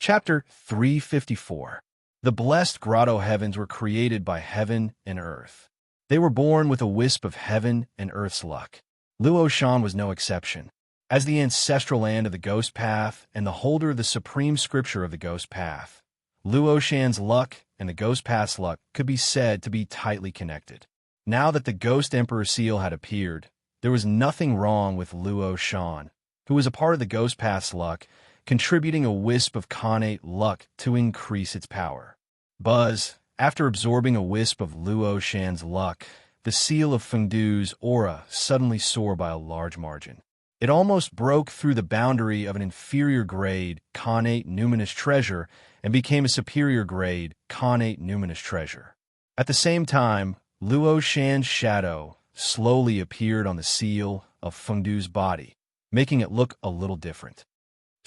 Chapter 354. The blessed grotto heavens were created by heaven and earth. They were born with a wisp of heaven and earth's luck. Luo Shan was no exception. As the ancestral land of the Ghost Path and the holder of the supreme scripture of the Ghost Path, Luo Shan's luck and the Ghost Path's luck could be said to be tightly connected. Now that the Ghost Emperor seal had appeared, there was nothing wrong with Luo Shan, who was a part of the Ghost Path's luck, contributing a wisp of connate luck to increase its power. Buzz, after absorbing a wisp of Luo Shan's luck, the seal of Fengdu's aura suddenly soared by a large margin. It almost broke through the boundary of an inferior grade connate numinous treasure and became a superior grade connate numinous treasure. At the same time, Luo Shan's shadow slowly appeared on the seal of Fengdu's body, making it look a little different.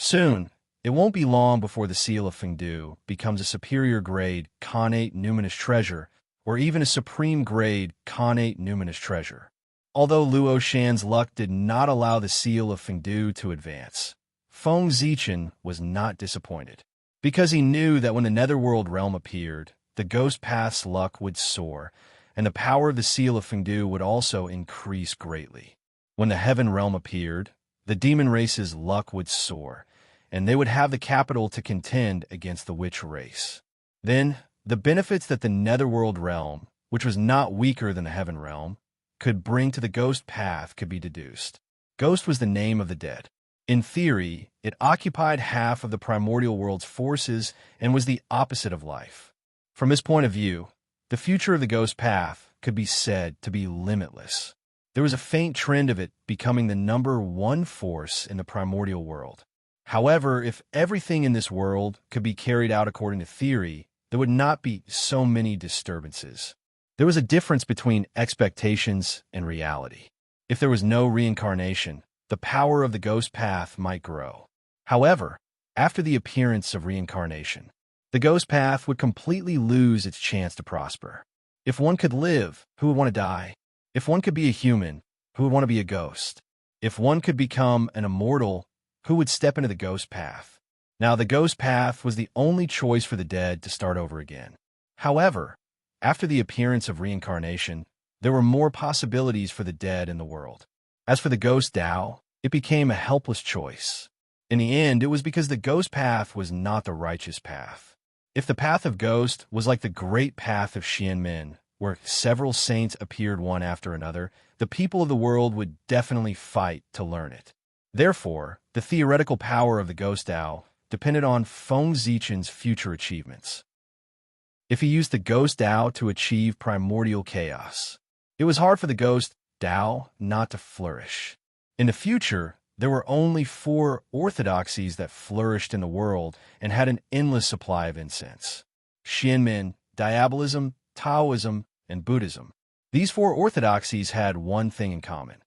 Soon, it won't be long before the seal of Fengdu becomes a superior grade connate numinous treasure or even a supreme grade connate numinous treasure. Although Luo Shan's luck did not allow the seal of Fengdu to advance, Feng Zichen was not disappointed, because he knew that when the Netherworld realm appeared, the Ghost Path's luck would soar, and the power of the seal of Fengdu would also increase greatly. When the Heaven realm appeared, the demon race's luck would soar, and they would have the capital to contend against the witch race. Then, the benefits that the Netherworld realm, which was not weaker than the Heaven realm, could bring to the Ghost Path could be deduced. Ghost was the name of the dead. In theory, it occupied half of the primordial world's forces and was the opposite of life. From this point of view, the future of the Ghost Path could be said to be limitless. There was a faint trend of it becoming the number one force in the primordial world. However, if everything in this world could be carried out according to theory, there would not be so many disturbances. There was a difference between expectations and reality. If there was no reincarnation, the power of the Ghost Path might grow. However, after the appearance of reincarnation, the Ghost Path would completely lose its chance to prosper. If one could live, who would want to die? If one could be a human, who would want to be a ghost? If one could become an immortal, who would step into the Ghost Path? Now, the Ghost Path was the only choice for the dead to start over again. However, after the appearance of reincarnation, there were more possibilities for the dead in the world. As for the Ghost Dao, it became a helpless choice. In the end, it was because the Ghost Path was not the righteous path. If the path of Ghost was like the great path of Xianmen, where several saints appeared one after another, the people of the world would definitely fight to learn it. Therefore, the theoretical power of the Ghost Dao depended on Feng Zichen's future achievements. If he used the Ghost Dao to achieve primordial chaos, it was hard for the Ghost Dao not to flourish. In the future, there were only 4 orthodoxies that flourished in the world and had an endless supply of incense: Xianmen, Diabolism, Taoism, and Buddhism. These 4 orthodoxies had one thing in common.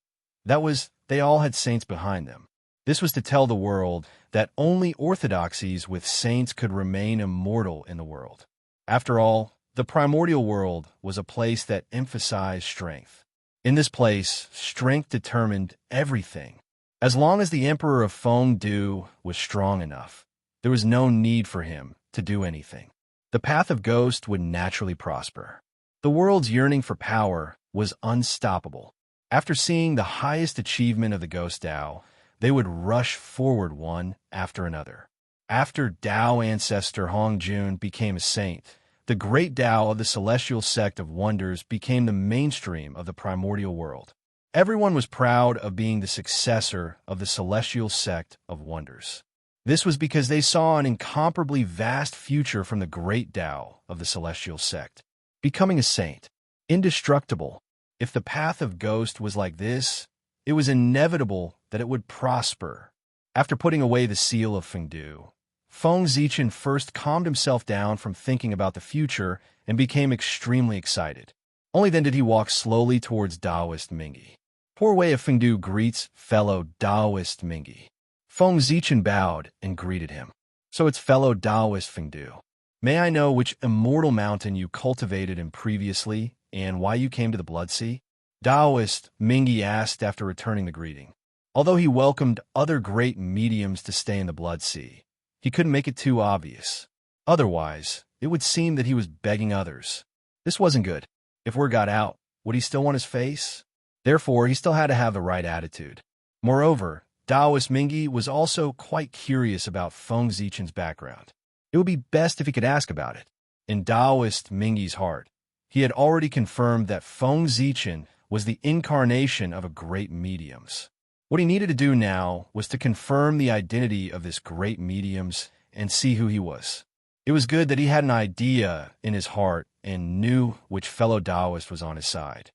That was, they all had saints behind them. This was to tell the world that only orthodoxies with saints could remain immortal in the world. After all, the primordial world was a place that emphasized strength. In this place, strength determined everything. As long as the Emperor of Fengdu was strong enough, there was no need for him to do anything. The path of Ghost would naturally prosper. The world's yearning for power was unstoppable. After seeing the highest achievement of the Ghost Dao, they would rush forward one after another. After Dao ancestor Hongjun became a saint, the great Dao of the celestial sect of wonders became the mainstream of the primordial world. Everyone was proud of being the successor of the celestial sect of wonders. This was because they saw an incomparably vast future from the great Dao of the celestial sect. Becoming a saint, indestructible. If the path of Ghost was like this, it was inevitable that it would prosper. After putting away the seal of Fengdu, Feng Zichen first calmed himself down from thinking about the future and became extremely excited. Only then did he walk slowly towards Taoist Mingi. Poor way of Fengdu greets fellow Taoist Mingi. Feng Zichen bowed and greeted him. So it's fellow Taoist Fengdu. May I know which immortal mountain you cultivated in previously and why you came to the Blood Sea? Taoist Mingi asked after returning the greeting. Although he welcomed other great mediums to stay in the Blood Sea, He couldn't make it too obvious. Otherwise, it would seem that he was begging others. This wasn't good. If word got out, would he still want his face? Therefore, he still had to have the right attitude. Moreover, Taoist Mingi was also quite curious about Feng Zichen's background. It would be best if he could ask about it. In Taoist Mingi's heart, he had already confirmed that Feng Zichen was the incarnation of a great mediums. What he needed to do now was to confirm the identity of this great mediums and see who he was. It was good that he had an idea in his heart and knew which fellow Taoist was on his side.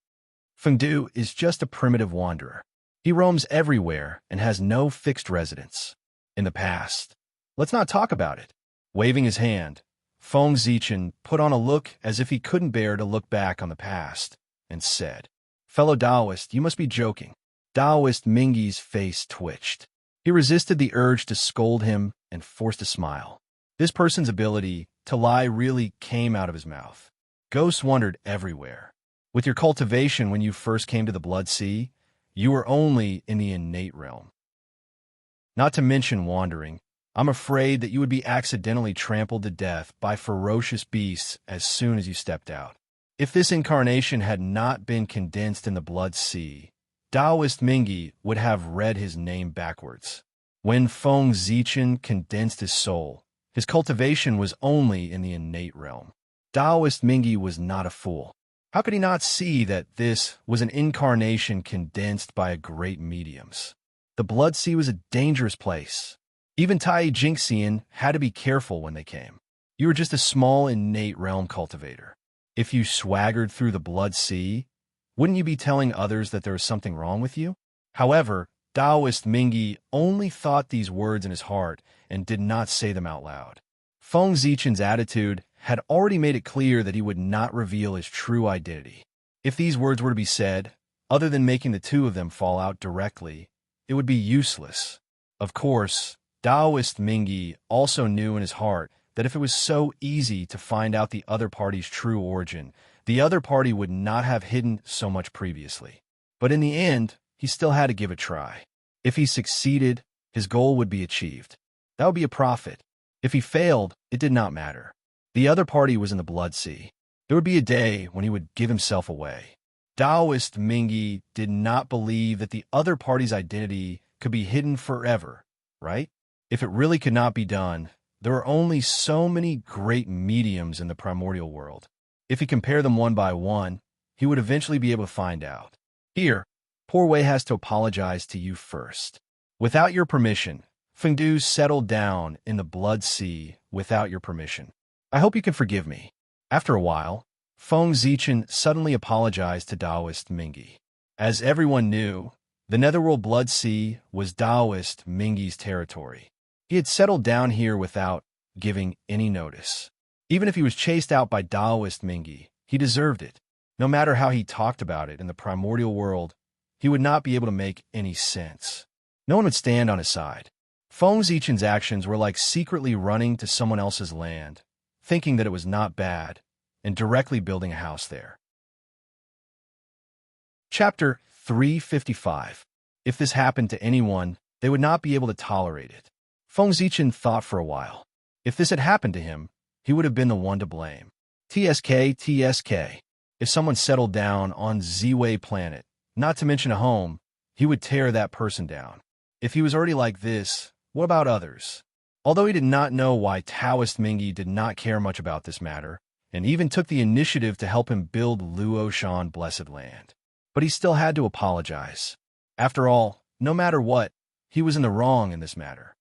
Feng Du is just a primitive wanderer. He roams everywhere and has no fixed residence. In the past, let's not talk about it. Waving his hand, Feng Zichen put on a look as if he couldn't bear to look back on the past, and said, "Fellow Taoist, you must be joking." Taoist Mingi's face twitched. He resisted the urge to scold him and forced a smile. This person's ability to lie really came out of his mouth. Ghosts wandered everywhere. With your cultivation when you first came to the Blood Sea, you were only in the innate realm. Not to mention wandering, I'm afraid that you would be accidentally trampled to death by ferocious beasts as soon as you stepped out. If this incarnation had not been condensed in the Blood Sea, Taoist Mingi would have read his name backwards. When Feng Zichen condensed his soul, his cultivation was only in the innate realm. Taoist Mingi was not a fool. How could he not see that this was an incarnation condensed by a great mediums? The Blood Sea was a dangerous place. Even Tai Jingxian had to be careful when they came. You were just a small innate realm cultivator. If you swaggered through the Blood Sea, wouldn't you be telling others that there was something wrong with you? However, Taoist Mingi only thought these words in his heart and did not say them out loud. Feng Zichen's attitude had already made it clear that he would not reveal his true identity. If these words were to be said, other than making the two of them fall out directly, it would be useless. Of course, Taoist Mingi also knew in his heart that if it was so easy to find out the other party's true origin, the other party would not have hidden so much previously. But in the end, he still had to give it a try. If he succeeded, his goal would be achieved. That would be a profit. If he failed, it did not matter. The other party was in the Blood Sea. There would be a day when he would give himself away. Taoist Mingi did not believe that the other party's identity could be hidden forever, right? If it really could not be done, there are only so many great mediums in the primordial world. If he compared them one by one, he would eventually be able to find out. Here, Poor Wei has to apologize to you first. Without your permission, Feng Du settled down in the Blood Sea without your permission. I hope you can forgive me. After a while, Feng Zichen suddenly apologized to Taoist Mingi. As everyone knew, the Netherworld Blood Sea was Taoist Mingi's territory. He had settled down here without giving any notice. Even if he was chased out by Taoist Mingi, he deserved it. No matter how he talked about it in the primordial world, he would not be able to make any sense. No one would stand on his side. Feng Zichen's actions were like secretly running to someone else's land, thinking that it was not bad, and directly building a house there. Chapter 355. If this happened to anyone, they would not be able to tolerate it. Feng Zichen thought for a while. If this had happened to him, he would have been the one to blame. TSK. If someone settled down on Ziwei planet, not to mention a home, he would tear that person down. If he was already like this, what about others? Although he did not know why Taoist Mingi did not care much about this matter, and even took the initiative to help him build Luoshan Blessed Land. But he still had to apologize. After all, no matter what, he was in the wrong in this matter.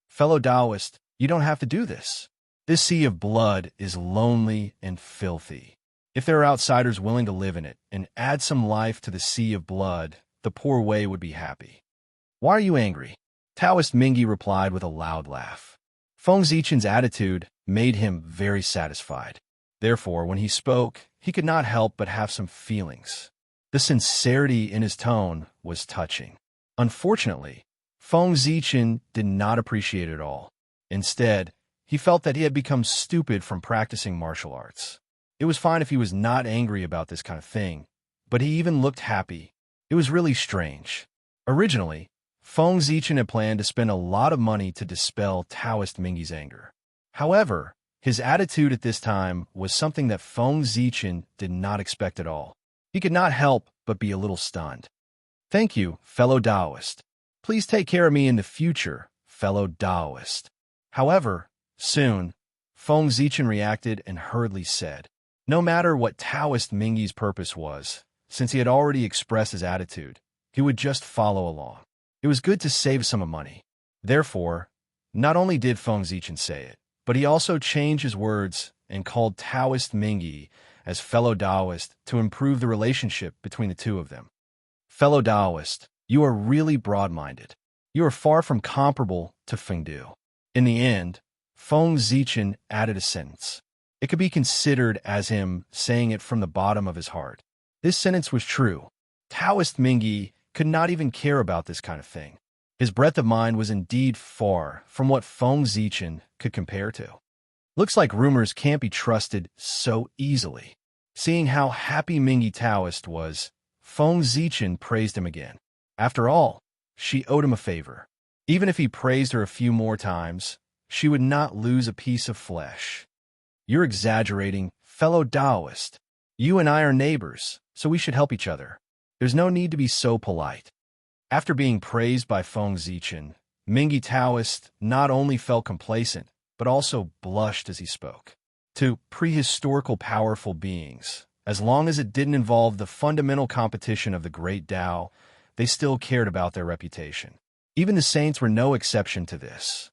Fellow Taoist, you don't have to do this. This sea of blood is lonely and filthy. If there are outsiders willing to live in it and add some life to the sea of blood, the Poor Wei would be happy. Why are you angry? Taoist Mingi replied with a loud laugh. Feng Zichen's attitude made him very satisfied. Therefore, when he spoke, he could not help but have some feelings. The sincerity in his tone was touching. Unfortunately, Feng Zichen did not appreciate it at all. Instead, he felt that he had become stupid from practicing martial arts. It was fine if he was not angry about this kind of thing, but he even looked happy. It was really strange. Originally, Feng Zichen had planned to spend a lot of money to dispel Taoist Mingy's anger. However, his attitude at this time was something that Feng Zichen did not expect at all. He could not help but be a little stunned. "Thank you, fellow Taoist. Please take care of me in the future, fellow Taoist." However, soon, Feng Zichen reacted and hurriedly said, no matter what Taoist Mingy's purpose was, since he had already expressed his attitude, he would just follow along. It was good to save some money. Therefore, not only did Feng Zichen say it, but he also changed his words and called Taoist Mingy as fellow Taoist to improve the relationship between the two of them. "Fellow Taoist, you are really broad-minded. You are far from comparable to Fengdu." In the end, Feng Zichen added a sentence. It could be considered as him saying it from the bottom of his heart. This sentence was true. Taoist Mingy could not even care about this kind of thing. His breadth of mind was indeed far from what Feng Zichen could compare to. Looks like rumors can't be trusted so easily. Seeing how happy Mingy Taoist was, Feng Zichen praised him again. After all, she owed him a favor. Even if he praised her a few more times, she would not lose a piece of flesh. "You're exaggerating, fellow Taoist. You and I are neighbors, so we should help each other. There's no need to be so polite." After being praised by Feng Zichen, Mingy Taoist not only felt complacent, but also blushed as he spoke. To prehistorical powerful beings, as long as it didn't involve the fundamental competition of the great Tao, they still cared about their reputation. Even the saints were no exception to this.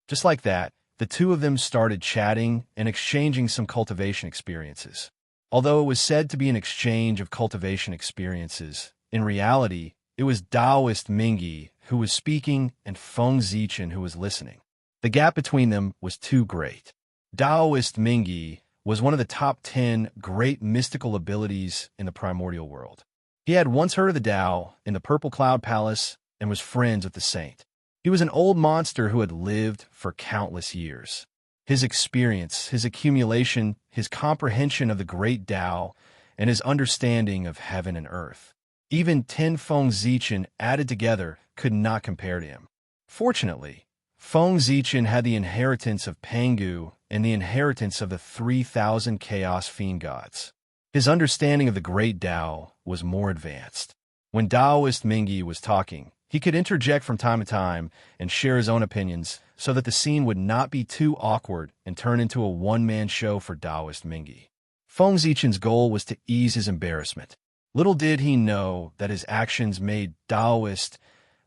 Just like that, the two of them started chatting and exchanging some cultivation experiences. Although it was said to be an exchange of cultivation experiences, in reality, it was Taoist Mingy who was speaking and Feng Zichen who was listening. The gap between them was too great. Taoist Mingy was one of the top 10 great mystical abilities in the primordial world. He had once heard of the Tao in the Purple Cloud Palace and was friends with the saint. He was an old monster who had lived for countless years. His experience, his accumulation, his comprehension of the great Tao, and his understanding of heaven and earth, even 10 Feng Zichen added together could not compare to him. Fortunately, Feng Zichen had the inheritance of Pangu and the inheritance of the 3,000 Chaos Fiend gods. His understanding of the great Tao was more advanced. When Taoist Mingy was talking, he could interject from time to time and share his own opinions so that the scene would not be too awkward and turn into a one-man show for Taoist Mingy. Feng Zichen's goal was to ease his embarrassment. Little did he know that his actions made Taoist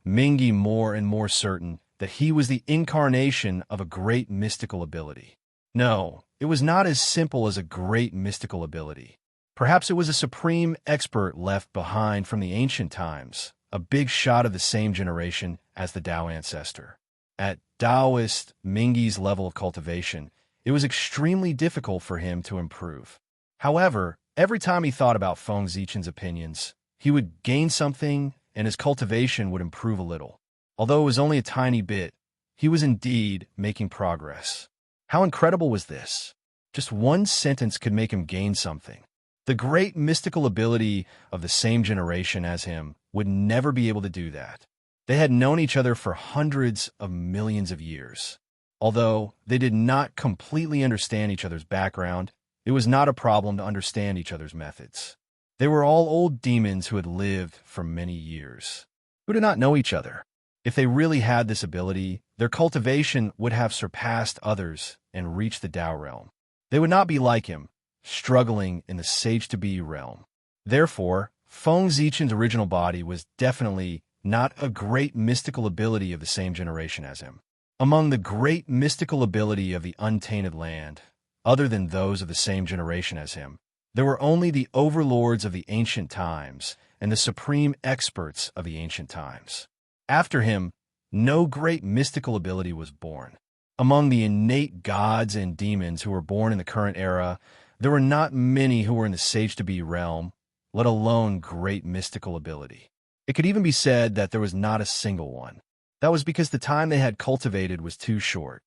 Mingy more and more certain that he was the incarnation of a great mystical ability. No, it was not as simple as a great mystical ability. Perhaps it was a supreme expert left behind from the ancient times, a big shot of the same generation as the Tao ancestor. At Taoist Mingy's level of cultivation, it was extremely difficult for him to improve. However, every time he thought about Feng Zichen's opinions, he would gain something and his cultivation would improve a little. Although it was only a tiny bit, he was indeed making progress. How incredible was this? Just one sentence could make him gain something. The great mystical ability of the same generation as him would never be able to do that. They had known each other for hundreds of millions of years. Although they did not completely understand each other's background, it was not a problem to understand each other's methods. They were all old demons who had lived for many years, who did not know each other. If they really had this ability, their cultivation would have surpassed others and reached the Tao realm. They would not be like him, struggling in the sage-to-be realm. Therefore, Feng Zichen's original body was definitely not a great mystical ability of the same generation as him. Among the great mystical ability of the untainted land, other than those of the same generation as him, there were only the overlords of the ancient times and the supreme experts of the ancient times. After him, no great mystical ability was born. Among the innate gods and demons who were born in the current era, there were not many who were in the sage-to-be realm, let alone great mystical ability. It could even be said that there was not a single one. That was because the time they had cultivated was too short.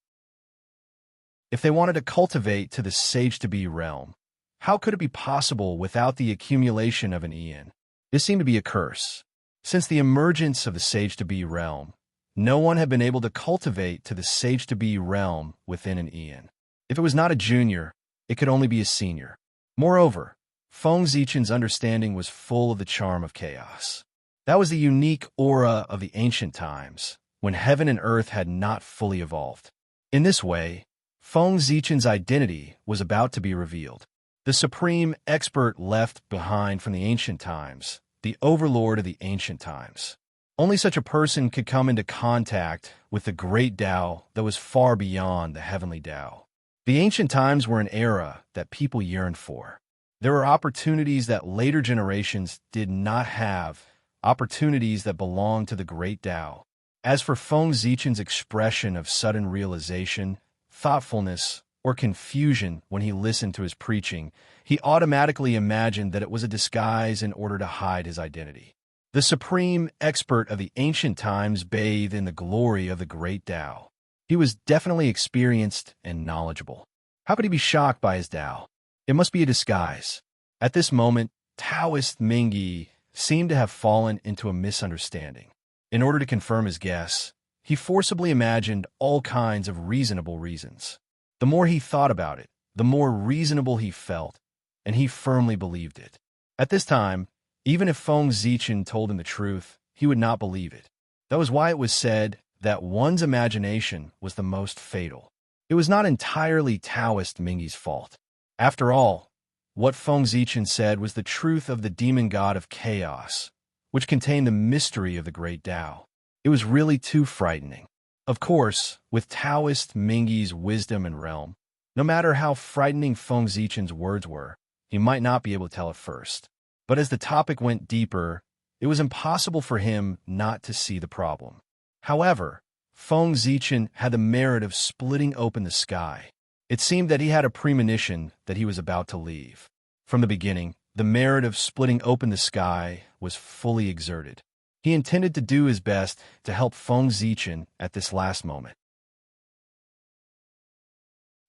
If they wanted to cultivate to the sage-to-be realm, how could it be possible without the accumulation of an eon? This seemed to be a curse. Since the emergence of the sage-to-be realm, no one had been able to cultivate to the sage-to-be realm within an eon. If it was not a junior, it could only be a senior. Moreover, Feng Zichen's understanding was full of the charm of chaos. That was the unique aura of the ancient times, when heaven and earth had not fully evolved. In this way, Feng Zichen's identity was about to be revealed. The supreme expert left behind from the ancient times, the overlord of the ancient times. Only such a person could come into contact with the great Tao that was far beyond the heavenly Tao. The ancient times were an era that people yearned for. There were opportunities that later generations did not have, opportunities that belonged to the great Tao. As for Feng Zichen's expression of sudden realization, thoughtfulness, or confusion when he listened to his preaching, he automatically imagined that it was a disguise in order to hide his identity. The supreme expert of the ancient times bathed in the glory of the great Tao. He was definitely experienced and knowledgeable. How could he be shocked by his Tao? It must be a disguise. At this moment, Taoist Mingyi seemed to have fallen into a misunderstanding. In order to confirm his guess, he forcibly imagined all kinds of reasonable reasons. The more he thought about it, the more reasonable he felt, and he firmly believed it. At this time, even if Feng Zichen told him the truth, he would not believe it. That was why it was said that one's imagination was the most fatal. It was not entirely Taoist Mingyi's fault. After all, what Feng Zichen said was the truth of the demon god of chaos, which contained the mystery of the great Tao. It was really too frightening. Of course, with Taoist Mingyi's wisdom and realm, no matter how frightening Feng Zichen's words were, he might not be able to tell at first. But as the topic went deeper, it was impossible for him not to see the problem. However, Feng Zichen had the merit of splitting open the sky. It seemed that he had a premonition that he was about to leave. From the beginning, the merit of splitting open the sky was fully exerted. He intended to do his best to help Feng Zichen at this last moment.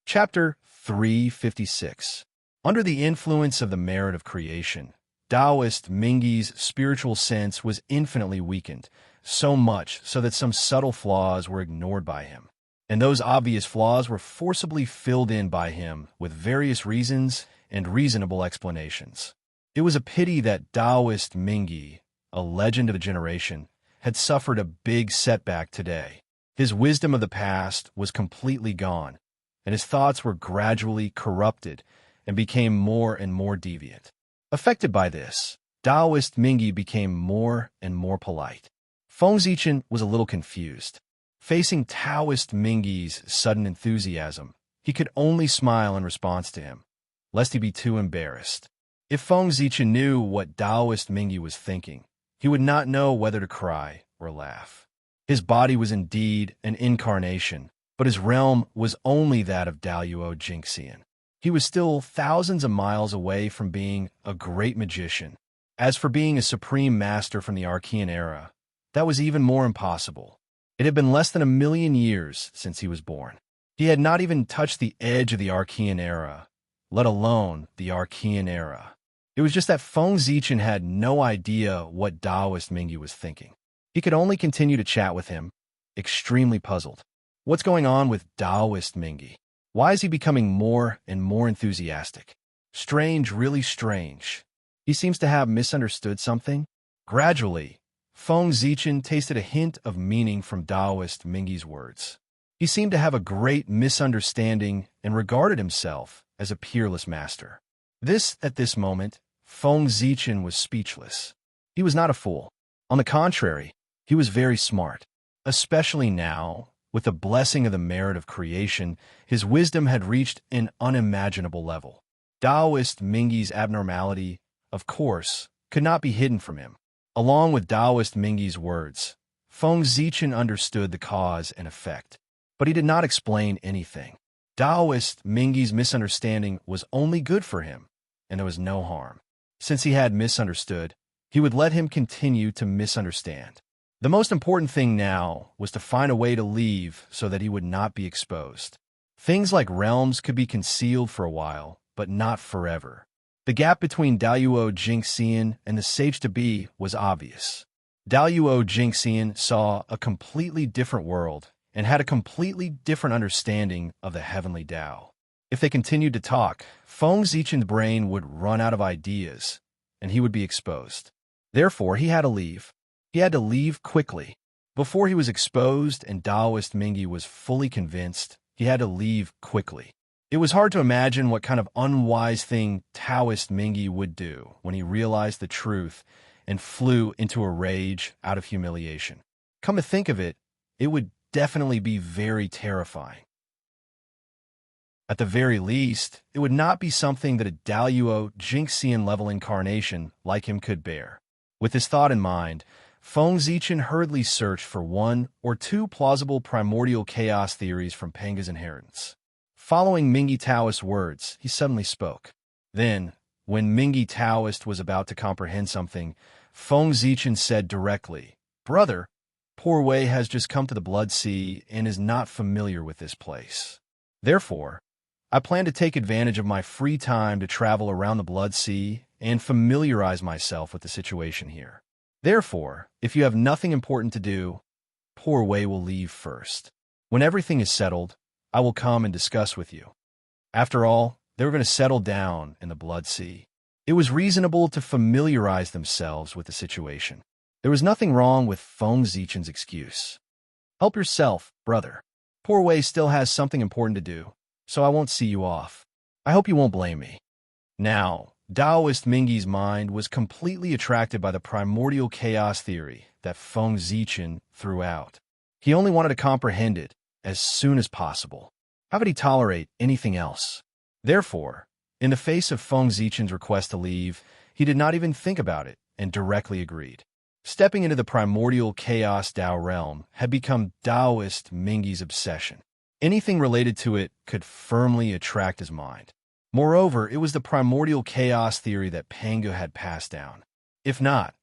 Chapter 356. Under the influence of the merit of creation, Taoist Mingyi's spiritual sense was infinitely weakened, so much so that some subtle flaws were ignored by him. And those obvious flaws were forcibly filled in by him with various reasons and reasonable explanations. It was a pity that Taoist Mingyi, a legend of a generation, had suffered a big setback today. His wisdom of the past was completely gone, and his thoughts were gradually corrupted and became more and more deviant. Affected by this, Taoist Mingyi became more and more polite. Feng Zichen was a little confused. Facing Taoist Mingyi's sudden enthusiasm, he could only smile in response to him, lest he be too embarrassed. If Feng Zichen knew what Taoist Mingyi was thinking, he would not know whether to cry or laugh. His body was indeed an incarnation, but his realm was only that of Daluo Jingxian. He was still thousands of miles away from being a great magician. As for being a supreme master from the Archean era, that was even more impossible. It had been less than 1,000,000 years since he was born. He had not even touched the edge of the Archean era, let alone the Archean era. It was just that Feng Zichen had no idea what Taoist Mingyi was thinking. He could only continue to chat with him, extremely puzzled. What's going on with Taoist Mingyi? Why is he becoming more and more enthusiastic? Strange, really strange. He seems to have misunderstood something. Gradually, Feng Zichen tasted a hint of meaning from Taoist Mingyi's words. He seemed to have a great misunderstanding and regarded himself as a peerless master. At this moment, Feng Zichen was speechless. He was not a fool. On the contrary, he was very smart. Especially now, with the blessing of the merit of creation, his wisdom had reached an unimaginable level. Taoist Mingyi's abnormality, of course, could not be hidden from him. Along with Taoist Mingyi's words, Feng Zichen understood the cause and effect, but he did not explain anything. Taoist Mingyi's misunderstanding was only good for him, and there was no harm. Since he had misunderstood, he would let him continue to misunderstand. The most important thing now was to find a way to leave so that he would not be exposed. Things like realms could be concealed for a while, but not forever. The gap between Daluo Jingxian and the sage-to-be was obvious. Daluo Jingxian saw a completely different world and had a completely different understanding of the heavenly Tao. If they continued to talk, Feng Zichen's brain would run out of ideas, and he would be exposed. Therefore, he had to leave. He had to leave quickly. Before he was exposed and Taoist Mingyi was fully convinced, he had to leave quickly. It was hard to imagine what kind of unwise thing Taoist Mingyi would do when he realized the truth and flew into a rage out of humiliation. Come to think of it, it would definitely be very terrifying. At the very least, it would not be something that a Daluo Jingxian level incarnation like him could bear. With this thought in mind, Feng Zichen hurriedly searched for one or two plausible primordial chaos theories from Panga's inheritance. Following Mingyi Taoist's words, he suddenly spoke. Then, when Mingyi Taoist was about to comprehend something, Feng Zichen said directly, "Brother, poor Wei has just come to the Blood Sea and is not familiar with this place. Therefore, I plan to take advantage of my free time to travel around the Blood Sea and familiarize myself with the situation here. Therefore, if you have nothing important to do, poor Wei will leave first. When everything is settled, I will come and discuss with you." After all, they were going to settle down in the Blood Sea. It was reasonable to familiarize themselves with the situation. There was nothing wrong with Feng Zichen's excuse. "Help yourself, brother. Poor Wei still has something important to do, so I won't see you off. I hope you won't blame me." Now, Taoist Mingyi's mind was completely attracted by the primordial chaos theory that Feng Zichen threw out. He only wanted to comprehend it as soon as possible. How could he tolerate anything else? Therefore, in the face of Feng Zichen's request to leave, he did not even think about it and directly agreed. Stepping into the primordial chaos Tao realm had become Taoist Mingyi's obsession. Anything related to it could firmly attract his mind. Moreover, it was the primordial chaos theory that Pangu had passed down. If not,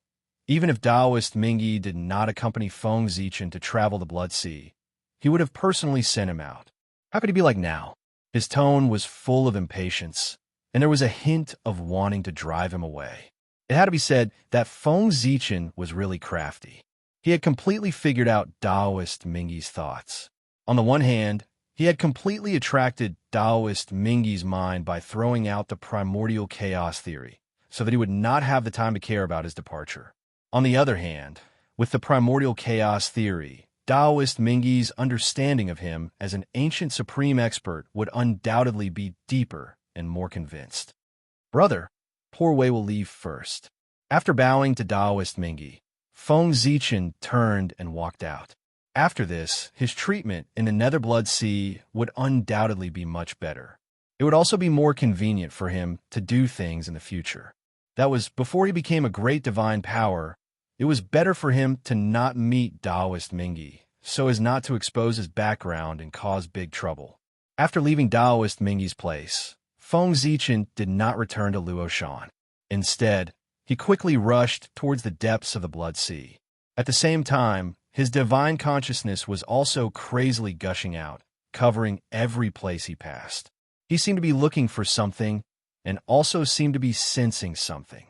even if Taoist Mingyi did not accompany Feng Zichen to travel the Blood Sea, he would have personally sent him out. How could he be like now? His tone was full of impatience, and there was a hint of wanting to drive him away. It had to be said that Feng Zichen was really crafty. He had completely figured out Taoist Mingyi's thoughts. On the one hand, he had completely attracted Taoist Mingyi's mind by throwing out the primordial chaos theory, so that he would not have the time to care about his departure. On the other hand, with the primordial chaos theory, Taoist Mingyi's understanding of him as an ancient supreme expert would undoubtedly be deeper and more convinced. "Brother, poor Wei will leave first." After bowing to Taoist Mingyi, Feng Zichen turned and walked out. After this, his treatment in the Nether Blood Sea would undoubtedly be much better. It would also be more convenient for him to do things in the future. That was before he became a great divine power. It was better for him to not meet Taoist Mingyi, so as not to expose his background and cause big trouble. After leaving Taoist Mingyi's place, Feng Zichen did not return to Luoshan. Instead, he quickly rushed towards the depths of the Blood Sea. At the same time, his divine consciousness was also crazily gushing out, covering every place he passed. He seemed to be looking for something, and also seemed to be sensing something.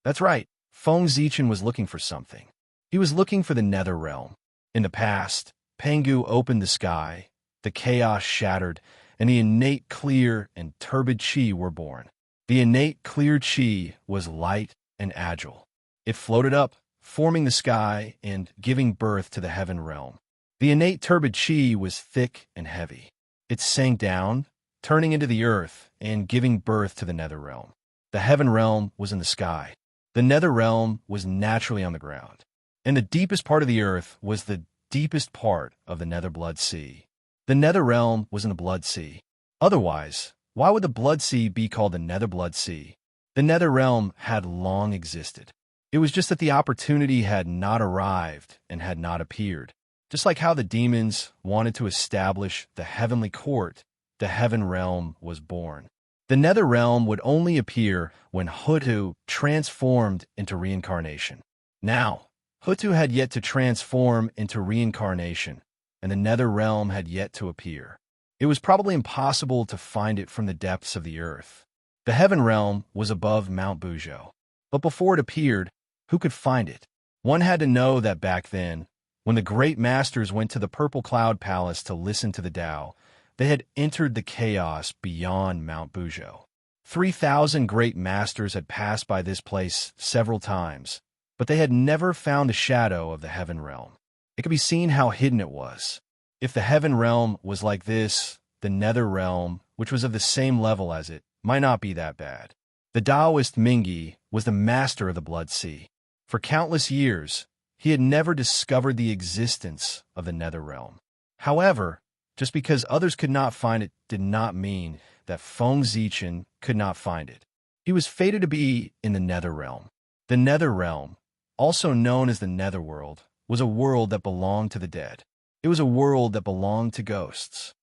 That's right, Feng Zichen was looking for something. He was looking for the Nether Realm. In the past, Pangu opened the sky, the chaos shattered, and the innate clear and turbid chi were born. The innate clear chi was light and agile. It floated up, forming the sky and giving birth to the heaven realm. The innate turbid chi was thick and heavy. It sank down, turning into the earth and giving birth to the nether realm. The heaven realm was in the sky. The nether realm was naturally on the ground. And the deepest part of the earth was the deepest part of the Nether Blood Sea. The nether realm was in the Blood Sea. Otherwise, why would the Blood Sea be called the Nether Blood Sea? The nether realm had long existed. It was just that the opportunity had not arrived and had not appeared. Just like how the demons wanted to establish the heavenly court, the heaven realm was born. The nether realm would only appear when Hutu transformed into reincarnation. Now, Hutu had yet to transform into reincarnation, and the nether realm had yet to appear. It was probably impossible to find it from the depths of the earth. The heaven realm was above Mount Bujo. But before it appeared, Who could find it? One had to know that back then, when the great masters went to the Purple Cloud Palace to listen to the Tao, they had entered the chaos beyond Mount Bujo. 3,000 great masters had passed by this place several times, but they had never found the shadow of the Heaven Realm. It could be seen how hidden it was. If the Heaven Realm was like this, the Nether Realm, which was of the same level as it, might not be that bad. The Taoist Mingyi was the master of the Blood Sea. For countless years, he had never discovered the existence of the Nether Realm. However, just because others could not find it did not mean that Feng Zichen could not find it. He was fated to be in the Nether Realm. The Nether Realm, also known as the Netherworld, was a world that belonged to the dead. It was a world that belonged to ghosts.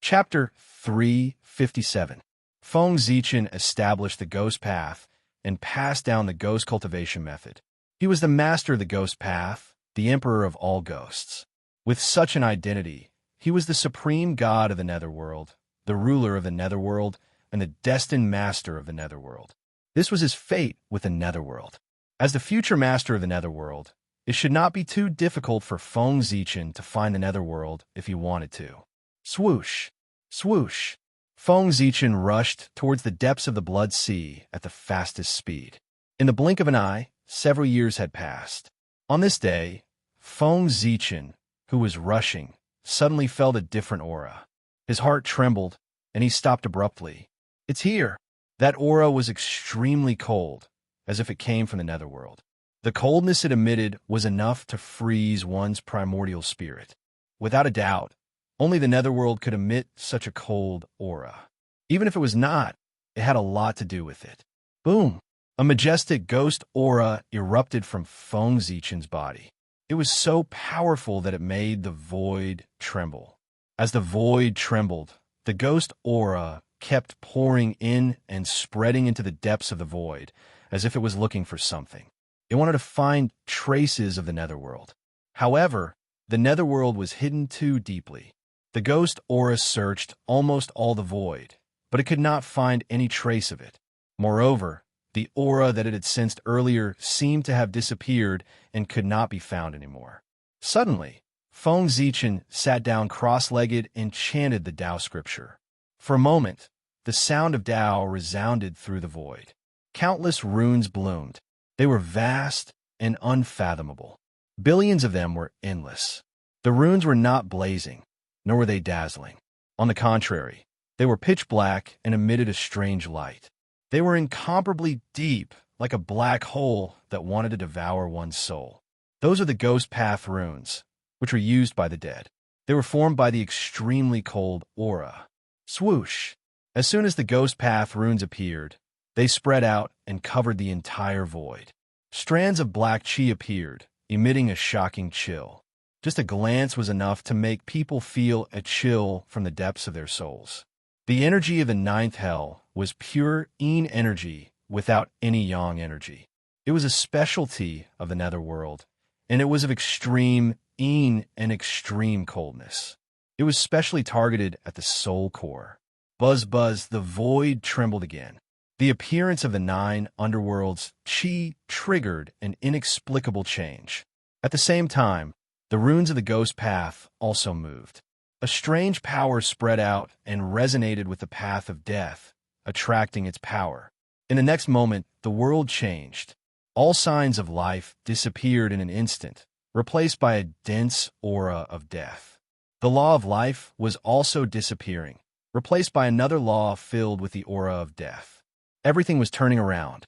Chapter 357. Feng Zichen established the ghost path and passed down the ghost cultivation method. He was the master of the ghost path, the emperor of all ghosts. With such an identity, he was the supreme god of the Netherworld, the ruler of the Netherworld, and the destined master of the Netherworld. This was his fate with the Netherworld. As the future master of the Netherworld, it should not be too difficult for Feng Zichen to find the Netherworld if he wanted to. Swoosh! Swoosh! Feng Zichen rushed towards the depths of the Blood Sea at the fastest speed. In the blink of an eye, several years had passed. On this day, Feng Zichen, who was rushing, suddenly felt a different aura. His heart trembled, and he stopped abruptly. It's here! That aura was extremely cold, as if it came from the Netherworld. The coldness it emitted was enough to freeze one's primordial spirit. Without a doubt, only the Netherworld could emit such a cold aura. Even if it was not, it had a lot to do with it. Boom! A majestic ghost aura erupted from Feng Zichen's body. It was so powerful that it made the void tremble. As the void trembled, the ghost aura kept pouring in and spreading into the depths of the void, as if it was looking for something. It wanted to find traces of the Netherworld. However, the Netherworld was hidden too deeply. The ghost aura searched almost all the void, but it could not find any trace of it. Moreover, the aura that it had sensed earlier seemed to have disappeared and could not be found anymore. Suddenly, Feng Zichen sat down cross-legged and chanted the Tao scripture. For a moment, the sound of Tao resounded through the void. Countless runes bloomed. They were vast and unfathomable. Billions of them were endless. The runes were not blazing, nor were they dazzling. On the contrary, they were pitch black and emitted a strange light. They were incomparably deep, like a black hole that wanted to devour one's soul. Those are the Ghost Path runes, which were used by the dead. They were formed by the extremely cold aura. Swoosh! As soon as the Ghost Path runes appeared, they spread out and covered the entire void. Strands of black chi appeared, emitting a shocking chill. Just a glance was enough to make people feel a chill from the depths of their souls. The energy of the ninth hell was pure yin energy without any yang energy. It was a specialty of the Netherworld, and it was of extreme yin and extreme coldness. It was specially targeted at the soul core. Buzz buzz, the void trembled again. The appearance of the 9 underworlds chi triggered an inexplicable change. At the same time, the runes of the Ghost Path also moved. A strange power spread out and resonated with the path of death, attracting its power. In the next moment, the world changed. All signs of life disappeared in an instant, replaced by a dense aura of death. The law of life was also disappearing, replaced by another law filled with the aura of death. Everything was turning around.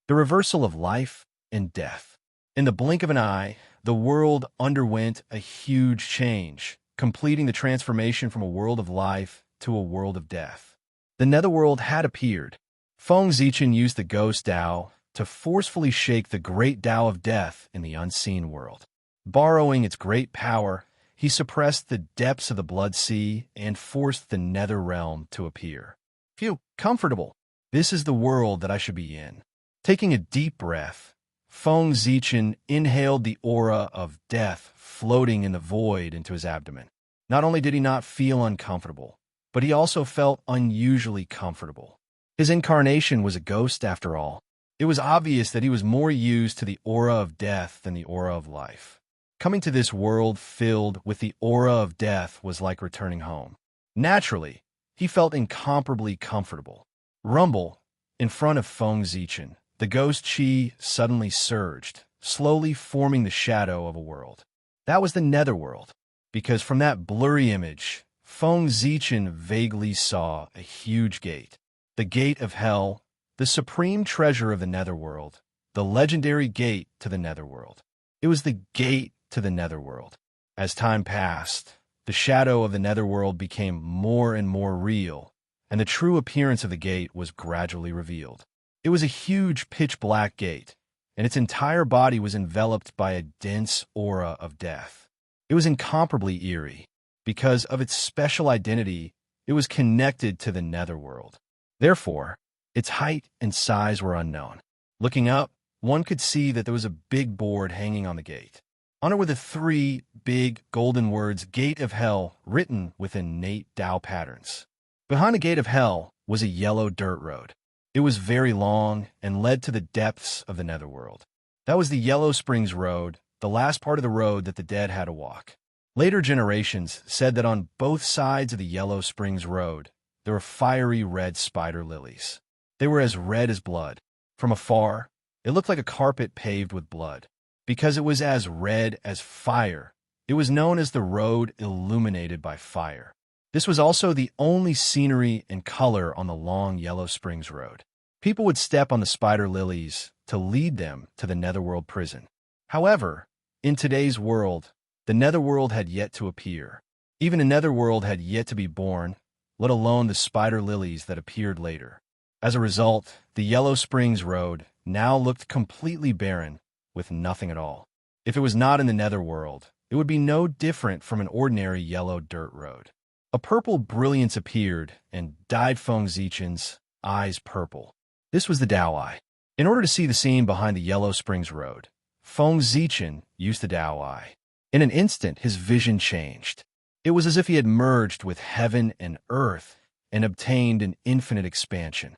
The reversal of life and death. In the blink of an eye, the world underwent a huge change, completing the transformation from a world of life to a world of death. The Netherworld had appeared. Feng Zichen used the Ghost Tao to forcefully shake the great Tao of death in the unseen world. Borrowing its great power, he suppressed the depths of the Blood Sea and forced the Nether Realm to appear. Phew, comfortable. This is the world that I should be in. Taking a deep breath, Feng Zichen inhaled the aura of death floating in the void into his abdomen. Not only did he not feel uncomfortable, but he also felt unusually comfortable. His incarnation was a ghost after all. It was obvious that he was more used to the aura of death than the aura of life. Coming to this world filled with the aura of death was like returning home. Naturally, he felt incomparably comfortable. Rumble, in front of Feng Zichen, the ghost chi suddenly surged, slowly forming the shadow of a world. That was the netherworld, because from that blurry image, Feng Zichen vaguely saw a huge gate. The gate of hell, the supreme treasure of the netherworld, the legendary gate to the netherworld. It was the gate to the netherworld. As time passed, the shadow of the netherworld became more and more real, and the true appearance of the gate was gradually revealed. It was a huge pitch-black gate, and its entire body was enveloped by a dense aura of death. It was incomparably eerie. Because of its special identity, it was connected to the netherworld. Therefore, its height and size were unknown. Looking up, one could see that there was a big board hanging on the gate. On it were the 3 big golden words Gate of Hell written with innate Tao patterns. Behind the Gate of Hell was a yellow dirt road. It was very long and led to the depths of the netherworld. That was the Yellow Springs Road, the last part of the road that the dead had to walk. Later generations said that on both sides of the Yellow Springs Road, there were fiery red spider lilies. They were as red as blood. From afar, it looked like a carpet paved with blood. Because it was as red as fire, it was known as the road illuminated by fire. This was also the only scenery and color on the long Yellow Springs Road. People would step on the spider lilies to lead them to the netherworld prison. However, in today's world, the netherworld had yet to appear. Even a netherworld had yet to be born, let alone the spider lilies that appeared later. As a result, the Yellow Springs Road now looked completely barren, with nothing at all. If it was not in the netherworld, it would be no different from an ordinary yellow dirt road. A purple brilliance appeared and dyed Feng Zichen's eyes purple. This was the Tao Eye. In order to see the scene behind the Yellow Springs Road, Feng Zichen used the Tao Eye. In an instant, his vision changed. It was as if he had merged with heaven and earth and obtained an infinite expansion.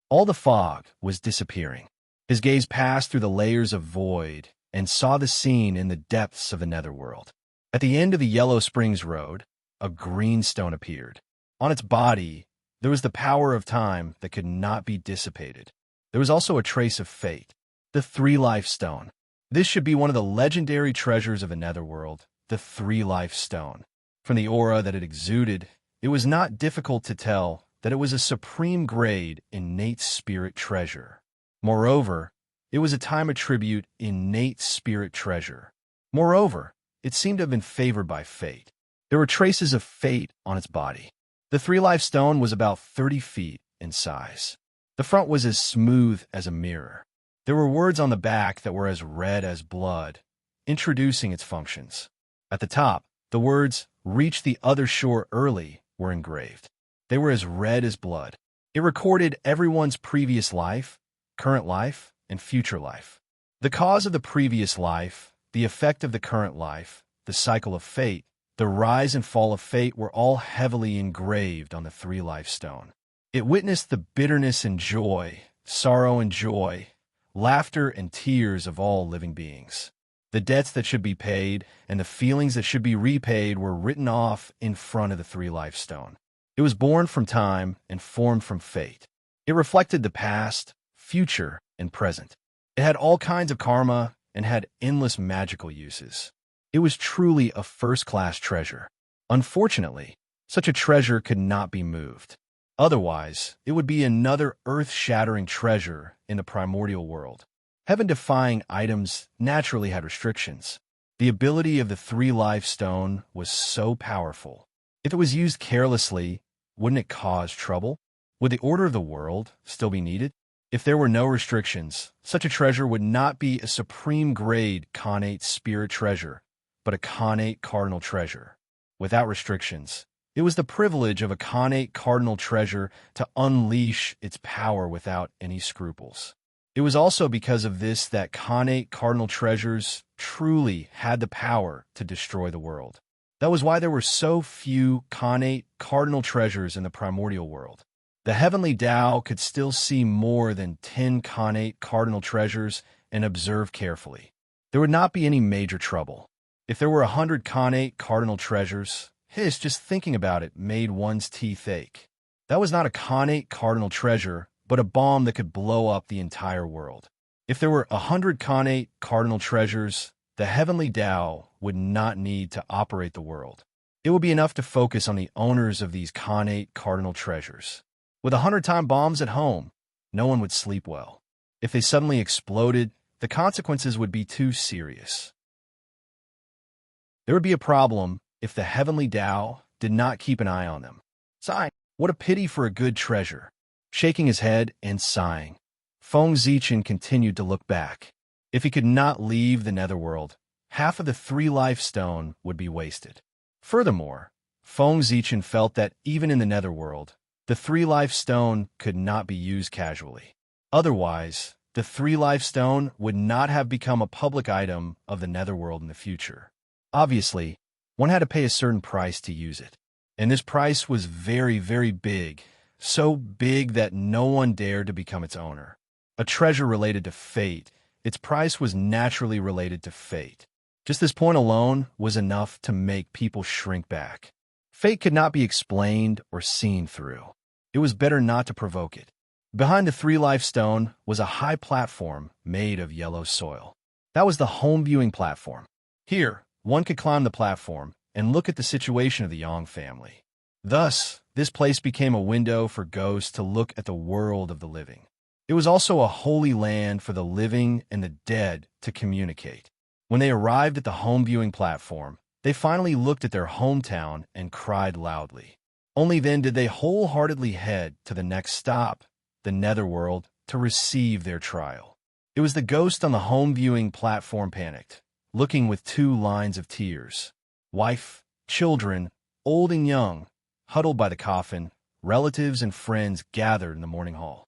All the fog was disappearing. His gaze passed through the layers of void and saw the scene in the depths of the netherworld. At the end of the Yellow Springs Road, a green stone appeared. On its body, there was the power of time that could not be dissipated. There was also a trace of fate, the 3-life stone. This should be one of the legendary treasures of the netherworld, the 3-life stone. From the aura that it exuded, it was not difficult to tell that it was a supreme grade innate spirit treasure. Moreover, it was a time attribute innate spirit treasure. Moreover, it seemed to have been favored by fate. There were traces of fate on its body. The 3-life stone was about 30 feet in size. The front was as smooth as a mirror. There were words on the back that were as red as blood, introducing its functions. At the top, the words, "Reach the other shore early," were engraved. They were as red as blood. It recorded everyone's previous life, current life, and future life. The cause of the previous life, the effect of the current life, the cycle of fate, the rise and fall of fate were all heavily engraved on the 3-life stone. It witnessed the bitterness and joy, sorrow and joy, laughter and tears of all living beings. The debts that should be paid and the feelings that should be repaid were written off in front of the 3-life stone. It was born from time and formed from fate. It reflected the past, future, and present. It had all kinds of karma and had endless magical uses. It was truly a first-class treasure. Unfortunately, such a treasure could not be moved. Otherwise, it would be another earth-shattering treasure in the primordial world. Heaven-defying items naturally had restrictions. The ability of the 3-life stone was so powerful. If it was used carelessly, wouldn't it cause trouble? Would the order of the world still be needed? If there were no restrictions, such a treasure would not be a supreme-grade connate spirit treasure, but a connate cardinal treasure. Without restrictions, it was the privilege of a connate cardinal treasure to unleash its power without any scruples. It was also because of this that connate cardinal treasures truly had the power to destroy the world. That was why there were so few connate cardinal treasures in the primordial world. The heavenly Tao could still see more than 10 connate cardinal treasures and observe carefully. There would not be any major trouble. If there were 100 connate cardinal treasures, just thinking about it made one's teeth ache. That was not a connate cardinal treasure, but a bomb that could blow up the entire world. If there were 100 connate cardinal treasures, the heavenly Tao would not need to operate the world. It would be enough to focus on the owners of these connate cardinal treasures. With 100-time bombs at home, no one would sleep well. If they suddenly exploded, the consequences would be too serious. There would be a problem if the heavenly Tao did not keep an eye on them. Sighing, what a pity for a good treasure. Shaking his head and sighing, Feng Zichen continued to look back. If he could not leave the netherworld, half of the 3-life stone would be wasted. Furthermore, Feng Zichen felt that even in the netherworld, the 3-life stone could not be used casually. Otherwise, the 3-life stone would not have become a public item of the netherworld in the future. Obviously, one had to pay a certain price to use it. And this price was very, very big, so big that no one dared to become its owner. A treasure related to fate, its price was naturally related to fate. Just this point alone was enough to make people shrink back. Fate could not be explained or seen through. It was better not to provoke it. Behind the 3-life stone was a high platform made of yellow soil. That was the home viewing platform. Here, one could climb the platform and look at the situation of the Yang family. Thus, this place became a window for ghosts to look at the world of the living. It was also a holy land for the living and the dead to communicate. When they arrived at the home viewing platform, they finally looked at their hometown and cried loudly. Only then did they wholeheartedly head to the next stop, the netherworld, to receive their trial. It was the ghost on the home viewing platform panicked, looking with 2 lines of tears. Wife, children, old and young, huddled by the coffin, relatives and friends gathered in the morning hall.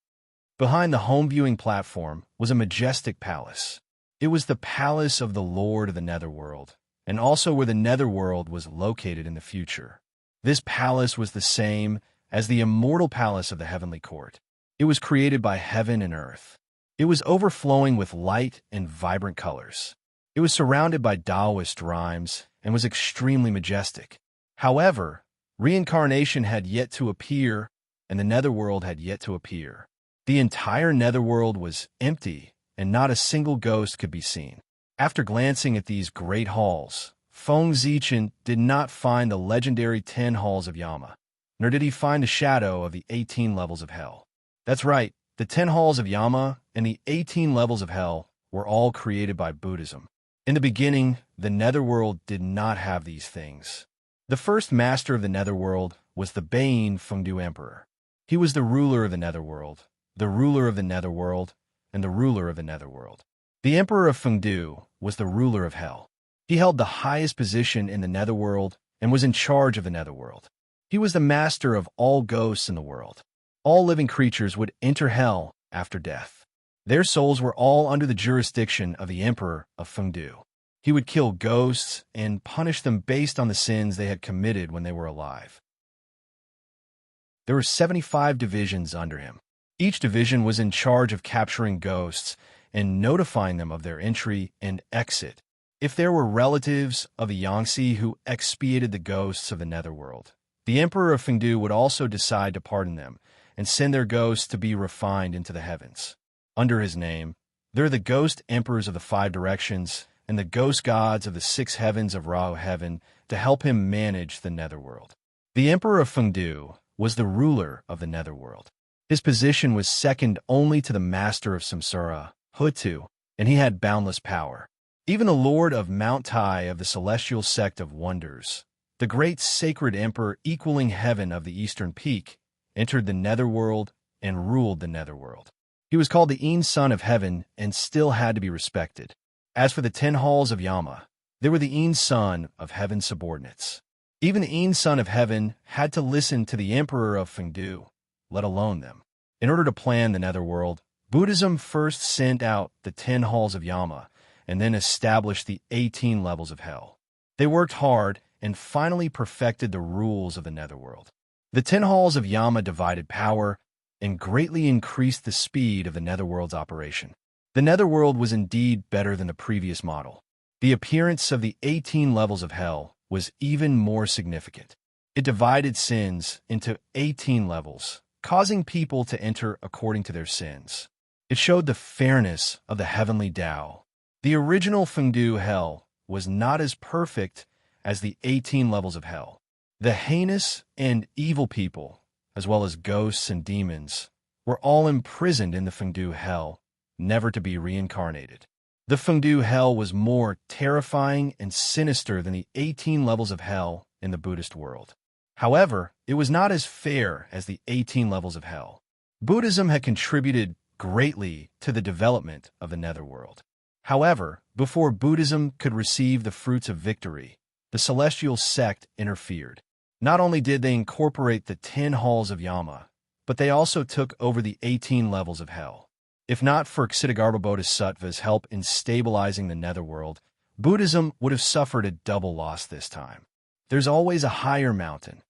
Behind the home viewing platform was a majestic palace. It was the palace of the Lord of the Netherworld, and also where the Netherworld was located in the future. This palace was the same as the immortal palace of the heavenly court. It was created by heaven and earth. It was overflowing with light and vibrant colors. It was surrounded by Taoist rhymes and was extremely majestic. However, reincarnation had yet to appear, and the Netherworld had yet to appear. The entire Netherworld was empty, and not a single ghost could be seen. After glancing at these great halls, Feng Zichen did not find the legendary 10 halls of Yama, nor did he find a shadow of the 18 levels of hell. That's right, the 10 halls of Yama and the 18 levels of hell were all created by Buddhism. In the beginning, the Netherworld did not have these things. The first master of the Netherworld was the Bain Fengdu Emperor. He was the ruler of the Netherworld, the ruler of the Netherworld, and the ruler of the Netherworld. The Emperor of Fengdu was the ruler of Hell. He held the highest position in the Netherworld and was in charge of the Netherworld. He was the master of all ghosts in the world. All living creatures would enter Hell after death. Their souls were all under the jurisdiction of the Emperor of Fengdu. He would kill ghosts and punish them based on the sins they had committed when they were alive. There were 75 divisions under him. Each division was in charge of capturing ghosts and notifying them of their entry and exit. If there were relatives of the Yangtze who expiated the ghosts of the Netherworld, the Emperor of Fengdu would also decide to pardon them and send their ghosts to be refined into the heavens. Under his name, there are the ghost emperors of the 5 directions and the ghost gods of the 6 heavens of Rao heaven to help him manage the Netherworld. The Emperor of Fengdu was the ruler of the Netherworld. His position was second only to the master of Samsara, Hutu, and he had boundless power. Even the Lord of Mount Tai of the celestial sect of wonders, the great sacred emperor equaling heaven of the eastern peak, entered the Netherworld and ruled the Netherworld. He was called the Een Son of Heaven and still had to be respected. As for the 10 halls of Yama, they were the Een Son of Heaven's subordinates. Even the Een Son of Heaven had to listen to the Emperor of Fengdu, let alone them. In order to plan the Netherworld, Buddhism first sent out the 10 halls of Yama and then established the 18 levels of hell. They worked hard and finally perfected the rules of the Netherworld. The 10 halls of Yama divided power and greatly increased the speed of the Netherworld's operation. The Netherworld was indeed better than the previous model. The appearance of the 18 levels of hell was even more significant. It divided sins into 18 levels, causing people to enter according to their sins. It showed the fairness of the heavenly Tao. The original Fengdu hell was not as perfect as the 18 levels of hell. The heinous and evil people, as well as ghosts and demons, were all imprisoned in the Fengdu hell, never to be reincarnated. The Fengdu hell was more terrifying and sinister than the 18 levels of hell in the Buddhist world. However, it was not as fair as the 18 levels of hell. Buddhism had contributed greatly to the development of the Netherworld. However, before Buddhism could receive the fruits of victory, the celestial sect interfered. Not only did they incorporate the 10 halls of Yama, but they also took over the 18 levels of hell. If not for Ksitigarbha Bodhisattva's help in stabilizing the Netherworld, Buddhism would have suffered a double loss this time. There's always a higher mountain.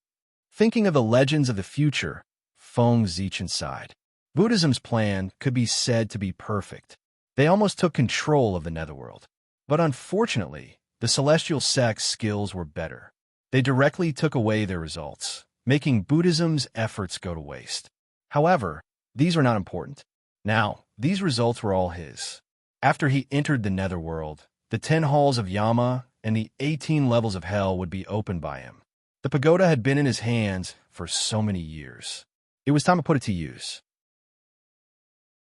Thinking of the legends of the future, Feng Zichen sighed. Buddhism's plan could be said to be perfect. They almost took control of the Netherworld. But unfortunately, the celestial sect's skills were better. They directly took away their results, making Buddhism's efforts go to waste. However, these were not important. Now, these results were all his. After he entered the Netherworld, the 10 halls of Yama and the 18 levels of hell would be opened by him. The pagoda had been in his hands for so many years. It was time to put it to use.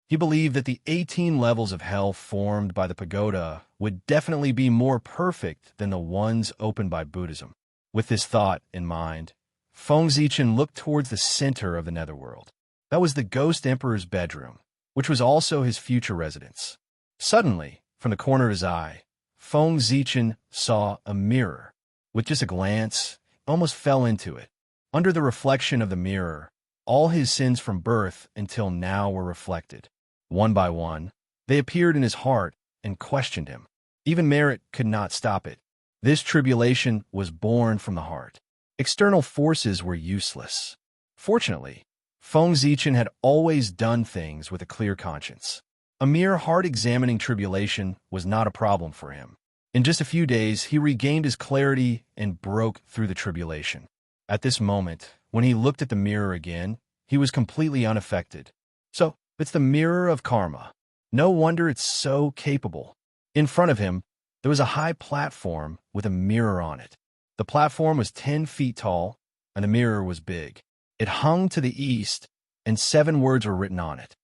He believed that the 18 levels of hell formed by the pagoda would definitely be more perfect than the ones opened by Buddhism. With this thought in mind, Feng Zichen looked towards the center of the Netherworld. That was the Ghost Emperor's bedroom, which was also his future residence. Suddenly, from the corner of his eye, Feng Zichen saw a mirror. With just a glance, he almost fell into it. Under the reflection of the mirror, all his sins from birth until now were reflected. One by one, they appeared in his heart and questioned him. Even merit could not stop it. This tribulation was born from the heart. External forces were useless. Fortunately, Feng Zichen had always done things with a clear conscience. A mere heart-examining tribulation was not a problem for him. In just a few days, he regained his clarity and broke through the tribulation. At this moment, when he looked at the mirror again, he was completely unaffected. So, it's the mirror of karma. No wonder it's so capable. In front of him, there was a high platform with a mirror on it. The platform was 10 feet tall, and the mirror was big. It hung to the east, and 7 words were written on it.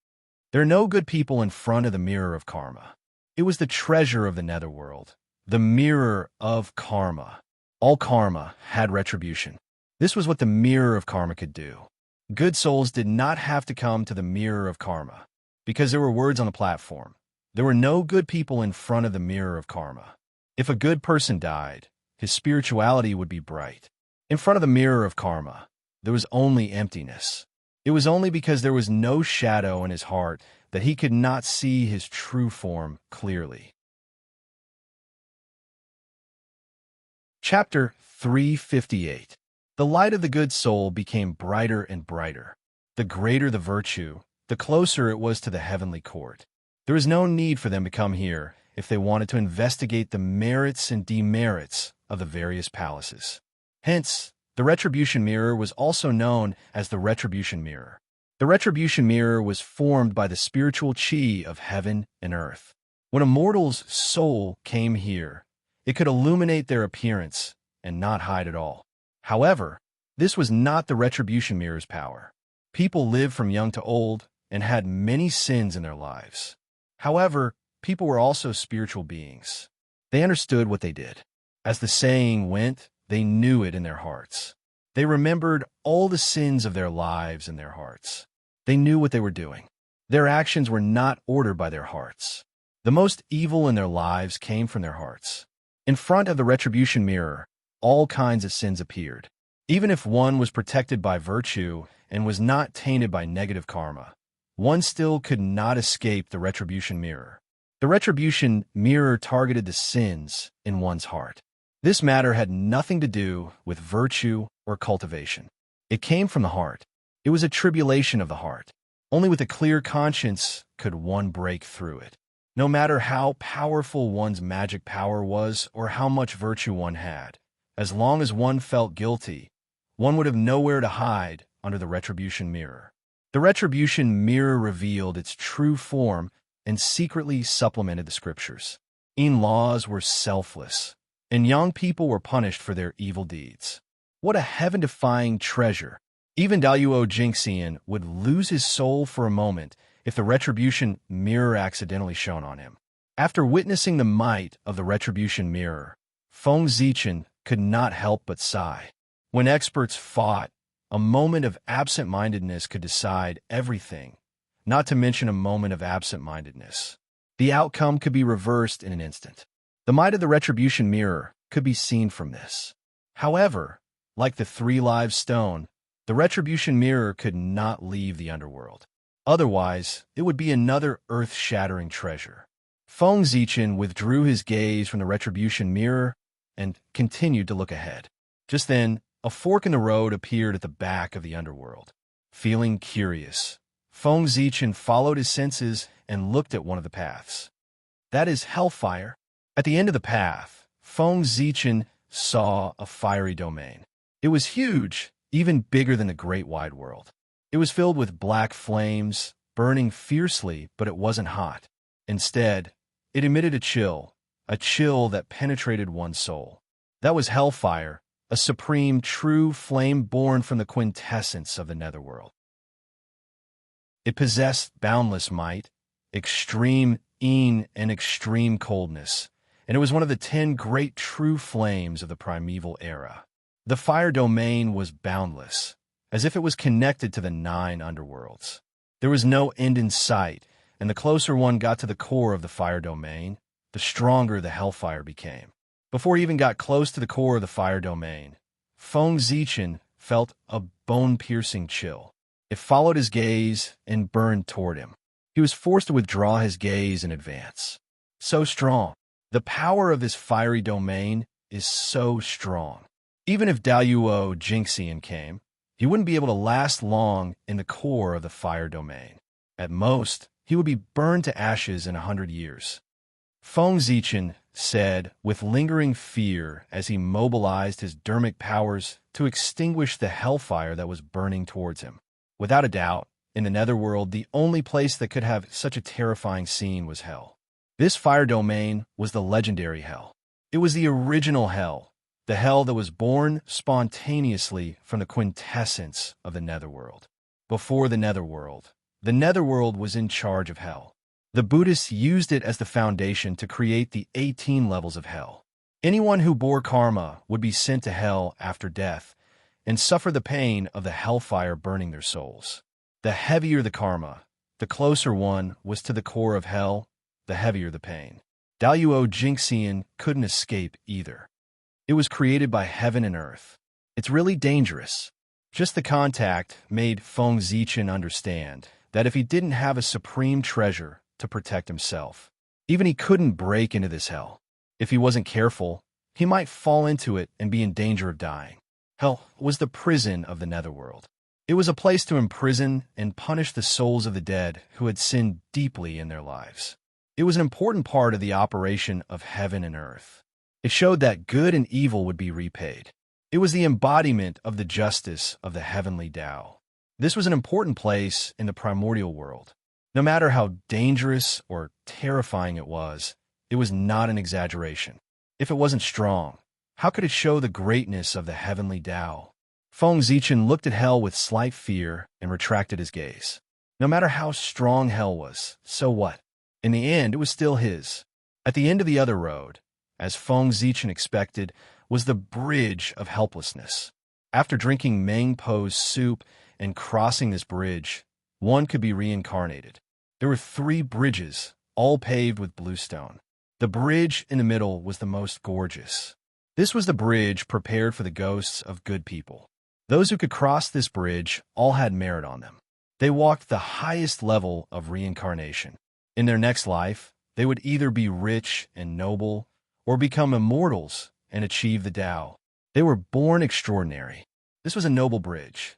There are no good people in front of the mirror of karma. It was the treasure of the Netherworld, the mirror of karma. All karma had retribution. This was what the mirror of karma could do. Good souls did not have to come to the mirror of karma, because there were words on the platform. There were no good people in front of the mirror of karma. If a good person died, his spirituality would be bright. In front of the mirror of karma, there was only emptiness. It was only because there was no shadow in his heart that he could not see his true form clearly. Chapter 358. The light of the good soul became brighter and brighter. The greater the virtue, the closer it was to the heavenly court. There was no need for them to come here if they wanted to investigate the merits and demerits of the various palaces. Hence, the Retribution Mirror was also known as the Retribution Mirror. The Retribution Mirror was formed by the spiritual chi of heaven and earth. When a mortal's soul came here, it could illuminate their appearance and not hide at all. However, this was not the Retribution Mirror's power. People lived from young to old and had many sins in their lives. However, people were also spiritual beings. They understood what they did. As the saying went, they knew it in their hearts. They remembered all the sins of their lives in their hearts. They knew what they were doing. Their actions were not ordered by their hearts. The most evil in their lives came from their hearts. In front of the Retribution Mirror, all kinds of sins appeared. Even if one was protected by virtue and was not tainted by negative karma, one still could not escape the Retribution Mirror. The Retribution Mirror targeted the sins in one's heart. This matter had nothing to do with virtue or cultivation. It came from the heart. It was a tribulation of the heart. Only with a clear conscience could one break through it. No matter how powerful one's magic power was or how much virtue one had, as long as one felt guilty, one would have nowhere to hide under the retribution mirror. The retribution mirror revealed its true form and secretly supplemented the scriptures. Laws were selfless, and young people were punished for their evil deeds. What a heaven-defying treasure! Even Daluo Jinxian would lose his soul for a moment if the retribution mirror accidentally shone on him. After witnessing the might of the retribution mirror, Feng Zichen could not help but sigh. When experts fought, a moment of absent-mindedness could decide everything, not to mention a moment of absent-mindedness. The outcome could be reversed in an instant. The might of the retribution mirror could be seen from this. However, like the three-live stone, the retribution mirror could not leave the underworld. Otherwise, it would be another earth-shattering treasure. Feng Zichen withdrew his gaze from the retribution mirror and continued to look ahead. Just then, a fork in the road appeared at the back of the underworld. Feeling curious, Feng Zichen followed his senses and looked at one of the paths. That is hellfire. At the end of the path, Feng Zichen saw a fiery domain. It was huge, even bigger than the great wide world. It was filled with black flames, burning fiercely, but it wasn't hot. Instead, it emitted a chill that penetrated one's soul. That was hellfire, a supreme, true flame born from the quintessence of the netherworld. It possessed boundless might, extreme and extreme coldness, and it was one of the 10 great true flames of the primeval era. The fire domain was boundless, as if it was connected to the 9 underworlds. There was no end in sight, and the closer one got to the core of the fire domain, the stronger the hellfire became. Before he even got close to the core of the fire domain, Feng Zichen felt a bone-piercing chill. It followed his gaze and burned toward him. He was forced to withdraw his gaze and advance. So strong. The power of this fiery domain is so strong. Even if Daluo Jinxian came, he wouldn't be able to last long in the core of the fire domain. At most, he would be burned to ashes in 100 years. Feng Zichen said with lingering fear as he mobilized his dermic powers to extinguish the hellfire that was burning towards him. Without a doubt, in the netherworld, the only place that could have such a terrifying scene was hell. This fire domain was the legendary hell. It was the original hell, the hell that was born spontaneously from the quintessence of the netherworld. Before the netherworld was in charge of hell. The Buddhists used it as the foundation to create the 18 levels of hell. Anyone who bore karma would be sent to hell after death and suffer the pain of the hellfire burning their souls. The heavier the karma, the closer one was to the core of hell, the heavier the pain. Daluo Jinxian couldn't escape either. It was created by heaven and earth. It's really dangerous. Just the contact made Feng Zichen understand that if he didn't have a supreme treasure to protect himself, even he couldn't break into this hell. If he wasn't careful, he might fall into it and be in danger of dying. Hell was the prison of the netherworld. It was a place to imprison and punish the souls of the dead who had sinned deeply in their lives. It was an important part of the operation of heaven and earth. It showed that good and evil would be repaid. It was the embodiment of the justice of the heavenly Tao. This was an important place in the primordial world. No matter how dangerous or terrifying it was not an exaggeration. If it wasn't strong, how could it show the greatness of the heavenly Tao? Feng Zichen looked at hell with slight fear and retracted his gaze. No matter how strong hell was, so what? In the end, it was still his. At the end of the other road, as Feng Zichen expected, was the bridge of helplessness. After drinking Meng Po's soup and crossing this bridge, one could be reincarnated. There were 3 bridges, all paved with bluestone. The bridge in the middle was the most gorgeous. This was the bridge prepared for the ghosts of good people. Those who could cross this bridge all had merit on them. They walked the highest level of reincarnation. In their next life, they would either be rich and noble or become immortals and achieve the Tao. They were born extraordinary. This was a noble bridge.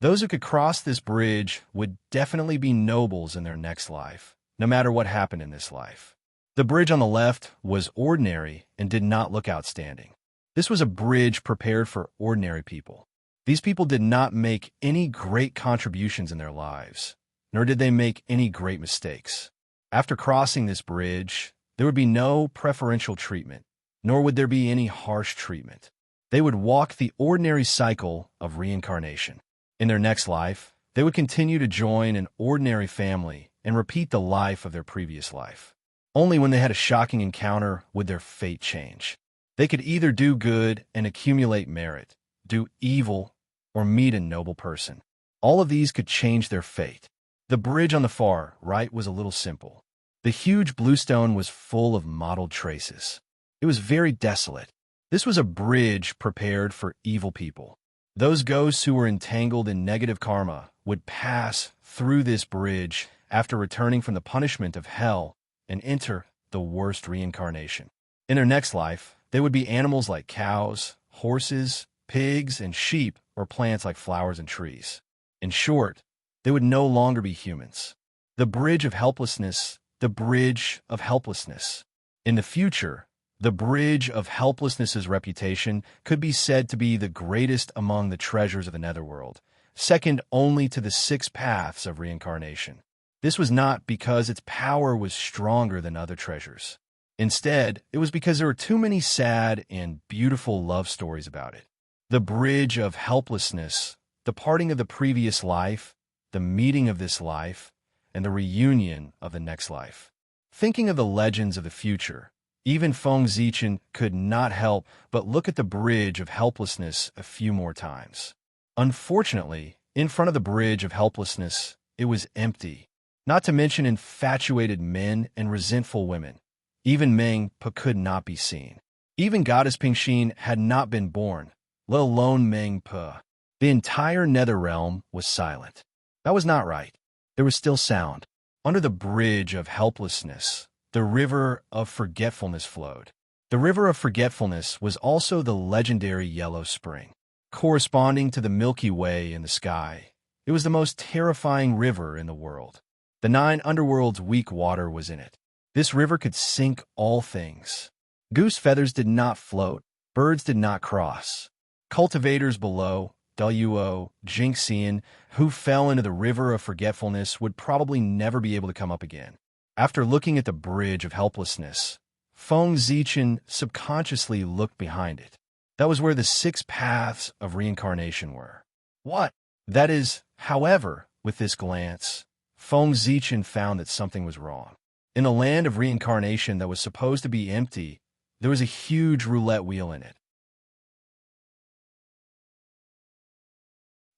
Those who could cross this bridge would definitely be nobles in their next life, no matter what happened in this life. The bridge on the left was ordinary and did not look outstanding. This was a bridge prepared for ordinary people. These people did not make any great contributions in their lives, nor did they make any great mistakes. After crossing this bridge, there would be no preferential treatment, nor would there be any harsh treatment. They would walk the ordinary cycle of reincarnation. In their next life, they would continue to join an ordinary family and repeat the life of their previous life. Only when they had a shocking encounter would their fate change. They could either do good and accumulate merit, do evil, or meet a noble person. All of these could change their fate. The bridge on the far right was a little simple. The huge blue stone was full of mottled traces. It was very desolate. This was a bridge prepared for evil people. Those ghosts who were entangled in negative karma would pass through this bridge after returning from the punishment of hell and enter the worst reincarnation. In their next life, they would be animals like cows, horses, pigs, and sheep, or plants like flowers and trees. In short, they would no longer be humans. The bridge of helplessness, the bridge of helplessness. In the future, the bridge of helplessness's reputation could be said to be the greatest among the treasures of the netherworld, second only to the 6 paths of reincarnation. This was not because its power was stronger than other treasures. Instead, it was because there were too many sad and beautiful love stories about it. The bridge of helplessness, the parting of the previous life, the meeting of this life, and the reunion of the next life. Thinking of the legends of the future, even Feng Zichen could not help but look at the bridge of helplessness a few more times. Unfortunately, in front of the bridge of helplessness, it was empty, not to mention infatuated men and resentful women. Even Meng Pe could not be seen. Even Goddess Pingxin had not been born, let alone Meng Pe. The entire nether realm was silent. That was not right. There was still sound. Under the bridge of helplessness, the river of forgetfulness flowed. The river of forgetfulness was also the legendary Yellow Spring. Corresponding to the Milky Way in the sky, it was the most terrifying river in the world. The 9 underworlds' weak water was in it. This river could sink all things. Goose feathers did not float. Birds did not cross. Cultivators below, Wo, Jinxian, who fell into the river of forgetfulness would probably never be able to come up again. After looking at the bridge of helplessness, Feng Zichen subconsciously looked behind it. That was where the 6 paths of reincarnation were. What? That is, however, with this glance, Feng Zichen found that something was wrong. In the land of reincarnation that was supposed to be empty, there was a huge roulette wheel in it.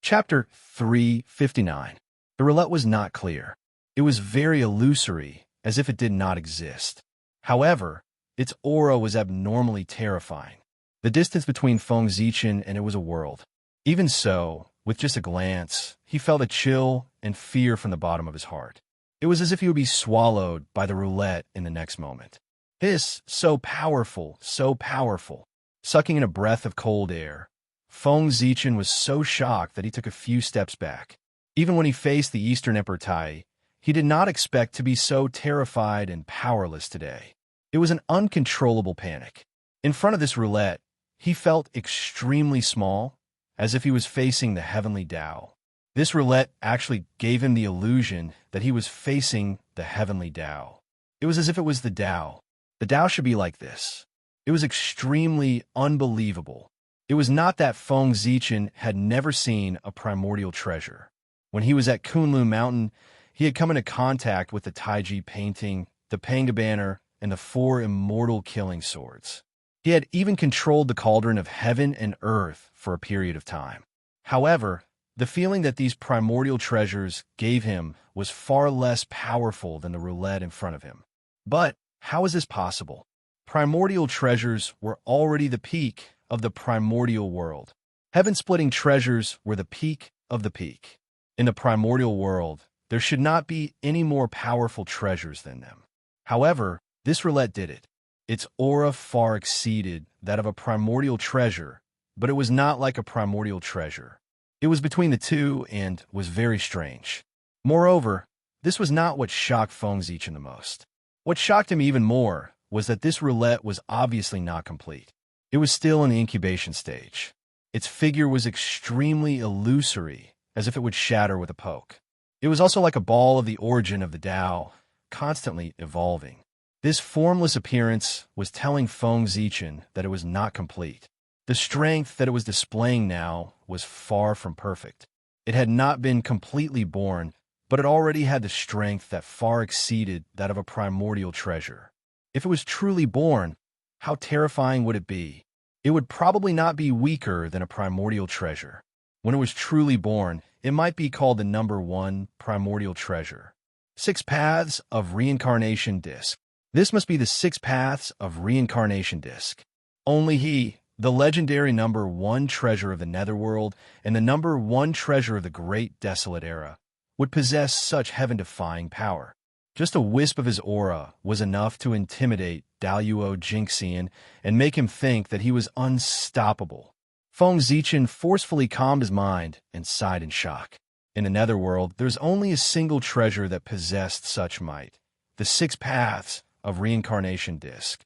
Chapter 359. The roulette was not clear. It was very illusory, as if it did not exist. However, its aura was abnormally terrifying. The distance between Feng Zichen and it was a world. Even so, with just a glance, he felt a chill and fear from the bottom of his heart. It was as if he would be swallowed by the roulette in the next moment. This, so powerful, so powerful. Sucking in a breath of cold air, Feng Zichen was so shocked that he took a few steps back. Even when he faced the Eastern Emperor Tai, he did not expect to be so terrified and powerless today. It was an uncontrollable panic. In front of this roulette, he felt extremely small, as if he was facing the heavenly Tao. This roulette actually gave him the illusion that he was facing the heavenly Tao. It was as if it was the Tao. The Tao should be like this. It was extremely unbelievable. It was not that Feng Zichen had never seen a primordial treasure. When he was at Kunlun Mountain, he had come into contact with the Taiji painting, the Panga banner, and the 4 immortal killing swords. He had even controlled the cauldron of heaven and earth for a period of time. However, the feeling that these primordial treasures gave him was far less powerful than the roulette in front of him. But how is this possible? Primordial treasures were already the peak of the primordial world. Heaven-splitting treasures were the peak of the peak. In the primordial world, there should not be any more powerful treasures than them. However, this roulette did it. Its aura far exceeded that of a primordial treasure, but it was not like a primordial treasure. It was between the two and was very strange. Moreover, this was not what shocked Feng Zichen the most. What shocked him even more was that this roulette was obviously not complete. It was still in the incubation stage. Its figure was extremely illusory, as if it would shatter with a poke. It was also like a ball of the origin of the Tao, constantly evolving. This formless appearance was telling Feng Zichen that it was not complete. The strength that it was displaying now was far from perfect. It had not been completely born, but it already had the strength that far exceeded that of a primordial treasure. If it was truly born, how terrifying would it be? It would probably not be weaker than a primordial treasure. When it was truly born, it might be called the number 1 primordial treasure. 6 Paths of Reincarnation Disc. This must be the 6 Paths of Reincarnation Disc. Only he, the legendary number 1 treasure of the Netherworld and the number 1 treasure of the Great Desolate Era, would possess such heaven-defying power. Just a wisp of his aura was enough to intimidate Daluo Jinxian and make him think that he was unstoppable. Feng Zichen forcefully calmed his mind and sighed in shock. In the Netherworld, there's only a single treasure that possessed such might, the 6 Paths of Reincarnation Disc.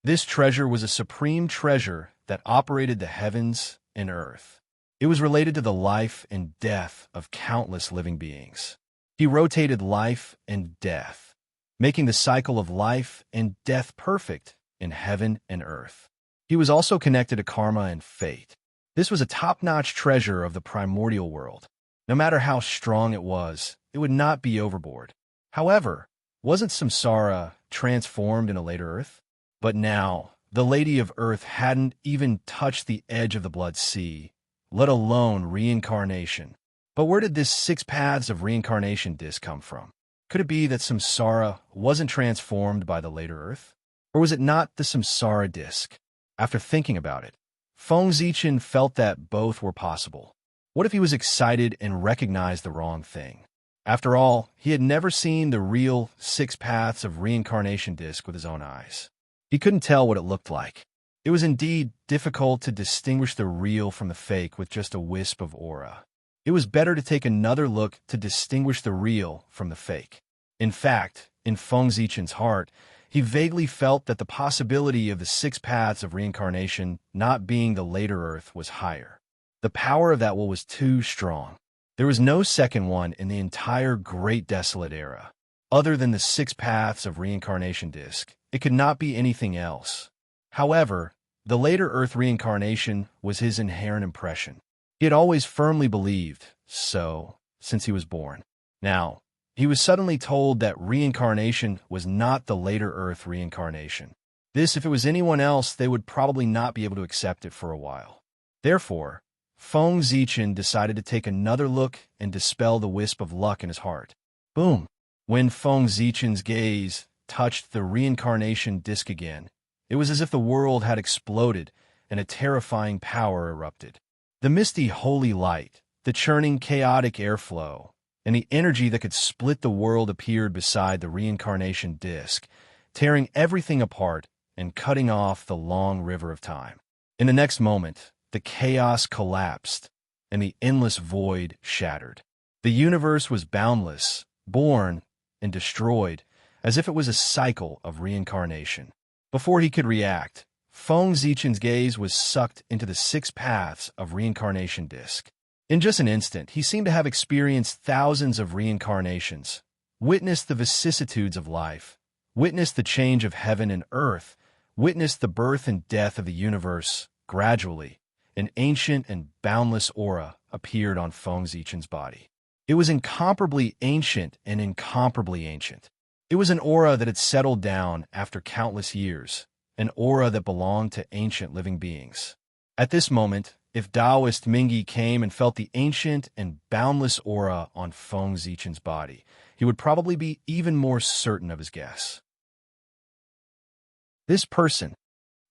This treasure was a supreme treasure that operated the heavens and earth. It was related to the life and death of countless living beings. He rotated life and death, making the cycle of life and death perfect in heaven and earth. He was also connected to karma and fate. This was a top-notch treasure of the primordial world. No matter how strong it would not be overboard. However, wasn't Samsara transformed in a later Earth? But now, the Lady of Earth hadn't even touched the edge of the Blood Sea, let alone reincarnation. But where did this 6 Paths of Reincarnation disc come from? Could it be that Samsara wasn't transformed by the later Earth? Or was it not the Samsara disc? After thinking about it, Feng Zichen felt that both were possible. What if he was excited and recognized the wrong thing? After all, he had never seen the real 6 Paths of Reincarnation disc with his own eyes. He couldn't tell what it looked like. It was indeed difficult to distinguish the real from the fake with just a wisp of aura. It was better to take another look to distinguish the real from the fake. In fact, in Feng Zichen's heart, he vaguely felt that the possibility of the 6 Paths of Reincarnation not being the later Earth was higher. The power of that will was too strong. There was no second one in the entire Great Desolate Era. Other than the 6 Paths of Reincarnation disc, it could not be anything else. However, the later Earth reincarnation was his inherent impression. He had always firmly believed so since he was born. Now, he was suddenly told that reincarnation was not the later Earth reincarnation. This, if it was anyone else, they would probably not be able to accept it for a while. Therefore, Feng Zichen decided to take another look and dispel the wisp of luck in his heart. Boom! When Feng Zichen's gaze touched the reincarnation disc again, it was as if the world had exploded and a terrifying power erupted. The misty holy light, the churning chaotic airflow, and the energy that could split the world appeared beside the reincarnation disc, tearing everything apart and cutting off the long river of time. In the next moment, the chaos collapsed, and the endless void shattered. The universe was boundless, born, and destroyed, as if it was a cycle of reincarnation. Before he could react, Feng Zichen's gaze was sucked into the 6 Paths of Reincarnation disc. In just an instant, he seemed to have experienced thousands of reincarnations, witnessed the vicissitudes of life, witnessed the change of heaven and earth, witnessed the birth and death of the universe. Gradually, an ancient and boundless aura appeared on Feng Zichen's body. It was incomparably ancient and incomparably ancient. It was an aura that had settled down after countless years, an aura that belonged to ancient living beings. At this moment, if Taoist Mingi came and felt the ancient and boundless aura on Feng Zichen's body, he would probably be even more certain of his guess. This person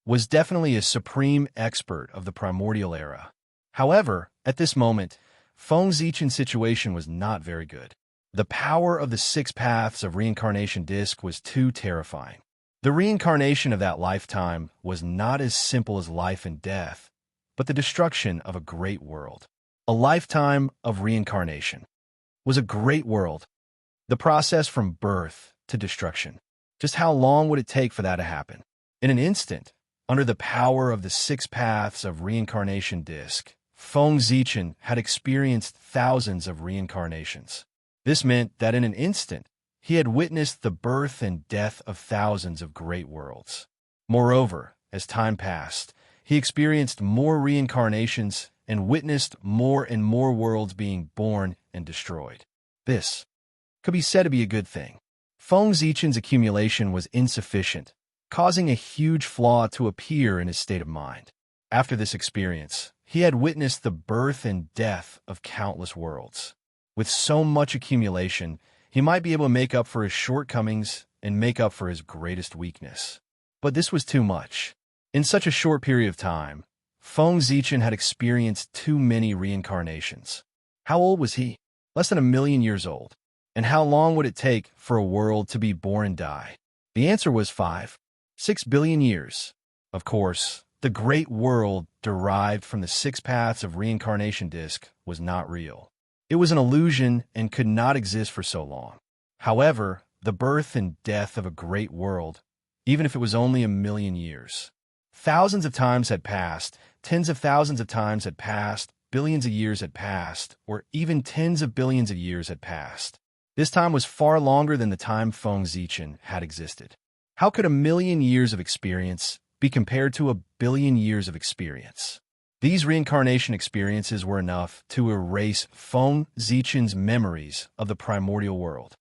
was definitely a supreme expert of the primordial era. However, at this moment, Feng Zichen's situation was not very good. The power of the 6 Paths of Reincarnation disc was too terrifying. The reincarnation of that lifetime was not as simple as life and death, but the destruction of a great world. A lifetime of reincarnation was a great world. The process from birth to destruction. Just how long would it take for that to happen? In an instant, under the power of the six paths of reincarnation disc, Feng Zichen had experienced thousands of reincarnations. This meant that in an instant, he had witnessed the birth and death of thousands of great worlds. Moreover, as time passed, he experienced more reincarnations and witnessed more and more worlds being born and destroyed. This could be said to be a good thing. Feng Zichen's accumulation was insufficient, causing a huge flaw to appear in his state of mind. After this experience, he had witnessed the birth and death of countless worlds. With so much accumulation, he might be able to make up for his shortcomings and make up for his greatest weakness. But this was too much. In such a short period of time, Feng Zichen had experienced too many reincarnations. How old was he? Less than 1,000,000 years old. And how long would it take for a world to be born and die? The answer was 6 billion years. Of course, the great world derived from the six paths of reincarnation disc was not real. It was an illusion and could not exist for so long. However, the birth and death of a great world, even if it was only 1,000,000 years. Thousands of times had passed, tens of thousands of times had passed, billions of years had passed, or even tens of billions of years had passed. This time was far longer than the time Feng Zichen had existed. How could 1,000,000 years of experience be compared to 1,000,000,000 years of experience? These reincarnation experiences were enough to erase Feng Zichen's memories of the primordial world.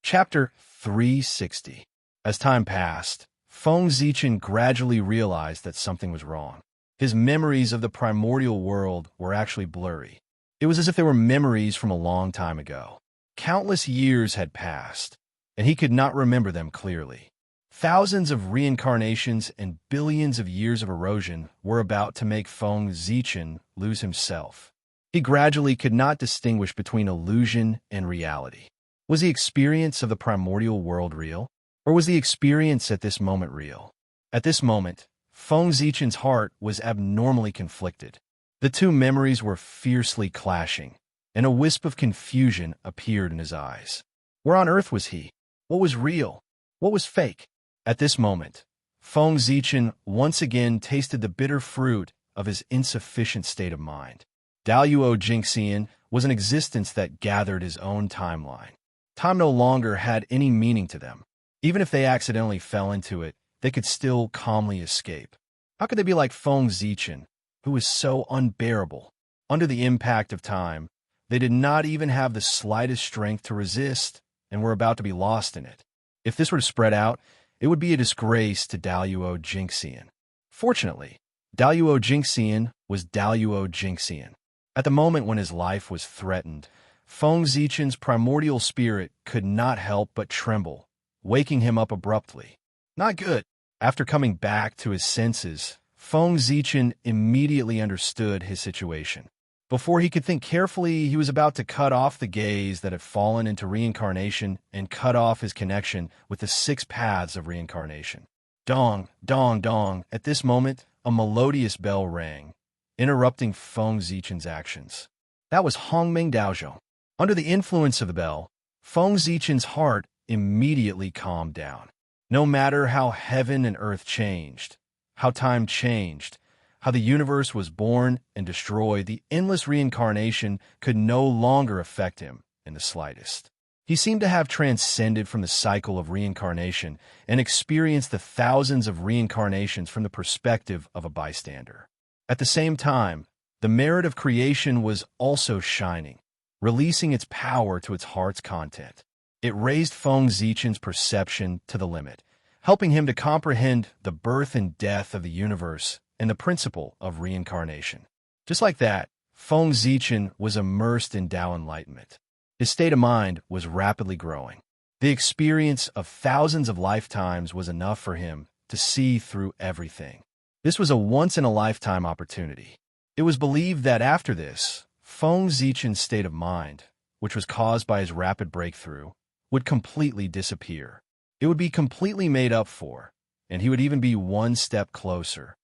Chapter 360. As time passed, Feng Zichen gradually realized that something was wrong. His memories of the primordial world were actually blurry. It was as if they were memories from a long time ago. Countless years had passed, and he could not remember them clearly. Thousands of reincarnations and billions of years of erosion were about to make Feng Zichen lose himself. He gradually could not distinguish between illusion and reality. Was the experience of the primordial world real? Or was the experience at this moment real? At this moment, Feng Zichen's heart was abnormally conflicted. The two memories were fiercely clashing, and a wisp of confusion appeared in his eyes. Where on earth was he? What was real? What was fake? At this moment, Feng Zichen once again tasted the bitter fruit of his insufficient state of mind. Daluo Jingxian was an existence that gathered his own timeline. Time no longer had any meaning to them. Even if they accidentally fell into it, they could still calmly escape. How could they be like Feng Zichen, who was so unbearable? Under the impact of time, they did not even have the slightest strength to resist and were about to be lost in it. If this were to spread out, it would be a disgrace to Daluo Jingxian. Fortunately, Daluo Jingxian was Daluo Jingxian. At the moment when his life was threatened, Feng Zichen's primordial spirit could not help but tremble, waking him up abruptly. Not good. After coming back to his senses, Feng Zichen immediately understood his situation. Before he could think carefully, he was about to cut off the gaze that had fallen into reincarnation and cut off his connection with the six paths of reincarnation. Dong, dong, dong. At this moment, a melodious bell rang, interrupting Feng Zichen's actions. That was Hongmeng Daozhou. Under the influence of the bell, Feng Zichen's heart immediately calmed down. No matter how heaven and earth changed, how time changed, how the universe was born and destroyed, the endless reincarnation could no longer affect him in the slightest. He seemed to have transcended from the cycle of reincarnation and experienced the thousands of reincarnations from the perspective of a bystander. At the same time, the merit of creation was also shining, releasing its power to its heart's content. It raised Feng Zichen's perception to the limit, helping him to comprehend the birth and death of the universe and the principle of reincarnation. Just like that, Feng Zichen was immersed in Tao enlightenment. His state of mind was rapidly growing. The experience of thousands of lifetimes was enough for him to see through everything. This was a once-in-a-lifetime opportunity. It was believed that after this, Feng Zichen's state of mind, which was caused by his rapid breakthrough, would completely disappear. It would be completely made up for, and he would even be one step closer.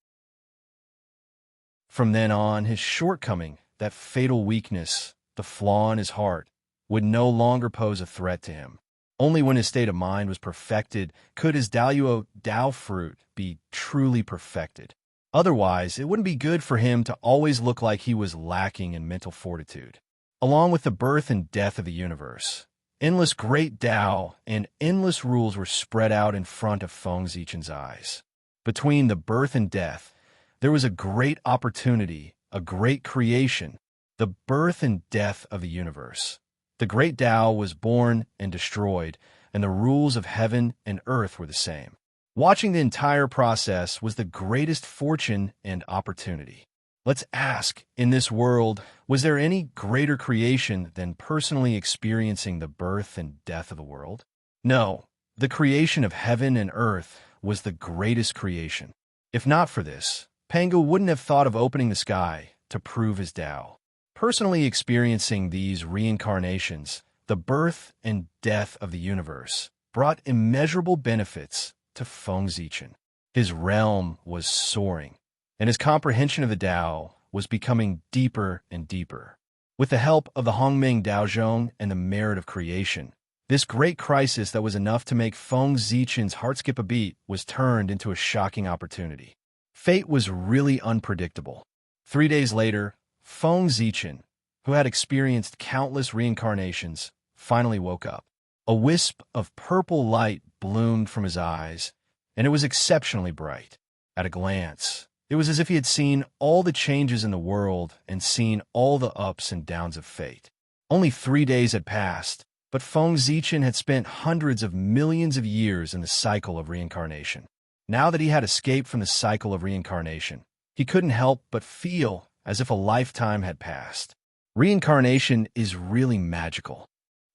From then on, his shortcoming, that fatal weakness, the flaw in his heart, would no longer pose a threat to him. Only when his state of mind was perfected could his Dao fruit be truly perfected. Otherwise, it wouldn't be good for him to always look like he was lacking in mental fortitude. Along with the birth and death of the universe, endless great Tao and endless rules were spread out in front of Feng Zichen's eyes. Between the birth and death, there was a great opportunity, a great creation, the birth and death of the universe. The great Tao was born and destroyed, and the rules of heaven and earth were the same. Watching the entire process was the greatest fortune and opportunity. Let's ask, in this world, was there any greater creation than personally experiencing the birth and death of the world? No, the creation of heaven and earth was the greatest creation. If not for this, Pangu wouldn't have thought of opening the sky to prove his Tao. Personally experiencing these reincarnations, the birth and death of the universe, brought immeasurable benefits to Feng Zichen. His realm was soaring, and his comprehension of the Tao was becoming deeper and deeper. With the help of the Hongmeng Daozhong and the merit of creation, this great crisis that was enough to make Feng Zichen's heart skip a beat was turned into a shocking opportunity. Fate was really unpredictable. 3 days later, Feng Zichen, who had experienced countless reincarnations, finally woke up. A wisp of purple light bloomed from his eyes, and it was exceptionally bright. At a glance, it was as if he had seen all the changes in the world and seen all the ups and downs of fate. Only 3 days had passed, but Feng Zichen had spent hundreds of millions of years in the cycle of reincarnation. Now that he had escaped from the cycle of reincarnation, he couldn't help but feel as if a lifetime had passed. Reincarnation is really magical.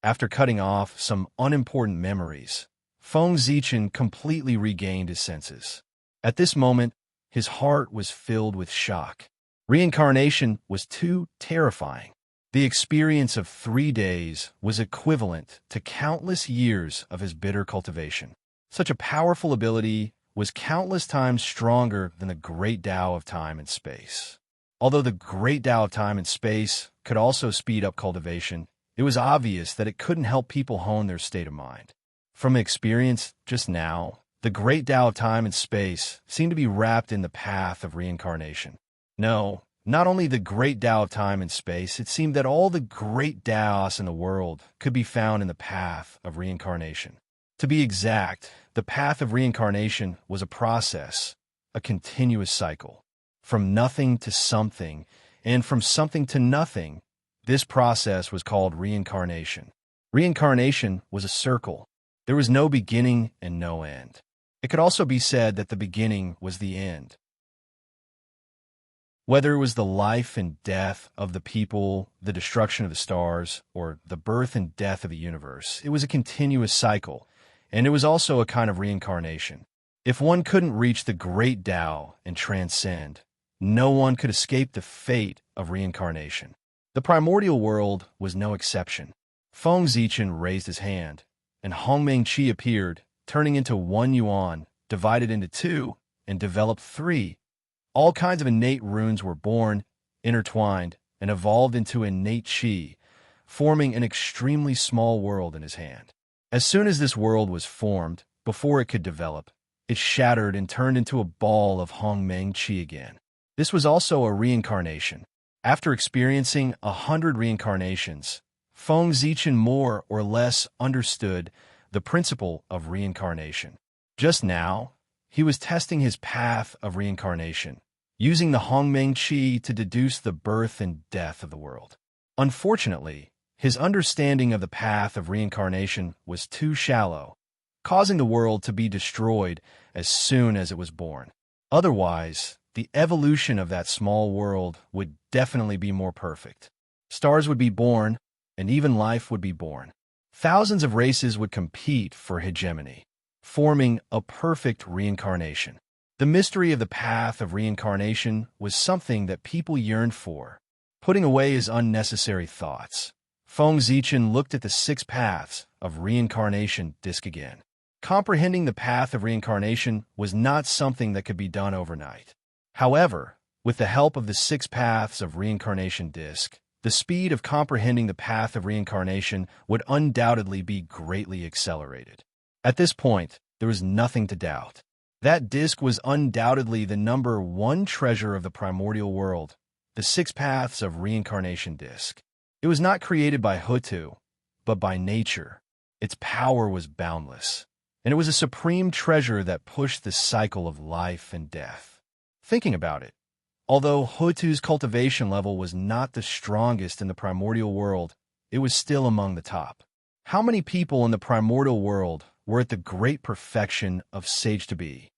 After cutting off some unimportant memories, Feng Zichen completely regained his senses. At this moment, his heart was filled with shock. Reincarnation was too terrifying. The experience of 3 days was equivalent to countless years of his bitter cultivation. Such a powerful ability was countless times stronger than the great Tao of time and space. Although the great Tao of time and space could also speed up cultivation, it was obvious that it couldn't help people hone their state of mind. From experience just now, the great Tao of time and space seemed to be wrapped in the path of reincarnation. No, not only the great Tao of time and space, it seemed that all the great Taos in the world could be found in the path of reincarnation. To be exact, the path of reincarnation was a process, a continuous cycle. From nothing to something, and from something to nothing, this process was called reincarnation. Reincarnation was a circle. There was no beginning and no end. It could also be said that the beginning was the end. Whether it was the life and death of the people, the destruction of the stars, or the birth and death of the universe, it was a continuous cycle, and it was also a kind of reincarnation. If one couldn't reach the great Tao and transcend, no one could escape the fate of reincarnation. The primordial world was no exception. Feng Zichen raised his hand, and Hongmeng Qi appeared, turning into 1 yuan, divided into 2, and developed 3. All kinds of innate runes were born, intertwined, and evolved into innate Qi, forming an extremely small world in his hand. As soon as this world was formed, before it could develop, it shattered and turned into a ball of Hongmeng Qi again. This was also a reincarnation. After experiencing 100 reincarnations, Feng Zichen more or less understood the principle of reincarnation. Just now, he was testing his path of reincarnation, using the Hongmeng Qi to deduce the birth and death of the world. Unfortunately, his understanding of the path of reincarnation was too shallow, causing the world to be destroyed as soon as it was born. Otherwise, the evolution of that small world would definitely be more perfect. Stars would be born, and even life would be born. Thousands of races would compete for hegemony, forming a perfect reincarnation. The mystery of the path of reincarnation was something that people yearned for. Putting away his unnecessary thoughts, Feng Zichen looked at the 6 paths of reincarnation disk again. Comprehending the path of reincarnation was not something that could be done overnight. However, with the help of the 6 paths of reincarnation disk, the speed of comprehending the path of reincarnation would undoubtedly be greatly accelerated. At this point, there was nothing to doubt. That disk was undoubtedly the number 1 treasure of the primordial world, the 6 paths of reincarnation disk. It was not created by Hutu, but by nature. Its power was boundless, and it was a supreme treasure that pushed the cycle of life and death. Thinking about it, although Hutu's cultivation level was not the strongest in the primordial world, it was still among the top. How many people in the primordial world were at the great perfection of sage to be?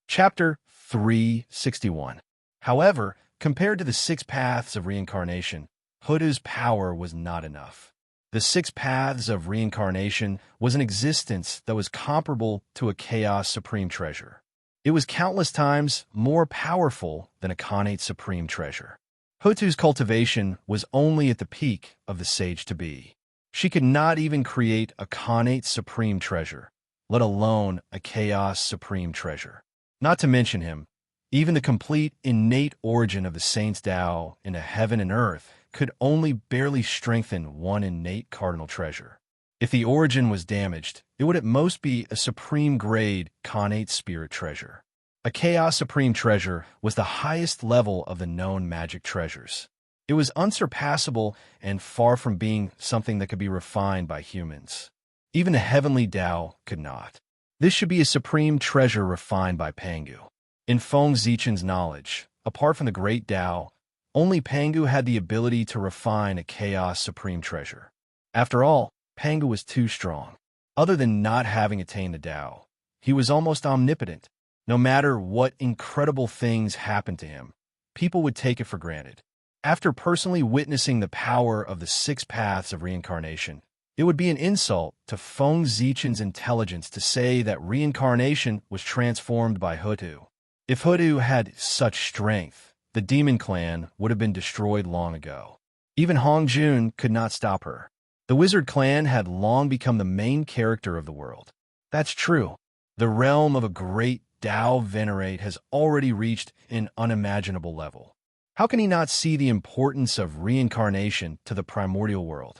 Chapter 361. However, compared to the 6 paths of reincarnation, Hutu's power was not enough. The 6 paths of reincarnation was an existence that was comparable to a chaos supreme treasure. It was countless times more powerful than a connate supreme treasure. Hutu's cultivation was only at the peak of the sage to be. She could not even create a connate supreme treasure, let alone a chaos supreme treasure. Not to mention him, even the complete innate origin of the saint's Tao into heaven and earth could only barely strengthen one innate cardinal treasure. If the origin was damaged, it would at most be a supreme grade connate spirit treasure. A chaos supreme treasure was the highest level of the known magic treasures. It was unsurpassable and far from being something that could be refined by humans. Even a heavenly Tao could not. This should be a supreme treasure refined by Pangu. In Feng Zichen's knowledge, apart from the great Tao, only Pangu had the ability to refine a chaos supreme treasure. After all, Pangu was too strong. Other than not having attained the Tao, he was almost omnipotent. No matter what incredible things happened to him, people would take it for granted. After personally witnessing the power of the 6 paths of reincarnation, it would be an insult to Feng Zichen's intelligence to say that reincarnation was transformed by Hutu. If Hutu had such strength, the demon clan would have been destroyed long ago. Even Hongjun could not stop her. The wizard clan had long become the main character of the world. That's true. The realm of a great Tao venerate has already reached an unimaginable level. How can he not see the importance of reincarnation to the primordial world?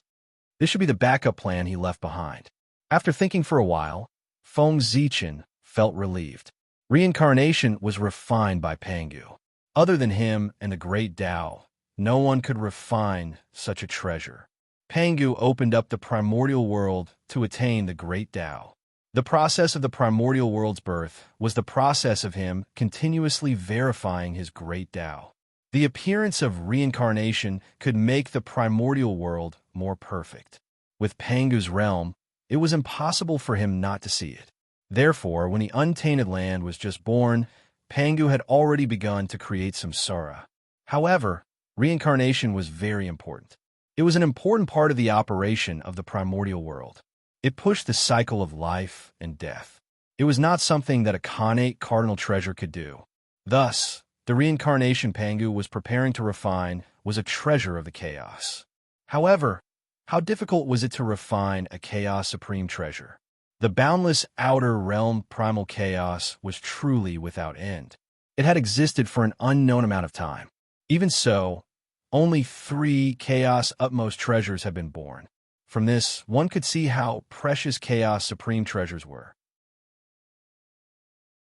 This should be the backup plan he left behind. After thinking for a while, Feng Zichen felt relieved. Reincarnation was refined by Pangu. Other than him and the great Tao, no one could refine such a treasure. Pangu opened up the primordial world to attain the great Tao. The process of the primordial world's birth was the process of him continuously verifying his great Tao. The appearance of reincarnation could make the primordial world more perfect. With Pangu's realm, it was impossible for him not to see it. Therefore, when the untainted land was just born, Pangu had already begun to create samsara. However, reincarnation was very important. It was an important part of the operation of the primordial world. It pushed the cycle of life and death. It was not something that a connate cardinal treasure could do. Thus, the reincarnation Pangu was preparing to refine was a treasure of the chaos. However, how difficult was it to refine a chaos supreme treasure? The boundless outer realm primal chaos was truly without end. It had existed for an unknown amount of time. Even so, only 3 chaos utmost treasures have been born. From this, one could see how precious chaos supreme treasures were.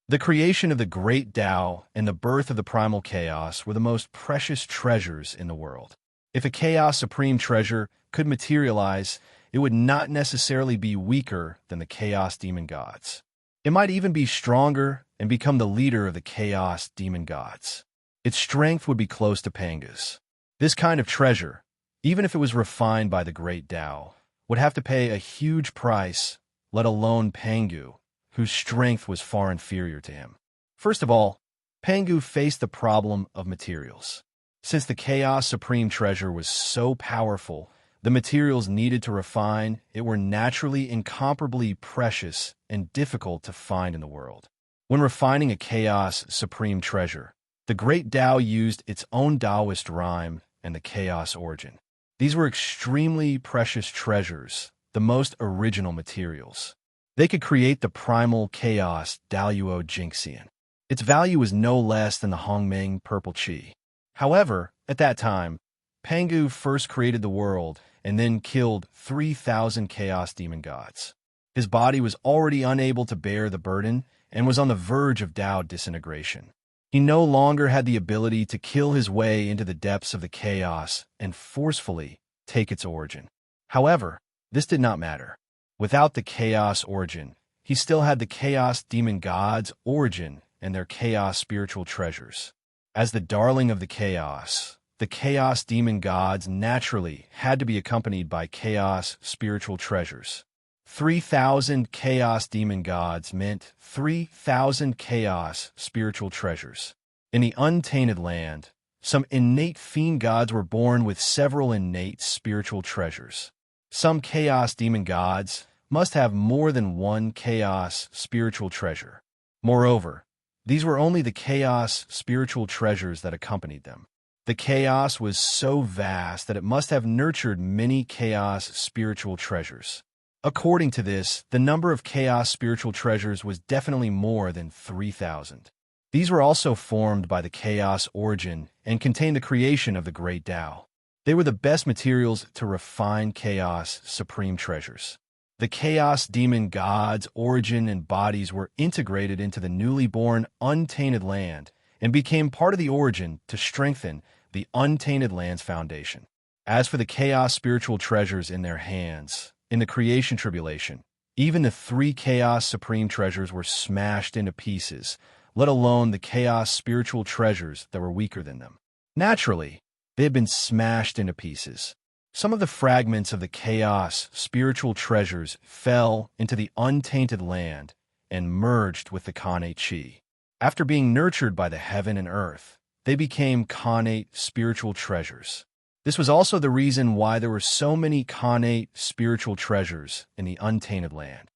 The creation of the great Tao and the birth of the primal chaos were the most precious treasures in the world. If a chaos supreme treasure could materialize, it would not necessarily be weaker than the chaos demon gods. It might even be stronger and become the leader of the chaos demon gods. Its strength would be close to Pangu's. This kind of treasure, even if it was refined by the great Tao, would have to pay a huge price, let alone Pangu, whose strength was far inferior to him. First of all, Pangu faced the problem of materials. Since the Chaos Supreme Treasure was so powerful, the materials needed to refine it were naturally incomparably precious and difficult to find in the world. When refining a Chaos Supreme Treasure, the great Tao used its own Taoist rhyme and the chaos origin. These were extremely precious treasures, the most original materials. They could create the primal chaos Daluo Jinxian. Its value was no less than the Hongmeng Purple Chi. However, at that time, Pangu first created the world and then killed 3,000 chaos demon gods. His body was already unable to bear the burden and was on the verge of Tao disintegration. He no longer had the ability to kill his way into the depths of the chaos and forcefully take its origin. However, this did not matter. Without the chaos origin, he still had the chaos demon gods' origin and their chaos spiritual treasures. As the darling of the chaos demon gods naturally had to be accompanied by chaos spiritual treasures. 3,000 chaos demon gods meant 3,000 chaos spiritual treasures. In the untainted land, some innate fiend gods were born with several innate spiritual treasures. Some chaos demon gods must have more than one chaos spiritual treasure. Moreover, these were only the chaos spiritual treasures that accompanied them. The chaos was so vast that it must have nurtured many chaos spiritual treasures. According to this, the number of chaos spiritual treasures was definitely more than 3,000. These were also formed by the chaos origin and contained the creation of the great Tao. They were the best materials to refine chaos supreme treasures. The chaos demon gods' origin and bodies were integrated into the newly born untainted land and became part of the origin to strengthen the untainted land's foundation. As for the chaos spiritual treasures in their hands, in the creation tribulation, even the 3 chaos supreme treasures were smashed into pieces, let alone the chaos spiritual treasures that were weaker than them. Naturally, they had been smashed into pieces. Some of the fragments of the chaos spiritual treasures fell into the untainted land and merged with the Khanate Chi. After being nurtured by the heaven and earth, they became Khanate spiritual treasures. This was also the reason why there were so many Khanate spiritual treasures in the untainted land.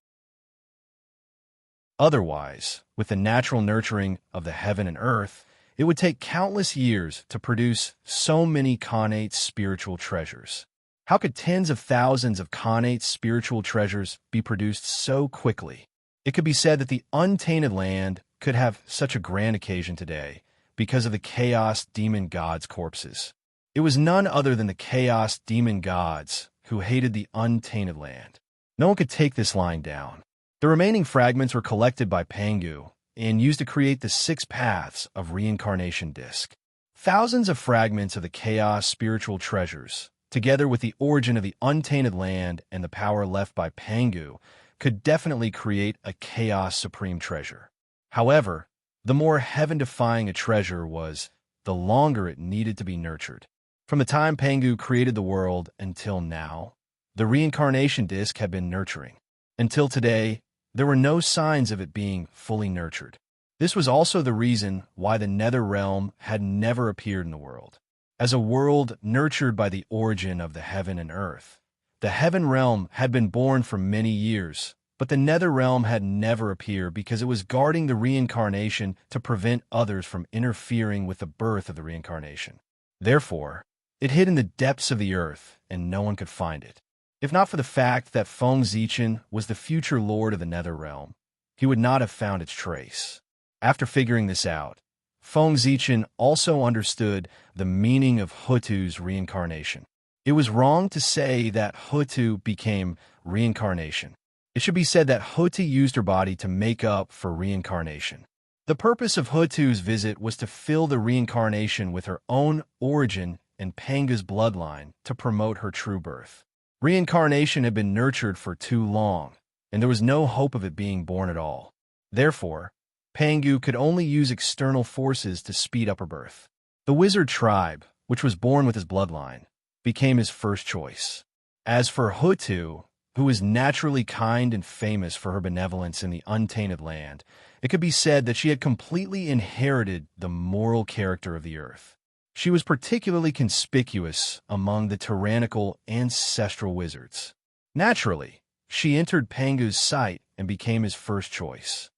Otherwise, with the natural nurturing of the heaven and earth, it would take countless years to produce so many Khanate spiritual treasures. How could tens of thousands of Khanate spiritual treasures be produced so quickly? It could be said that the untainted land could have such a grand occasion today because of the chaos demon gods' corpses. It was none other than the chaos demon gods who hated the untainted land. No one could take this lying down. The remaining fragments were collected by Pangu and used to create the 6 paths of reincarnation disc. Thousands of fragments of the chaos spiritual treasures, together with the origin of the untainted land and the power left by Pangu, could definitely create a chaos supreme treasure. However, the more heaven-defying a treasure was, the longer it needed to be nurtured. From the time Pangu created the world until now, the reincarnation disc had been nurturing. Until today, there were no signs of it being fully nurtured. This was also the reason why the nether realm had never appeared in the world. As a world nurtured by the origin of the heaven and earth, the heaven realm had been born for many years, but the nether realm had never appeared because it was guarding the reincarnation to prevent others from interfering with the birth of the reincarnation. Therefore, it hid in the depths of the earth, and no one could find it. If not for the fact that Feng Zichen was the future lord of the nether realm, he would not have found its trace. After figuring this out, Feng Zichen also understood the meaning of Hutu's reincarnation. It was wrong to say that Hutu became reincarnation. It should be said that Hutu used her body to make up for reincarnation. The purpose of Hutu's visit was to fill the reincarnation with her own origin and Pangu's bloodline to promote her true birth. Reincarnation had been nurtured for too long, and there was no hope of it being born at all. Therefore, Pangu could only use external forces to speed up her birth. The wizard tribe, which was born with his bloodline, became his first choice. As for Hutu, who was naturally kind and famous for her benevolence in the untainted land, it could be said that she had completely inherited the moral character of the earth. She was particularly conspicuous among the tyrannical ancestral wizards. Naturally, she entered Pangu's sight and became his first choice.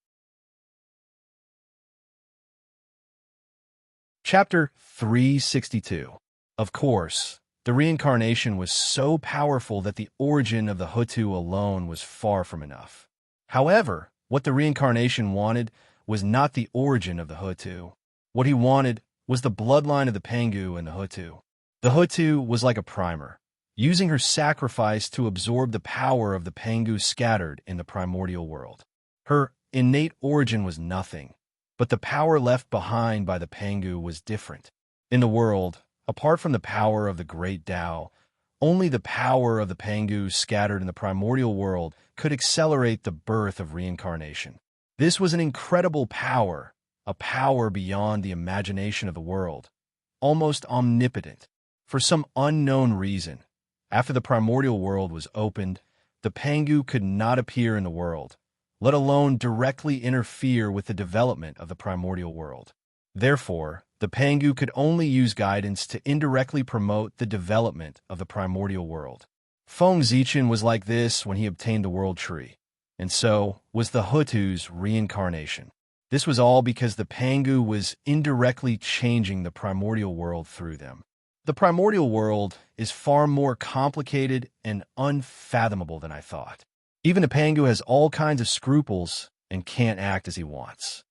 Chapter 362. Of course, The reincarnation was so powerful that the origin of the Hutu alone was far from enough. However, what the reincarnation wanted was not the origin of the Hutu. What he wanted was the bloodline of the Pengu and the Hutu. The Hutu was like a primer, using her sacrifice to absorb the power of the Pengu scattered in the primordial world. Her innate origin was nothing, but the power left behind by the Pengu was different. In the world, apart from the power of the great Tao, only the power of the Pengu scattered in the primordial world could accelerate the birth of reincarnation. This was an incredible power, a power beyond the imagination of the world, almost omnipotent. For some unknown reason, after the primordial world was opened, the Pengu could not appear in the world, let alone directly interfere with the development of the primordial world. Therefore, the Pengu could only use guidance to indirectly promote the development of the primordial world. Feng Zichen was like this when he obtained the world tree, and so was the Hutu's reincarnation. This was all because the Pengu was indirectly changing the primordial world through them. The primordial world is far more complicated and unfathomable than I thought. Even the Pengu has all kinds of scruples and can't act as he wants.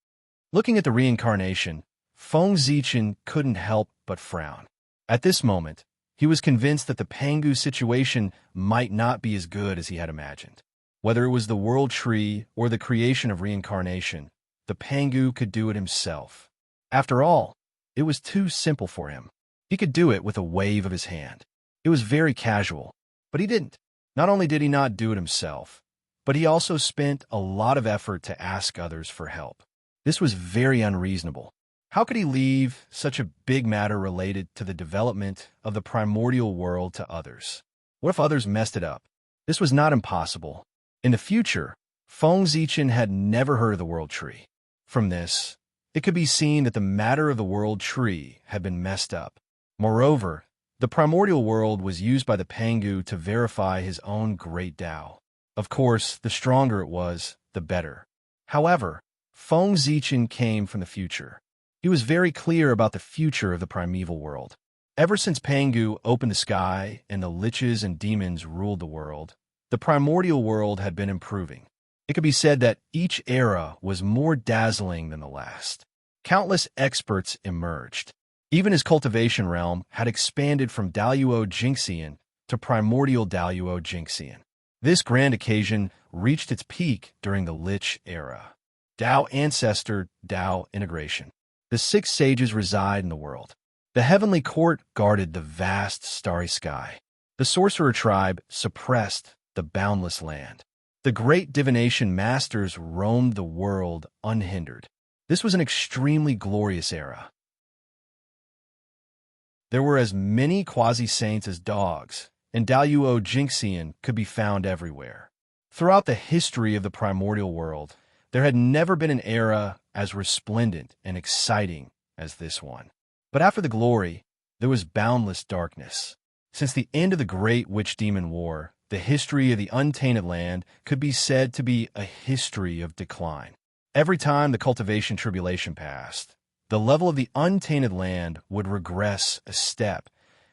Looking at the reincarnation, Feng Zichen couldn't help but frown. At this moment, he was convinced that the Pengu situation might not be as good as he had imagined. Whether it was the world tree or the creation of reincarnation, the Pengu could do it himself. After all, it was too simple for him. He could do it with a wave of his hand. It was very casual, but he didn't. Not only did he not do it himself, but he also spent a lot of effort to ask others for help. This was very unreasonable. How could he leave such a big matter related to the development of the primordial world to others? What if others messed it up? This was not impossible. In the future, Feng Zichen had never heard of the world tree. From this, it could be seen that the matter of the world tree had been messed up. Moreover, the primordial world was used by the Pengu to verify his own great Tao. Of course, the stronger it was, the better. However, Feng Zichen came from the future. He was very clear about the future of the primeval world. Ever since Pengu opened the sky and the liches and demons ruled the world, the primordial world had been improving. It could be said that each era was more dazzling than the last. Countless experts emerged. Even his cultivation realm had expanded from Daluo Jingxian to primordial Daluo Jingxian. This grand occasion reached its peak during the Lich era. Dao Ancestor, Dao Integration. The 6 sages reside in the world. The heavenly court guarded the vast starry sky. The sorcerer tribe suppressed the boundless land. The great divination masters roamed the world unhindered. This was an extremely glorious era. There were as many quasi-saints as dogs, and Daluo Jingxian could be found everywhere. Throughout the history of the primordial world, there had never been an era as resplendent and exciting as this one. But after the glory, there was boundless darkness. Since the end of the Great Witch-Demon War, the history of the Untainted Land could be said to be a history of decline. Every time the cultivation tribulation passed, the level of the Untainted Land would regress a step,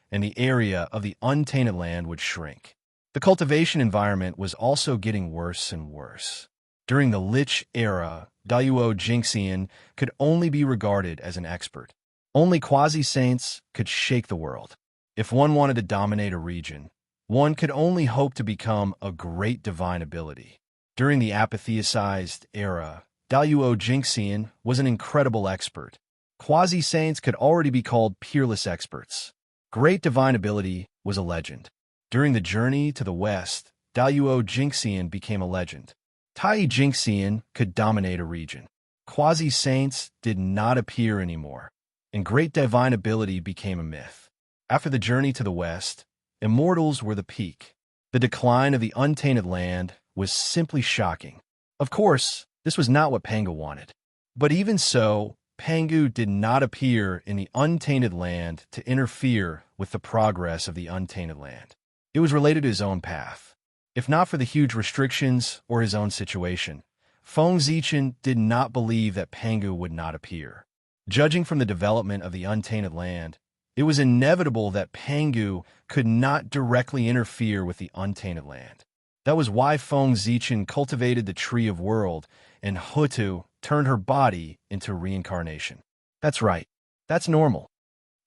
and the area of the Untainted Land would shrink. The cultivation environment was also getting worse and worse. During the Lich era, Daluo Jingxian could only be regarded as an expert. Only quasi-saints could shake the world. If one wanted to dominate a region, one could only hope to become a great divine ability. During the apatheicized era, Daluo Jingxian was an incredible expert. Quasi-saints could already be called peerless experts. Great divine ability was a legend. During the journey to the west, Daluo Jingxian became a legend. Tai Jingxian could dominate a region. Quasi-saints did not appear anymore, and great divine ability became a myth. After the journey to the west, immortals were the peak. The decline of the Untainted Land was simply shocking. Of course, this was not what Pengu wanted. But even so, Pengu did not appear in the Untainted Land to interfere with the progress of the Untainted Land. It was related to his own path. If not for the huge restrictions or his own situation, Feng Zichen did not believe that Pengu would not appear. Judging from the development of the Untainted Land, It was inevitable that Pangu could not directly interfere with the untainted land. That was why Feng Zichen cultivated the Tree of World, and Hutu turned her body into reincarnation. That's right. That's normal.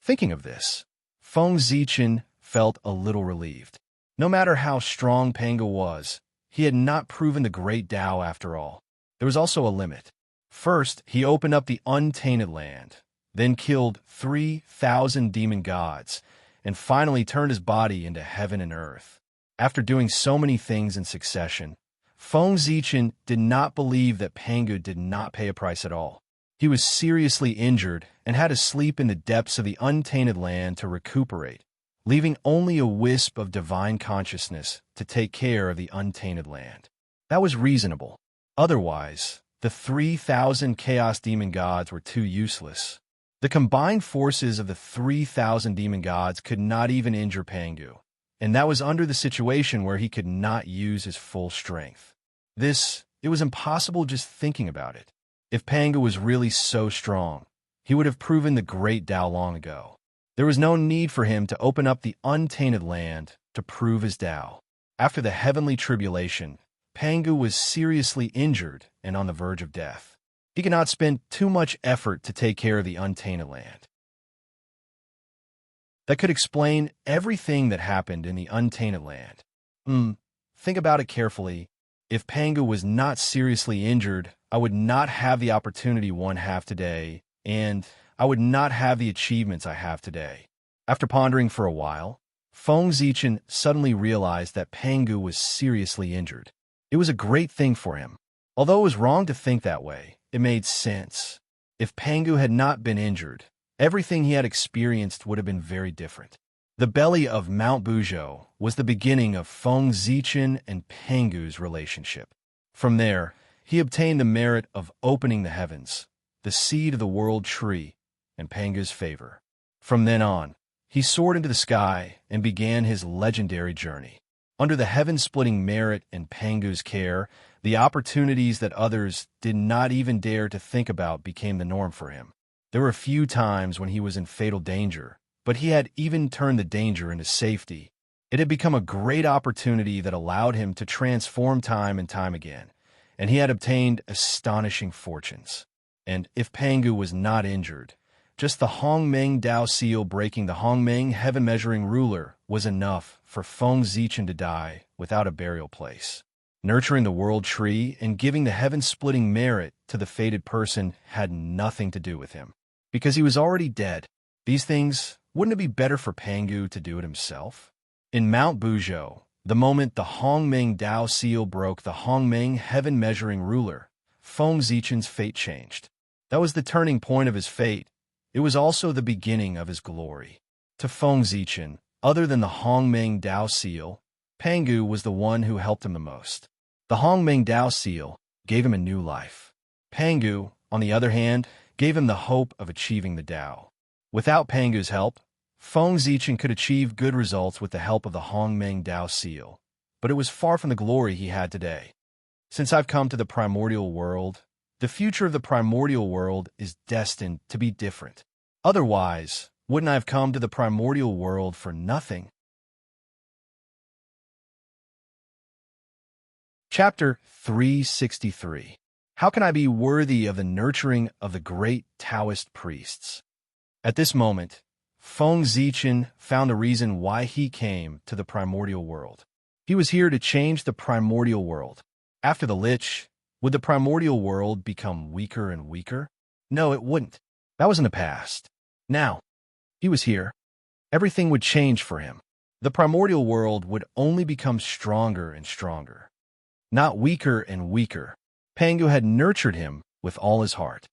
Thinking of this, Feng Zichen felt a little relieved. No matter how strong Pangu was, he had not proven the great Tao after all. There was also a limit. First, he opened up the untainted land, then killed 3,000 demon gods, and finally turned his body into heaven and earth. After doing so many things in succession, Feng Zichen did not believe that Pangu did not pay a price at all. He was seriously injured and had to sleep in the depths of the untainted land to recuperate, leaving only a wisp of divine consciousness to take care of the untainted land. That was reasonable. Otherwise, the 3,000 chaos demon gods were too useless. The combined forces of the 3,000 demon gods could not even injure Pangu, and that was under the situation where he could not use his full strength. It was impossible just thinking about it. If Pangu was really so strong, he would have proven the great Tao long ago. There was no need for him to open up the untainted land to prove his Tao. After the heavenly tribulation, Pangu was seriously injured and on the verge of death. He could not spend too much effort to take care of the untainted land. That could explain everything that happened in the untainted land. Think about it carefully. If Pangu was not seriously injured, I would not have the opportunity one have today, and I would not have the achievements I have today. After pondering for a while, Feng Zichen suddenly realized that Pangu was seriously injured. It was a great thing for him. Although it was wrong to think that way, it made sense. If Pangu had not been injured, everything he had experienced would have been very different. The belly of Mount Buzhou was the beginning of Feng Zichen and Pangu's relationship. From there, he obtained the merit of opening the heavens, the seed of the world tree, and Pangu's favor. From then on, he soared into the sky and began his legendary journey. Under the heaven-splitting merit and Pangu's care, the opportunities that others did not even dare to think about became the norm for him. There were few times when he was in fatal danger, but he had even turned the danger into safety. It had become a great opportunity that allowed him to transform time and time again, and he had obtained astonishing fortunes. And if Pangu was not injured, just the Hongmeng Dao seal breaking the Hongmeng heaven-measuring ruler was enough for Feng Zichen to die without a burial place. Nurturing the world tree and giving the heaven-splitting merit to the fated person had nothing to do with him, because he was already dead. These things, wouldn't it be better for Pangu to do it himself? In Mount Buzhou, the moment the Hongmeng Dao seal broke the Hongmeng heaven-measuring ruler, Feng Zichen's fate changed. That was the turning point of his fate. It was also the beginning of his glory. To Feng Zichen, other than the Hongmeng Dao seal, Pangu was the one who helped him the most. The Hongmeng Dao seal gave him a new life. Pangu, on the other hand, gave him the hope of achieving the Tao. Without Pangu's help, Feng Zichen could achieve good results with the help of the Hongmeng Dao seal, but it was far from the glory he had today. Since I've come to the primordial world, the future of the primordial world is destined to be different. Otherwise, wouldn't I have come to the primordial world for nothing? Chapter 363. How can I be worthy of the nurturing of the great Taoist priests? At this moment, Feng Zichen found a reason why he came to the primordial world. He was here to change the primordial world. After the Lich, would the primordial world become weaker and weaker? No, it wouldn't. That was in the past. Now, he was here. Everything would change for him. The primordial world would only become stronger and stronger, not weaker and weaker. Pangu had nurtured him with all his heart.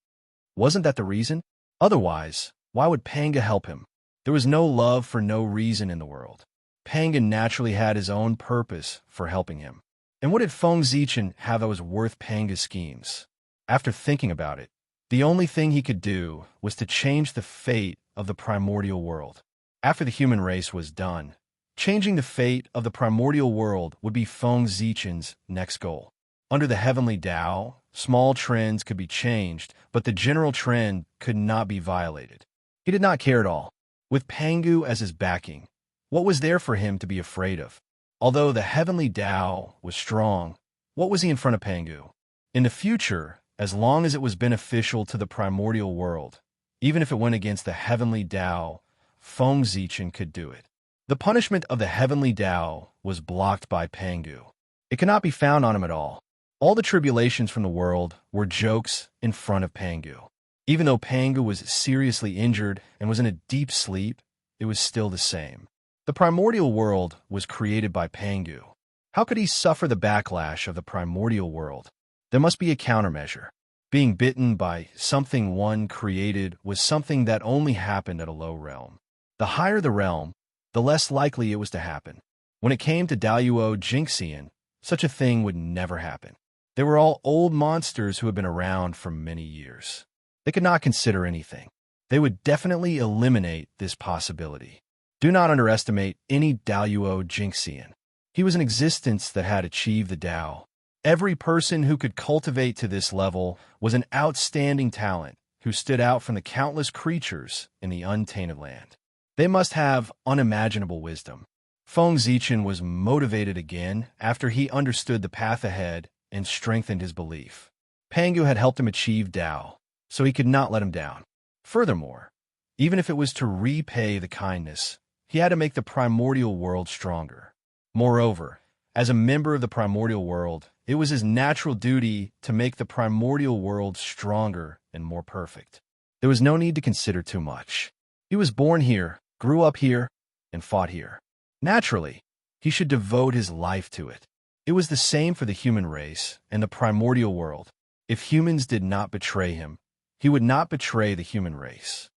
Wasn't that the reason? Otherwise, why would Pangu help him? There was no love for no reason in the world. Pangu naturally had his own purpose for helping him. And what did Feng Zichen have that was worth Pangu's schemes? After thinking about it, the only thing he could do was to change the fate of the primordial world. After the human race was done, changing the fate of the primordial world would be Feng Zichen's next goal. Under the heavenly Tao, small trends could be changed, but the general trend could not be violated. He did not care at all. With Pangu as his backing, what was there for him to be afraid of? Although the heavenly Tao was strong, what was he in front of Pangu? In the future, as long as it was beneficial to the primordial world, even if it went against the heavenly Tao, Feng Zichen could do it. The punishment of the heavenly Tao was blocked by Pangu. It could not be found on him at all. All the tribulations from the world were jokes in front of Pangu. Even though Pangu was seriously injured and was in a deep sleep, it was still the same. The primordial world was created by Pangu. How could he suffer the backlash of the primordial world? There must be a countermeasure. Being bitten by something one created was something that only happened at a low realm. The higher the realm, the less likely it was to happen. When it came to Daluo Jingxian, such a thing would never happen. They were all old monsters who had been around for many years. They could not consider anything. They would definitely eliminate this possibility. Do not underestimate any Daluo Jingxian. He was an existence that had achieved the Tao. Every person who could cultivate to this level was an outstanding talent who stood out from the countless creatures in the untainted land. They must have unimaginable wisdom. Feng Zichen was motivated again after he understood the path ahead and strengthened his belief. Pangu had helped him achieve Tao, so he could not let him down. Furthermore, even if it was to repay the kindness, he had to make the primordial world stronger. Moreover, as a member of the primordial world, it was his natural duty to make the primordial world stronger and more perfect. There was no need to consider too much. He was born here, grew up here, and fought here. Naturally, he should devote his life to it. It was the same for the human race and the primordial world. If humans did not betray him, he would not betray the human race.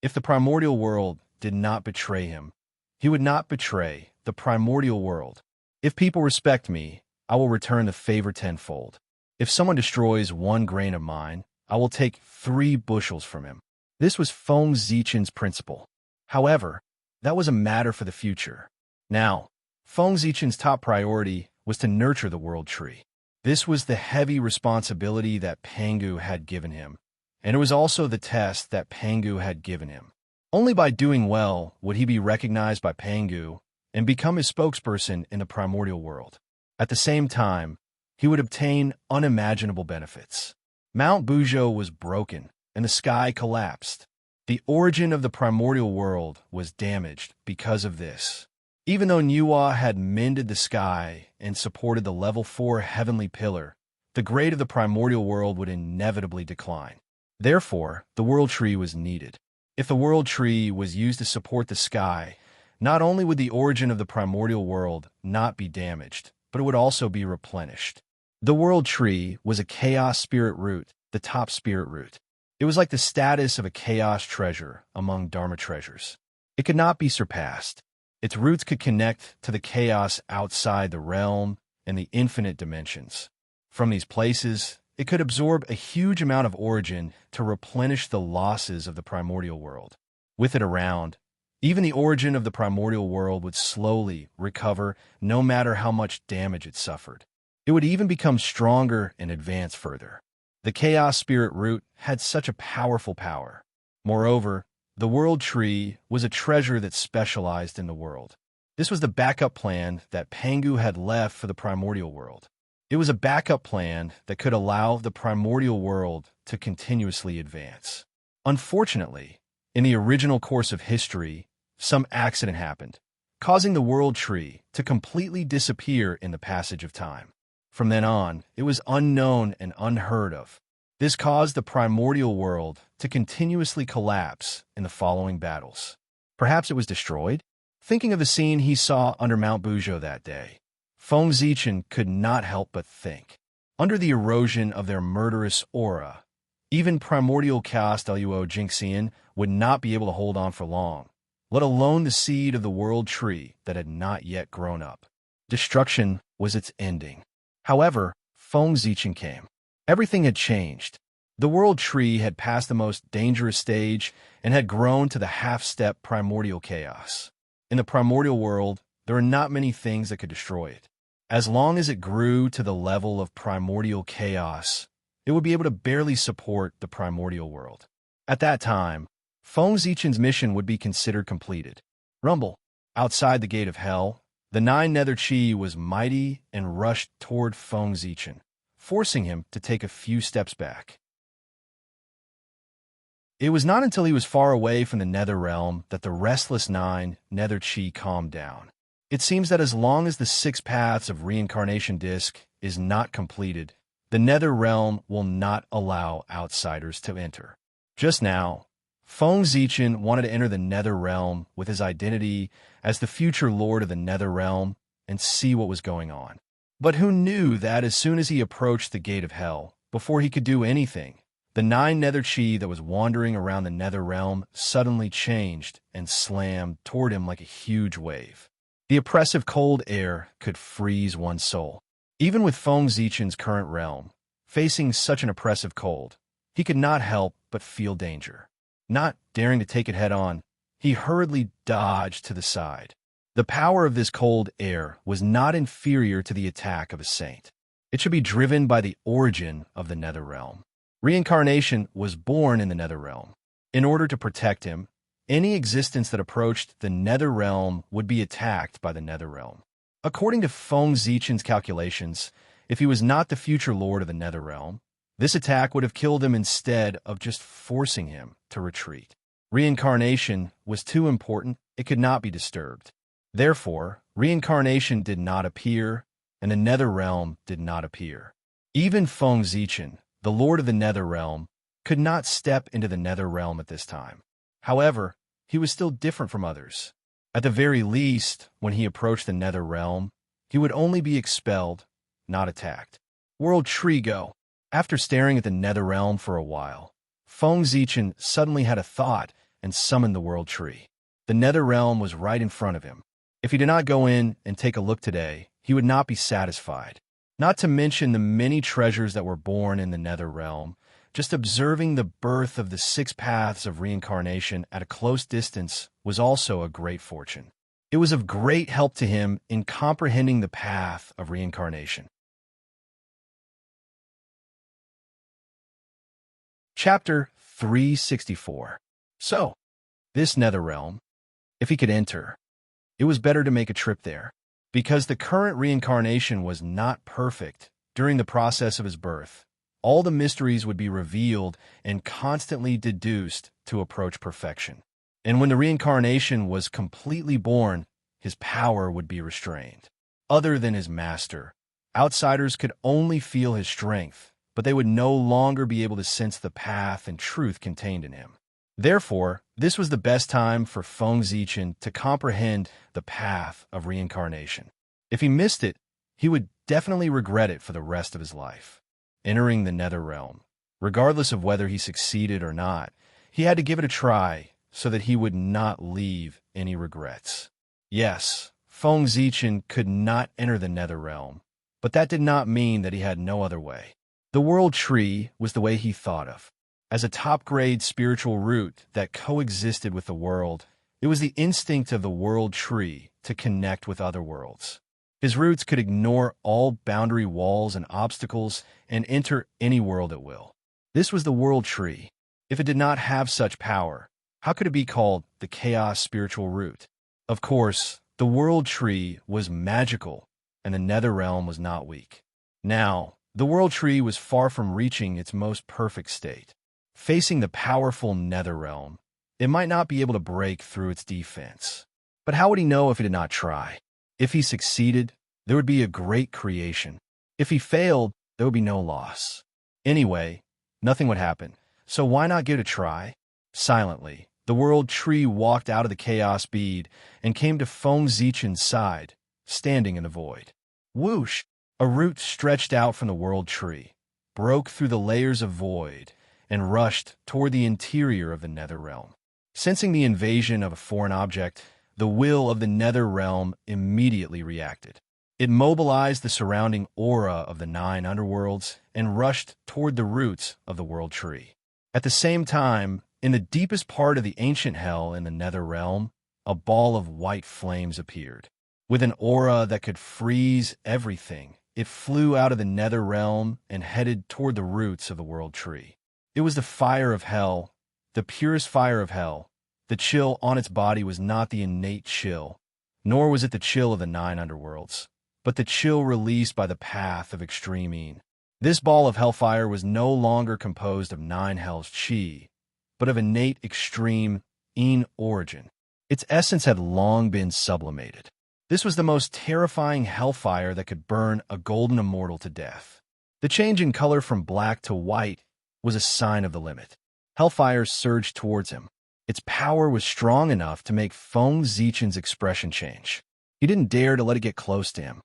If the primordial world did not betray him, he would not betray the primordial world. If people respect me, I will return the favor tenfold. If someone destroys 1 grain of mine, I will take 3 bushels from him. This was Feng Zichen's principle. However, that was a matter for the future. Now, Feng Zichen's top priority was to nurture the world tree. This was the heavy responsibility that Pangu had given him, and it was also the test that Pangu had given him. Only by doing well would he be recognized by Pangu and become his spokesperson in the primordial world. At the same time, he would obtain unimaginable benefits. Mount Buzhou was broken, and the sky collapsed. The origin of the primordial world was damaged because of this. Even though Nuwa had mended the sky and supported the level 4 heavenly pillar, the grade of the primordial world would inevitably decline. Therefore, the world tree was needed. If the world tree was used to support the sky, not only would the origin of the primordial world not be damaged, but it would also be replenished. The world tree was a chaos spirit root, the top spirit root. It was like the status of a chaos treasure among Dharma treasures. It could not be surpassed. Its roots could connect to the chaos outside the realm and the infinite dimensions. From these places, it could absorb a huge amount of origin to replenish the losses of the primordial world. With it around, even the origin of the primordial world would slowly recover no matter how much damage it suffered. It would even become stronger and advance further. The chaos spirit root had such a powerful power. Moreover, the world tree was a treasure that specialized in the world. This was the backup plan that Pangu had left for the primordial world. It was a backup plan that could allow the primordial world to continuously advance. Unfortunately, in the original course of history, some accident happened, causing the world tree to completely disappear in the passage of time. From then on, it was unknown and unheard of. This caused the primordial world to continuously collapse in the following battles. Perhaps it was destroyed? Thinking of the scene he saw under Mount Buzhou that day, Feng Zichen could not help but think. Under the erosion of their murderous aura, even primordial chaos Daluo Jingxian would not be able to hold on for long, let alone the seed of the world tree that had not yet grown up. Destruction was its ending. However, Feng Zichen came. Everything had changed. The world tree had passed the most dangerous stage and had grown to the half-step primordial chaos. In the primordial world, there are not many things that could destroy it. As long as it grew to the level of primordial chaos, it would be able to barely support the primordial world. At that time, Feng Zichen's mission would be considered completed. Rumble. Outside the gate of hell, the nine nether chi was mighty and rushed toward Feng Zichen, forcing him to take a few steps back. It was not until he was far away from the nether realm that the restless nine nether chi calmed down. It seems that as long as the 6 paths of reincarnation disc is not completed, the nether realm will not allow outsiders to enter. Just now, Feng Zichen wanted to enter the nether realm with his identity as the future lord of the nether realm and see what was going on. But who knew that as soon as he approached the gate of hell, before he could do anything, the 9 nether chi that was wandering around the nether realm suddenly changed and slammed toward him like a huge wave. The oppressive cold air could freeze one's soul. Even with Feng Zichen's current realm, facing such an oppressive cold, he could not help but feel danger. Not daring to take it head-on, he hurriedly dodged to the side. The power of this cold air was not inferior to the attack of a saint. It should be driven by the origin of the nether realm. Reincarnation was born in the nether realm. In order to protect him, any existence that approached the nether realm would be attacked by the nether realm. According to Feng Zichen's calculations, if he was not the future lord of the nether realm, this attack would have killed him instead of just forcing him to retreat. Reincarnation was too important, it could not be disturbed. Therefore, reincarnation did not appear, and the nether realm did not appear. Even Feng Zichen, the lord of the nether realm, could not step into the nether realm at this time. However, he was still different from others. At the very least, when he approached the nether realm, he would only be expelled, not attacked. World Tree Go. After staring at the nether realm for a while, Feng Zichen suddenly had a thought and summoned the world tree. The nether realm was right in front of him. If he did not go in and take a look today, he would not be satisfied. Not to mention the many treasures that were born in the nether realm. Just observing the birth of the 6 paths of reincarnation at a close distance was also a great fortune. It was of great help to him in comprehending the path of reincarnation. Chapter 364. So, this nether realm, if he could enter, it was better to make a trip there. Because the current reincarnation was not perfect during the process of his birth, all the mysteries would be revealed and constantly deduced to approach perfection. And when the reincarnation was completely born, his power would be restrained. Other than his master, outsiders could only feel his strength, but they would no longer be able to sense the path and truth contained in him. Therefore, this was the best time for Feng Zichen to comprehend the path of reincarnation. If he missed it, he would definitely regret it for the rest of his life. Entering the nether realm, regardless of whether he succeeded or not, he had to give it a try so that he would not leave any regrets. Yes, Feng Zichen could not enter the nether realm, but that did not mean that he had no other way. The world tree was the way he thought of. As a top-grade spiritual root that coexisted with the world, it was the instinct of the world tree to connect with other worlds. His roots could ignore all boundary walls and obstacles and enter any world at will. This was the world tree. If it did not have such power, how could it be called the chaos spiritual root? Of course, the world tree was magical, and the nether realm was not weak. Now, the world tree was far from reaching its most perfect state. Facing the powerful nether realm, it might not be able to break through its defense. But how would he know if he did not try? If he succeeded, there would be a great creation. If he failed, there would be no loss. Anyway, nothing would happen, so why not give it a try? Silently, the world tree walked out of the chaos bead and came to Feng Zichen's side, standing in the void. Whoosh! A root stretched out from the world tree, broke through the layers of void, and rushed toward the interior of the nether realm. Sensing the invasion of a foreign object, the will of the nether realm immediately reacted. It mobilized the surrounding aura of the 9 underworlds and rushed toward the roots of the world tree. At the same time, in the deepest part of the ancient hell in the nether realm, a ball of white flames appeared. With an aura that could freeze everything, it flew out of the nether realm and headed toward the roots of the world tree. It was the fire of hell, the purest fire of hell. The chill on its body was not the innate chill, nor was it the chill of the 9 underworlds, but the chill released by the path of extreme Een. This ball of hellfire was no longer composed of 9 hell's chi, but of innate extreme Een origin. Its essence had long been sublimated. This was the most terrifying hellfire that could burn a golden immortal to death. The change in color from black to white was a sign of the limit. Hellfire surged towards him. Its power was strong enough to make Feng Zichen's expression change. He didn't dare to let it get close to him.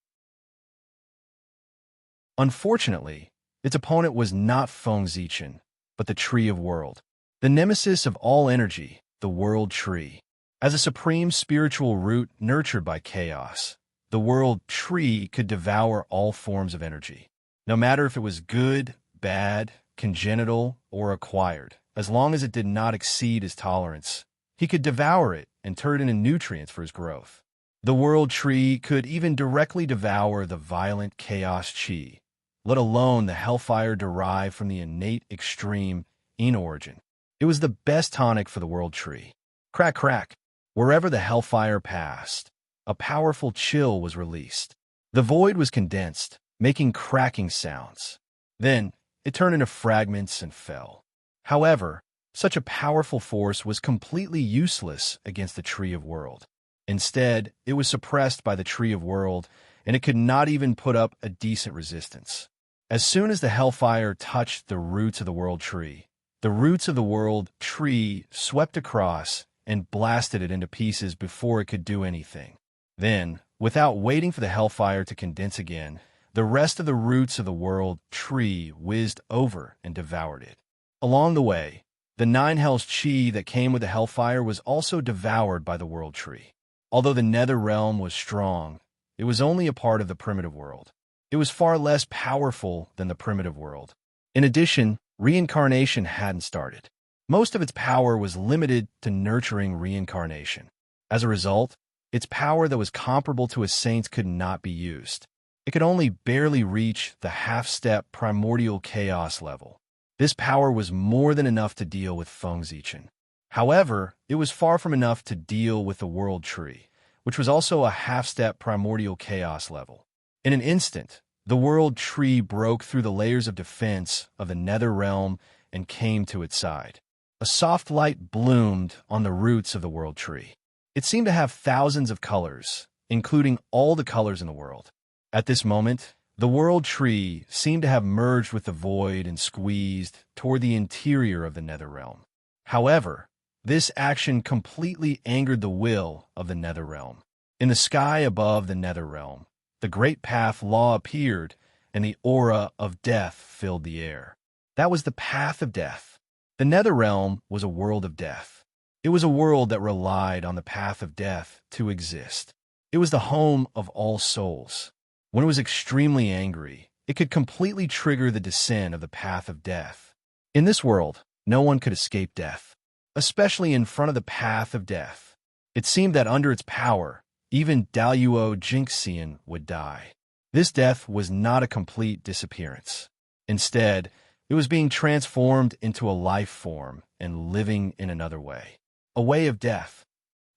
Unfortunately, its opponent was not Feng Zichen, but the Tree of World, the nemesis of all energy, the World Tree. As a supreme spiritual root nurtured by chaos, the World Tree could devour all forms of energy, no matter if it was good, bad, congenital, or acquired. As long as it did not exceed his tolerance, he could devour it and turn it into nutrients for his growth. The World Tree could even directly devour the violent chaos chi, let alone the hellfire derived from the innate extreme Een origin. It was the best tonic for the World Tree. Crack, crack. Wherever the hellfire passed, a powerful chill was released. The void was condensed, making cracking sounds. Then, it turned into fragments and fell. However, such a powerful force was completely useless against the Tree of World. Instead, it was suppressed by the Tree of World, and it could not even put up a decent resistance. As soon as the hellfire touched the roots of the World Tree, the roots of the World Tree swept across and blasted it into pieces before it could do anything. Then, without waiting for the hellfire to condense again, the rest of the roots of the World Tree whizzed over and devoured it. Along the way, the 9 hell's chi that came with the hellfire was also devoured by the World Tree. Although the Nether Realm was strong, it was only a part of the primitive world. It was far less powerful than the primitive world. In addition, reincarnation hadn't started. Most of its power was limited to nurturing reincarnation. As a result, its power that was comparable to a saint's could not be used. It could only barely reach the half-step primordial chaos level. This power was more than enough to deal with Feng Zichen. However, it was far from enough to deal with the World Tree, which was also a half-step primordial chaos level. In an instant, the World Tree broke through the layers of defense of the Nether Realm and came to its side. A soft light bloomed on the roots of the World Tree. It seemed to have thousands of colors, including all the colors in the world. At this moment, the World Tree seemed to have merged with the void and squeezed toward the interior of the Nether Realm. However, this action completely angered the will of the Nether Realm. In the sky above the Nether Realm, the great path law appeared, and the aura of death filled the air. That was the path of death. The Nether Realm was a world of death. It was a world that relied on the path of death to exist. It was the home of all souls. When it was extremely angry, it could completely trigger the descent of the path of death. In this world, no one could escape death, especially in front of the path of death. It seemed that under its power, even Daluo Jinxian would die. This death was not a complete disappearance. Instead, it was being transformed into a life form and living in another way. A way of death.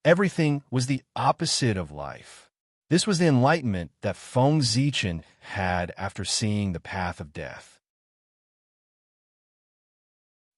Everything was the opposite of life. This was the enlightenment that Feng Zichen had after seeing the path of death.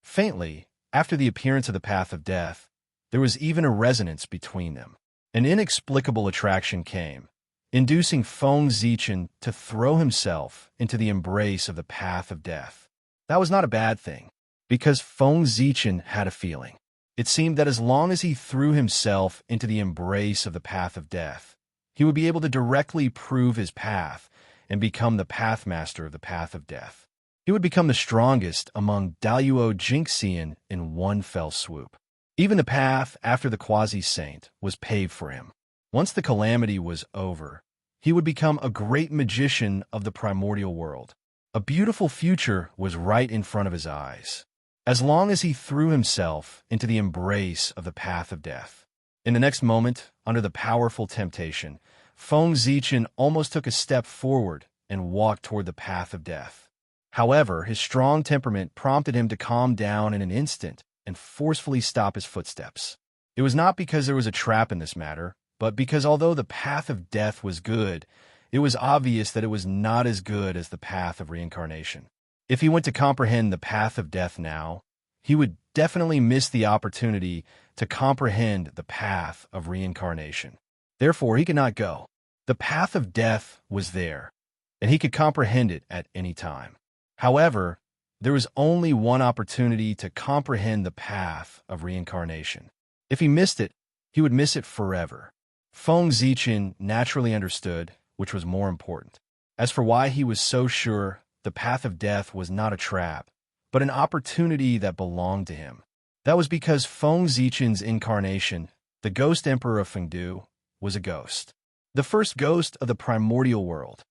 Faintly, after the appearance of the path of death, there was even a resonance between them. An inexplicable attraction came, inducing Feng Zichen to throw himself into the embrace of the path of death. That was not a bad thing, because Feng Zichen had a feeling. It seemed that as long as he threw himself into the embrace of the path of death, he would be able to directly prove his path and become the pathmaster of the path of death. He would become the strongest among Daluo Jinxian in one fell swoop. Even the path after the quasi-saint was paved for him. Once the calamity was over, he would become a great magician of the primordial world. A beautiful future was right in front of his eyes, as long as he threw himself into the embrace of the path of death. In the next moment, under the powerful temptation, Feng Zichen almost took a step forward and walked toward the path of death. However, his strong temperament prompted him to calm down in an instant and forcefully stop his footsteps. It was not because there was a trap in this matter, but because although the path of death was good, it was obvious that it was not as good as the path of reincarnation. If he went to comprehend the path of death now, he would definitely miss the opportunity to comprehend the path of reincarnation. Therefore, he could not go. The path of death was there, and he could comprehend it at any time. However, there was only one opportunity to comprehend the path of reincarnation. If he missed it, he would miss it forever. Feng Zichen naturally understood which was more important. As for why he was so sure the path of death was not a trap, but an opportunity that belonged to him, that was because Feng Zichen's incarnation, the ghost emperor of Fengdu, was a ghost. The first ghost of the primordial world.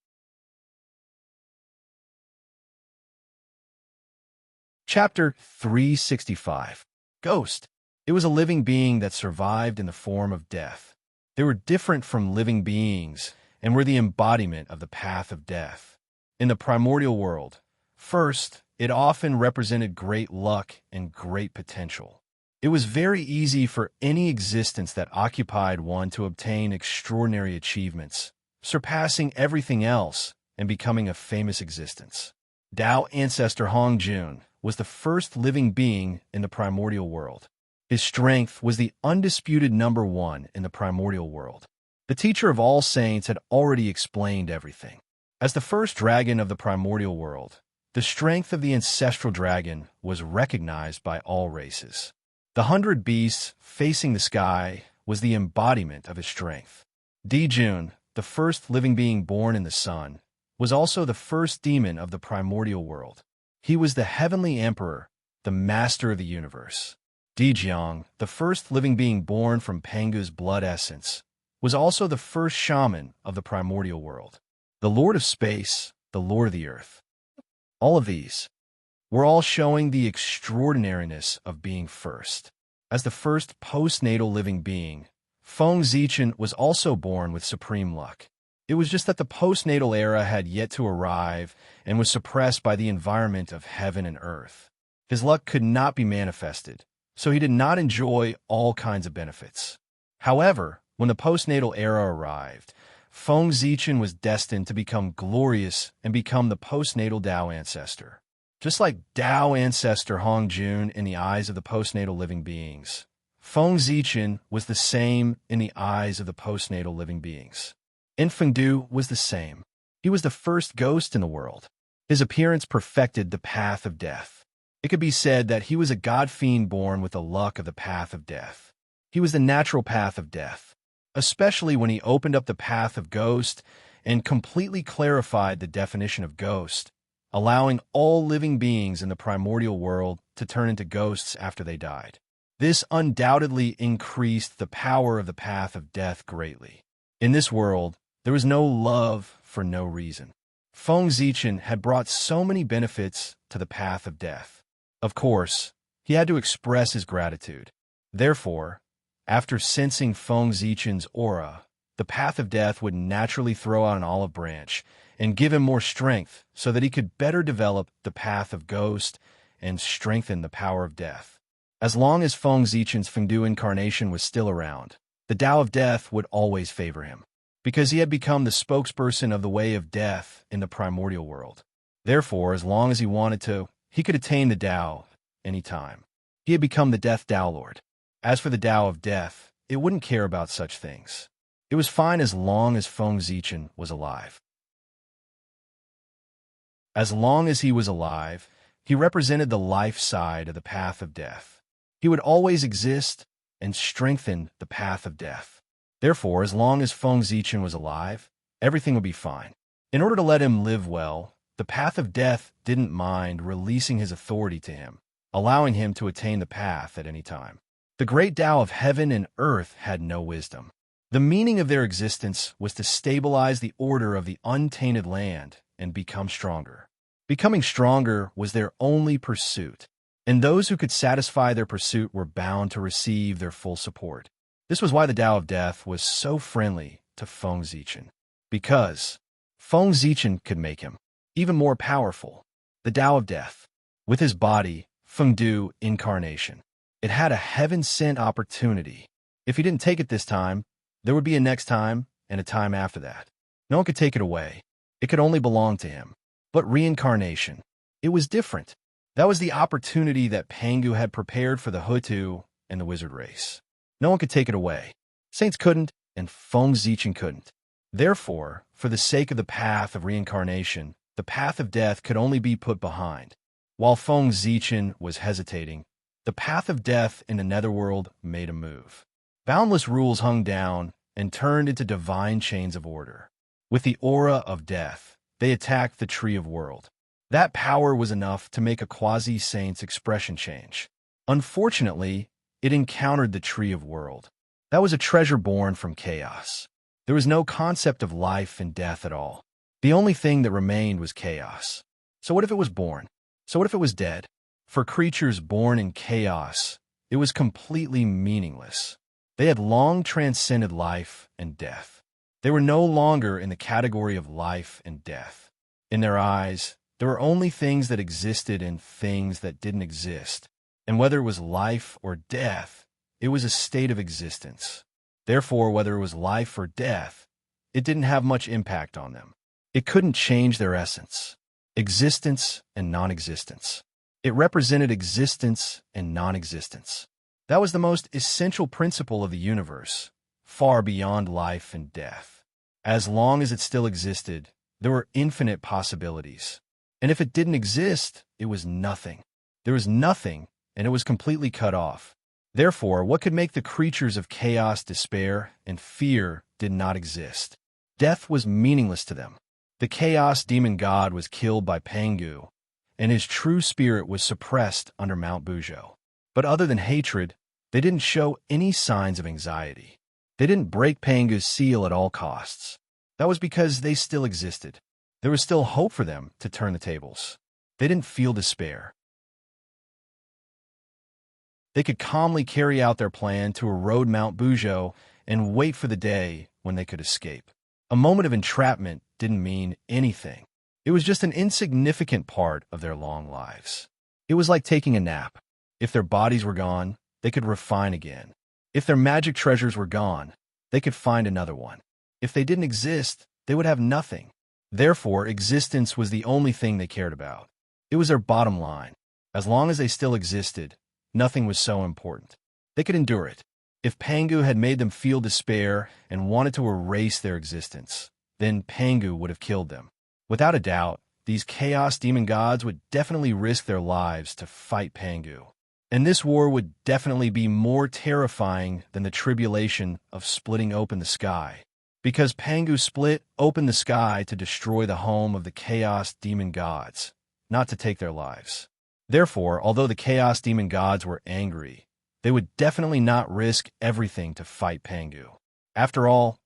Chapter 365. Ghost. It was a living being that survived in the form of death. They were different from living beings and were the embodiment of the path of death. In the primordial world, first, it often represented great luck and great potential. It was very easy for any existence that occupied one to obtain extraordinary achievements, surpassing everything else and becoming a famous existence. Tao ancestor Hong Jun was the first living being in the primordial world. His strength was the undisputed number one in the primordial world. The teacher of all saints had already explained everything. As the first dragon of the primordial world, the strength of the ancestral dragon was recognized by all races. The 100 beasts facing the sky was the embodiment of his strength. Dijun, the first living being born in the sun, was also the first demon of the primordial world. He was the heavenly emperor, the master of the universe. Dijiang, the first living being born from Pengu's blood essence, was also the first shaman of the primordial world. The Lord of Space, the Lord of the Earth. All of these were all showing the extraordinariness of being first. As the first postnatal living being, Feng Zichen was also born with supreme luck. It was just that the postnatal era had yet to arrive and was suppressed by the environment of heaven and earth. His luck could not be manifested, so he did not enjoy all kinds of benefits. However, when the postnatal era arrived, Feng Zichen was destined to become glorious and become the postnatal Tao ancestor. Just like Tao ancestor Hong Jun in the eyes of the postnatal living beings, Feng Zichen was the same in the eyes of the postnatal living beings. Fengdu was the same. He was the first ghost in the world. His appearance perfected the path of death. It could be said that he was a god-fiend born with the luck of the path of death. He was the natural path of death, especially when he opened up the path of ghost and completely clarified the definition of ghost, allowing all living beings in the primordial world to turn into ghosts after they died. This undoubtedly increased the power of the path of death greatly. In this world, there was no love for no reason. Feng Zichen had brought so many benefits to the path of death. Of course, he had to express his gratitude. Therefore, after sensing Feng Zichen's aura, the path of death would naturally throw out an olive branch and give him more strength so that he could better develop the path of ghost and strengthen the power of death. As long as Feng Zichen's Fengdu incarnation was still around, the Tao of Death would always favor him, because he had become the spokesperson of the way of death in the primordial world. Therefore, as long as he wanted to, he could attain the Tao any time. He had become the Death Tao Lord. As for the Tao of Death, it wouldn't care about such things. It was fine as long as Feng Zichen was alive. As long as he was alive, he represented the life side of the path of death. He would always exist and strengthen the path of death. Therefore, as long as Feng Zichen was alive, everything would be fine. In order to let him live well, the path of death didn't mind releasing his authority to him, allowing him to attain the path at any time. The great Tao of heaven and earth had no wisdom. The meaning of their existence was to stabilize the order of the untainted land and become stronger. Becoming stronger was their only pursuit, and those who could satisfy their pursuit were bound to receive their full support. This was why the Tao of Death was so friendly to Feng Zichen, because Feng Zichen could make him even more powerful. The Tao of Death, with his body, Fengdu incarnation, It had a heaven-sent opportunity. If he didn't take it this time, there would be a next time and a time after that. No one could take it away. It could only belong to him. But reincarnation, it was different. That was the opportunity that Pangu had prepared for the Hutu and the wizard race. No one could take it away. Saints couldn't, and Feng Zichen couldn't. Therefore, for the sake of the path of reincarnation, the path of death could only be put behind. While Feng Zichen was hesitating, the path of death in the netherworld made a move. Boundless rules hung down and turned into divine chains of order. With the aura of death, they attacked the tree of world. That power was enough to make a quasi-saint's expression change. Unfortunately, it encountered the tree of world. That was a treasure born from chaos. There was no concept of life and death at all. The only thing that remained was chaos. So what if it was born? So what if it was dead? For creatures born in chaos, it was completely meaningless. They had long transcended life and death. They were no longer in the category of life and death. In their eyes, there were only things that existed and things that didn't exist. And whether it was life or death, it was a state of existence. Therefore, whether it was life or death, it didn't have much impact on them. It couldn't change their essence. Existence and non-existence. It represented existence and non-existence. That was the most essential principle of the universe, far beyond life and death. As long as it still existed, there were infinite possibilities. And if it didn't exist, it was nothing. There was nothing, and it was completely cut off. Therefore, what could make the creatures of chaos despair and fear did not exist. Death was meaningless to them. The chaos demon god was killed by Pangu, and his true spirit was suppressed under Mount Bujo. But other than hatred, they didn't show any signs of anxiety. They didn't break Pangu's seal at all costs. That was because they still existed. There was still hope for them to turn the tables. They didn't feel despair. They could calmly carry out their plan to erode Mount Bujo and wait for the day when they could escape. A moment of entrapment didn't mean anything. It was just an insignificant part of their long lives. It was like taking a nap. If their bodies were gone, they could refine again. If their magic treasures were gone, they could find another one. If they didn't exist, they would have nothing. Therefore, existence was the only thing they cared about. It was their bottom line. As long as they still existed, nothing was so important. They could endure it. If Pangu had made them feel despair and wanted to erase their existence, then Pangu would have killed them. Without a doubt, these chaos demon gods would definitely risk their lives to fight Pangu. And this war would definitely be more terrifying than the tribulation of splitting open the sky. Because Pangu split open the sky to destroy the home of the chaos demon gods, not to take their lives. Therefore, although the chaos demon gods were angry, they would definitely not risk everything to fight Pangu. After all,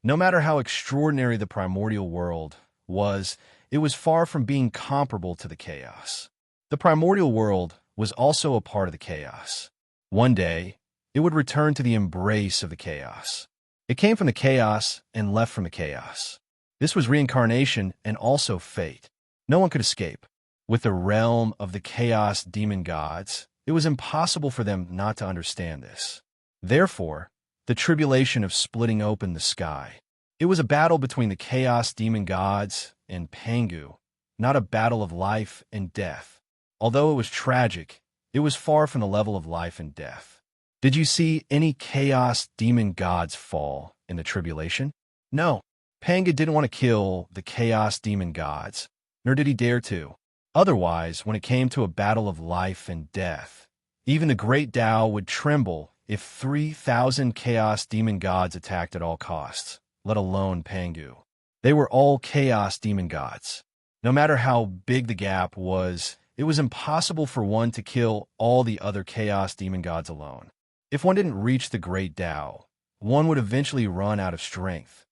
no matter how extraordinary the primordial world was, it was far from being comparable to the chaos. The primordial world was also a part of the chaos. One day, it would return to the embrace of the chaos. It came from the chaos and left from the chaos. This was reincarnation and also fate. No one could escape. With the realm of the chaos demon gods, it was impossible for them not to understand this. Therefore, the tribulation of splitting open the sky. It was a battle between the chaos demon gods and Pangu, not a battle of life and death. Although it was tragic, it was far from the level of life and death. Did you see any chaos demon gods fall in the tribulation? No. Pangu didn't want to kill the chaos demon gods, nor did he dare to. Otherwise, when it came to a battle of life and death, even the great Tao would tremble if 3,000 chaos demon gods attacked at all costs, let alone Pangu. They were all chaos demon gods. No matter how big the gap was, it was impossible for one to kill all the other chaos demon gods alone. If one didn't reach the great Tao, one would eventually run out of strength.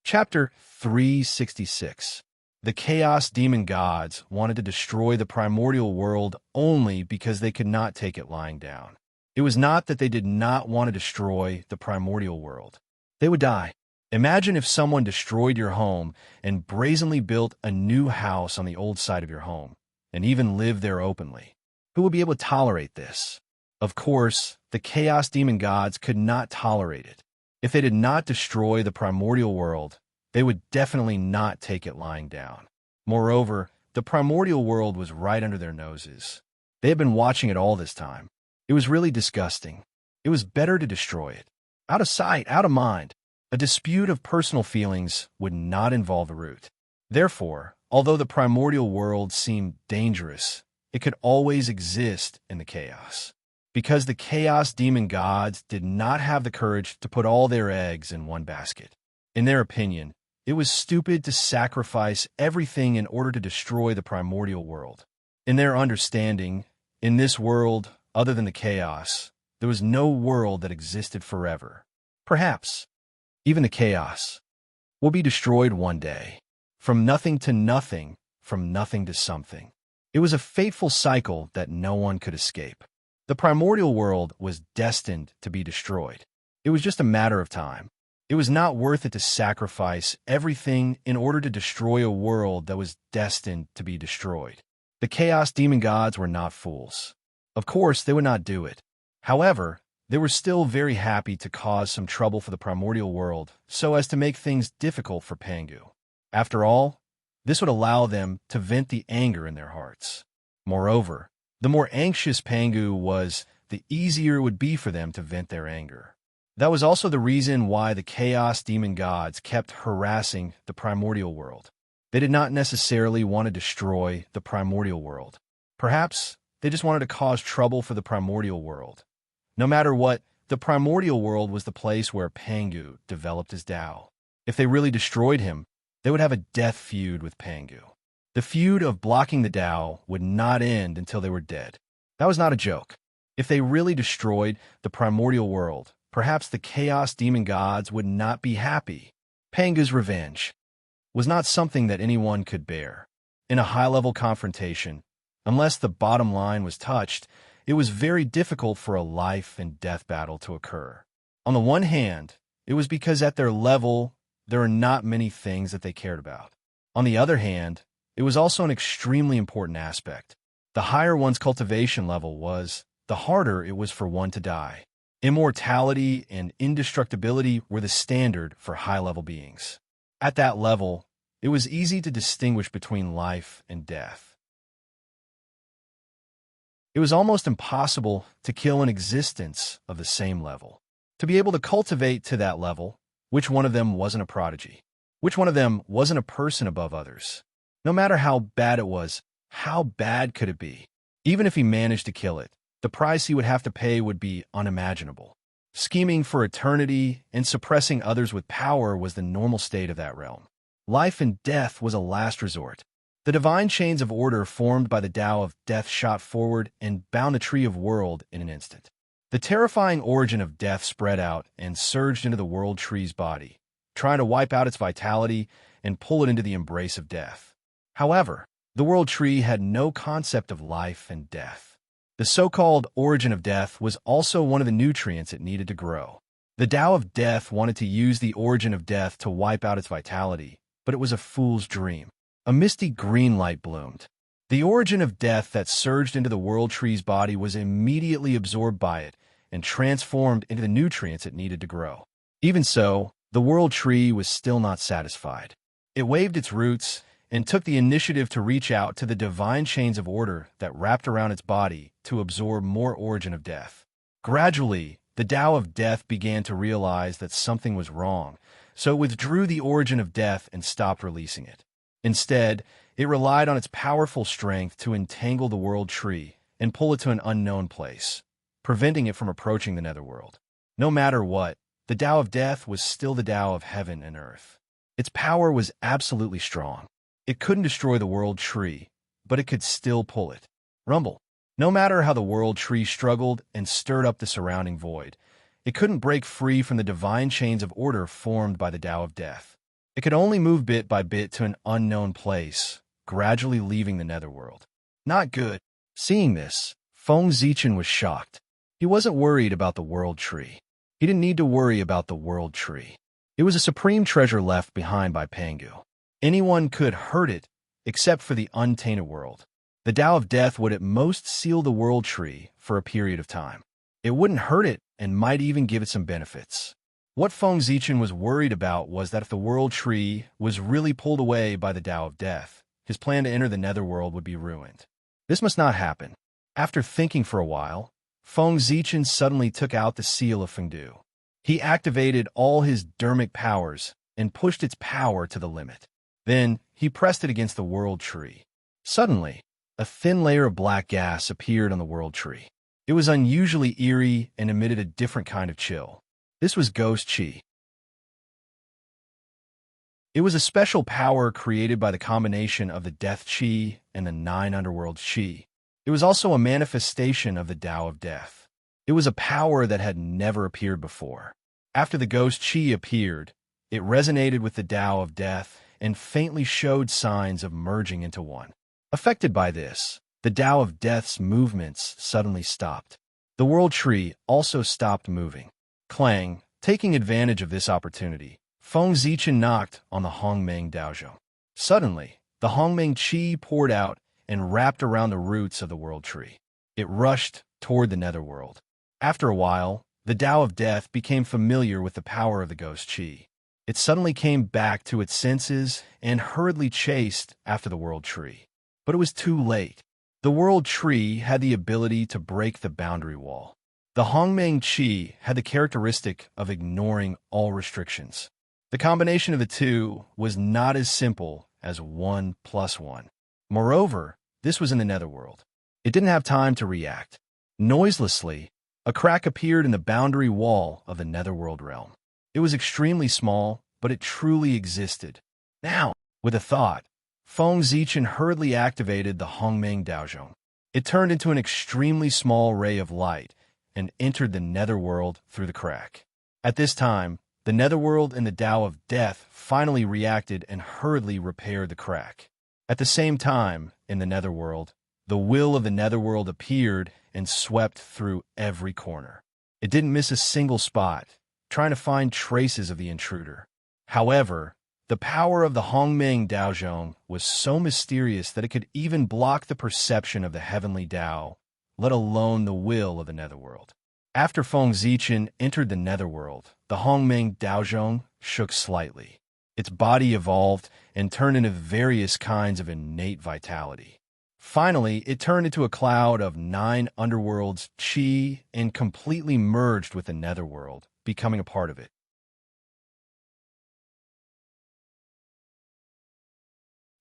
Chapter 366. The chaos demon gods wanted to destroy the primordial world only because they could not take it lying down. It was not that they did not want to destroy the primordial world. They would die. Imagine if someone destroyed your home and brazenly built a new house on the old side of your home. and even live there openly. Who would be able to tolerate this? Of course, the chaos demon gods could not tolerate it. If they did not destroy the primordial world, they would definitely not take it lying down. Moreover, the primordial world was right under their noses. They had been watching it all this time. It was really disgusting. It was better to destroy it. Out of sight, out of mind. A dispute of personal feelings would not involve the root. Therefore, although the primordial world seemed dangerous, it could always exist in the chaos. Because the chaos demon gods did not have the courage to put all their eggs in one basket. In their opinion, it was stupid to sacrifice everything in order to destroy the primordial world. In their understanding, in this world, other than the chaos, there was no world that existed forever. Perhaps, even the chaos will be destroyed one day. From nothing to nothing, from nothing to something. It was a fateful cycle that no one could escape. The primordial world was destined to be destroyed. It was just a matter of time. It was not worth it to sacrifice everything in order to destroy a world that was destined to be destroyed. The chaos demon gods were not fools. Of course, they would not do it. However, they were still very happy to cause some trouble for the primordial world so as to make things difficult for Pangu. After all, this would allow them to vent the anger in their hearts. Moreover, the more anxious Pangu was, the easier it would be for them to vent their anger. That was also the reason why the chaos demon gods kept harassing the primordial world. They did not necessarily want to destroy the primordial world. Perhaps they just wanted to cause trouble for the primordial world. No matter what, the primordial world was the place where Pangu developed his Tao. If they really destroyed him, they would have a death feud with Pangu. The feud of blocking the Tao would not end until they were dead. That was not a joke. If they really destroyed the primordial world, perhaps the chaos demon gods would not be happy. Pangu's revenge was not something that anyone could bear. In a high-level confrontation, unless the bottom line was touched, it was very difficult for a life-and-death battle to occur. On the one hand, it was because at their level, there are not many things that they cared about. On the other hand, it was also an extremely important aspect. The higher one's cultivation level was, the harder it was for one to die. Immortality and indestructibility were the standard for high-level beings. At that level, it was easy to distinguish between life and death. It was almost impossible to kill an existence of the same level. To be able to cultivate to that level, which one of them wasn't a prodigy? Which one of them wasn't a person above others? No matter how bad it was, how bad could it be? Even if he managed to kill it, the price he would have to pay would be unimaginable. Scheming for eternity and suppressing others with power was the normal state of that realm. Life and death was a last resort. The divine chains of order formed by the Tao of death shot forward and bound the tree of world in an instant. The terrifying origin of death spread out and surged into the world tree's body, trying to wipe out its vitality and pull it into the embrace of death. However, the world tree had no concept of life and death. The so-called origin of death was also one of the nutrients it needed to grow. The Tao of death wanted to use the origin of death to wipe out its vitality, but it was a fool's dream. A misty green light bloomed. The origin of death that surged into the world tree's body was immediately absorbed by it and transformed into the nutrients it needed to grow. Even so, the world tree was still not satisfied. It waved its roots and took the initiative to reach out to the divine chains of order that wrapped around its body to absorb more origin of death. Gradually, the Tao of death began to realize that something was wrong, so it withdrew the origin of death and stopped releasing it. Instead, it relied on its powerful strength to entangle the world tree and pull it to an unknown place, preventing it from approaching the netherworld. No matter what, the Tao of death was still the Tao of heaven and earth. Its power was absolutely strong. It couldn't destroy the world tree, but it could still pull it. Rumble. No matter how the world tree struggled and stirred up the surrounding void, it couldn't break free from the divine chains of order formed by the Tao of death. It could only move bit by bit to an unknown place, gradually leaving the netherworld. Not good. Seeing this, Feng Zichen was shocked. He wasn't worried about the world tree. He didn't need to worry about the world tree. It was a supreme treasure left behind by Pangu. Anyone could hurt it, except for the untainted world. The Tao of Death would at most seal the world tree for a period of time. It wouldn't hurt it and might even give it some benefits. What Feng Zichen was worried about was that if the world tree was really pulled away by the Tao of Death, his plan to enter the netherworld would be ruined. This must not happen. After thinking for a while, Feng Zichen suddenly took out the seal of Fengdu. He activated all his dermic powers and pushed its power to the limit. Then, he pressed it against the world tree. Suddenly, a thin layer of black gas appeared on the world tree. It was unusually eerie and emitted a different kind of chill. This was ghost chi. It was a special power created by the combination of the death chi and the 9 underworld chi. It was also a manifestation of the Tao of Death. It was a power that had never appeared before. After the ghost chi appeared, it resonated with the Tao of Death and faintly showed signs of merging into one. Affected by this, the Tao of Death's movements suddenly stopped. The world tree also stopped moving. Clang, taking advantage of this opportunity, Feng Zichen knocked on the Hongmeng Daozhong. Suddenly, the Hongmeng Qi poured out and wrapped around the roots of the world tree. It rushed toward the netherworld. After a while, the Tao of Death became familiar with the power of the ghost Qi. It suddenly came back to its senses and hurriedly chased after the world tree. But it was too late. The world tree had the ability to break the boundary wall. The Hongmeng Qi had the characteristic of ignoring all restrictions. The combination of the two was not as simple as 1 + 1. Moreover, this was in the netherworld. It didn't have time to react. Noiselessly, a crack appeared in the boundary wall of the netherworld realm. It was extremely small, but it truly existed. Now, with a thought, Feng Zichen hurriedly activated the Hongmeng Daozhong. It turned into an extremely small ray of light and entered the netherworld through the crack. At this time, the netherworld and the Tao of Death finally reacted and hurriedly repaired the crack. At the same time, in the netherworld, the will of the netherworld appeared and swept through every corner. It didn't miss a single spot, trying to find traces of the intruder. However, the power of the Hongmeng Daozhong was so mysterious that it could even block the perception of the heavenly Tao, let alone the will of the netherworld. After Feng Zichen entered the netherworld, the Hongmeng Daozhong shook slightly. Its body evolved and turned into various kinds of innate vitality. Finally, it turned into a cloud of 9 underworlds chi and completely merged with the netherworld, becoming a part of it.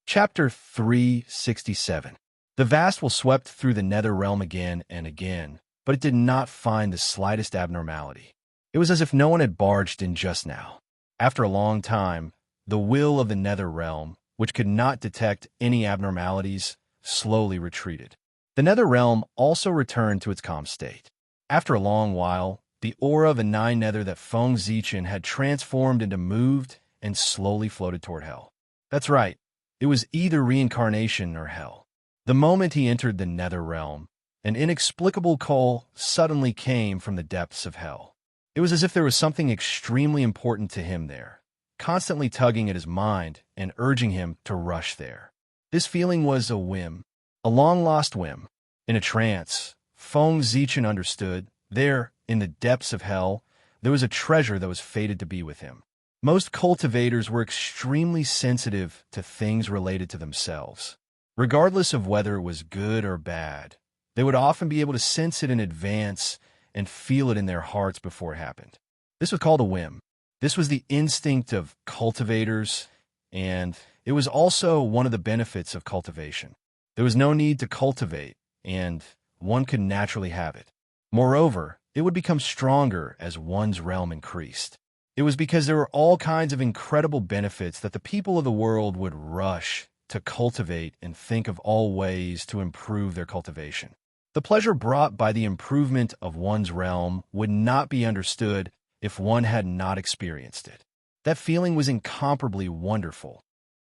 Chapter 367. The Vastful swept through the nether realm again and again, but it did not find the slightest abnormality. It was as if no one had barged in just now. After a long time, the will of the nether realm, which could not detect any abnormalities, slowly retreated. The nether realm also returned to its calm state. After a long while, the aura of the 9 nether that Feng Zichen had transformed into moved and slowly floated toward hell. That's right, it was either reincarnation or hell. The moment he entered the nether realm, an inexplicable call suddenly came from the depths of hell. It was as if there was something extremely important to him there, constantly tugging at his mind and urging him to rush there. This feeling was a whim, a long-lost whim. In a trance, Feng Zichen understood, there, in the depths of hell, there was a treasure that was fated to be with him. Most cultivators were extremely sensitive to things related to themselves. Regardless of whether it was good or bad, they would often be able to sense it in advance and feel it in their hearts before it happened. This was called a whim. This was the instinct of cultivators, and it was also one of the benefits of cultivation. There was no need to cultivate, and one could naturally have it. Moreover, it would become stronger as one's realm increased. It was because there were all kinds of incredible benefits that the people of the world would rush to cultivate and think of all ways to improve their cultivation. The pleasure brought by the improvement of one's realm would not be understood if one had not experienced it. That feeling was incomparably wonderful.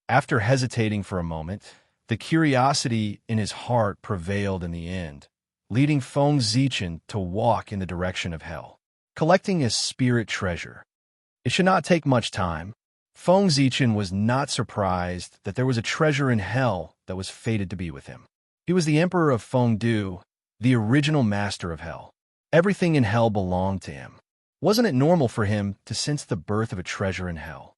After hesitating for a moment, the curiosity in his heart prevailed in the end, leading Feng Zichen to walk in the direction of hell, collecting a spirit treasure. It should not take much time. Feng Zichen was not surprised that there was a treasure in hell that was fated to be with him. He was the emperor of Fengdu, the original master of hell. Everything in hell belonged to him. Wasn't it normal for him to sense the birth of a treasure in hell?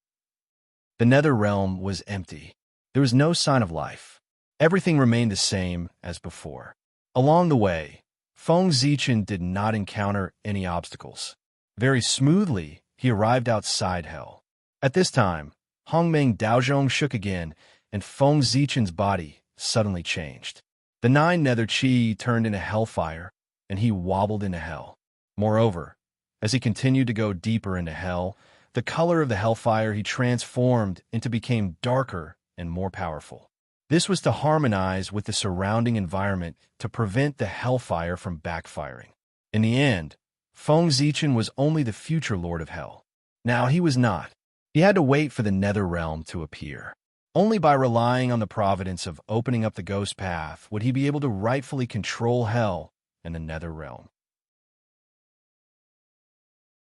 The nether realm was empty. There was no sign of life. Everything remained the same as before. Along the way, Feng Zichen did not encounter any obstacles. Very smoothly, he arrived outside hell. At this time, Hongmeng Daozhong shook again, and Feng Zichen's body suddenly changed. The 9 nether chi turned into hellfire, and he wobbled into hell. Moreover, as he continued to go deeper into hell, the color of the hellfire he transformed into became darker and more powerful. This was to harmonize with the surrounding environment to prevent the hellfire from backfiring. In the end, Feng Zichen was only the future lord of hell. Now he was not. He had to wait for the nether realm to appear. Only by relying on the providence of opening up the ghost path would he be able to rightfully control hell and the nether realm.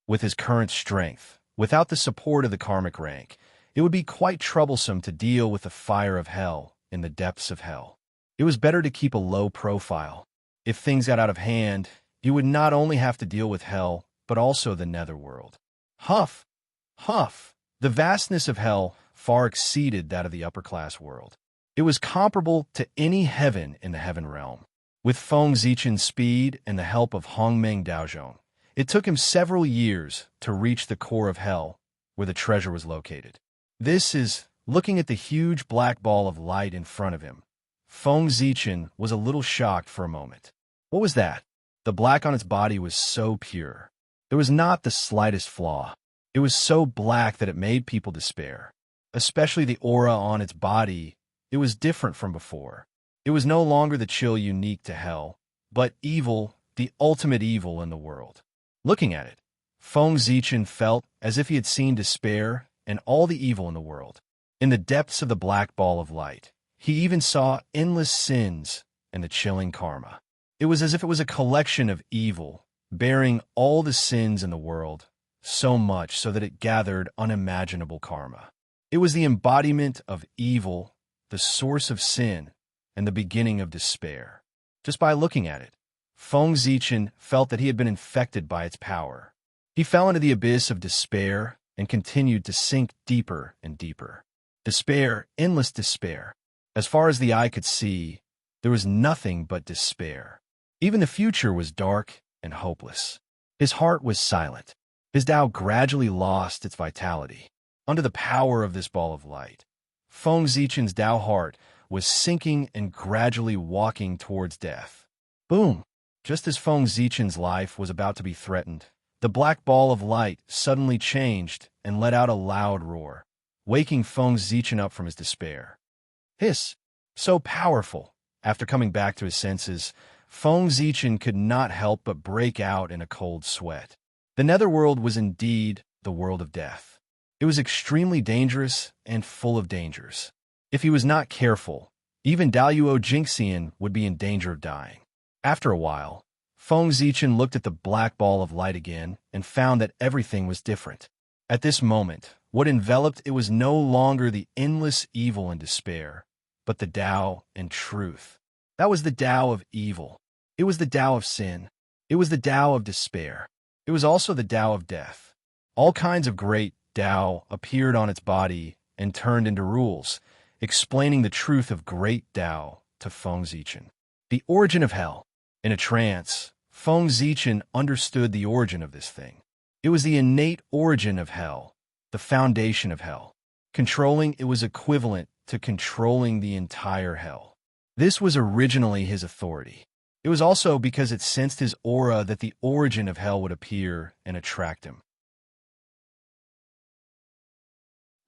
With his current strength, without the support of the karmic rank, it would be quite troublesome to deal with the fire of hell in the depths of hell. It was better to keep a low profile. If things got out of hand, you would not only have to deal with hell, but also the netherworld. Huff! Huff! The vastness of hell far exceeded that of the upper-class world. It was comparable to any heaven in the heaven realm. With Feng Zichen's speed and the help of Hongmeng Daozhong, it took him several years to reach the core of hell, where the treasure was located. This is, looking at the huge black ball of light in front of him, Feng Zichen was a little shocked for a moment. What was that? The black on its body was so pure. There was not the slightest flaw. It was so black that it made people despair. Especially the aura on its body, it was different from before. It was no longer the chill unique to hell, but evil, the ultimate evil in the world. Looking at it, Feng Zichen felt as if he had seen despair and all the evil in the world. In the depths of the black ball of light, he even saw endless sins and the chilling karma. It was as if it was a collection of evil, bearing all the sins in the world, so much so that it gathered unimaginable karma. It was the embodiment of evil, the source of sin, and the beginning of despair. Just by looking at it, Feng Zichen felt that he had been infected by its power. He fell into the abyss of despair and continued to sink deeper and deeper. Despair, endless despair. As far as the eye could see, there was nothing but despair. Even the future was dark and hopeless. His heart was silent. His Tao gradually lost its vitality. Under the power of this ball of light, Feng Zichen's Tao heart was sinking and gradually walking towards death. Boom! Just as Feng Zichen's life was about to be threatened, the black ball of light suddenly changed and let out a loud roar, waking Feng Zichen up from his despair. Hiss! So powerful! After coming back to his senses, Feng Zichen could not help but break out in a cold sweat. The netherworld was indeed the world of death. It was extremely dangerous and full of dangers. If he was not careful, even Daluo Jingxian would be in danger of dying. After a while, Feng Zichen looked at the black ball of light again and found that everything was different. At this moment, what enveloped it was no longer the endless evil and despair, but the Tao and truth. That was the Tao of evil. It was the Tao of sin. It was the Tao of despair. It was also the Tao of death. All kinds of great Tao appeared on its body and turned into rules, explaining the truth of great Tao to Feng Zichen. The origin of hell. In a trance, Feng Zichen understood the origin of this thing. It was the innate origin of hell, the foundation of hell. Controlling it was equivalent to controlling the entire hell. This was originally his authority. It was also because it sensed his aura that the origin of hell would appear and attract him.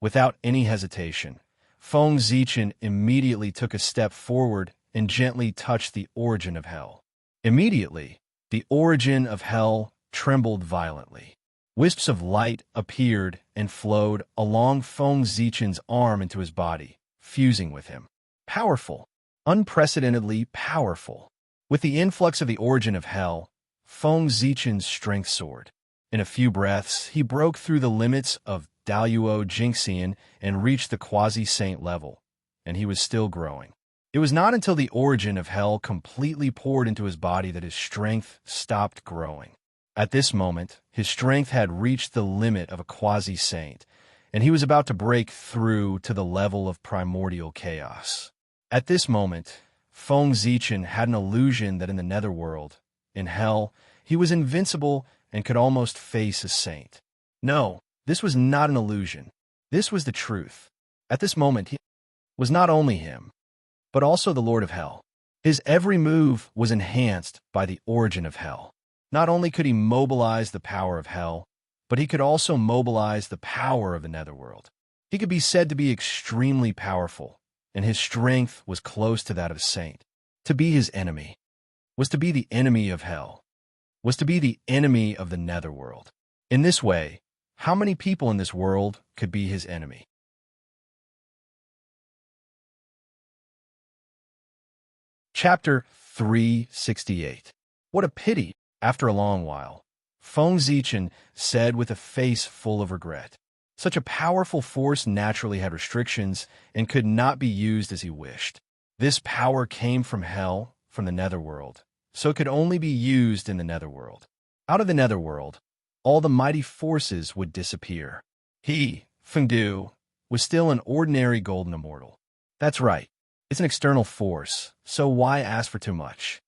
Without any hesitation, Feng Zichen immediately took a step forward and gently touched the origin of hell. Immediately, the origin of hell trembled violently. Wisps of light appeared and flowed along Feng Zichen's arm into his body, fusing with him. Powerful, unprecedentedly powerful. With the influx of the origin of hell, Feng Zichen's strength soared. In a few breaths, he broke through the limits of Daluo Jingxian and reached the quasi-saint level, and he was still growing. It was not until the origin of hell completely poured into his body that his strength stopped growing. At this moment, his strength had reached the limit of a quasi-saint, and he was about to break through to the level of primordial chaos. At this moment, Feng Zichen had an illusion that in the netherworld, in hell, he was invincible and could almost face a saint. No, this was not an illusion. This was the truth. At this moment, he was not only him, but also the Lord of Hell. His every move was enhanced by the origin of hell. Not only could he mobilize the power of hell, but he could also mobilize the power of the netherworld. He could be said to be extremely powerful, and his strength was close to that of a saint. To be his enemy was to be the enemy of hell, was to be the enemy of the netherworld. In this way, how many people in this world could be his enemy? Chapter 368. What a pity! After a long while, Feng Zichen said with a face full of regret. Such a powerful force naturally had restrictions and could not be used as he wished. This power came from hell, from the netherworld, so it could only be used in the netherworld. Out of the netherworld, all the mighty forces would disappear. He, Feng Du, was still an ordinary golden immortal. That's right. It's an external force, so why ask for too much?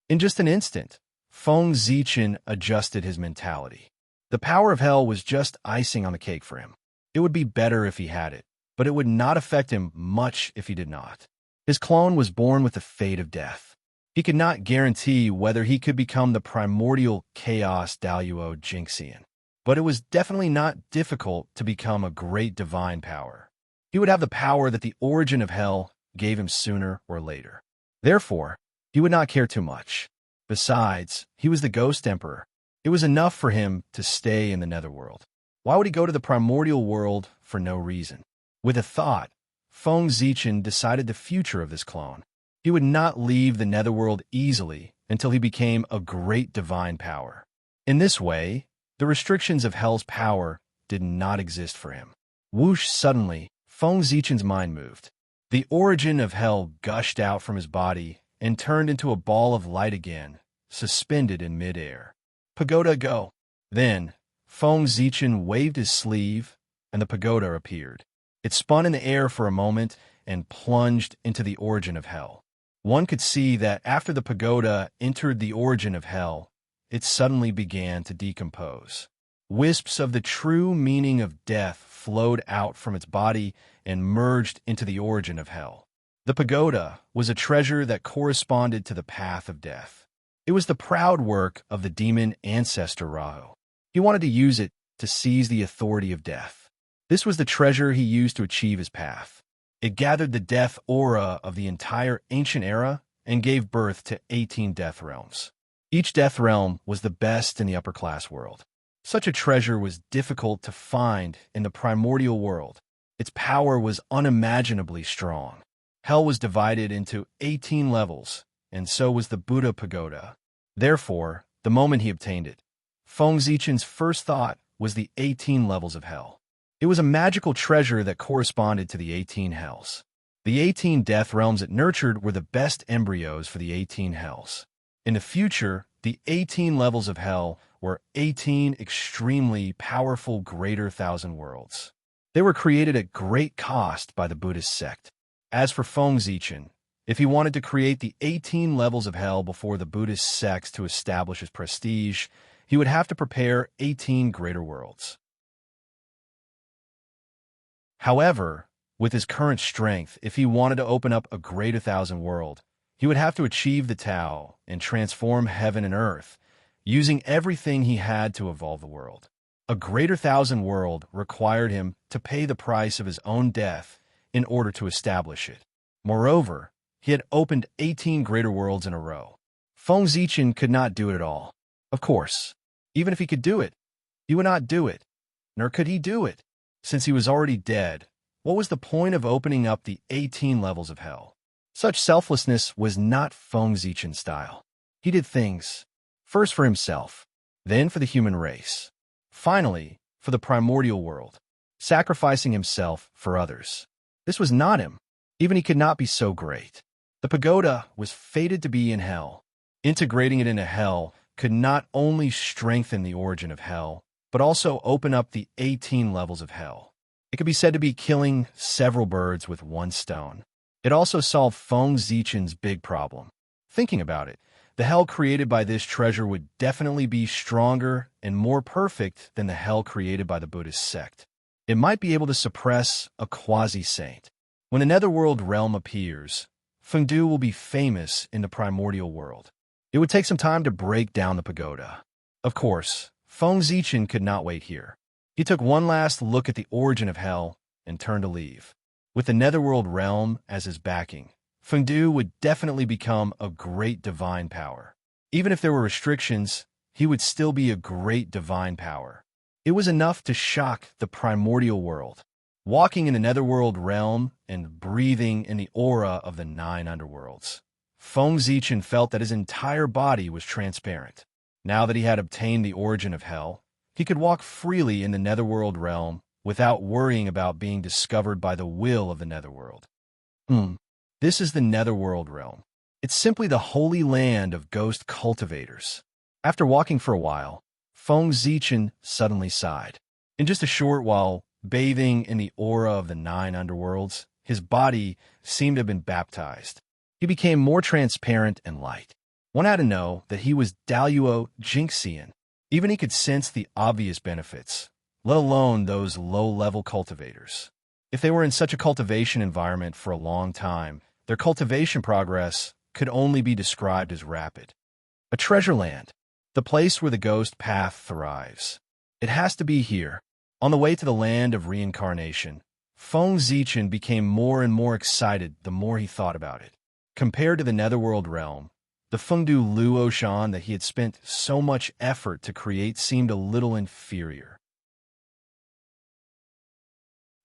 In just an instant, Feng Zichen adjusted his mentality. The power of hell was just icing on the cake for him. It would be better if he had it, but it would not affect him much if he did not. His clone was born with the fate of death. He could not guarantee whether he could become the primordial chaos Daluo Jinxian, but it was definitely not difficult to become a great divine power. He would have the power that the origin of hell gave him sooner or later. Therefore, he would not care too much. Besides, he was the Ghost Emperor. It was enough for him to stay in the netherworld. Why would he go to the primordial world for no reason? With a thought, Feng Zichen decided the future of this clone. He would not leave the netherworld easily until he became a great divine power. In this way, the restrictions of hell's power did not exist for him. Whoosh! Suddenly, Feng Zichen's mind moved. The origin of hell gushed out from his body and turned into a ball of light again, suspended in midair. Pagoda, go! Then, Feng Zichen waved his sleeve, and the pagoda appeared. It spun in the air for a moment and plunged into the origin of hell. One could see that after the pagoda entered the origin of hell, it suddenly began to decompose. Wisps of the true meaning of death flowed out from its body and merged into the origin of hell. The pagoda was a treasure that corresponded to the path of death. It was the proud work of the demon ancestor Rahu. He wanted to use it to seize the authority of death. This was the treasure he used to achieve his path. It gathered the death aura of the entire ancient era and gave birth to 18 death realms. Each death realm was the best in the upper-class world. Such a treasure was difficult to find in the primordial world. Its power was unimaginably strong. Hell was divided into 18 levels, and so was the Buddha Pagoda. Therefore, the moment he obtained it, Feng Zichen's first thought was the 18 levels of hell. It was a magical treasure that corresponded to the 18 hells. The 18 death realms it nurtured were the best embryos for the 18 hells. In the future, the 18 levels of hell were 18 extremely powerful greater thousand worlds. They were created at great cost by the Buddhist sect. As for Feng Zichen, if he wanted to create the 18 levels of hell before the Buddhist sects to establish his prestige, he would have to prepare 18 greater worlds. However, with his current strength, if he wanted to open up a greater thousand world, he would have to achieve the Tao and transform heaven and earth, using everything he had to evolve the world. A greater thousand world required him to pay the price of his own death in order to establish it. Moreover, he had opened 18 greater worlds in a row. Feng Zichen could not do it at all. Of course, even if he could do it, he would not do it, nor could he do it. Since he was already dead, what was the point of opening up the 18 levels of hell? Such selflessness was not Feng Zichen's style. He did things, first for himself, then for the human race, finally for the primordial world, sacrificing himself for others. This was not him. Even he could not be so great. The pagoda was fated to be in hell. Integrating it into hell could not only strengthen the origin of hell, but also open up the 18 levels of hell. It could be said to be killing several birds with one stone. It also solved Feng Zichen's big problem. Thinking about it, the hell created by this treasure would definitely be stronger and more perfect than the hell created by the Buddhist sect. It might be able to suppress a quasi-saint. When the netherworld realm appears, Fengdu will be famous in the primordial world. It would take some time to break down the pagoda. Of course, Feng Zichen could not wait here. He took one last look at the origin of hell and turned to leave. With the netherworld realm as his backing, Fengdu would definitely become a great divine power. Even if there were restrictions, he would still be a great divine power. It was enough to shock the primordial world. Walking in the netherworld realm and breathing in the aura of the 9 underworlds, Feng Zichen felt that his entire body was transparent. Now that he had obtained the origin of hell, he could walk freely in the netherworld realm without worrying about being discovered by the will of the netherworld. This is the netherworld realm. It's simply the holy land of ghost cultivators. After walking for a while, Feng Zichen suddenly sighed. In just a short while, bathing in the aura of the 9 underworlds, his body seemed to have been baptized. He became more transparent and light. One had to know that he was Daluo Jinxian. Even he could sense the obvious benefits, let alone those low-level cultivators. If they were in such a cultivation environment for a long time, their cultivation progress could only be described as rapid. A treasure land, the place where the ghost path thrives. It has to be here. On the way to the land of reincarnation, Feng Zichen became more and more excited the more he thought about it. Compared to the netherworld realm, the Fengdu Luoshan that he had spent so much effort to create seemed a little inferior.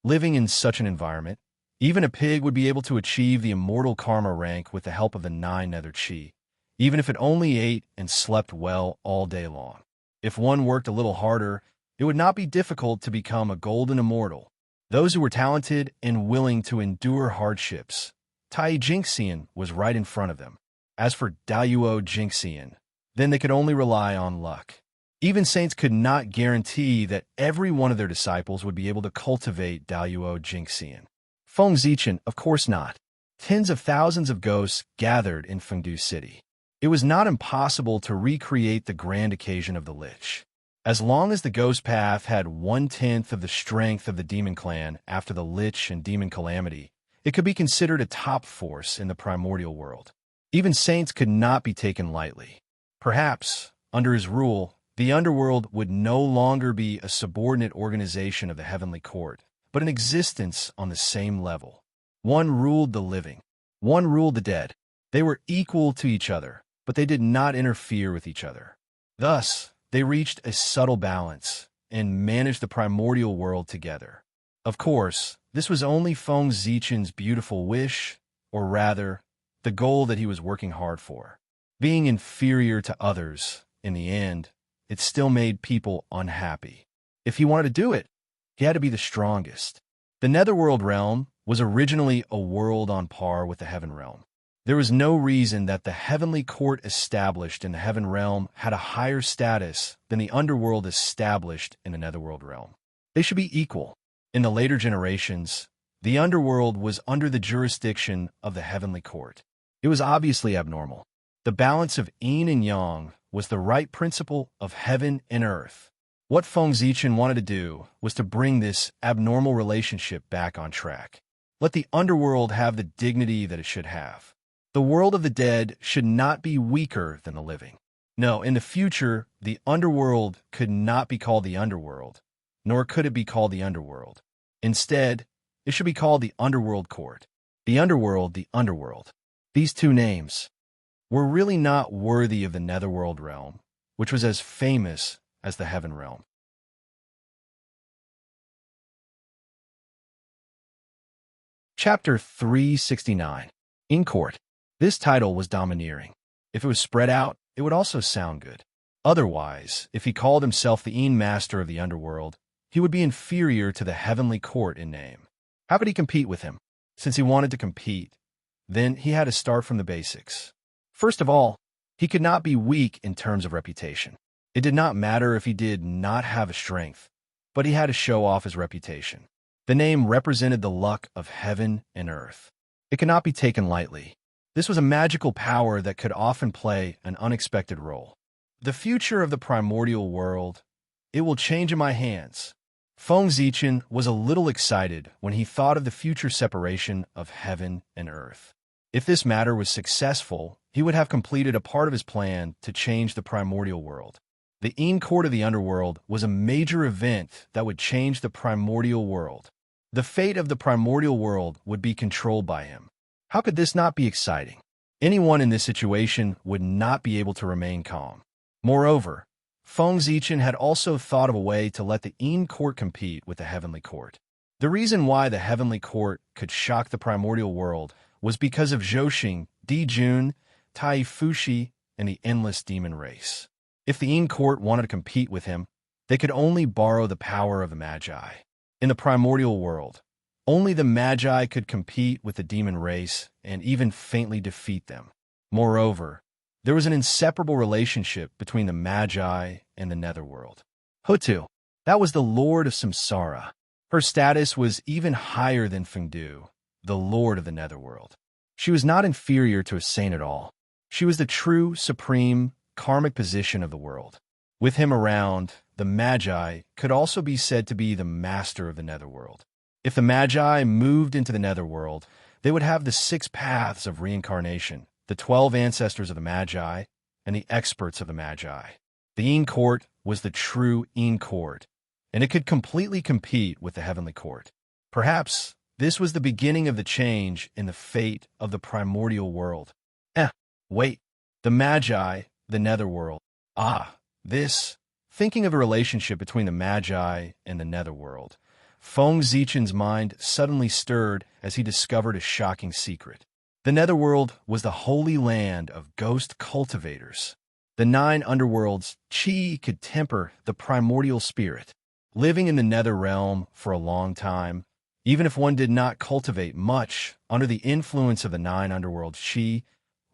Living in such an environment, even a pig would be able to achieve the immortal karma rank with the help of the 9 nether chi, even if it only ate and slept well all day long. If one worked a little harder, it would not be difficult to become a golden immortal. Those who were talented and willing to endure hardships, Tai Jinxian was right in front of them. As for Daluo Jinxian, then they could only rely on luck. Even saints could not guarantee that every one of their disciples would be able to cultivate Daluo Jinxian. Feng Zichen, of course not. Tens of thousands of ghosts gathered in Fengdu City. It was not impossible to recreate the grand occasion of the Lich. As long as the ghost path had 1/10 of the strength of the demon clan after the Lich and demon calamity, it could be considered a top force in the primordial world. Even saints could not be taken lightly. Perhaps, under his rule, the underworld would no longer be a subordinate organization of the heavenly court, but an existence on the same level. One ruled the living. One ruled the dead. They were equal to each other, but they did not interfere with each other. Thus, they reached a subtle balance and managed the primordial world together. Of course, this was only Feng Zichen's beautiful wish, or rather, the goal that he was working hard for. Being inferior to others, in the end, it still made people unhappy. If he wanted to do it, he had to be the strongest. The netherworld realm was originally a world on par with the heaven realm. There was no reason that the heavenly court established in the heaven realm had a higher status than the underworld established in the netherworld realm. They should be equal. In the later generations, the underworld was under the jurisdiction of the heavenly court. It was obviously abnormal. The balance of yin and yang was the right principle of heaven and earth. What Feng Zichen wanted to do was to bring this abnormal relationship back on track. Let the underworld have the dignity that it should have. The world of the dead should not be weaker than the living. No, in the future, the underworld could not be called the underworld, nor could it be called the underworld. Instead, it should be called the underworld court. The underworld. These two names were really not worthy of the netherworld realm, which was as famous as the heaven realm. Chapter 369. In Court. This title was domineering. If it was spread out, it would also sound good. Otherwise, if he called himself the Een Master of the Underworld, he would be inferior to the heavenly court in name. How could he compete with him? Since he wanted to compete, then he had to start from the basics. First of all, he could not be weak in terms of reputation. It did not matter if he did not have a strength, but he had to show off his reputation. The name represented the luck of heaven and earth. It could not be taken lightly. This was a magical power that could often play an unexpected role. The future of the primordial world, it will change in my hands. Feng Zichen was a little excited when he thought of the future separation of heaven and earth. If this matter was successful, he would have completed a part of his plan to change the primordial world. The Court of the Underworld was a major event that would change the primordial world. The fate of the primordial world would be controlled by him. How could this not be exciting? Anyone in this situation would not be able to remain calm. Moreover, Feng Zichen had also thought of a way to let the Court compete with the Heavenly Court. The reason why the Heavenly Court could shock the primordial world was because of Zhouxing, Dijun, Tai Fushi, and the endless demon race. If the Court wanted to compete with him, they could only borrow the power of the Magi. In the primordial world, only the Magi could compete with the demon race and even faintly defeat them. Moreover, there was an inseparable relationship between the Magi and the netherworld. Hutu, that was the lord of Samsara. Her status was even higher than Fengdu, the lord of the netherworld. She was not inferior to a saint at all. She was the true, supreme, karmic position of the world. With him around, the Magi could also be said to be the master of the netherworld. If the Magi moved into the netherworld, they would have the 6 paths of reincarnation, the 12 ancestors of the Magi, and the experts of the Magi. The Court was the true Court, and it could completely compete with the Heavenly Court. Perhaps this was the beginning of the change in the fate of the primordial world. Wait, the Magi, the netherworld. Thinking of a relationship between the Magi and the netherworld, Feng Zichen's mind suddenly stirred as he discovered a shocking secret. The netherworld was the holy land of ghost cultivators. The 9 underworlds' chi could temper the primordial spirit. Living in the nether realm for a long time, even if one did not cultivate much, under the influence of the 9 underworld chi,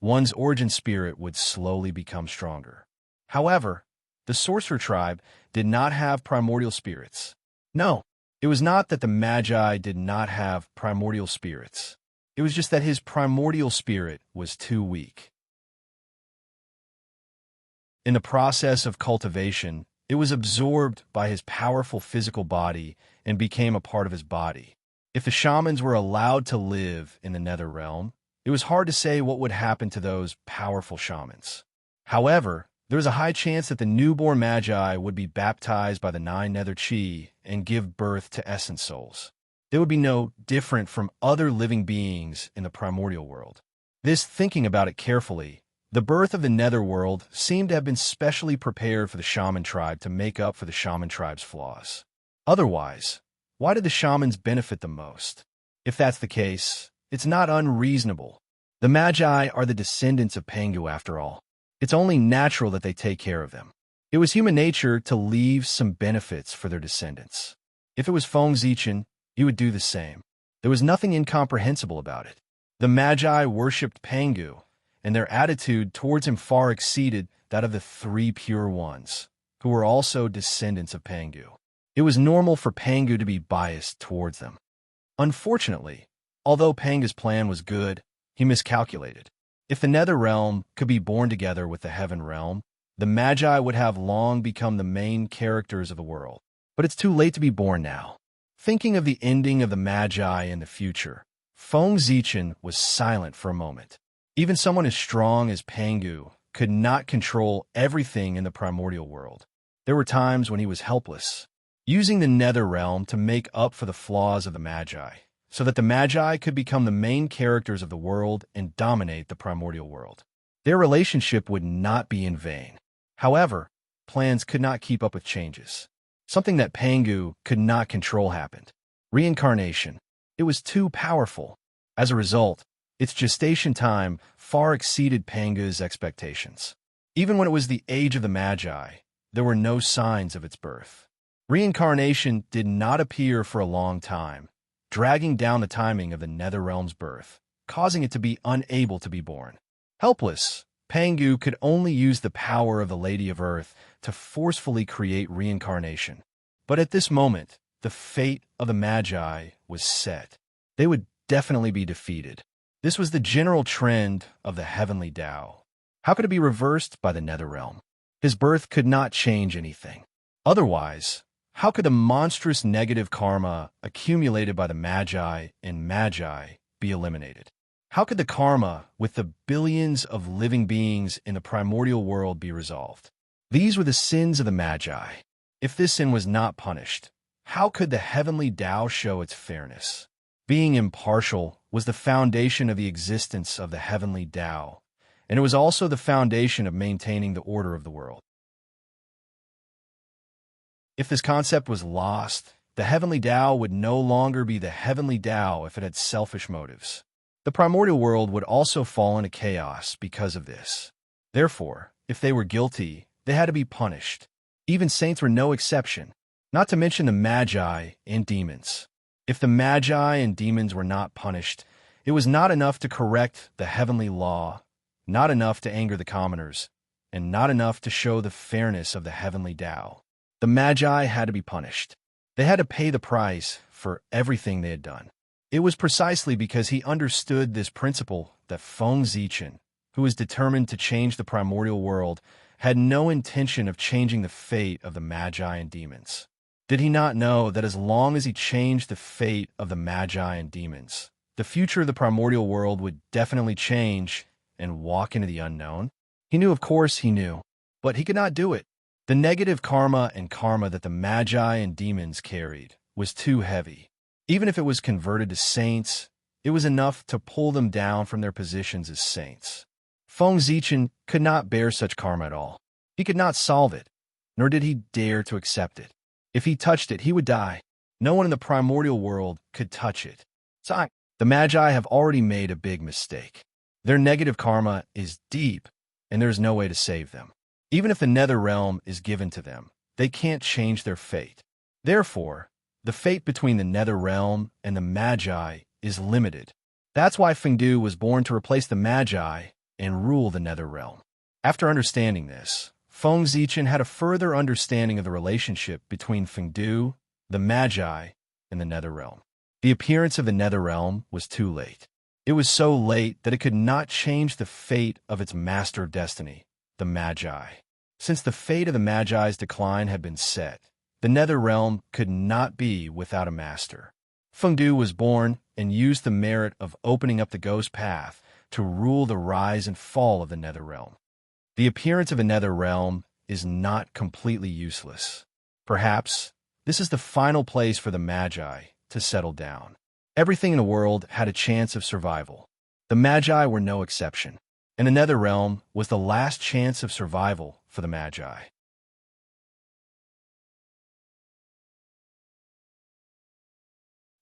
one's origin spirit would slowly become stronger. However, the sorcerer tribe did not have primordial spirits. No, it was not that the Magi did not have primordial spirits. It was just that his primordial spirit was too weak. In the process of cultivation, it was absorbed by his powerful physical body and became a part of his body. If the shamans were allowed to live in the nether realm, it was hard to say what would happen to those powerful shamans. However, there was a high chance that the newborn Magi would be baptized by the 9 nether chi and give birth to essence souls. They would be no different from other living beings in the primordial world. This, thinking about it carefully, the birth of the netherworld seemed to have been specially prepared for the shaman tribe to make up for the shaman tribe's flaws. Otherwise, why did the shamans benefit the most? If that's the case, it's not unreasonable. The Magi are the descendants of Pangu after all. It's only natural that they take care of them. It was human nature to leave some benefits for their descendants. If it was Feng Zichen, he would do the same. There was nothing incomprehensible about it. The Magi worshipped Pangu, and their attitude towards him far exceeded that of the 3 pure ones, who were also descendants of Pangu. It was normal for Pangu to be biased towards them. Unfortunately, although Pangu's plan was good, he miscalculated. If the nether realm could be born together with the heaven realm, the Magi would have long become the main characters of the world. But it's too late to be born now. Thinking of the ending of the Magi in the future, Feng Zichen was silent for a moment. Even someone as strong as Pangu could not control everything in the primordial world. There were times when he was helpless, using the nether realm to make up for the flaws of the Magi, so that the Magi could become the main characters of the world and dominate the primordial world. Their relationship would not be in vain. However, plans could not keep up with changes. Something that Pangu could not control happened. Reincarnation. It was too powerful. As a result, its gestation time far exceeded Pangu's expectations. Even when it was the age of the Magi, there were no signs of its birth. Reincarnation did not appear for a long time, dragging down the timing of the nether realm's birth. causing it to be unable to be born. Helpless, Pangu could only use the power of the Lady of Earth to forcefully create reincarnation. But at this moment, the fate of the Magi was set. They would definitely be defeated. This was the general trend of the heavenly Tao. How could it be reversed by the Netherrealm? His birth could not change anything. Otherwise, how could the monstrous negative karma accumulated by the Magi be eliminated? How could the karma with the billions of living beings in the primordial world be resolved? These were the sins of the Magi. If this sin was not punished, how could the heavenly Tao show its fairness? Being impartial was the foundation of the existence of the heavenly Tao, and it was also the foundation of maintaining the order of the world. If this concept was lost, the heavenly Tao would no longer be the heavenly Tao if it had selfish motives. The primordial world would also fall into chaos because of this. Therefore, if they were guilty, they had to be punished. Even saints were no exception, not to mention the Magi and demons. If the Magi and demons were not punished, it was not enough to correct the heavenly law, not enough to anger the commoners, and not enough to show the fairness of the heavenly Tao. The Magi had to be punished. They had to pay the price for everything they had done. It was precisely because he understood this principle that Feng Zichen, who was determined to change the primordial world, had no intention of changing the fate of the Magi and demons. Did he not know that as long as he changed the fate of the Magi and demons, the future of the primordial world would definitely change and walk into the unknown? He knew, of course he knew, but he could not do it. The negative karma that the Magi and demons carried was too heavy. Even if it was converted to saints, it was enough to pull them down from their positions as saints. Feng Zichen could not bear such karma at all. He could not solve it, nor did he dare to accept it. If he touched it, he would die. No one in the primordial world could touch it. The Magi have already made a big mistake. Their negative karma is deep, and there is no way to save them. Even if the nether realm is given to them, they can't change their fate. Therefore, the fate between the nether realm and the Magi is limited. That's why Fengdu was born to replace the Magi and rule the nether realm. After understanding this, Feng Zichen had a further understanding of the relationship between Fengdu, the Magi, and the nether realm. The appearance of the nether realm was too late. It was so late that it could not change the fate of its master of destiny, the Magi. Since the fate of the Magi's decline had been set, the nether realm could not be without a master. Fengdu was born and used the merit of opening up the ghost path to rule the rise and fall of the nether realm. The appearance of a nether realm is not completely useless. Perhaps this is the final place for the Magi to settle down. Everything in the world had a chance of survival. The Magi were no exception, and the nether realm was the last chance of survival for the Magi.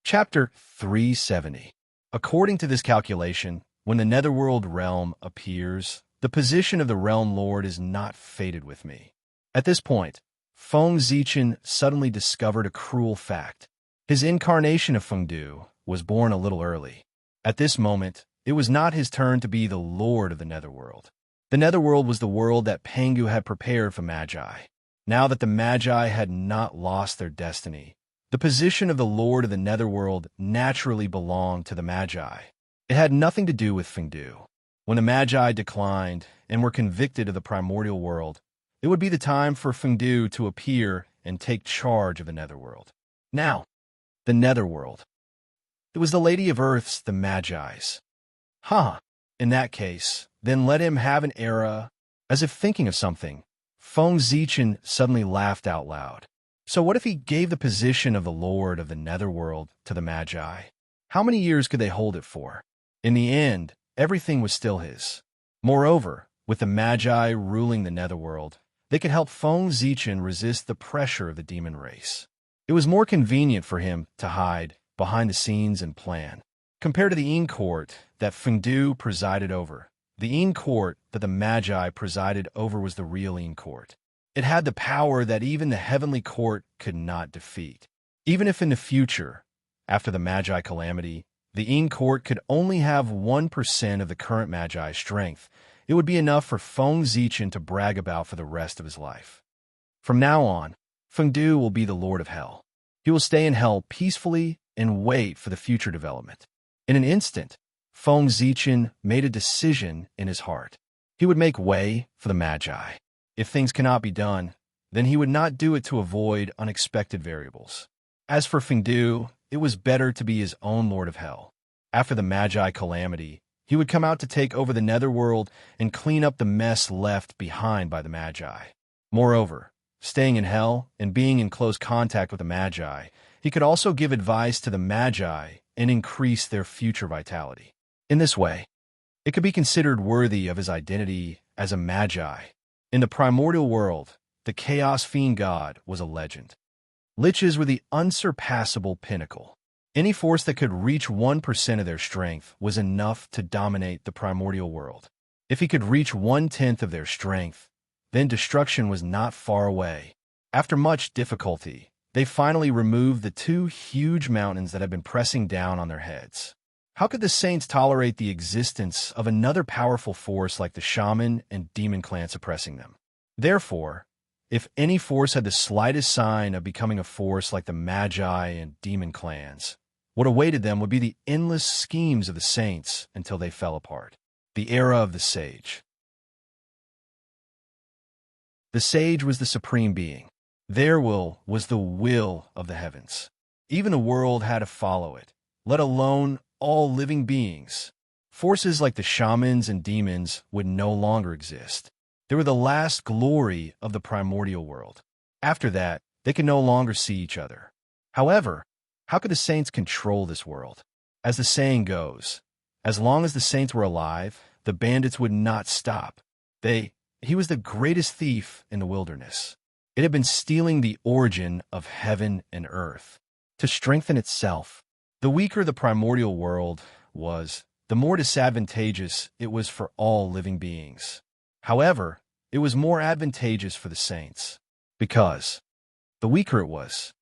Chapter 370. According to this calculation, when the netherworld realm appears, the position of the realm lord is not fated with me. At this point, Feng Zichen suddenly discovered a cruel fact. His incarnation of Fengdu was born a little early. At this moment, it was not his turn to be the lord of the netherworld. The netherworld was the world that Pangu had prepared for Magi. Now that the Magi had not lost their destiny, the position of the lord of the netherworld naturally belonged to the Magi. It had nothing to do with Fengdu. When the Magi declined and were convicted of the primordial world, it would be the time for Fengdu to appear and take charge of the netherworld. Now, the netherworld. It was the Lady of Earth's, the Magi's. In that case, then let him have an era. As if thinking of something, Feng Zichen suddenly laughed out loud. So what if he gave the position of the Lord of the netherworld to the Magi? How many years could they hold it for? In the end, everything was still his. Moreover, with the Magi ruling the netherworld, they could help Feng Zichen resist the pressure of the demon race. It was more convenient for him to hide behind the scenes and plan. Compared to the Yin court that Fengdu presided over, the Yin court that the Magi presided over was the real Yin court. It had the power that even the heavenly court could not defeat. Even if in the future, after the Magi calamity, the Ing court could only have 1% of the current Magi's strength. It would be enough for Feng Zichen to brag about for the rest of his life. From now on, Feng Du will be the Lord of Hell. He will stay in Hell peacefully and wait for the future development. In an instant, Feng Zichen made a decision in his heart. He would make way for the Magi. If things cannot be done, then he would not do it to avoid unexpected variables. As for Feng Du, it was better to be his own Lord of Hell. After the Magi calamity, he would come out to take over the Netherworld and clean up the mess left behind by the Magi. Moreover, staying in Hell and being in close contact with the Magi, he could also give advice to the Magi and increase their future vitality. In this way, it could be considered worthy of his identity as a Magi. In the primordial world, the Chaos Fiend God was a legend. Liches were the unsurpassable pinnacle. Any force that could reach 1% of their strength was enough to dominate the primordial world. If he could reach 1/10 of their strength, then destruction was not far away. After much difficulty, they finally removed the 2 huge mountains that had been pressing down on their heads. How could the Saints tolerate the existence of another powerful force like the Shaman and Demon clan suppressing them? Therefore, if any force had the slightest sign of becoming a force like the Magi and Demon clans, what awaited them would be the endless schemes of the Saints until they fell apart. The era of the Sage. The Sage was the supreme being. Their will was the will of the heavens. Even the world had to follow it, let alone all living beings. Forces like the Shamans and Demons would no longer exist. They were the last glory of the primordial world. After that, they could no longer see each other. However, how could the Saints control this world? As the saying goes, as long as the Saints were alive, the bandits would not stop. He was the greatest thief in the wilderness. It had been stealing the origin of heaven and earth. To strengthen itself, the weaker the primordial world was, the more disadvantageous it was for all living beings. However, it was more advantageous for the Saints, because the weaker it was,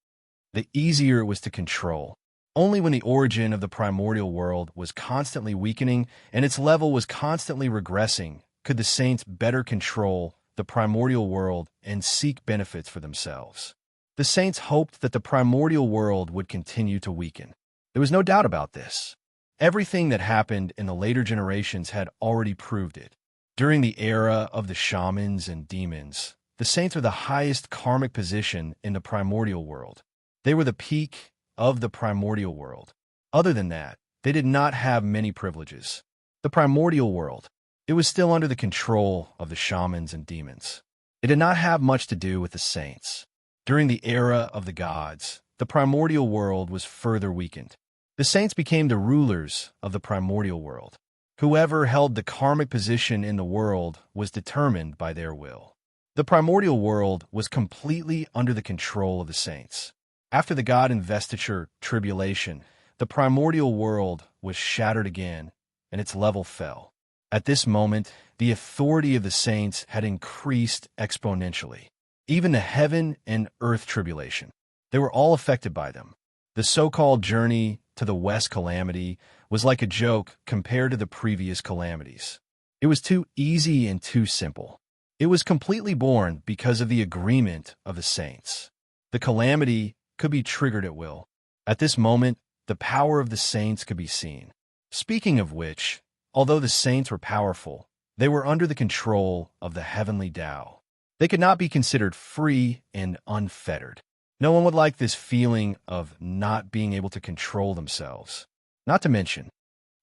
the easier it was to control. Only when the origin of the primordial world was constantly weakening and its level was constantly regressing could the Saints better control the primordial world and seek benefits for themselves. The Saints hoped that the primordial world would continue to weaken. There was no doubt about this. Everything that happened in the later generations had already proved it. During the era of the Shamans and Demons, the Saints were the highest karmic position in the primordial world. They were the peak of the primordial world. Other than that, they did not have many privileges. The primordial world, it was still under the control of the Shamans and Demons. It did not have much to do with the Saints. During the era of the gods, the primordial world was further weakened. The Saints became the rulers of the primordial world. Whoever held the karmic position in the world was determined by their will. The primordial world was completely under the control of the Saints. After the god investiture tribulation, the primordial world was shattered again, and its level fell. At this moment, the authority of the Saints had increased exponentially. Even the heaven and earth tribulation, they were all affected by them. The so-called journey to the West calamity was like a joke compared to the previous calamities. It was too easy and too simple. It was completely born because of the agreement of the Saints. The calamity could be triggered at will. At this moment, the power of the Saints could be seen. Speaking of which, although the Saints were powerful, they were under the control of the heavenly Tao. They could not be considered free and unfettered. No one would like this feeling of not being able to control themselves. Not to mention,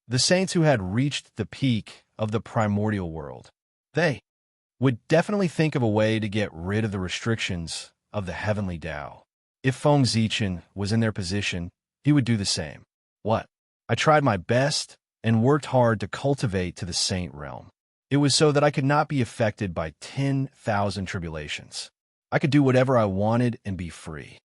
the Saints who had reached the peak of the primordial world, they would definitely think of a way to get rid of the restrictions of the heavenly Tao. If Feng Zichen was in their position, he would do the same. What? I tried my best and worked hard to cultivate to the Saint realm. It was so that I could not be affected by 10,000 tribulations. I could do whatever I wanted and be free.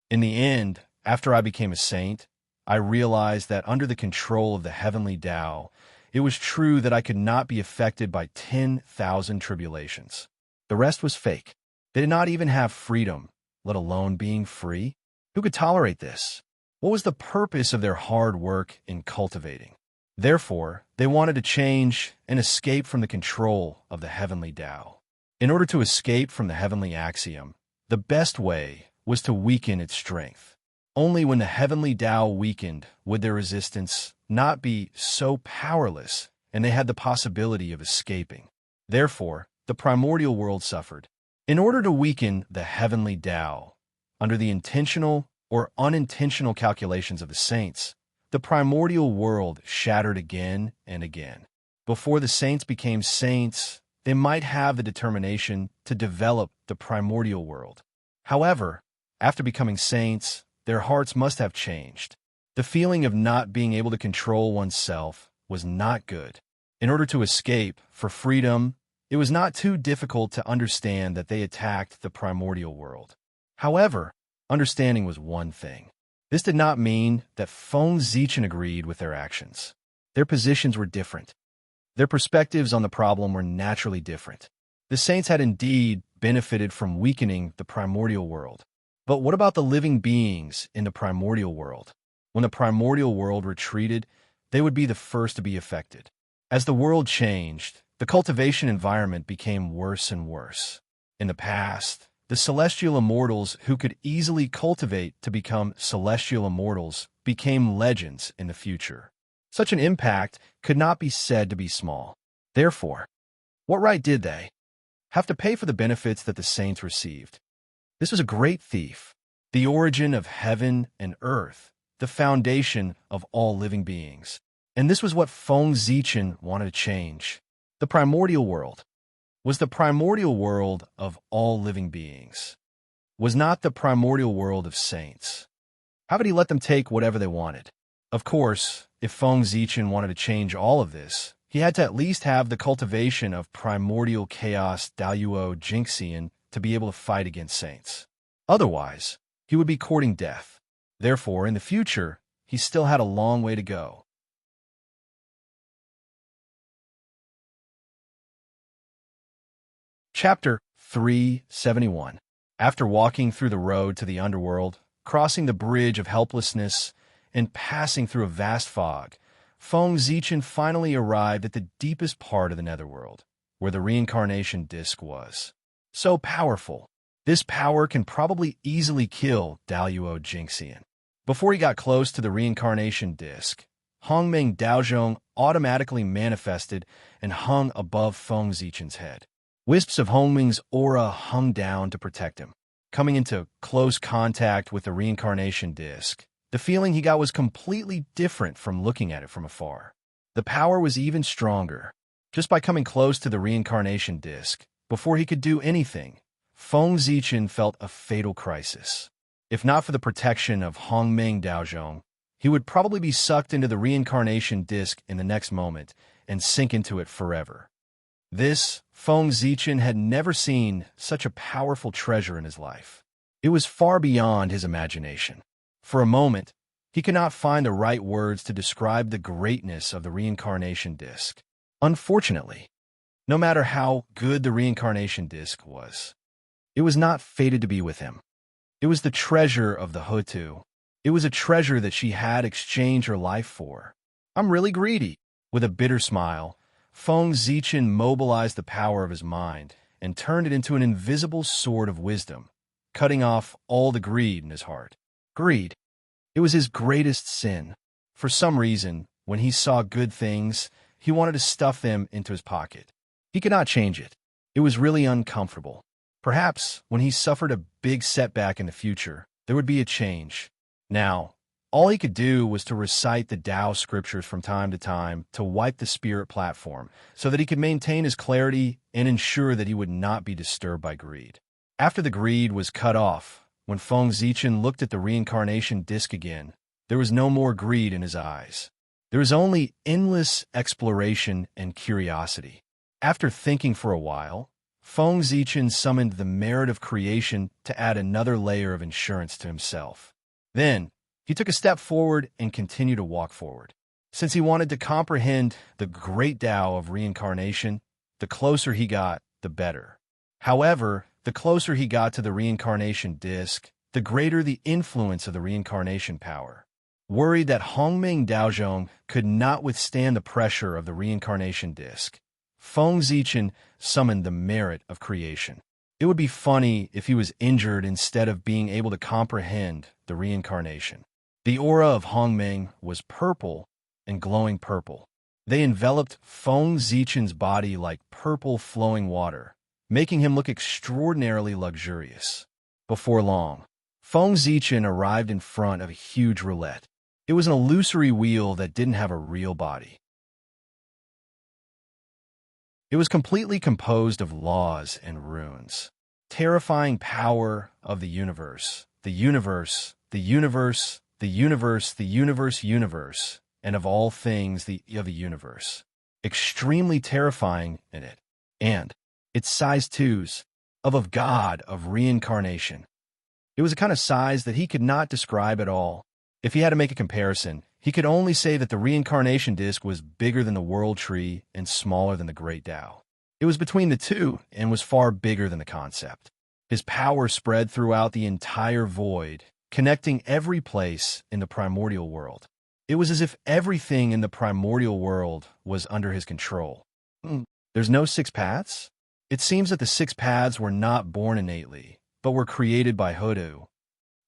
In the end, after I became a saint, I realized that under the control of the heavenly Tao, it was true that I could not be affected by 10,000 tribulations. The rest was fake. They did not even have freedom, let alone being free. Who could tolerate this? What was the purpose of their hard work in cultivating? Therefore, they wanted to change and escape from the control of the heavenly Tao. In order to escape from the heavenly axiom, the best way was to weaken its strength. Only when the heavenly Tao weakened would their resistance not be so powerless, and they had the possibility of escaping. Therefore, the primordial world suffered. In order to weaken the heavenly Tao, under the intentional or unintentional calculations of the saints, the primordial world shattered again and again. Before the saints became saints, they might have the determination to develop the primordial world. However, after becoming saints, their hearts must have changed. The feeling of not being able to control oneself was not good. In order to escape for freedom, it was not too difficult to understand that they attacked the primordial world. However, understanding was one thing. This did not mean that Feng Zichen agreed with their actions. Their positions were different. Their perspectives on the problem were naturally different. The saints had indeed benefited from weakening the primordial world. But what about the living beings in the primordial world? When the primordial world retreated, they would be the first to be affected. As the world changed, the cultivation environment became worse and worse. In the past, the celestial immortals who could easily cultivate to become celestial immortals became legends in the future. Such an impact could not be said to be small. Therefore, what right did they have to pay for the benefits that the saints received? This was a great thief, the origin of heaven and earth, the foundation of all living beings. And this was what Feng Zichen wanted to change. The primordial world was the primordial world of all living beings, was not the primordial world of saints. How could he let them take whatever they wanted? Of course, if Feng Zichen wanted to change all of this, he had to at least have the cultivation of primordial chaos Daoyuo Jingxian to be able to fight against saints. Otherwise, he would be courting death. Therefore, in the future, he still had a long way to go. Chapter 371. After walking through the road to the underworld, crossing the bridge of helplessness, and passing through a vast fog, Feng Zichen finally arrived at the deepest part of the netherworld, where the reincarnation disk was. So powerful. This power can probably easily kill Daoyuo Jingxian. Before he got close to the reincarnation disk, Hongmeng Daozhong automatically manifested and hung above Feng Zichen's head. Wisps of Hongmeng's aura hung down to protect him. Coming into close contact with the reincarnation disk, the feeling he got was completely different from looking at it from afar. The power was even stronger. Just by coming close to the reincarnation disk, before he could do anything, Feng Zichen felt a fatal crisis. If not for the protection of Hongmeng Daozhong, he would probably be sucked into the reincarnation disk in the next moment and sink into it forever. This, Feng Zichen had never seen such a powerful treasure in his life. It was far beyond his imagination. For a moment, he could not find the right words to describe the greatness of the reincarnation disk. Unfortunately, no matter how good the reincarnation disk was, it was not fated to be with him. It was the treasure of the Hutu. It was a treasure that she had exchanged her life for. I'm really greedy. With a bitter smile, Feng Zichen mobilized the power of his mind and turned it into an invisible sword of wisdom, cutting off all the greed in his heart. Greed. It was his greatest sin. For some reason, when he saw good things, he wanted to stuff them into his pocket. He could not change it. It was really uncomfortable. Perhaps, when he suffered a big setback in the future, there would be a change. Now, all he could do was to recite the Tao scriptures from time to time to wipe the spirit platform so that he could maintain his clarity and ensure that he would not be disturbed by greed. After the greed was cut off, when Feng Zichen looked at the reincarnation disk again, there was no more greed in his eyes. There was only endless exploration and curiosity. After thinking for a while, Feng Zichen summoned the merit of creation to add another layer of insurance to himself. Then, he took a step forward and continued to walk forward. Since he wanted to comprehend the great Tao of reincarnation, the closer he got, the better. However, the closer he got to the reincarnation disk, the greater the influence of the reincarnation power. worried that Hongming Daozhong could not withstand the pressure of the reincarnation disc. Feng Zichen summoned the merit of creation. It would be funny if he was injured instead of being able to comprehend the reincarnation. The aura of Hongming was purple and glowing purple. They enveloped Feng Zichen's body like purple flowing water, making him look extraordinarily luxurious. Before long, Feng Zichen arrived in front of a huge roulette. It was an illusory wheel that didn't have a real body. It was completely composed of laws and runes. Terrifying power of the universe, the universe, the universe, the universe, the universe, and of all things of the universe. Extremely terrifying in it. And its size twos, of God of reincarnation. It was a kind of size that he could not describe at all. If he had to make a comparison, he could only say that the reincarnation disc was bigger than the world tree and smaller than the great Tao. It was between the two and was far bigger than the concept. His power spread throughout the entire void, connecting every place in the primordial world. It was as if everything in the primordial world was under his control. There's no six paths? It seems that the six paths were not born innately, but were created by Hoodoo.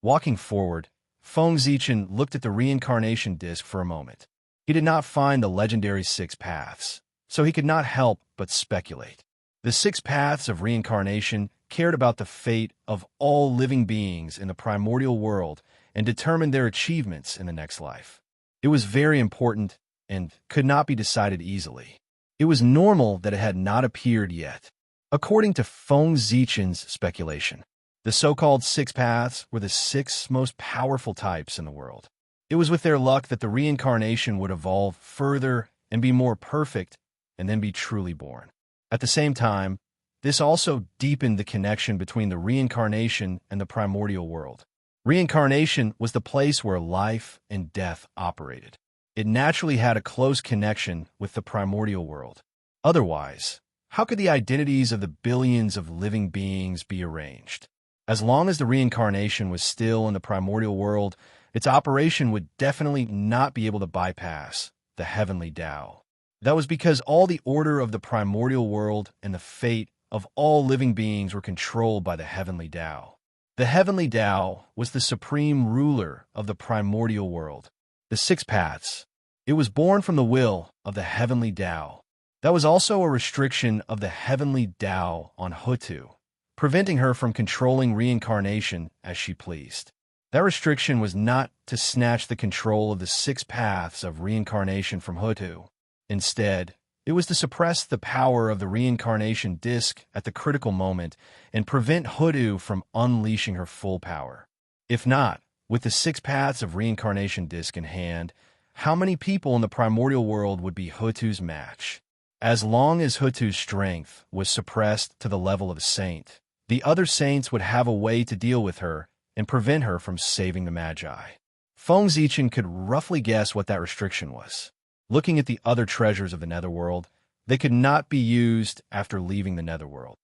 Walking forward, Feng Zichen looked at the reincarnation disc for a moment. He did not find the legendary six paths, so he could not help but speculate. The six paths of reincarnation cared about the fate of all living beings in the primordial world and determined their achievements in the next life. It was very important and could not be decided easily. It was normal that it had not appeared yet. According to Feng Zichen's speculation, the so-called six paths were the six most powerful types in the world. It was with their luck that the reincarnation would evolve further and be more perfect and then be truly born. At the same time, this also deepened the connection between the reincarnation and the primordial world. Reincarnation was the place where life and death operated. It naturally had a close connection with the primordial world. Otherwise, how could the identities of the billions of living beings be arranged? As long as the reincarnation was still in the primordial world, its operation would definitely not be able to bypass the heavenly Tao. That was because all the order of the primordial world and the fate of all living beings were controlled by the heavenly Tao. The heavenly Tao was the supreme ruler of the primordial world. The six paths. It was born from the will of the heavenly Tao. That was also a restriction of the heavenly Tao on Hutu, preventing her from controlling reincarnation as she pleased. That restriction was not to snatch the control of the six paths of reincarnation from Hutu. Instead, it was to suppress the power of the reincarnation disc at the critical moment and prevent Hutu from unleashing her full power. If not, with the six paths of reincarnation disc in hand, how many people in the primordial world would be Hutu's match? As long as Hutu's strength was suppressed to the level of a saint, the other saints would have a way to deal with her and prevent her from saving the Magi. Feng Zichen could roughly guess what that restriction was. Looking at the other treasures of the netherworld, they could not be used after leaving the netherworld.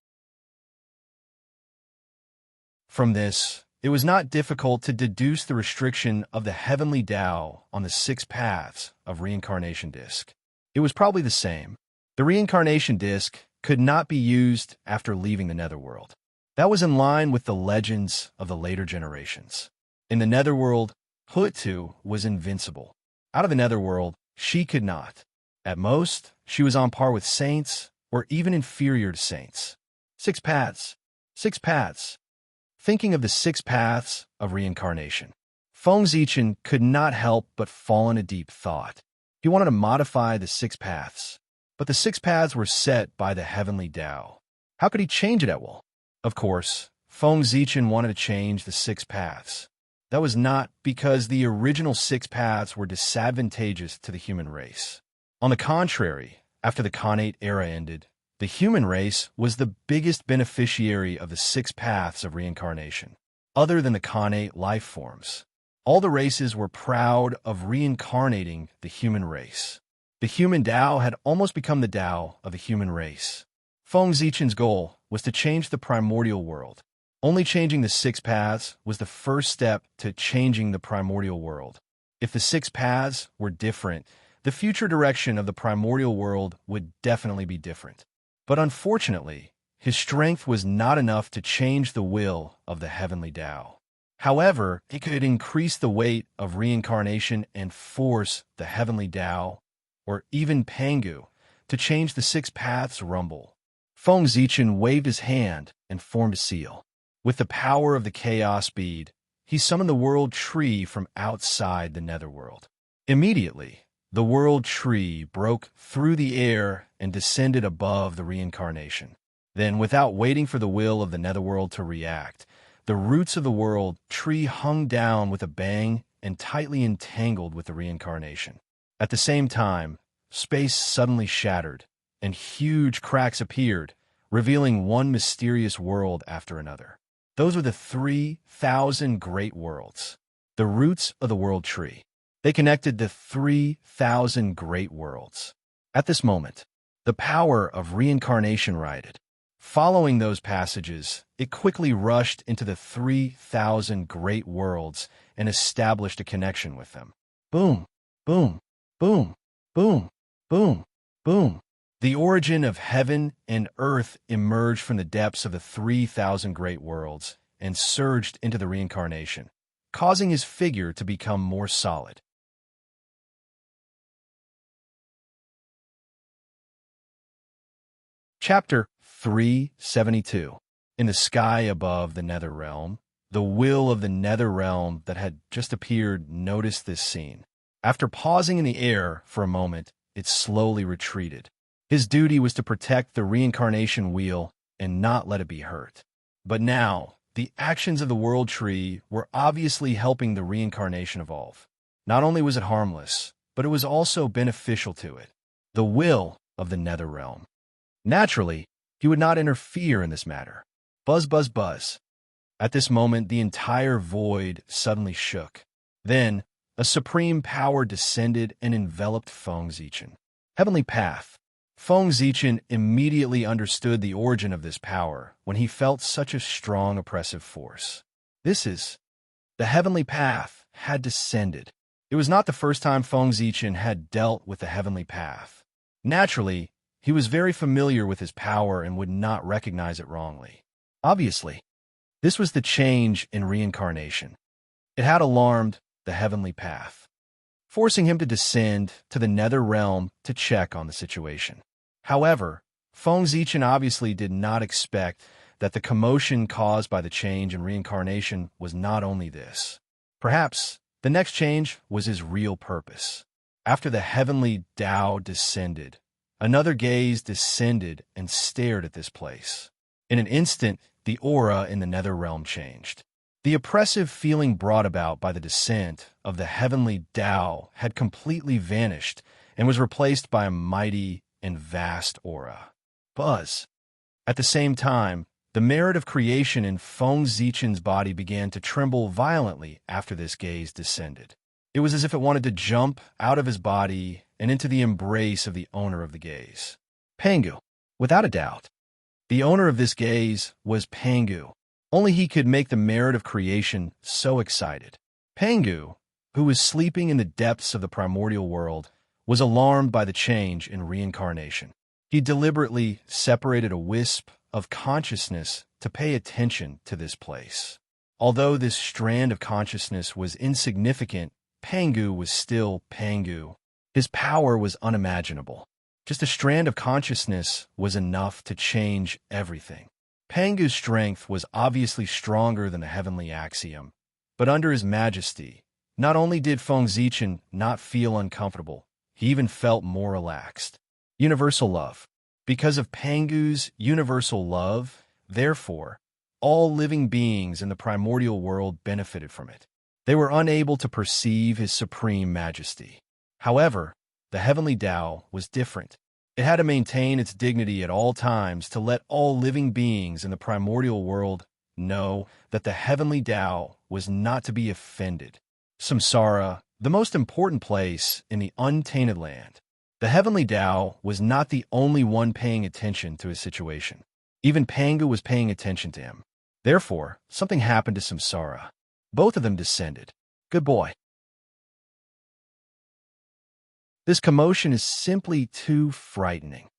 From this, it was not difficult to deduce the restriction of the heavenly Tao on the six paths of reincarnation disc. It was probably the same. The reincarnation disc could not be used after leaving the netherworld. That was in line with the legends of the later generations. In the netherworld, Hutu was invincible. Out of the netherworld, she could not. At most, she was on par with saints or even inferior to saints. Six paths. Six paths. Thinking of the six paths of reincarnation, Feng Zichen could not help but fall into deep thought. He wanted to modify the six paths, but the six paths were set by the heavenly Tao. How could he change it at will? Of course, Feng Zichen wanted to change the six paths. That was not because the original six paths were disadvantageous to the human race. On the contrary, after the Khanate era ended, the human race was the biggest beneficiary of the six paths of reincarnation, other than the Khanate life forms. All the races were proud of reincarnating the human race. The human Tao had almost become the Tao of the human race. Feng Zichen's goal was to change the primordial world. Only changing the six paths was the first step to changing the primordial world. If the six paths were different, the future direction of the primordial world would definitely be different. But unfortunately, his strength was not enough to change the will of the heavenly Tao. However, it could increase the weight of reincarnation and force the heavenly Tao, or even Pangu, to change the six paths rumble. Feng Zichen waved his hand and formed a seal. With the power of the chaos bead, he summoned the world tree from outside the netherworld. Immediately, the world tree broke through the air and descended above the reincarnation. Then, without waiting for the will of the netherworld to react, the roots of the world tree hung down with a bang and tightly entangled with the reincarnation. At the same time, space suddenly shattered, and huge cracks appeared, revealing one mysterious world after another. Those were the 3,000 great worlds, the roots of the world tree. They connected the 3,000 great worlds. At this moment, the power of reincarnation rioted. Following those passages, it quickly rushed into the 3,000 great worlds and established a connection with them. Boom, boom, boom, boom, boom, boom. The origin of heaven and earth emerged from the depths of the 3,000 great worlds and surged into the reincarnation, causing his figure to become more solid. Chapter 372. In the sky above the nether realm, the will of the nether realm that had just appeared noticed this scene. After pausing in the air for a moment, it slowly retreated. His duty was to protect the reincarnation wheel and not let it be hurt. But now, the actions of the world tree were obviously helping the reincarnation evolve. Not only was it harmless, but it was also beneficial to it. The will of the nether realm. Naturally, he would not interfere in this matter. Buzz, buzz, buzz. At this moment, the entire void suddenly shook. Then, a supreme power descended and enveloped Feng Zichen. Heavenly Path. Feng Zichen immediately understood the origin of this power when he felt such a strong oppressive force. The Heavenly Path had descended. It was not the first time Feng Zichen had dealt with the Heavenly Path. Naturally, he was very familiar with his power and would not recognize it wrongly. Obviously, this was the change in reincarnation. It had alarmed the Heavenly Path, forcing him to descend to the nether realm to check on the situation. However, Feng Zichen obviously did not expect that the commotion caused by the change in reincarnation was not only this. Perhaps the next change was his real purpose. After the heavenly Tao descended, another gaze descended and stared at this place. In an instant, the aura in the nether realm changed. The oppressive feeling brought about by the descent of the heavenly Tao had completely vanished and was replaced by a mighty and vast aura. Buzz. At the same time, the merit of creation in Feng Zichen's body began to tremble violently after this gaze descended. It was as if it wanted to jump out of his body and into the embrace of the owner of the gaze. Pangu. Without a doubt. The owner of this gaze was Pangu. Only he could make the merit of creation so excited. Pangu, who was sleeping in the depths of the primordial world, was alarmed by the change in reincarnation. He deliberately separated a wisp of consciousness to pay attention to this place. Although this strand of consciousness was insignificant, Pangu was still Pangu. His power was unimaginable. Just a strand of consciousness was enough to change everything. Pangu's strength was obviously stronger than the heavenly axiom, but under his majesty, not only did Feng Zichen not feel uncomfortable, he even felt more relaxed. Universal love. Because of Pangu's universal love, therefore, all living beings in the primordial world benefited from it. They were unable to perceive his supreme majesty. However, the heavenly Tao was different. It had to maintain its dignity at all times to let all living beings in the primordial world know that the heavenly Tao was not to be offended. Samsara, the most important place in the untainted land. The heavenly Tao was not the only one paying attention to his situation. Even Pangu was paying attention to him. Therefore, something happened to Samsara. Both of them descended. Good boy. This commotion is simply too frightening.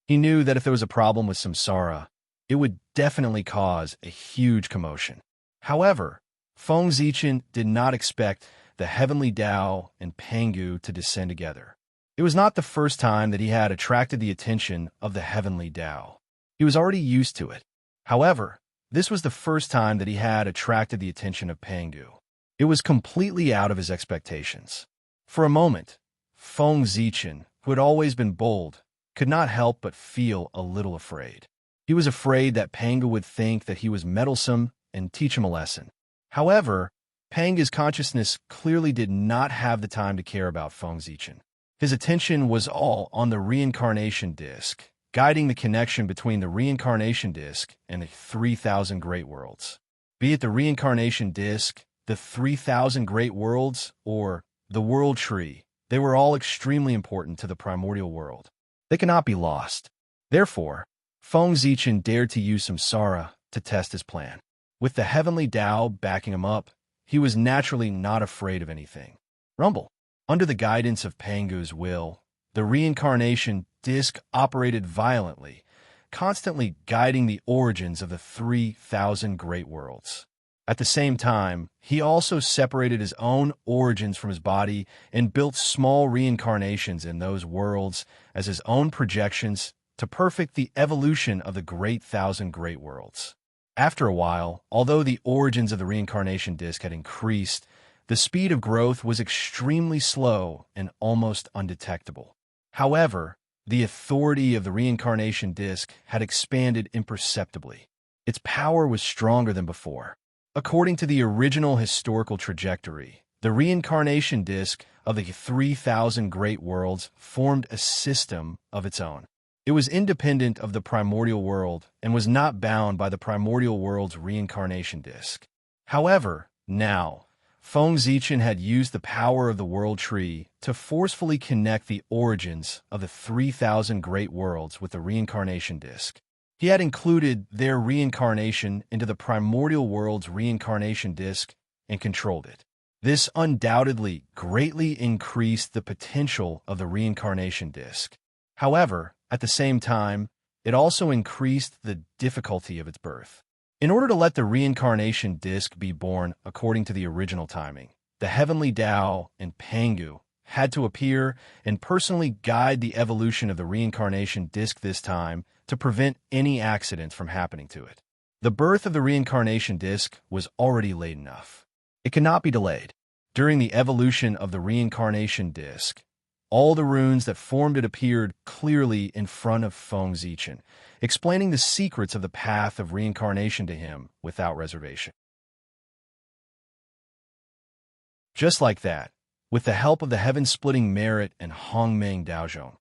He knew that if there was a problem with samsara, it would definitely cause a huge commotion. However, Feng Zichen did not expect the heavenly Tao and Pangu to descend together. It was not the first time that he had attracted the attention of the heavenly Tao. He was already used to it. However, this was the first time that he had attracted the attention of Pangu. It was completely out of his expectations. For a moment, Feng Zichen, who had always been bold, could not help but feel a little afraid. He was afraid that Pangu would think that he was meddlesome and teach him a lesson. However, Pangu's consciousness clearly did not have the time to care about Feng Zichen. His attention was all on the reincarnation disc, guiding the connection between the reincarnation disc and the 3,000 great worlds. Be it the reincarnation disc, the 3,000 great worlds, or the world tree, they were all extremely important to the primordial world. They cannot be lost. Therefore, Feng Zichen dared to use samsara to test his plan. With the heavenly Tao backing him up, he was naturally not afraid of anything. Rumble. Under the guidance of Pangu's will, the reincarnation disc operated violently, constantly guiding the origins of the 3,000 great worlds. At the same time, he also separated his own origins from his body and built small reincarnations in those worlds as his own projections to perfect the evolution of the great 1,000 great worlds. After a while, although the origins of the reincarnation disc had increased, the speed of growth was extremely slow and almost undetectable. However, the authority of the reincarnation disc had expanded imperceptibly. Its power was stronger than before. According to the original historical trajectory, the reincarnation disc of the 3,000 great worlds formed a system of its own. It was independent of the primordial world and was not bound by the primordial world's reincarnation disc. However, now, Feng Zichen had used the power of the world tree to forcefully connect the origins of the 3,000 great worlds with the reincarnation disc. He had included their reincarnation into the primordial world's reincarnation disc and controlled it. This undoubtedly greatly increased the potential of the reincarnation disc. However, at the same time, it also increased the difficulty of its birth. In order to let the reincarnation disc be born according to the original timing, the heavenly Tao and Pangu had to appear and personally guide the evolution of the reincarnation disc this time to prevent any accidents from happening to it. The birth of the reincarnation disc was already late enough. It cannot be delayed. During the evolution of the reincarnation disc, all the runes that formed it appeared clearly in front of Feng Zichen, explaining the secrets of the path of reincarnation to him without reservation. Just like that, with the help of the heaven-splitting merit and Hongmeng Daozhong,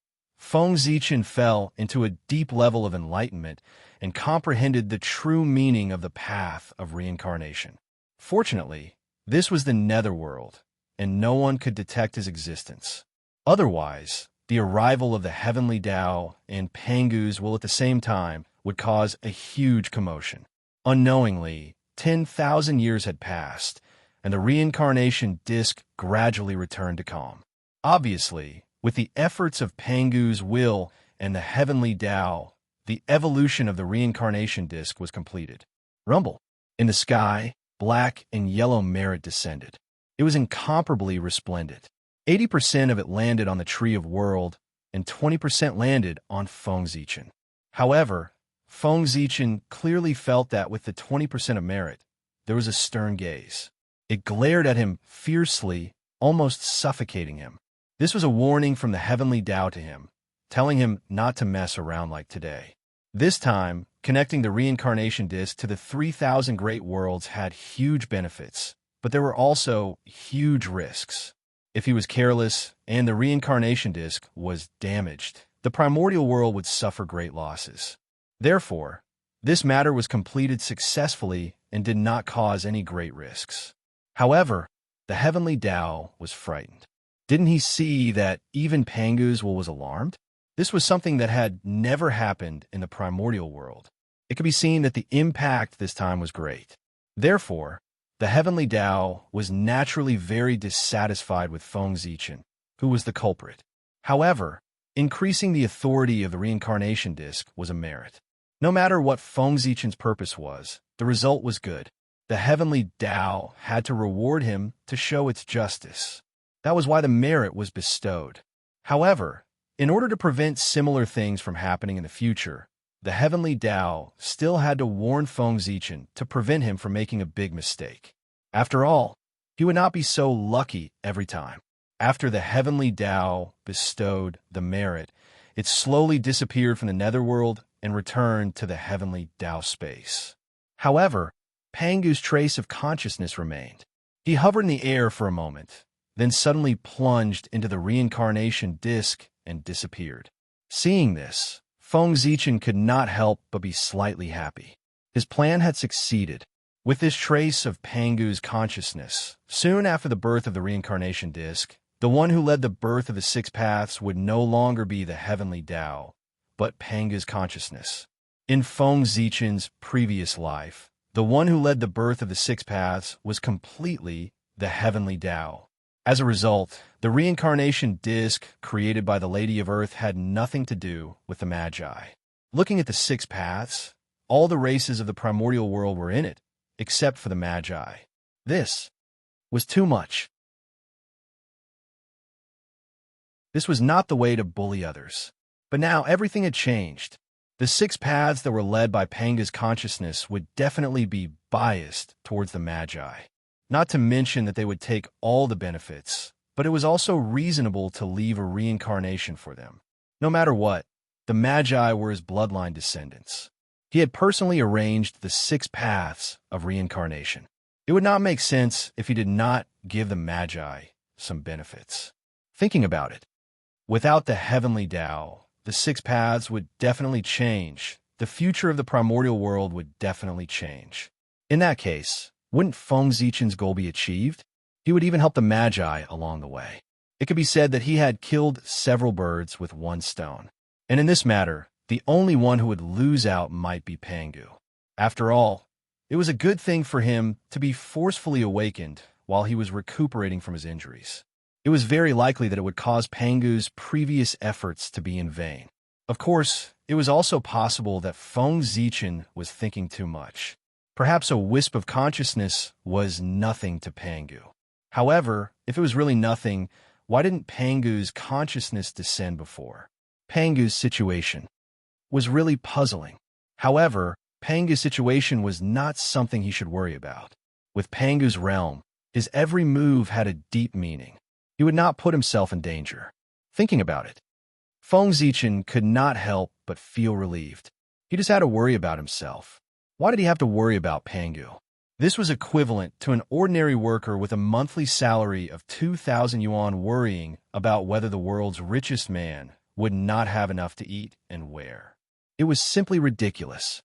Feng Zichen fell into a deep level of enlightenment and comprehended the true meaning of the path of reincarnation. Fortunately, this was the netherworld, and no one could detect his existence. Otherwise, the arrival of the heavenly Tao and Pangu's will at the same time would cause a huge commotion. Unknowingly, 10,000 years had passed, and the reincarnation disc gradually returned to calm. Obviously, with the efforts of Pangu's will and the heavenly Tao, the evolution of the reincarnation disc was completed. Rumble. In the sky, black and yellow merit descended. It was incomparably resplendent. 80% of it landed on the Tree of World, and 20% landed on Feng Zichen. However, Feng Zichen clearly felt that with the 20% of merit, there was a stern gaze. It glared at him fiercely, almost suffocating him. This was a warning from the heavenly Tao to him, telling him not to mess around like today. This time, connecting the reincarnation disc to the 3,000 great worlds had huge benefits, but there were also huge risks. If he was careless and the reincarnation disc was damaged, the primordial world would suffer great losses. Therefore, this matter was completed successfully and did not cause any great risks. However, the heavenly Tao was frightened. Didn't he see that even Pangu's will was alarmed? This was something that had never happened in the primordial world. It could be seen that the impact this time was great. Therefore, the heavenly Tao was naturally very dissatisfied with Feng Zichen, who was the culprit. However, increasing the authority of the reincarnation disc was a merit. No matter what Feng Zichen's purpose was, the result was good. The heavenly Tao had to reward him to show its justice. That was why the merit was bestowed. However, in order to prevent similar things from happening in the future, the heavenly Tao still had to warn Feng Zichen to prevent him from making a big mistake. After all, he would not be so lucky every time. After the heavenly Tao bestowed the merit, it slowly disappeared from the netherworld and returned to the heavenly Tao space. However, Pangu's trace of consciousness remained. He hovered in the air for a moment, then suddenly plunged into the reincarnation disc and disappeared. Seeing this, Feng Zichen could not help but be slightly happy. His plan had succeeded. With this trace of Pangu's consciousness, soon after the birth of the reincarnation disc, the one who led the birth of the six paths would no longer be the heavenly Tao, but Pangu's consciousness. In Feng Zichen's previous life, the one who led the birth of the six paths was completely the heavenly Tao. As a result, the reincarnation disc created by the Lady of Earth had nothing to do with the Magi. Looking at the six paths, all the races of the primordial world were in it, except for the Magi. This was too much. This was not the way to bully others. But now everything had changed. The six paths that were led by Panga's consciousness would definitely be biased towards the Magi. Not to mention that they would take all the benefits, but it was also reasonable to leave a reincarnation for them. No matter what, the Magi were his bloodline descendants. He had personally arranged the six paths of reincarnation. It would not make sense if he did not give the Magi some benefits. Thinking about it, without the heavenly Tao, the six paths would definitely change. The future of the primordial world would definitely change. In that case, wouldn't Feng Zichen's goal be achieved? He would even help the Magi along the way. It could be said that he had killed several birds with one stone. And in this matter, the only one who would lose out might be Pangu. After all, it was a good thing for him to be forcefully awakened while he was recuperating from his injuries. It was very likely that it would cause Pangu's previous efforts to be in vain. Of course, it was also possible that Feng Zichen was thinking too much. Perhaps a wisp of consciousness was nothing to Pangu. However, if it was really nothing, why didn't Pangu's consciousness descend before? Pangu's situation was really puzzling. However, Pangu's situation was not something he should worry about. With Pangu's realm, his every move had a deep meaning. He would not put himself in danger. Thinking about it, Feng Zichen could not help but feel relieved. He just had to worry about himself. Why did he have to worry about Pangu? This was equivalent to an ordinary worker with a monthly salary of 2,000 yuan worrying about whether the world's richest man would not have enough to eat and wear. It was simply ridiculous.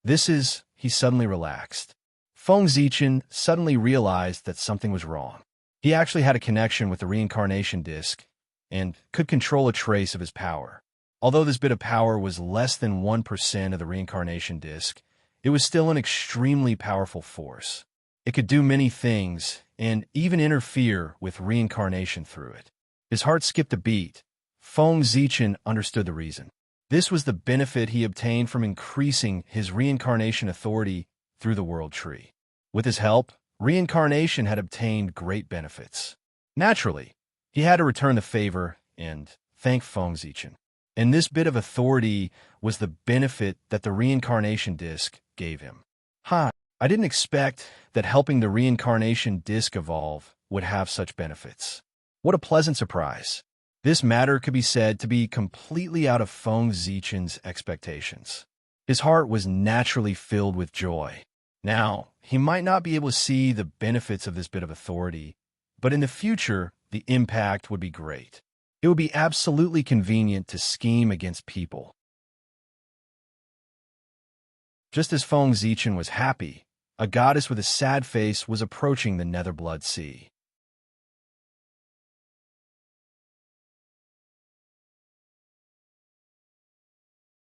He suddenly relaxed. Feng Zichen suddenly realized that something was wrong. He actually had a connection with the reincarnation disc and could control a trace of his power. Although this bit of power was less than 1% of the reincarnation disc, it was still an extremely powerful force. It could do many things and even interfere with reincarnation through it. His heart skipped a beat. Feng Zichen understood the reason. This was the benefit he obtained from increasing his reincarnation authority through the world tree. With his help, reincarnation had obtained great benefits. Naturally, he had to return the favor and thank Feng Zichen. And this bit of authority was the benefit that the reincarnation disc gave him. I didn't expect that helping the reincarnation disc evolve would have such benefits. What a pleasant surprise. This matter could be said to be completely out of Feng Zichen's expectations. His heart was naturally filled with joy. Now, he might not be able to see the benefits of this bit of authority, but in the future, the impact would be great. It would be absolutely convenient to scheme against people. Just as Feng Zichen was happy, a goddess with a sad face was approaching the Netherblood Sea.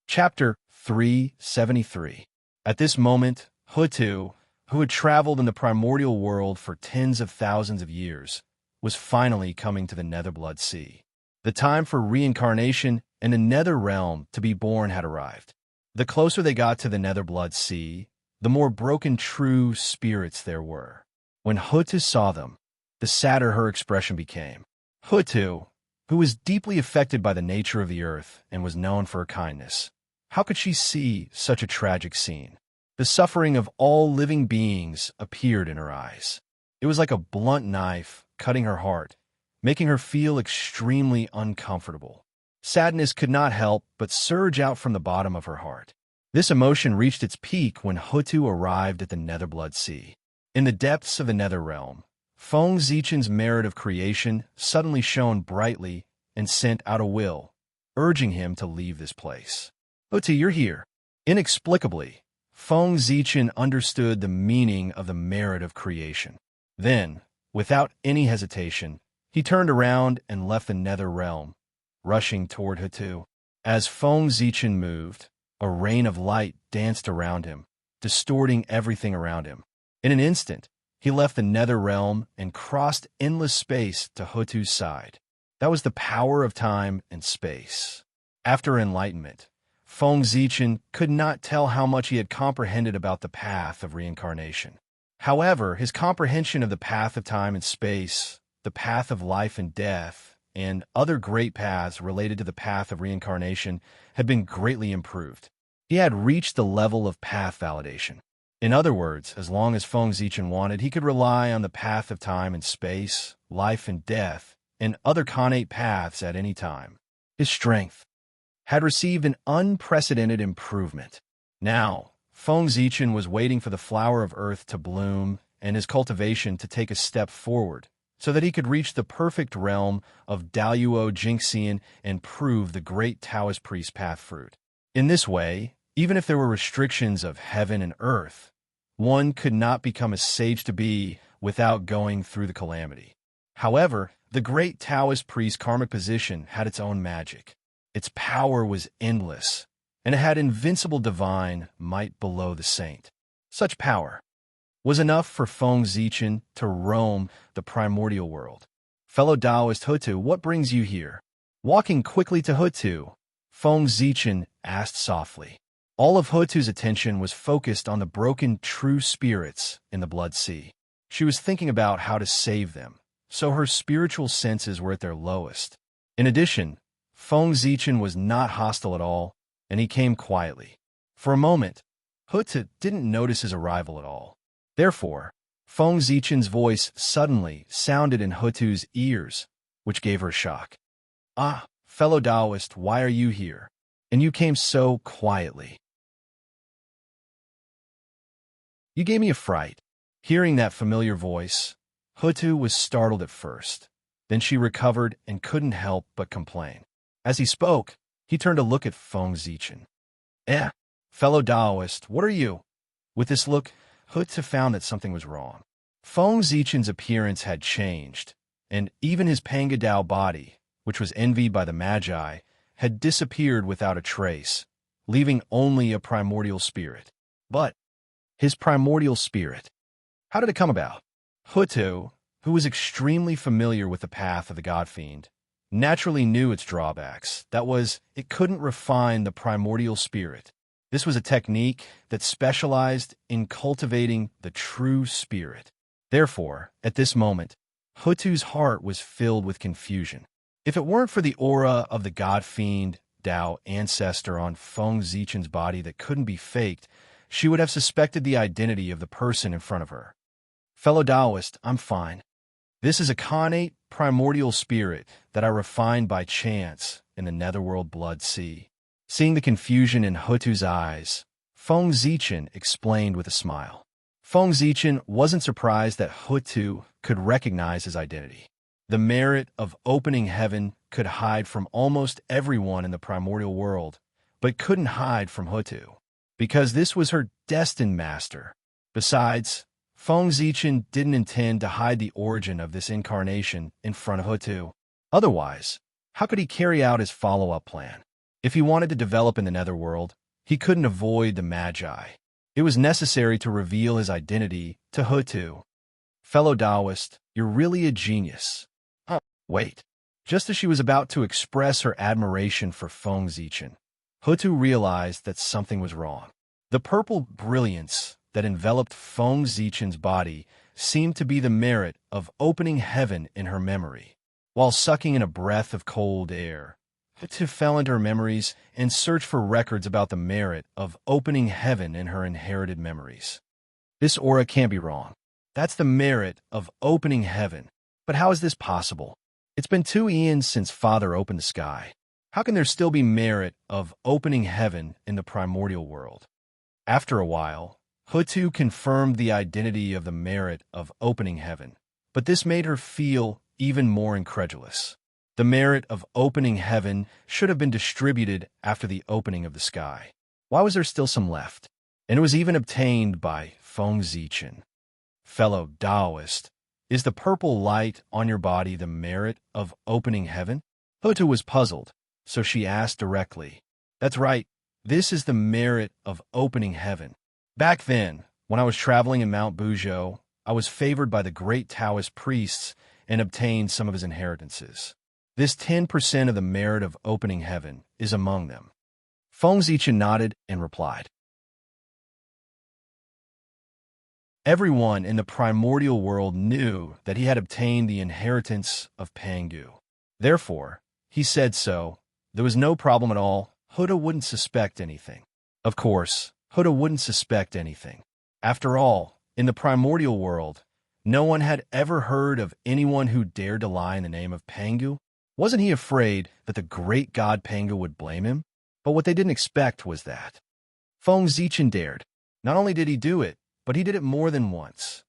Chapter 373. At this moment, Hutu, who had traveled in the primordial world for tens of thousands of years, was finally coming to the Netherblood Sea. The time for reincarnation and the nether realm to be born had arrived. The closer they got to the nether blood sea, the more broken true spirits there were. When Hutu saw them, the sadder her expression became. Hutu, who was deeply affected by the nature of the earth and was known for her kindness, how could she see such a tragic scene? The suffering of all living beings appeared in her eyes. It was like a blunt knife cutting her heart, making her feel extremely uncomfortable. Sadness could not help but surge out from the bottom of her heart. This emotion reached its peak when Hutu arrived at the Netherblood Sea. In the depths of the Nether Realm, Feng Zichen's merit of creation suddenly shone brightly and sent out a will, urging him to leave this place. Hutu, you're here. Inexplicably, Feng Zichen understood the meaning of the merit of creation. Then, without any hesitation, he turned around and left the Nether Realm, rushing toward Hutu. As Feng Zichen moved, a rain of light danced around him, distorting everything around him. In an instant, he left the Nether Realm and crossed endless space to Hutu's side. That was the power of time and space. After enlightenment, Feng Zichen could not tell how much he had comprehended about the path of reincarnation. However, his comprehension of the path of time and space, the path of life and death, and other great paths related to the path of reincarnation had been greatly improved. He had reached the level of path validation. In other words, as long as Feng Zichen wanted, he could rely on the path of time and space, life and death, and other connate paths at any time. His strength had received an unprecedented improvement. Now, Feng Zichen was waiting for the flower of earth to bloom and his cultivation to take a step forward, so that he could reach the perfect realm of Daluo Jingxian and prove the great Taoist priest path fruit. In this way, even if there were restrictions of heaven and earth, one could not become a sage-to-be without going through the calamity. However, the great Taoist priest's karmic position had its own magic. Its power was endless, and it had invincible divine might below the saint. Such power was enough for Feng Zichen to roam the primordial world. Fellow Taoist Hutu, what brings you here? Walking quickly to Hutu, Feng Zichen asked softly. All of Hutu's attention was focused on the broken true spirits in the Blood Sea. She was thinking about how to save them, so her spiritual senses were at their lowest. In addition, Feng Zichen was not hostile at all, and he came quietly. For a moment, Hutu didn't notice his arrival at all. Therefore, Feng Zichen's voice suddenly sounded in Hutu's ears, which gave her a shock. Ah, fellow Taoist, why are you here? And you came so quietly. You gave me a fright. Hearing that familiar voice, Hutu was startled at first. Then she recovered and couldn't help but complain. As he spoke, he turned to look at Feng Zichen. Fellow Taoist, what are you? With this look, Hutu found that something was wrong. Feng Zichen's appearance had changed, and even his Pangadao body, which was envied by the Magi, had disappeared without a trace, leaving only a primordial spirit. But his primordial spirit, how did it come about? Hutu, who was extremely familiar with the path of the God Fiend, naturally knew its drawbacks. That was, it couldn't refine the primordial spirit. This was a technique that specialized in cultivating the true spirit. Therefore, at this moment, Hutu's heart was filled with confusion. If it weren't for the aura of the God Fiend Dao ancestor on Feng Zichen's body that couldn't be faked, she would have suspected the identity of the person in front of her. Fellow Taoist, I'm fine. This is a connate primordial spirit that I refined by chance in the netherworld Blood Sea. Seeing the confusion in Hutu's eyes, Feng Zichen explained with a smile. Feng Zichen wasn't surprised that Hutu could recognize his identity. The merit of opening heaven could hide from almost everyone in the primordial world, but couldn't hide from Hutu, because this was her destined master. Besides, Feng Zichen didn't intend to hide the origin of this incarnation in front of Hutu. Otherwise, how could he carry out his follow-up plan? If he wanted to develop in the netherworld, he couldn't avoid the Magi. It was necessary to reveal his identity to Hutu. Fellow Taoist, you're really a genius. Wait. Just as she was about to express her admiration for Feng Zichen, Hutu realized that something was wrong. The purple brilliance that enveloped Feng Zichen's body seemed to be the merit of opening heaven in her memory. While sucking in a breath of cold air, Hutu fell into her memories and searched for records about the merit of opening heaven in her inherited memories. This aura can't be wrong. That's the merit of opening heaven. But how is this possible? It's been 2 eons since Father opened the sky. How can there still be merit of opening heaven in the primordial world? After a while, Hutu confirmed the identity of the merit of opening heaven, but this made her feel even more incredulous. The merit of opening heaven should have been distributed after the opening of the sky. Why was there still some left? And it was even obtained by Feng Zichen. Fellow Taoist, is the purple light on your body the merit of opening heaven? Hutu was puzzled, so she asked directly. That's right, this is the merit of opening heaven. Back then, when I was traveling in Mount Buzhou, I was favored by the great Taoist priests and obtained some of his inheritances. This 10% of the merit of opening heaven is among them. Feng Zichen nodded and replied. Everyone in the primordial world knew that he had obtained the inheritance of Pangu. Therefore, he said so. There was no problem at all. Huda wouldn't suspect anything. Of course, Huda wouldn't suspect anything. After all, in the primordial world, no one had ever heard of anyone who dared to lie in the name of Pangu. Wasn't he afraid that the great god Pangu would blame him? But what they didn't expect was that Feng Zichen dared. Not only did he do it, but he did it more than once.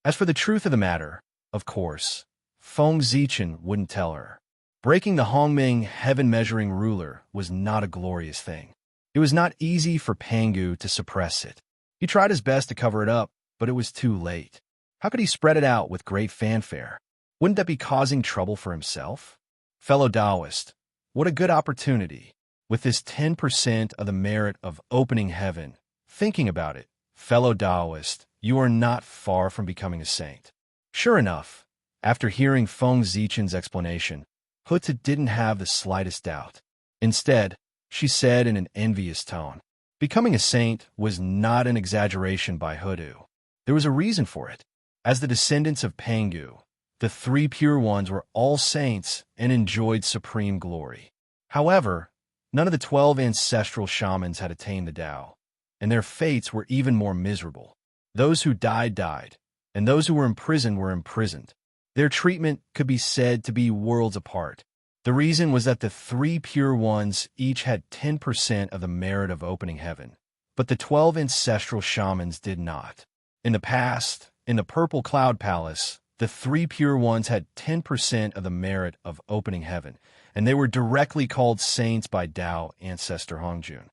As for the truth of the matter, of course, Feng Zichen wouldn't tell her. Breaking the Hongming heaven-measuring ruler was not a glorious thing. It was not easy for Pangu to suppress it. He tried his best to cover it up, but it was too late. How could he spread it out with great fanfare? Wouldn't that be causing trouble for himself? Fellow Taoist, what a good opportunity. With this 10% of the merit of opening heaven, thinking about it, fellow Taoist, you are not far from becoming a saint. Sure enough, after hearing Feng Zichen's explanation, Huta didn't have the slightest doubt. Instead, she said in an envious tone, becoming a saint was not an exaggeration by Hutu. There was a reason for it. As the descendants of Pangu, the 3 pure ones were all saints and enjoyed supreme glory. However, none of the 12 ancestral shamans had attained the Tao, and their fates were even more miserable. Those who died, died, and those who were imprisoned. Their treatment could be said to be worlds apart. The reason was that the 3 pure ones each had 10% of the merit of opening heaven, but the 12 ancestral shamans did not. In the past, in the Purple Cloud Palace, the 3 pure ones had 10% of the merit of opening heaven, and they were directly called saints by Tao ancestor Hongjun.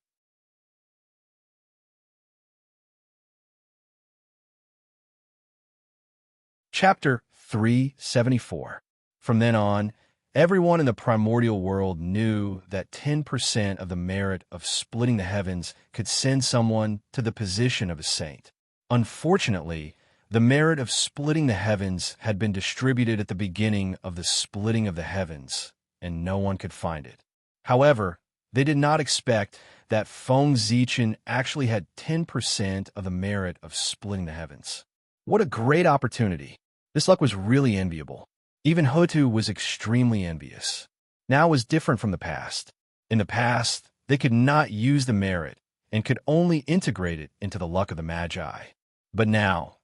Chapter 374. From then on, everyone in the primordial world knew that 10% of the merit of splitting the heavens could send someone to the position of a saint. Unfortunately, the merit of splitting the heavens had been distributed at the beginning of the splitting of the heavens, and no one could find it. However, they did not expect that Feng Zichen actually had 10% of the merit of splitting the heavens. What a great opportunity! This luck was really enviable. Even Hutu was extremely envious. Now was different from the past. In the past, they could not use the merit and could only integrate it into the luck of the Magi. But now,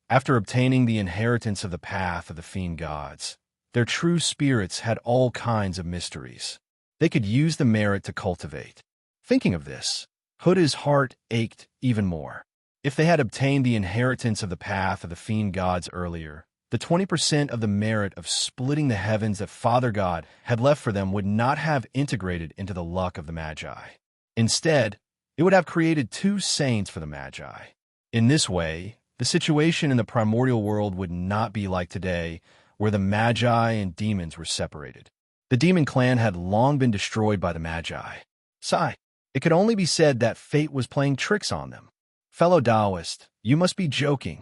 after obtaining the inheritance of the path of the fiend gods, their true spirits had all kinds of mysteries. They could use the merit to cultivate. Thinking of this, Hutu's heart ached even more. If they had obtained the inheritance of the path of the fiend gods earlier, the 20% of the merit of splitting the heavens that Father God had left for them would not have integrated into the luck of the Magi. Instead, it would have created 2 saints for the Magi. In this way, the situation in the primordial world would not be like today, where the Magi and demons were separated. The demon clan had long been destroyed by the Magi. Sigh, it could only be said that fate was playing tricks on them. Fellow Taoist, you must be joking.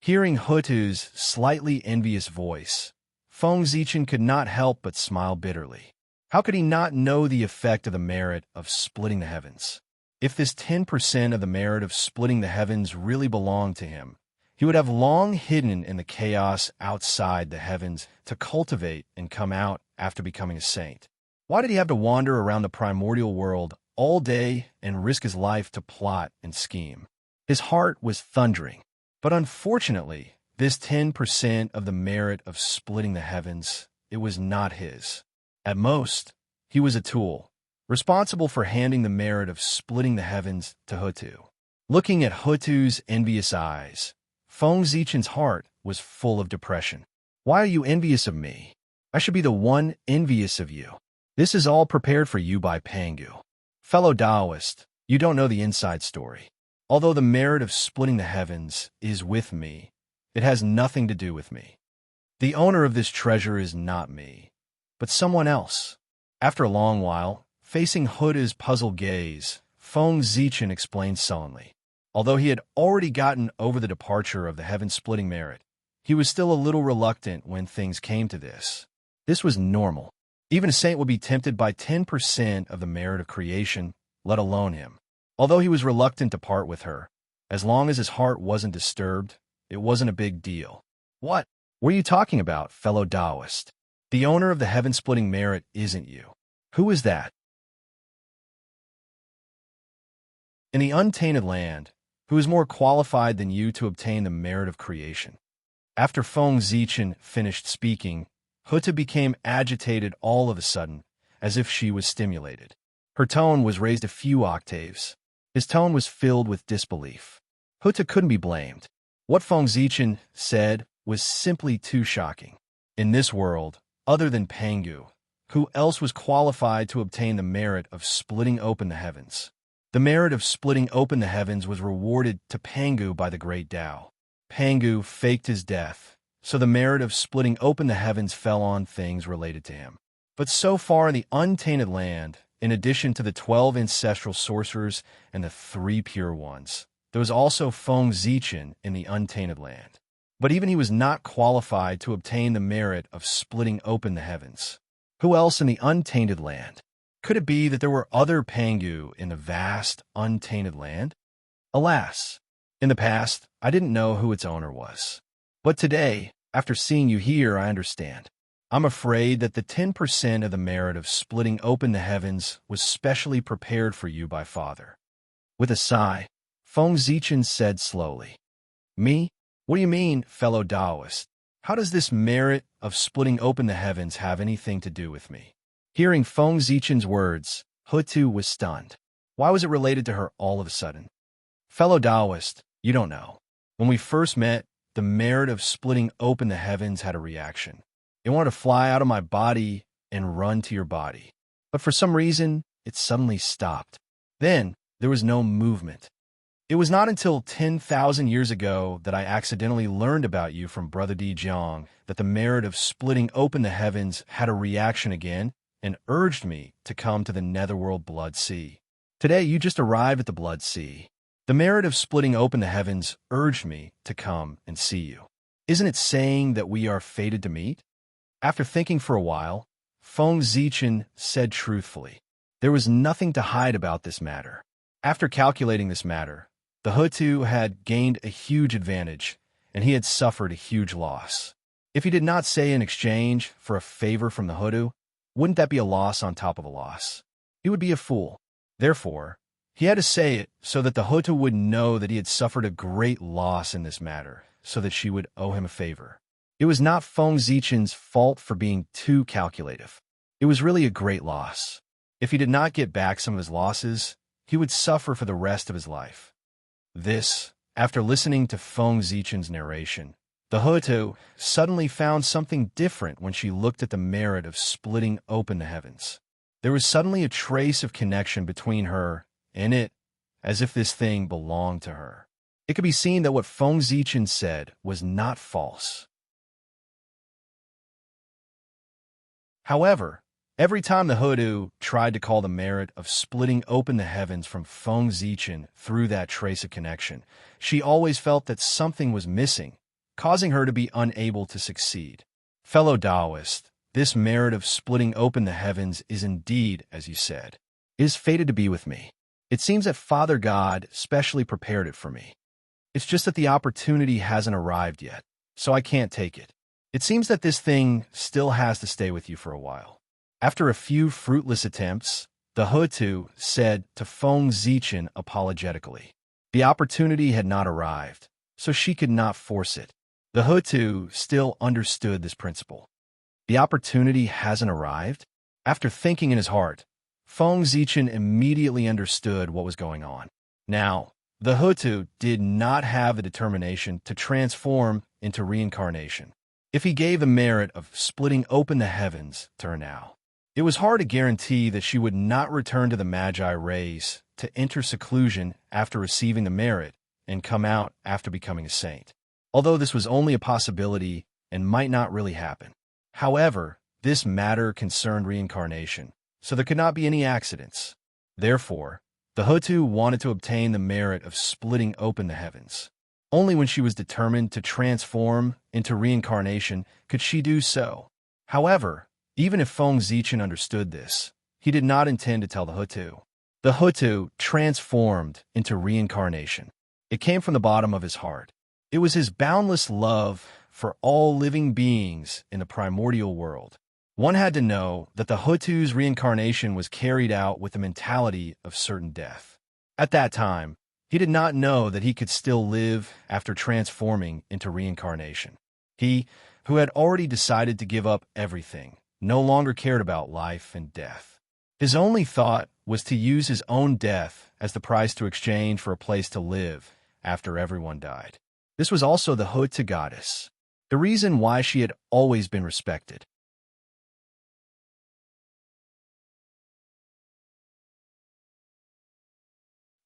Hearing Hutu's slightly envious voice, Feng Zichen could not help but smile bitterly. How could he not know the effect of the merit of splitting the heavens? If this 10% of the merit of splitting the heavens really belonged to him, he would have long hidden in the chaos outside the heavens to cultivate and come out after becoming a saint. Why did he have to wander around the primordial world all day and risk his life to plot and scheme? His heart was thundering. But unfortunately, this 10% of the merit of splitting the heavens, it was not his. At most, he was a tool, responsible for handing the merit of splitting the heavens to Hutu. Looking at Hutu's envious eyes, Feng Zichen's heart was full of depression. Why are you envious of me? I should be the one envious of you. This is all prepared for you by Pangu. Fellow Taoist, you don't know the inside story. Although the merit of splitting the heavens is with me, it has nothing to do with me. The owner of this treasure is not me, but someone else. After a long while, facing Hutu's puzzled gaze, Feng Zichen explained sullenly. Although he had already gotten over the departure of the heaven-splitting merit, he was still a little reluctant when things came to this. This was normal. Even a saint would be tempted by 10% of the merit of creation, let alone him. Although he was reluctant to part with her, as long as his heart wasn't disturbed, it wasn't a big deal. What were you talking about, fellow Taoist? The owner of the heaven-splitting merit isn't you. Who is that? In the untainted land, who is more qualified than you to obtain the merit of creation? After Feng Zichen finished speaking, Hutu became agitated all of a sudden, as if she was stimulated. Her tone was raised a few octaves. His tone was filled with disbelief. Hutu couldn't be blamed. What Feng Zichen said was simply too shocking. In this world, other than Pangu, who else was qualified to obtain the merit of splitting open the heavens? The merit of splitting open the heavens was rewarded to Pangu by the great Tao. Pangu faked his death, so the merit of splitting open the heavens fell on things related to him. But so far in the untainted land, in addition to the 12 ancestral sorcerers and the 3 pure ones, there was also Feng Zichen in the untainted land. But even he was not qualified to obtain the merit of splitting open the heavens. Who else in the untainted land? Could it be that there were other Pangu in the vast, untainted land? Alas, in the past, I didn't know who its owner was. But today, after seeing you here, I understand. I'm afraid that the 10% of the merit of splitting open the heavens was specially prepared for you by Father. With a sigh, Feng Zichen said slowly, Me? What do you mean, fellow Taoist? How does this merit of splitting open the heavens have anything to do with me? Hearing Feng Zichen's words, Hutu was stunned. Why was it related to her all of a sudden? Fellow Taoist, you don't know. When we first met, the merit of splitting open the heavens had a reaction. It wanted to fly out of my body and run to your body. But for some reason, it suddenly stopped. Then, there was no movement. It was not until 10,000 years ago that I accidentally learned about you from Brother Di Jiang that the merit of splitting open the heavens had a reaction again and urged me to come to the netherworld Blood Sea. Today, you just arrived at the Blood Sea. The merit of splitting open the heavens urged me to come and see you. Isn't it saying that we are fated to meet? After thinking for a while, Feng Zichen said truthfully, there was nothing to hide about this matter. After calculating this matter, the Hutu had gained a huge advantage, and he had suffered a huge loss. If he did not say in exchange for a favor from the Hutu, wouldn't that be a loss on top of a loss? He would be a fool. Therefore, he had to say it so that the Hutu would know that he had suffered a great loss in this matter, so that she would owe him a favor. It was not Feng Zichen's fault for being too calculative. It was really a great loss. If he did not get back some of his losses, he would suffer for the rest of his life. This, after listening to Feng Zichen's narration, the Hutu suddenly found something different when she looked at the merit of splitting open the heavens. There was suddenly a trace of connection between her and it, as if this thing belonged to her. It could be seen that what Feng Zichen said was not false. However, every time the Hutu tried to call the merit of splitting open the heavens from Feng Zichen through that trace of connection, she always felt that something was missing, causing her to be unable to succeed. Fellow Taoist, this merit of splitting open the heavens is indeed, as you said, is fated to be with me. It seems that Father God specially prepared it for me. It's just that the opportunity hasn't arrived yet, so I can't take it. It seems that this thing still has to stay with you for a while. After a few fruitless attempts, the Hutu said to Feng Zichen apologetically. The opportunity had not arrived, so she could not force it. The Hutu still understood this principle. The opportunity hasn't arrived? After thinking in his heart, Feng Zichen immediately understood what was going on. Now, the Hutu did not have the determination to transform into reincarnation. If he gave the merit of splitting open the heavens to her now, it was hard to guarantee that she would not return to the Magi rays to enter seclusion after receiving the merit and come out after becoming a saint. Although this was only a possibility and might not really happen. However, this matter concerned reincarnation, so there could not be any accidents. Therefore, the Hutu wanted to obtain the merit of splitting open the heavens. Only when she was determined to transform into reincarnation could she do so. However, even if Feng Zichen understood this, he did not intend to tell the Hutu. The Hutu transformed into reincarnation. It came from the bottom of his heart. It was his boundless love for all living beings in the primordial world. One had to know that the Hutu's reincarnation was carried out with the mentality of certain death. At that time, he did not know that he could still live after transforming into reincarnation. He, who had already decided to give up everything, no longer cared about life and death. His only thought was to use his own death as the price to exchange for a place to live after everyone died. This was also the Hutu goddess, the reason why she had always been respected.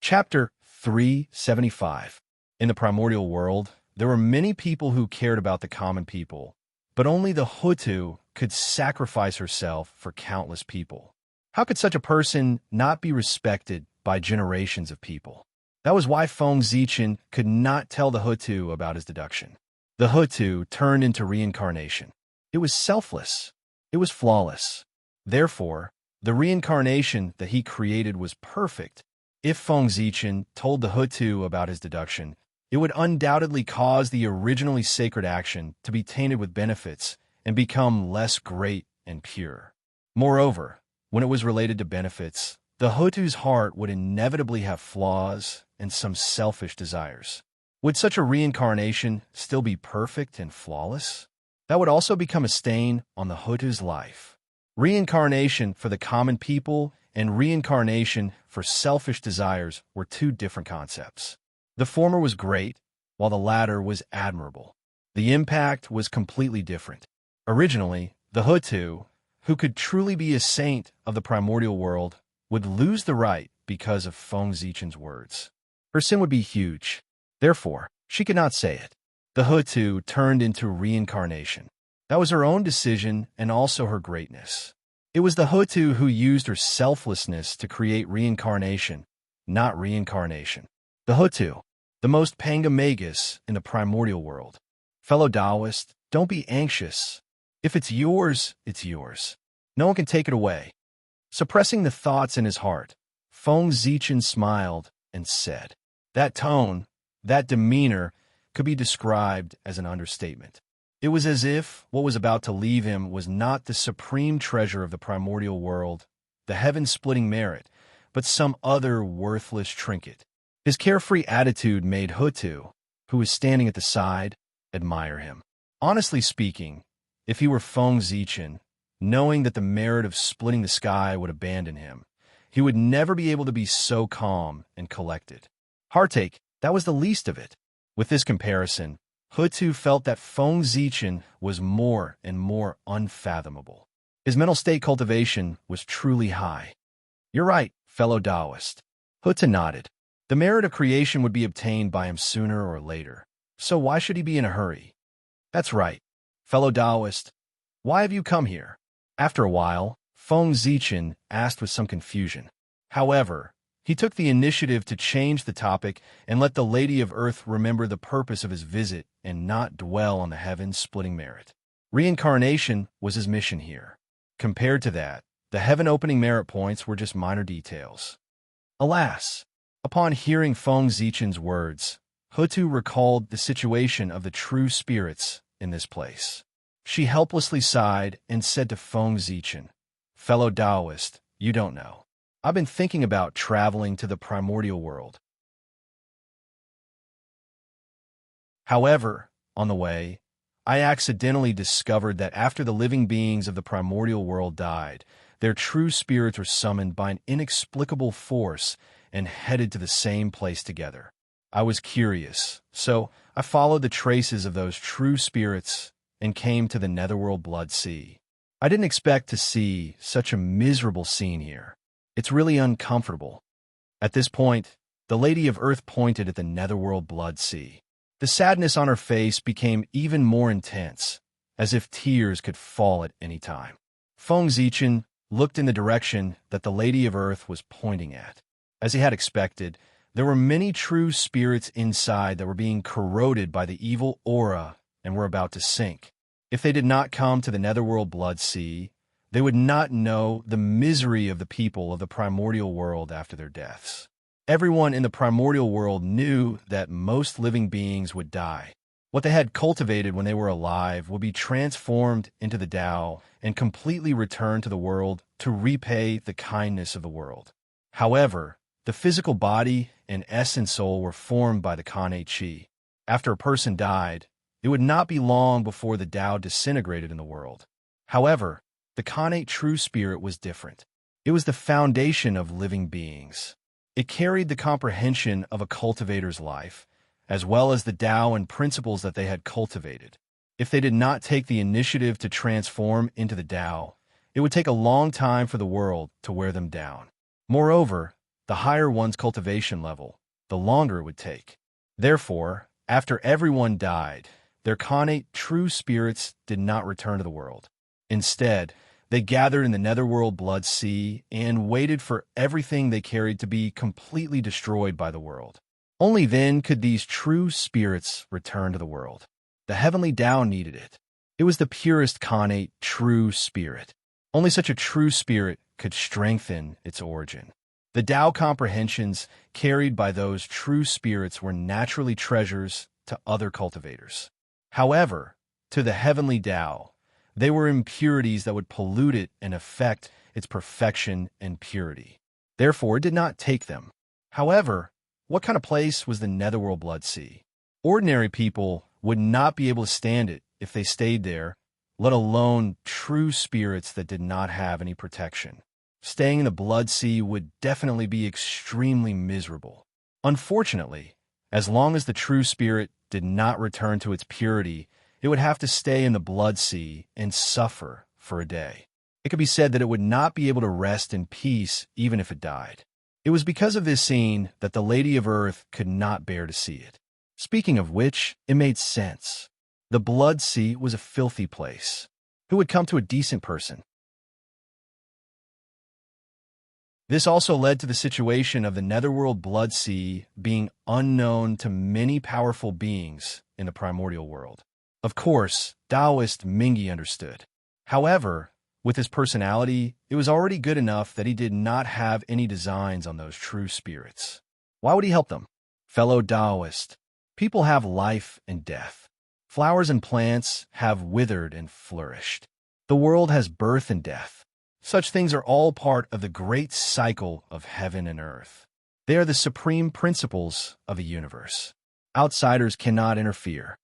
Chapter 375. In the primordial world, there were many people who cared about the common people, but only the Hutu could sacrifice herself for countless people. How could such a person not be respected by generations of people? That was why Feng Zichen could not tell the Hutu about his deduction. The Hutu turned into reincarnation. It was selfless. It was flawless. Therefore, the reincarnation that he created was perfect. If Feng Zichen told the Hutu about his deduction, it would undoubtedly cause the originally sacred action to be tainted with benefits and become less great and pure. Moreover, when it was related to benefits, the Hutu's heart would inevitably have flaws and some selfish desires. Would such a reincarnation still be perfect and flawless? That would also become a stain on the Hutu's life. Reincarnation for the common people and reincarnation for selfish desires were two different concepts. The former was great, while the latter was admirable. The impact was completely different. Originally, the Hutu, who could truly be a saint of the primordial world, would lose the right because of Feng Zichen's words. Her sin would be huge. Therefore, she could not say it. The Hutu turned into reincarnation. That was her own decision and also her greatness. It was the Hutu who used her selflessness to create reincarnation, not reincarnation. The Hutu, the most pangamagus in the primordial world. Fellow Taoist, don't be anxious. If it's yours, it's yours. No one can take it away. Suppressing the thoughts in his heart, Feng Zichen smiled and said, that tone, that demeanor, could be described as an understatement. It was as if what was about to leave him was not the supreme treasure of the primordial world, the heaven-splitting merit, but some other worthless trinket. His carefree attitude made Hutu, who was standing at the side, admire him. Honestly speaking, if he were Feng Zichen, knowing that the merit of splitting the sky would abandon him, he would never be able to be so calm and collected. Heartache, that was the least of it. With this comparison, Hutu felt that Feng Zichen was more and more unfathomable. His mental state cultivation was truly high. You're right, fellow Taoist. Hutu nodded. The merit of creation would be obtained by him sooner or later, so why should he be in a hurry? That's right, fellow Taoist. Why have you come here? After a while, Feng Zichen asked with some confusion. However, he took the initiative to change the topic and let the Lady of Earth remember the purpose of his visit and not dwell on the heaven-splitting merit. Reincarnation was his mission here. Compared to that, the heaven-opening merit points were just minor details. Alas, upon hearing Feng Zichen's words, Hutu recalled the situation of the true spirits in this place. She helplessly sighed and said to Feng Zichen, "Fellow Taoist, you don't know. I've been thinking about traveling to the primordial world. However, on the way, I accidentally discovered that after the living beings of the primordial world died, their true spirits were summoned by an inexplicable force and headed to the same place together. I was curious, so I followed the traces of those true spirits and came to the netherworld blood sea. I didn't expect to see such a miserable scene here. It's really uncomfortable." At this point, the Lady of Earth pointed at the netherworld blood sea. The sadness on her face became even more intense, as if tears could fall at any time. Feng Zichen looked in the direction that the Lady of Earth was pointing at. As he had expected, there were many true spirits inside that were being corroded by the evil aura and were about to sink. If they did not come to the netherworld blood sea, they would not know the misery of the people of the primordial world after their deaths. Everyone in the primordial world knew that most living beings would die. What they had cultivated when they were alive would be transformed into the Tao and completely return to the world to repay the kindness of the world. However, the physical body and essence soul were formed by the Kane Chi. After a person died, it would not be long before the Tao disintegrated in the world. However, the Kane true spirit was different. It was the foundation of living beings. It carried the comprehension of a cultivator's life, as well as the Tao and principles that they had cultivated. If they did not take the initiative to transform into the Tao, it would take a long time for the world to wear them down. Moreover, the higher one's cultivation level, the longer it would take. Therefore, after everyone died, their Kane true spirits did not return to the world. Instead, they gathered in the netherworld blood sea and waited for everything they carried to be completely destroyed by the world. Only then could these true spirits return to the world. The heavenly Tao needed it. It was the purest Kane true spirit. Only such a true spirit could strengthen its origin. The Tao comprehensions carried by those true spirits were naturally treasures to other cultivators. However, to the heavenly Tao, they were impurities that would pollute it and affect its perfection and purity. Therefore, it did not take them. However, what kind of place was the netherworld blood sea? Ordinary people would not be able to stand it if they stayed there, let alone true spirits that did not have any protection. Staying in the blood sea would definitely be extremely miserable. Unfortunately, as long as the true spirit did not return to its purity, it would have to stay in the blood sea and suffer for a day. It could be said that it would not be able to rest in peace even if it died. It was because of this scene that the Lady of Earth could not bear to see it. Speaking of which, it made sense. The blood sea was a filthy place. Who would come to a decent person? This also led to the situation of the netherworld blood sea being unknown to many powerful beings in the primordial world. Of course, Taoist Mingi understood. However, with his personality, it was already good enough that he did not have any designs on those true spirits. Why would he help them? Fellow Taoist, people have life and death. Flowers and plants have withered and flourished. The world has birth and death. Such things are all part of the great cycle of heaven and earth. They are the supreme principles of a universe. Outsiders cannot interfere.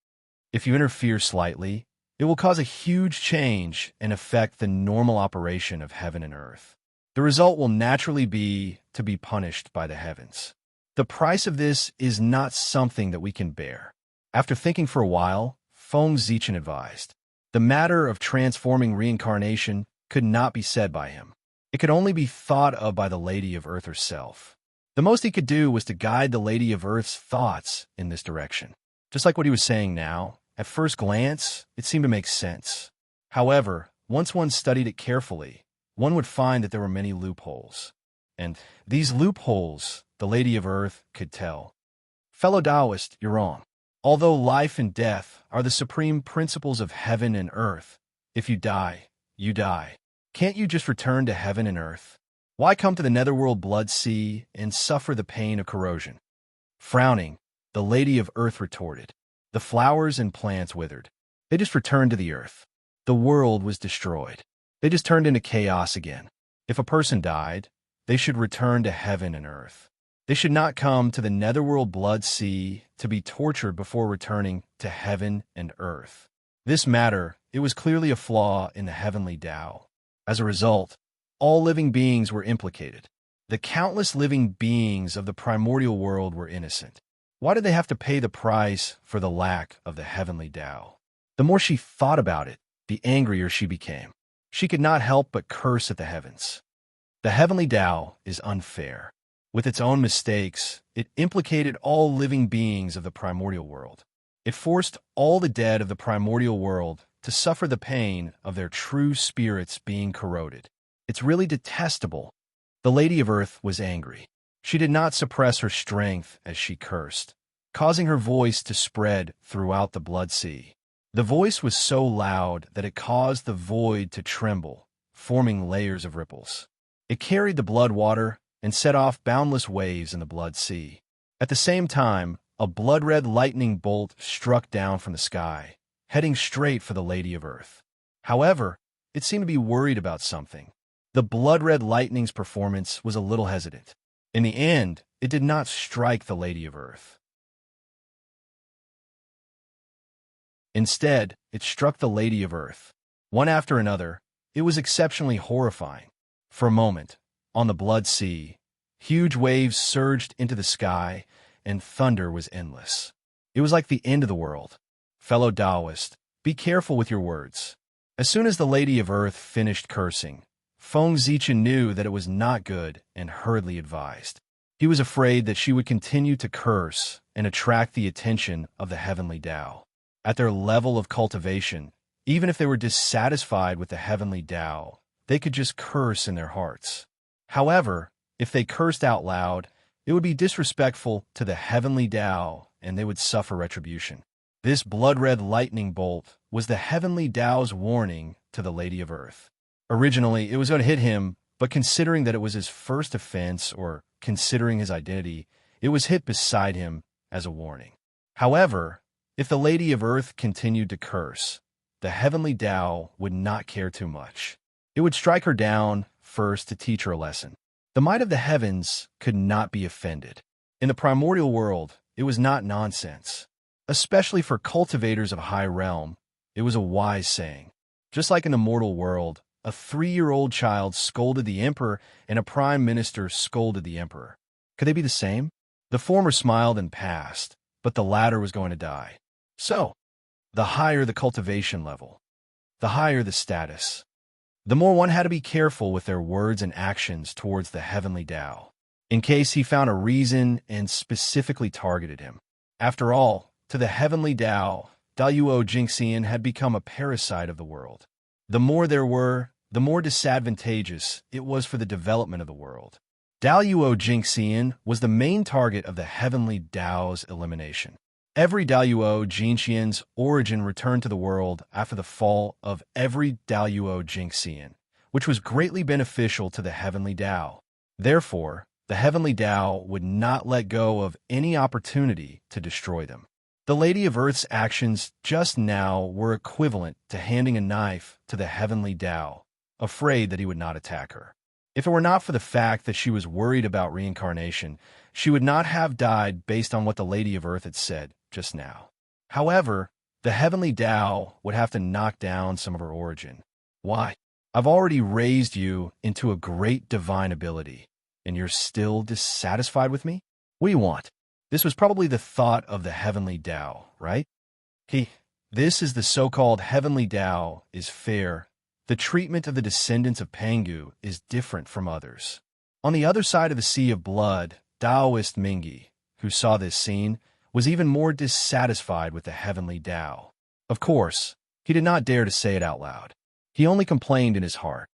If you interfere slightly, it will cause a huge change and affect the normal operation of heaven and earth. The result will naturally be to be punished by the heavens. The price of this is not something that we can bear. After thinking for a while, Feng Zichen advised, the matter of transforming reincarnation could not be said by him. It could only be thought of by the Lady of Earth herself. The most he could do was to guide the Lady of Earth's thoughts in this direction. Just like what he was saying now, at first glance, it seemed to make sense. However, once one studied it carefully, one would find that there were many loopholes. And these loopholes, the Lady of Earth could tell. Fellow Taoist, you're wrong. Although life and death are the supreme principles of heaven and earth, if you die, you die. Can't you just return to heaven and earth? Why come to the netherworld blood sea and suffer the pain of corrosion? Frowning, the Lady of Earth retorted. The flowers and plants withered. They just returned to the earth. The world was destroyed. They just turned into chaos again. If a person died, they should return to heaven and earth. They should not come to the netherworld blood sea to be tortured before returning to heaven and earth. This matter, it was clearly a flaw in the heavenly Tao. As a result, all living beings were implicated. The countless living beings of the primordial world were innocent. Why did they have to pay the price for the lack of the heavenly Tao? The more she thought about it, the angrier she became. She could not help but curse at the heavens. The heavenly Tao is unfair. With its own mistakes, it implicated all living beings of the primordial world. It forced all the dead of the primordial world to suffer the pain of their true spirits being corroded. It's really detestable. The Lady of Earth was angry. She did not suppress her strength as she cursed, causing her voice to spread throughout the blood sea. The voice was so loud that it caused the void to tremble, forming layers of ripples. It carried the blood water and set off boundless waves in the blood sea. At the same time, a blood-red lightning bolt struck down from the sky, heading straight for the Lady of Earth. However, it seemed to be worried about something. The blood-red lightning's performance was a little hesitant. In the end, it did not strike the Lady of Earth. Instead, it struck the Lady of Earth. One after another, it was exceptionally horrifying. For a moment, on the blood sea, huge waves surged into the sky, and thunder was endless. It was like the end of the world. Fellow Taoist, be careful with your words. As soon as the Lady of Earth finished cursing, Feng Zichen knew that it was not good and hurriedly advised. He was afraid that she would continue to curse and attract the attention of the heavenly Tao. At their level of cultivation, even if they were dissatisfied with the heavenly Tao, they could just curse in their hearts. However, if they cursed out loud, it would be disrespectful to the heavenly Tao and they would suffer retribution. This blood-red lightning bolt was the heavenly Tao's warning to the Lady of Earth. Originally, it was going to hit him, but considering that it was his first offense or considering his identity, it was hit beside him as a warning. However, if the Lady of Earth continued to curse, the heavenly Tao would not care too much. It would strike her down first to teach her a lesson. The might of the heavens could not be offended. In the primordial world, it was not nonsense. Especially for cultivators of high realm, it was a wise saying. Just like in the mortal world, a 3-year-old child scolded the emperor and a prime minister scolded the emperor. Could they be the same? The former smiled and passed, but the latter was going to die. So, the higher the cultivation level, the higher the status, the more one had to be careful with their words and actions towards the heavenly Tao, in case he found a reason and specifically targeted him. After all, to the heavenly Tao, Daluo Jingxian had become a parasite of the world. The more there were, the more disadvantageous it was for the development of the world. Daluo Jingxian was the main target of the heavenly Tao's elimination. Every Daluo Jingxian's origin returned to the world after the fall of every Daluo Jingxian, which was greatly beneficial to the heavenly Tao. Therefore, the heavenly Tao would not let go of any opportunity to destroy them. The Lady of Earth's actions just now were equivalent to handing a knife to the heavenly Tao, afraid that he would not attack her. If it were not for the fact that she was worried about reincarnation, she would not have died based on what the Lady of Earth had said just now. However, the heavenly Tao would have to knock down some of her origin. Why? I've already raised you into a great divine ability, and you're still dissatisfied with me? What do you want? This was probably the thought of the heavenly Tao, right? This is the so-called heavenly Tao is fair. The treatment of the descendants of Pangu is different from others. On the other side of the sea of blood, Taoist Mingi, who saw this scene, was even more dissatisfied with the heavenly Tao. Of course, he did not dare to say it out loud. He only complained in his heart.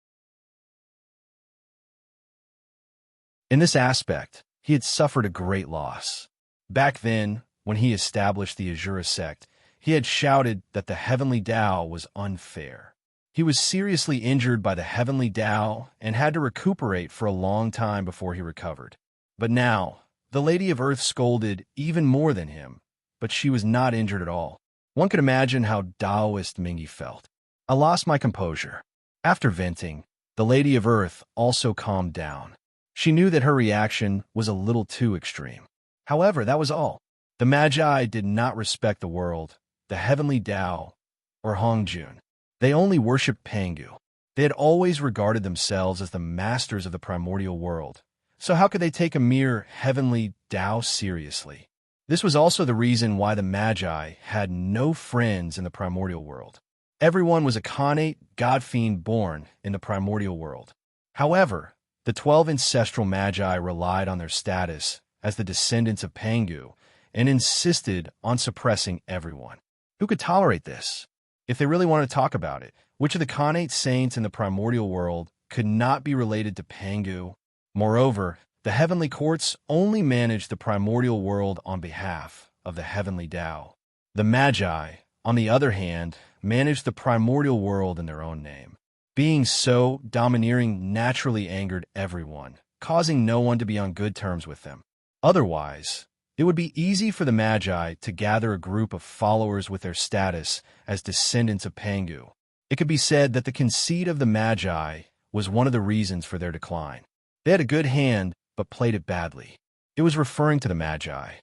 In this aspect, he had suffered a great loss. Back then, when he established the Azura sect, he had shouted that the heavenly Tao was unfair. He was seriously injured by the heavenly Tao and had to recuperate for a long time before he recovered. But now, the Lady of Earth scolded even more than him, but she was not injured at all. One could imagine how Taoist Mingy felt. I lost my composure. After venting, the Lady of Earth also calmed down. She knew that her reaction was a little too extreme. However, that was all. The Magi did not respect the world, the heavenly Tao, or Hongjun. They only worshipped Pangu. They had always regarded themselves as the masters of the primordial world, so how could they take a mere heavenly Tao seriously? This was also the reason why the Magi had no friends in the primordial world. Everyone was a Khanate god-fiend born in the primordial world. However, the 12 ancestral Magi relied on their status as the descendants of Pangu and insisted on suppressing everyone. Who could tolerate this? If they really wanted to talk about it, which of the Khanate saints in the primordial world could not be related to Pangu? Moreover, the heavenly courts only managed the primordial world on behalf of the heavenly Tao. The Magi, on the other hand, managed the primordial world in their own name. Being so domineering naturally angered everyone, causing no one to be on good terms with them. Otherwise, it would be easy for the Magi to gather a group of followers with their status as descendants of Pangu. It could be said that the conceit of the Magi was one of the reasons for their decline. They had a good hand, but played it badly. It was referring to the Magi.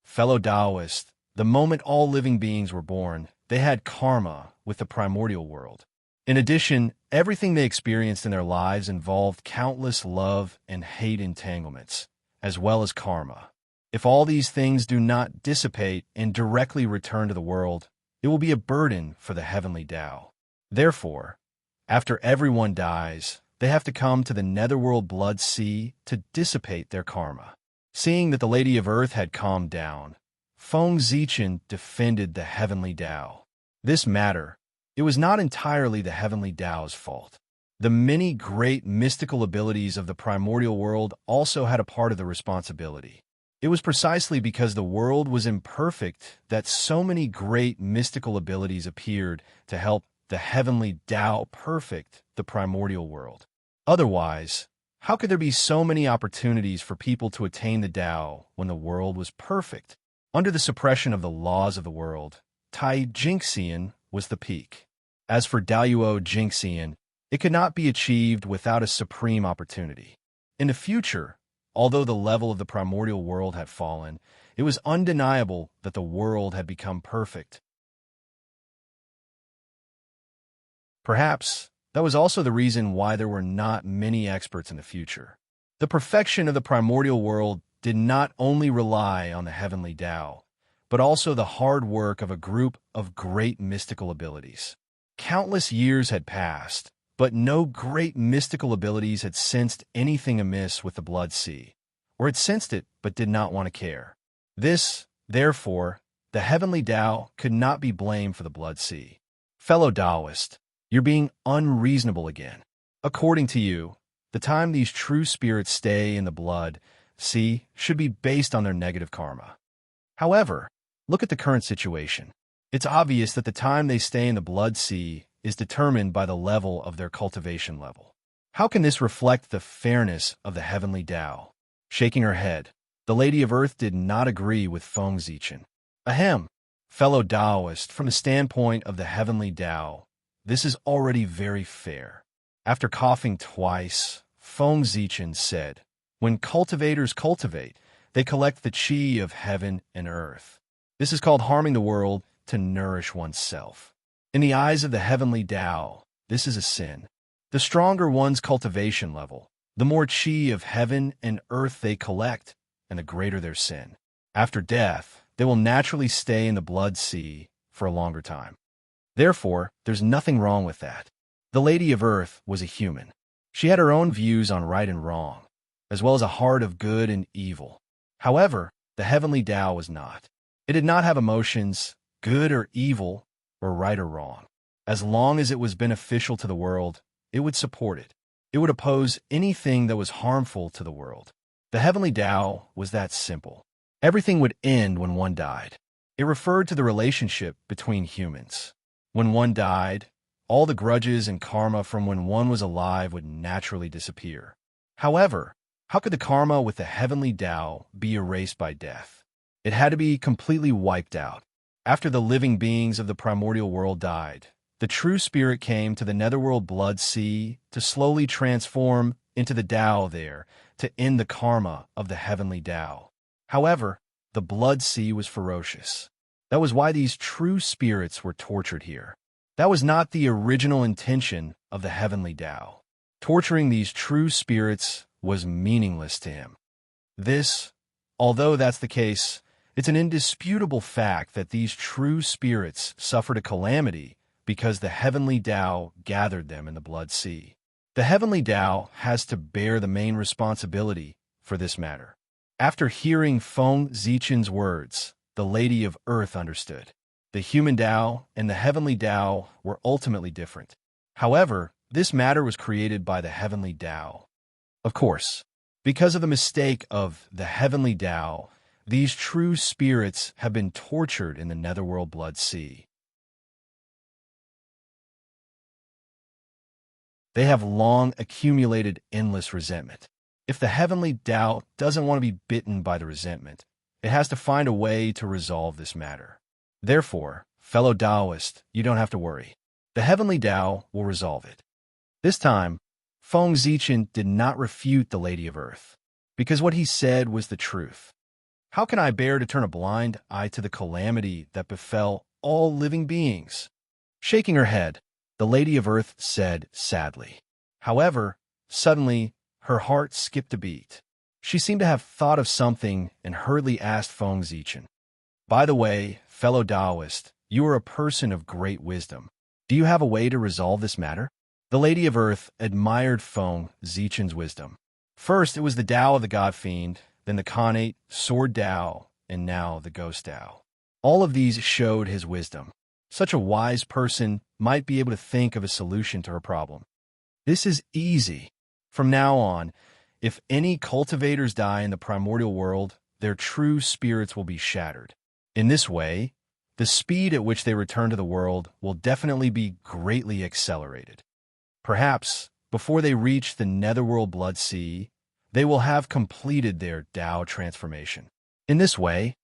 Fellow Taoists, the moment all living beings were born, they had karma with the primordial world. In addition, everything they experienced in their lives involved countless love and hate entanglements, as well as karma. If all these things do not dissipate and directly return to the world, it will be a burden for the heavenly Tao. Therefore, after everyone dies, they have to come to the netherworld blood sea to dissipate their karma. Seeing that the Lady of Earth had calmed down, Feng Zichen defended the heavenly Tao. This matter, it was not entirely the heavenly Tao's fault. The many great mystical abilities of the primordial world also had a part of the responsibility. It was precisely because the world was imperfect that so many great mystical abilities appeared to help the heavenly Tao perfect the primordial world. Otherwise, how could there be so many opportunities for people to attain the Tao when the world was perfect? Under the suppression of the laws of the world, Tai Jingxian was the peak. As for Daoyuo Jingxian, it could not be achieved without a supreme opportunity. In the future, although the level of the primordial world had fallen, it was undeniable that the world had become perfect. Perhaps that was also the reason why there were not many experts in the future. The perfection of the primordial world did not only rely on the heavenly Tao, but also the hard work of a group of great mystical abilities. Countless years had passed, but no great mystical abilities had sensed anything amiss with the blood sea, or had sensed it but did not want to care. This, therefore, the heavenly Tao could not be blamed for the blood sea. Fellow Taoist, you're being unreasonable again. According to you, the time these true spirits stay in the blood sea should be based on their negative karma. However, look at the current situation. It's obvious that the time they stay in the blood sea is determined by the level of their cultivation level. How can this reflect the fairness of the heavenly Tao? Shaking her head, the Lady of Earth did not agree with Feng Zichen. Ahem, fellow Taoist, from the standpoint of the heavenly Tao, this is already very fair. After coughing twice, Feng Zichen said, when cultivators cultivate, they collect the qi of heaven and earth. This is called harming the world to nourish oneself. In the eyes of the heavenly Tao, this is a sin. The stronger one's cultivation level, the more qi of heaven and earth they collect, and the greater their sin. After death, they will naturally stay in the blood sea for a longer time. Therefore, there's nothing wrong with that. The Lady of Earth was a human. She had her own views on right and wrong, as well as a heart of good and evil. However, the heavenly Tao was not. It did not have emotions, good or evil, or right or wrong. As long as it was beneficial to the world, it would support it. It would oppose anything that was harmful to the world. The heavenly Tao was that simple. Everything would end when one died. It referred to the relationship between humans. When one died, all the grudges and karma from when one was alive would naturally disappear. However, how could the karma with the heavenly Tao be erased by death? It had to be completely wiped out. After the living beings of the primordial world died, the true spirit came to the netherworld blood sea to slowly transform into the Tao there to end the karma of the heavenly Tao. However, the blood sea was ferocious. That was why these true spirits were tortured here. That was not the original intention of the heavenly Tao. Torturing these true spirits was meaningless to him. Although that's the case, it's an indisputable fact that these true spirits suffered a calamity because the heavenly Tao gathered them in the blood sea. The heavenly Tao has to bear the main responsibility for this matter. After hearing Feng Zichen's words, the Lady of Earth understood. The human Tao and the heavenly Tao were ultimately different. However, this matter was created by the heavenly Tao. Of course, because of the mistake of the heavenly Tao, these true spirits have been tortured in the netherworld blood sea. They have long accumulated endless resentment. If the heavenly Tao doesn't want to be bitten by the resentment, it has to find a way to resolve this matter. Therefore, fellow Taoist, you don't have to worry. The heavenly Tao will resolve it. This time, Feng Zichen did not refute the Lady of Earth, because what he said was the truth. How can I bear to turn a blind eye to the calamity that befell all living beings? Shaking her head, the Lady of Earth said sadly. However, suddenly, her heart skipped a beat. She seemed to have thought of something and hurriedly asked Feng Zichen, "By the way, fellow Taoist, you are a person of great wisdom. Do you have a way to resolve this matter?" The Lady of Earth admired Feng Zichen's wisdom. First, it was the Tao of the God Fiend, then the Khanate, Sword Tao, and now the Ghost Tao. All of these showed his wisdom. Such a wise person might be able to think of a solution to her problem. This is easy. From now on, if any cultivators die in the primordial world, their true spirits will be shattered. In this way, the speed at which they return to the world will definitely be greatly accelerated. Perhaps, before they reach the netherworld blood sea, they will have completed their Tao transformation. In this way,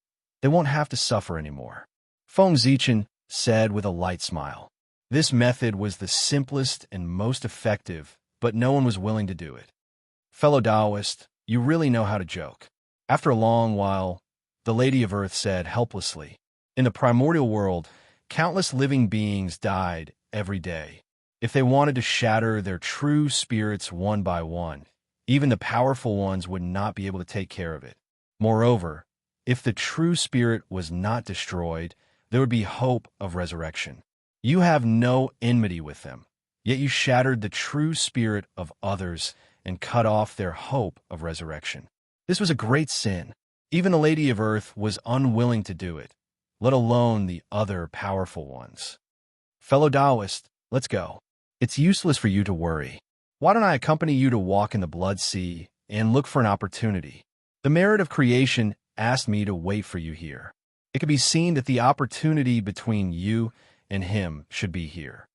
they won't have to suffer anymore. Feng Zichen said with a light smile. This method was the simplest and most effective, but no one was willing to do it. Fellow Taoist, you really know how to joke. After a long while, the Lady of Earth said helplessly, "In the primordial world, countless living beings died every day. If they wanted to shatter their true spirits one by one, even the powerful ones would not be able to take care of it. Moreover, if the true spirit was not destroyed, there would be hope of resurrection. You have no enmity with them, yet you shattered the true spirit of others and cut off their hope of resurrection. This was a great sin. Even the Lady of Earth was unwilling to do it, let alone the other powerful ones. Fellow Taoist, let's go. It's useless for you to worry. Why don't I accompany you to walk in the blood sea and look for an opportunity? The merit of creation asked me to wait for you here. It could be seen that the opportunity between you and him should be here.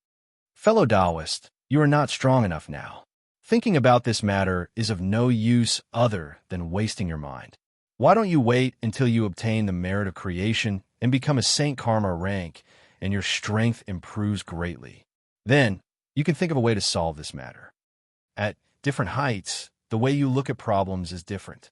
Fellow Taoist, you are not strong enough now. Thinking about this matter is of no use other than wasting your mind. Why don't you wait until you obtain the merit of creation and become a Saint Karma rank, and your strength improves greatly? Then, you can think of a way to solve this matter. At different heights, the way you look at problems is different.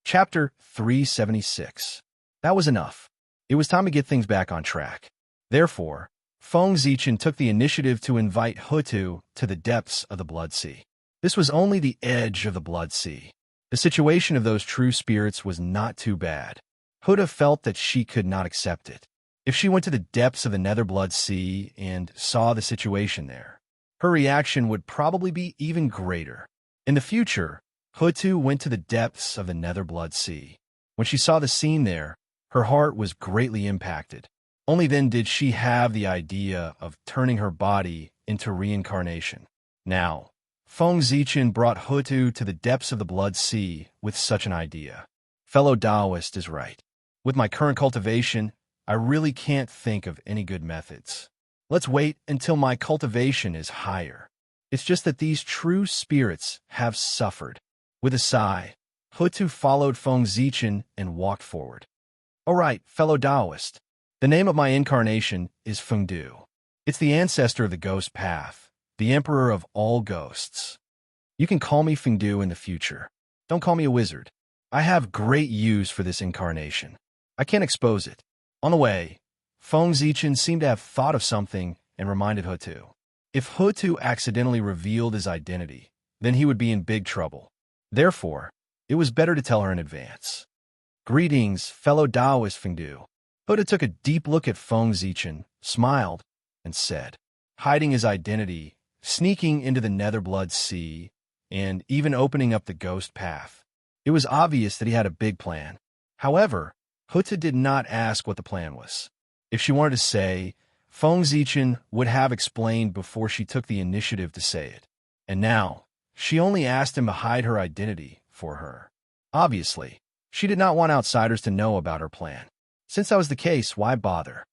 Chapter 376. That was enough. It was time to get things back on track. Therefore, Feng Zichen took the initiative to invite Hutu to the depths of the Blood Sea. This was only the edge of the Blood Sea. The situation of those true spirits was not too bad. Hutu felt that she could not accept it. If she went to the depths of the Nether Blood Sea and saw the situation there, her reaction would probably be even greater. In the future, Hutu went to the depths of the Nether Blood Sea. When she saw the scene there, her heart was greatly impacted. Only then did she have the idea of turning her body into reincarnation. Now, Feng Zichen brought Hutu to the depths of the Blood Sea with such an idea. Fellow Taoist is right. With my current cultivation, I really can't think of any good methods. Let's wait until my cultivation is higher. It's just that these true spirits have suffered. With a sigh, Hutu followed Feng Zichen and walked forward. All right, fellow Taoist. The name of my incarnation is Feng Du. It's the ancestor of the ghost path, the emperor of all ghosts. You can call me Feng Du in the future. Don't call me a wizard. I have great use for this incarnation. I can't expose it. On the way, Feng Zichen seemed to have thought of something and reminded Hutu. If Hutu accidentally revealed his identity, then he would be in big trouble. Therefore, it was better to tell her in advance. Greetings, fellow Taoist Feng Du. Hutu took a deep look at Feng Zichen, smiled, and said, hiding his identity, sneaking into the Nether Blood Sea, and even opening up the ghost path. It was obvious that he had a big plan. However, Hutu did not ask what the plan was. If she wanted to say, Feng Zichen would have explained before she took the initiative to say it. And now, she only asked him to hide her identity for her. Obviously, she did not want outsiders to know about her plan. Since that was the case, why bother?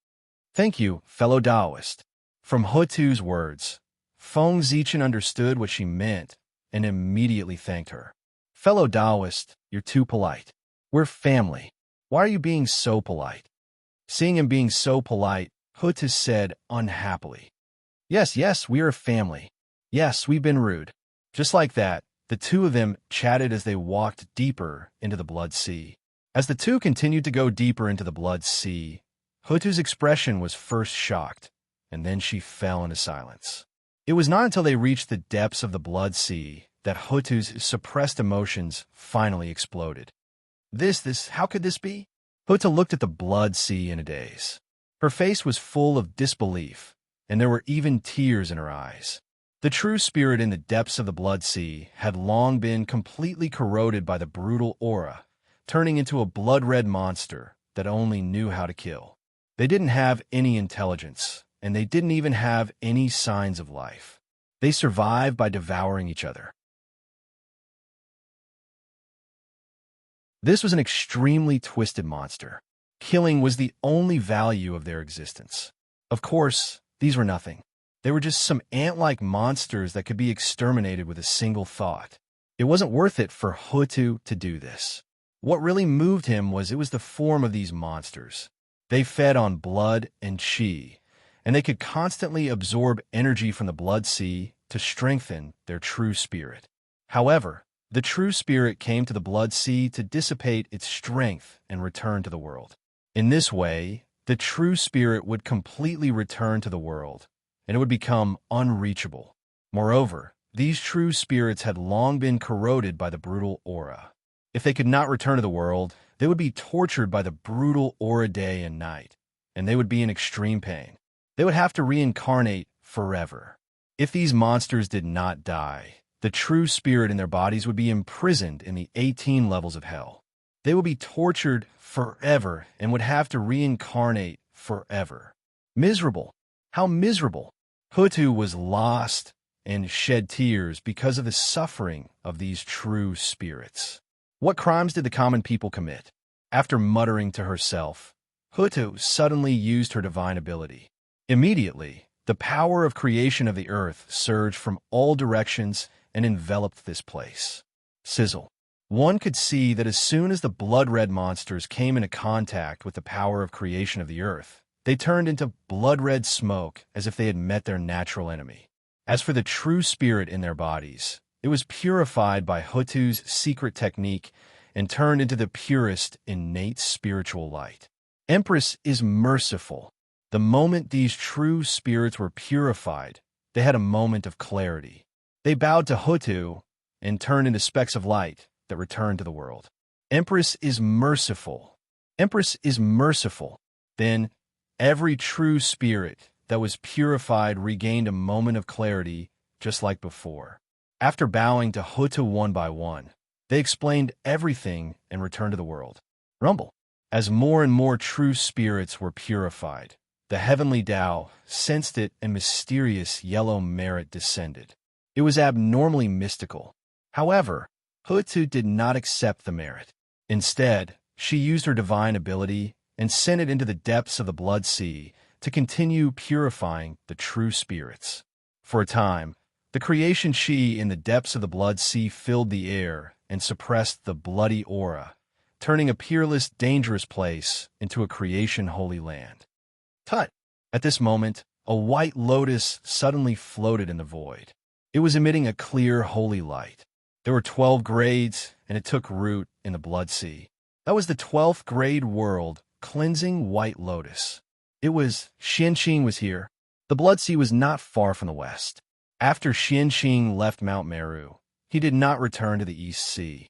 Thank you, fellow Taoist. From Hutu's words, Feng Zichen understood what she meant and immediately thanked her. Fellow Taoist, you're too polite. We're family. Why are you being so polite? Seeing him being so polite, Hutu said unhappily. Yes, we are a family. Yes, we've been rude. Just like that, the two of them chatted as they walked deeper into the Blood Sea. As the two continued to go deeper into the Blood Sea, Hutu's expression was first shocked, and then she fell into silence. It was not until they reached the depths of the Blood Sea that Hutu's suppressed emotions finally exploded. How could this be? Hutu looked at the Blood Sea in a daze. Her face was full of disbelief, and there were even tears in her eyes. The true spirit in the depths of the Blood Sea had long been completely corroded by the brutal aura, turning into a blood-red monster that only knew how to kill. They didn't have any intelligence, and they didn't even have any signs of life. They survived by devouring each other. This was an extremely twisted monster. Killing was the only value of their existence. Of course, these were nothing. They were just some ant-like monsters that could be exterminated with a single thought. It wasn't worth it for Hutu to do this. What really moved him was it was the form of these monsters. They fed on blood and chi, and they could constantly absorb energy from the Blood Sea to strengthen their true spirit. However, the true spirit came to the Blood Sea to dissipate its strength and return to the world. In this way, the true spirit would completely return to the world, and it would become unreachable. Moreover, these true spirits had long been corroded by the brutal aura. If they could not return to the world, they would be tortured by the brutal aura day and night, and they would be in extreme pain. They would have to reincarnate forever. If these monsters did not die, the true spirit in their bodies would be imprisoned in the 18 levels of hell. They would be tortured forever and would have to reincarnate forever. Miserable. How miserable. Hutu was lost and shed tears because of the suffering of these true spirits. What crimes did the common people commit? After muttering to herself, Hutu suddenly used her divine ability. Immediately, the power of creation of the earth surged from all directions and enveloped this place. Sizzle. One could see that as soon as the blood-red monsters came into contact with the power of creation of the earth, they turned into blood-red smoke as if they had met their natural enemy. As for the true spirit in their bodies, it was purified by Hutu's secret technique and turned into the purest innate spiritual light. Empress is merciful. The moment these true spirits were purified, they had a moment of clarity. They bowed to Hutu and turned into specks of light that returned to the world. Empress is merciful. Empress is merciful. Then, every true spirit that was purified regained a moment of clarity just like before. After bowing to Hutu one by one, they explained everything and returned to the world. Rumble. As more and more true spirits were purified, the heavenly Tao sensed it and mysterious yellow merit descended. It was abnormally mystical. However, Hutu did not accept the merit. Instead, she used her divine ability and sent it into the depths of the blood sea to continue purifying the true spirits. For a time, the creation chi in the depths of the blood sea filled the air and suppressed the bloody aura, turning a peerless, dangerous place into a creation holy land. Tut! At this moment, a white lotus suddenly floated in the void. It was emitting a clear, holy light. There were 12 grades, and it took root in the blood sea. That was the 12th grade world, cleansing white lotus. It was Xianqing was here. The blood sea was not far from the west. After Xianqing left Mount Meru, he did not return to the East Sea.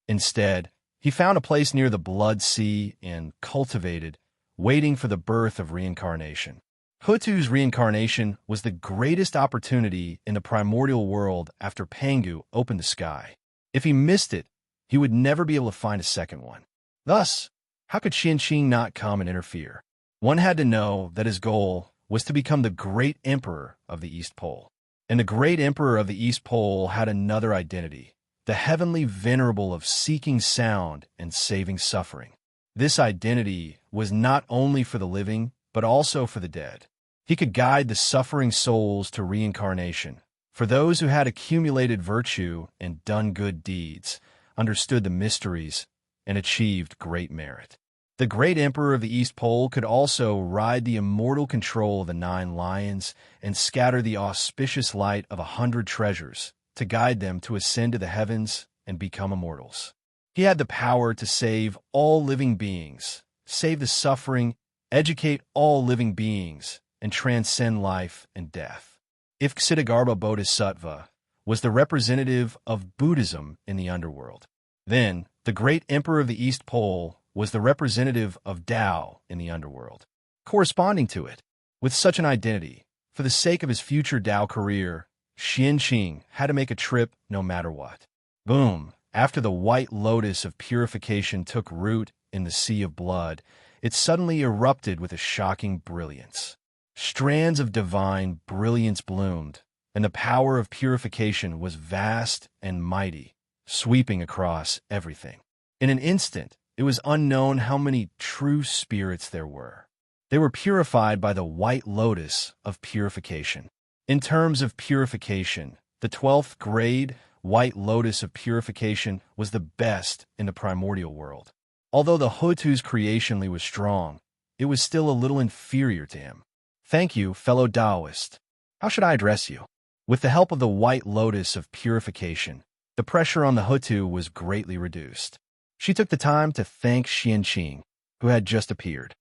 Instead, he found a place near the blood sea and cultivated, waiting for the birth of reincarnation. Hutu's reincarnation was the greatest opportunity in the primordial world after Pangu opened the sky. If he missed it, he would never be able to find a second one. Thus, how could Xianqing not come and interfere? One had to know that his goal was to become the great emperor of the East Pole. And the great emperor of the East Pole had another identity, the heavenly venerable of seeking sound and saving suffering. This identity was not only for the living, but also for the dead. He could guide the suffering souls to reincarnation. For those who had accumulated virtue and done good deeds, understood the mysteries, and achieved great merit. The great emperor of the East Pole could also ride the immortal control of the 9 lions and scatter the auspicious light of 100 treasures to guide them to ascend to the heavens and become immortals. He had the power to save all living beings, save the suffering, educate all living beings, and transcend life and death. If Ksitigarbha Bodhisattva was the representative of Buddhism in the underworld, then the great emperor of the East Pole was the representative of Tao in the underworld. Corresponding to it, with such an identity, for the sake of his future Tao career, Xianqing had to make a trip no matter what. Boom! After the white lotus of purification took root in the sea of blood, it suddenly erupted with a shocking brilliance. Strands of divine brilliance bloomed, and the power of purification was vast and mighty, sweeping across everything. In an instant, it was unknown how many true spirits there were. They were purified by the white lotus of purification. In terms of purification, the 12th grade white lotus of purification was the best in the primordial world. Although the Hutu's creationly was strong, it was still a little inferior to him. Thank you, fellow Taoist. How should I address you? With the help of the white lotus of purification, the pressure on the Hutu was greatly reduced. She took the time to thank Xianqing, who had just appeared.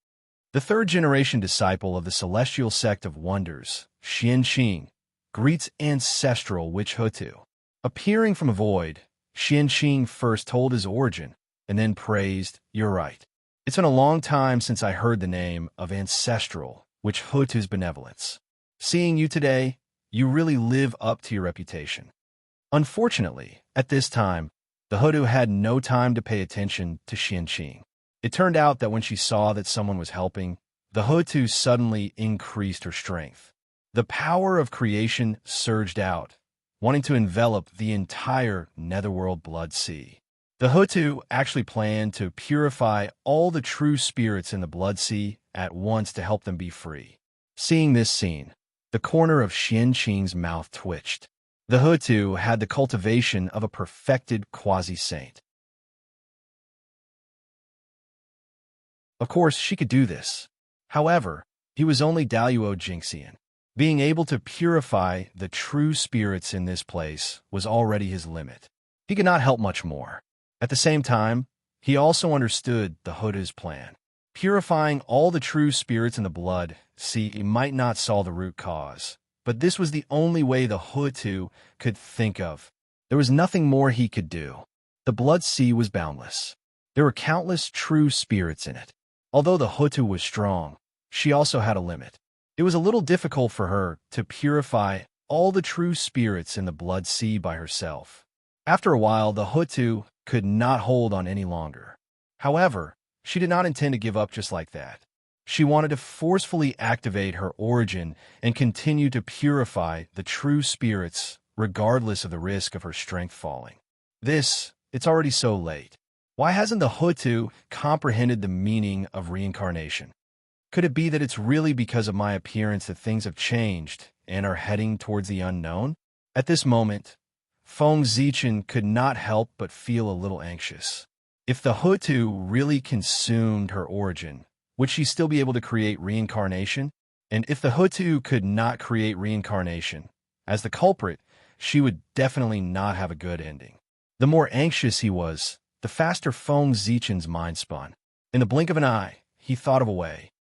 The third-generation disciple of the celestial sect of wonders, Xianqing, greets ancestral witch Hutu. Appearing from a void, Xianqing first told his origin, and then praised, "You're right. It's been a long time since I heard the name of ancestral witch Hutu's benevolence. Seeing you today, you really live up to your reputation." Unfortunately, at this time, the Hutu had no time to pay attention to Xianqing. It turned out that when she saw that someone was helping, the Hutu suddenly increased her strength. The power of creation surged out, wanting to envelop the entire netherworld blood sea. The Hutu actually planned to purify all the true spirits in the blood sea at once to help them be free. Seeing this scene, the corner of Xianqing's mouth twitched. The Hutu had the cultivation of a perfected quasi-saint. Of course, she could do this. However, he was only Daluo Jinxian. Being able to purify the true spirits in this place was already his limit. He could not help much more. At the same time, he also understood the Hutu's plan. Purifying all the true spirits in the blood sea might not solve the root cause, but this was the only way the Hutu could think of. There was nothing more he could do. The blood sea was boundless. There were countless true spirits in it. Although the Hutu was strong, she also had a limit. It was a little difficult for her to purify all the true spirits in the blood sea by herself. After a while, the Hutu could not hold on any longer. However, she did not intend to give up just like that. She wanted to forcefully activate her origin and continue to purify the true spirits, regardless of the risk of her strength falling. It's already so late. Why hasn't the Hutu comprehended the meaning of reincarnation? Could it be that it's really because of my appearance that things have changed and are heading towards the unknown? At this moment, Feng Zichen could not help but feel a little anxious. If the Hutu really consumed her origin, would she still be able to create reincarnation? And if the Hutu could not create reincarnation, as the culprit, she would definitely not have a good ending. The more anxious he was, the faster Feng Zichen's mind spun. In the blink of an eye, he thought of a way.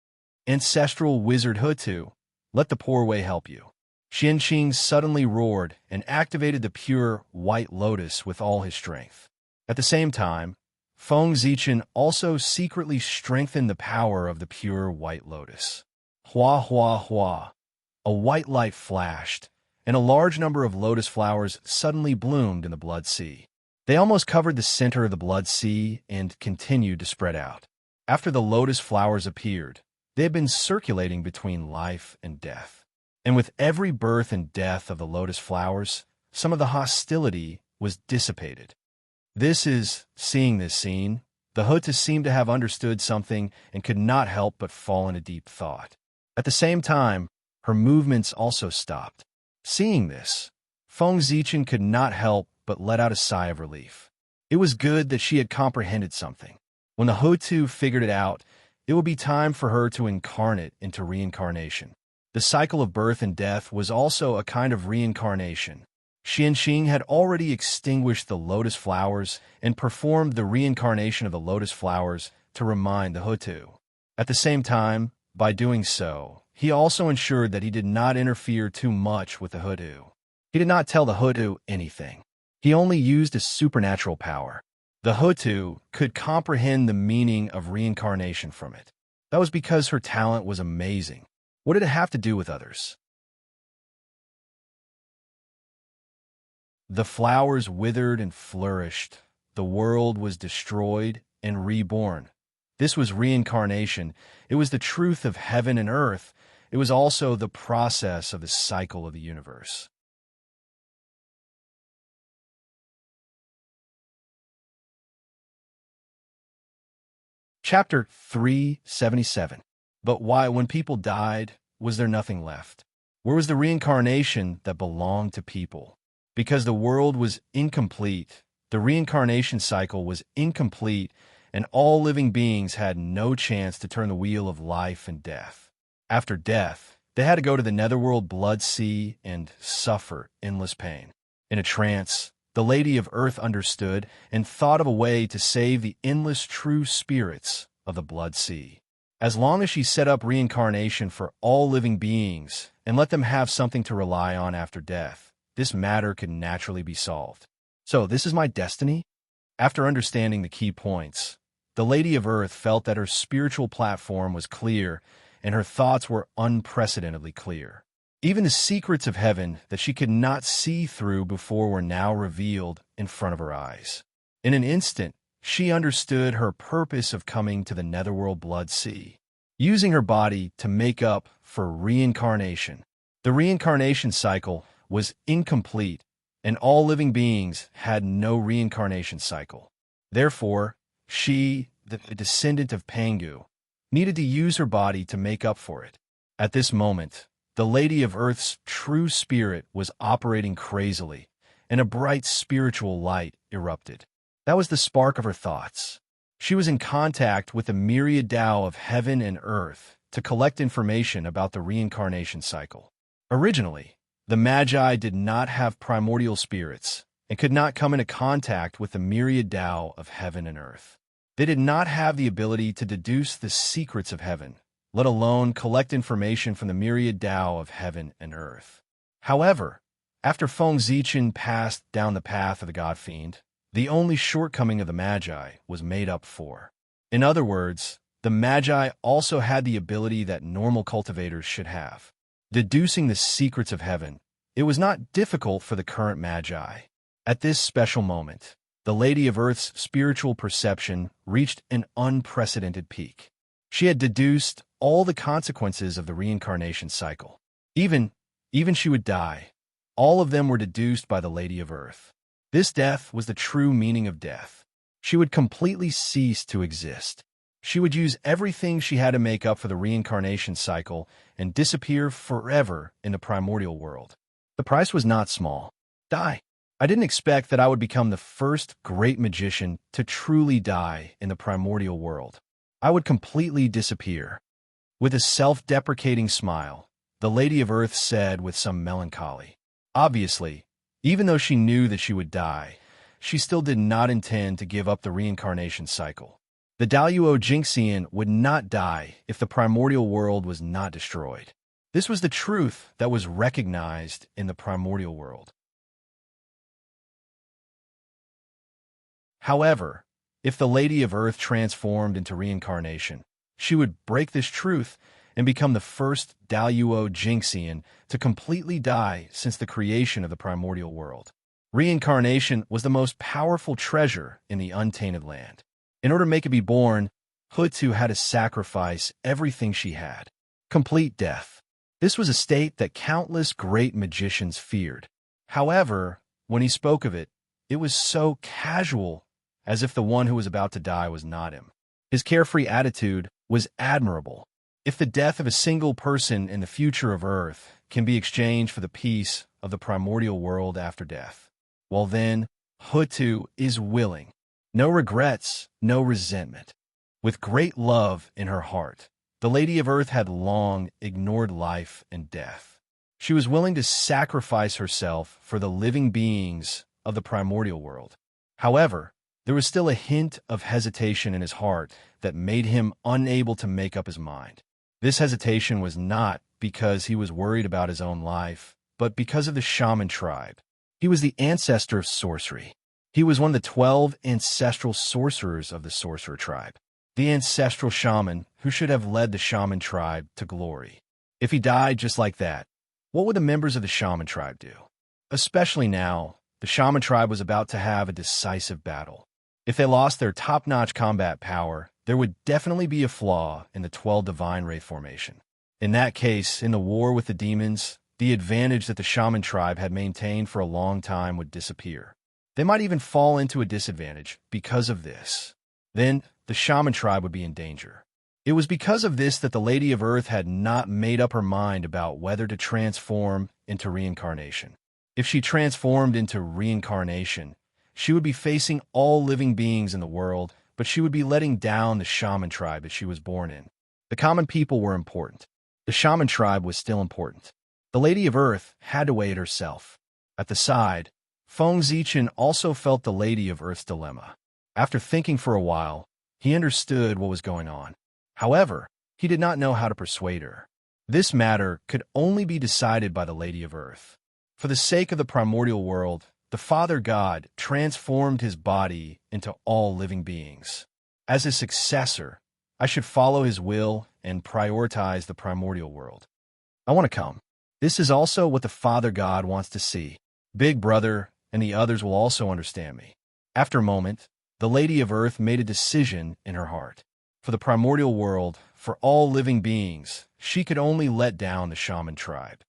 Ancestral wizard Hutu, let the poor way help you. Xianqing suddenly roared and activated the pure white lotus with all his strength. At the same time, Feng Zichen also secretly strengthened the power of the pure white lotus. Hua hua hua. A white light flashed, and a large number of lotus flowers suddenly bloomed in the blood sea. They almost covered the center of the blood sea and continued to spread out. After the lotus flowers appeared, they had been circulating between life and death. And with every birth and death of the lotus flowers, some of the hostility was dissipated. Seeing this scene, the Hutu seemed to have understood something and could not help but fall into deep thought. At the same time, her movements also stopped. Seeing this, Feng Zichen could not help but let out a sigh of relief. It was good that she had comprehended something. When the Hutu figured it out, it would be time for her to incarnate into reincarnation. The cycle of birth and death was also a kind of reincarnation. Xianqing had already extinguished the lotus flowers and performed the reincarnation of the lotus flowers to remind the Hutu. At the same time, by doing so, he also ensured that he did not interfere too much with the Hutu. He did not tell the Hutu anything. He only used his supernatural power. The Hutu could comprehend the meaning of reincarnation from it. That was because her talent was amazing. What did it have to do with others? The flowers withered and flourished. The world was destroyed and reborn. This was reincarnation. It was the truth of heaven and earth. It was also the process of the cycle of the universe. Chapter 377. But why, when people died, was there nothing left? Where was the reincarnation that belonged to people? Because the world was incomplete, the reincarnation cycle was incomplete, and all living beings had no chance to turn the wheel of life and death. After death, they had to go to the netherworld blood sea and suffer endless pain. In a trance, the Lady of Earth understood and thought of a way to save the endless true spirits of the blood sea. As long as she set up reincarnation for all living beings and let them have something to rely on after death, this matter could naturally be solved. So, this is my destiny? After understanding the key points, the Lady of Earth felt that her spiritual platform was clear and her thoughts were unprecedentedly clear. Even the secrets of heaven that she could not see through before were now revealed in front of her eyes. In an instant, she understood her purpose of coming to the netherworld blood sea, using her body to make up for reincarnation. The reincarnation cycle was incomplete, and all living beings had no reincarnation cycle. Therefore, she, the descendant of Pangu, needed to use her body to make up for it. At this moment, the Lady of Earth's true spirit was operating crazily, and a bright spiritual light erupted. That was the spark of her thoughts. She was in contact with the myriad Tao of heaven and earth to collect information about the reincarnation cycle. Originally, the Magi did not have primordial spirits and could not come into contact with the myriad Tao of heaven and earth. They did not have the ability to deduce the secrets of heaven, let alone collect information from the myriad Tao of heaven and earth. However, after Feng Zichen passed down the path of the God Fiend, the only shortcoming of the Magi was made up for. In other words, the Magi also had the ability that normal cultivators should have. Deducing the secrets of heaven, it was not difficult for the current Magi. At this special moment, the Lady of Earth's spiritual perception reached an unprecedented peak. She had deduced all the consequences of the reincarnation cycle. Even she would die. All of them were deduced by the Lady of Earth. This death was the true meaning of death. She would completely cease to exist. She would use everything she had to make up for the reincarnation cycle and disappear forever in the primordial world. The price was not small. Die. I didn't expect that I would become the first great magician to truly die in the primordial world. I would completely disappear. With a self-deprecating smile, the Lady of Earth said with some melancholy. Obviously, even though she knew that she would die, she still did not intend to give up the reincarnation cycle. The Daluo Jinxian would not die if the primordial world was not destroyed. This was the truth that was recognized in the primordial world. However, if the Lady of Earth transformed into reincarnation, she would break this truth and become the first Daluo Jinxian to completely die since the creation of the primordial world. Reincarnation was the most powerful treasure in the untainted land. In order to make it be born, Hutu had to sacrifice everything she had. Complete death. This was a state that countless great magicians feared. However, when he spoke of it, it was so casual, as if the one who was about to die was not him. His carefree attitude was admirable. If the death of a single person in the future of Earth can be exchanged for the peace of the primordial world after death, well then, Hutu is willing. No regrets, no resentment. With great love in her heart, the Lady of Earth had long ignored life and death. She was willing to sacrifice herself for the living beings of the primordial world. However, there was still a hint of hesitation in his heart that made him unable to make up his mind. This hesitation was not because he was worried about his own life, but because of the shaman tribe. He was the ancestor of sorcery. He was one of the 12 ancestral sorcerers of the sorcerer tribe. The ancestral shaman who should have led the shaman tribe to glory. If he died just like that, what would the members of the shaman tribe do? Especially now, the shaman tribe was about to have a decisive battle. If they lost their top-notch combat power, there would definitely be a flaw in the 12 divine wraith formation. In that case, in the war with the demons, the advantage that the shaman tribe had maintained for a long time would disappear. They might even fall into a disadvantage because of this. Then, the shaman tribe would be in danger. It was because of this that the Lady of Earth had not made up her mind about whether to transform into reincarnation. If she transformed into reincarnation, she would be facing all living beings in the world, but she would be letting down the shaman tribe that she was born in. The common people were important. The shaman tribe was still important. The Lady of Earth had to weigh it herself. At the side, Feng Zichen also felt the Lady of Earth's dilemma. After thinking for a while, he understood what was going on. However, he did not know how to persuade her. This matter could only be decided by the Lady of Earth. For the sake of the primordial world, the Father God transformed his body into all living beings. As his successor, I should follow his will and prioritize the primordial world. I want to come. This is also what the Father God wants to see. Big Brother and the others will also understand me. After a moment, the Lady of Earth made a decision in her heart. For the primordial world, for all living beings, she could only let down the shaman tribe.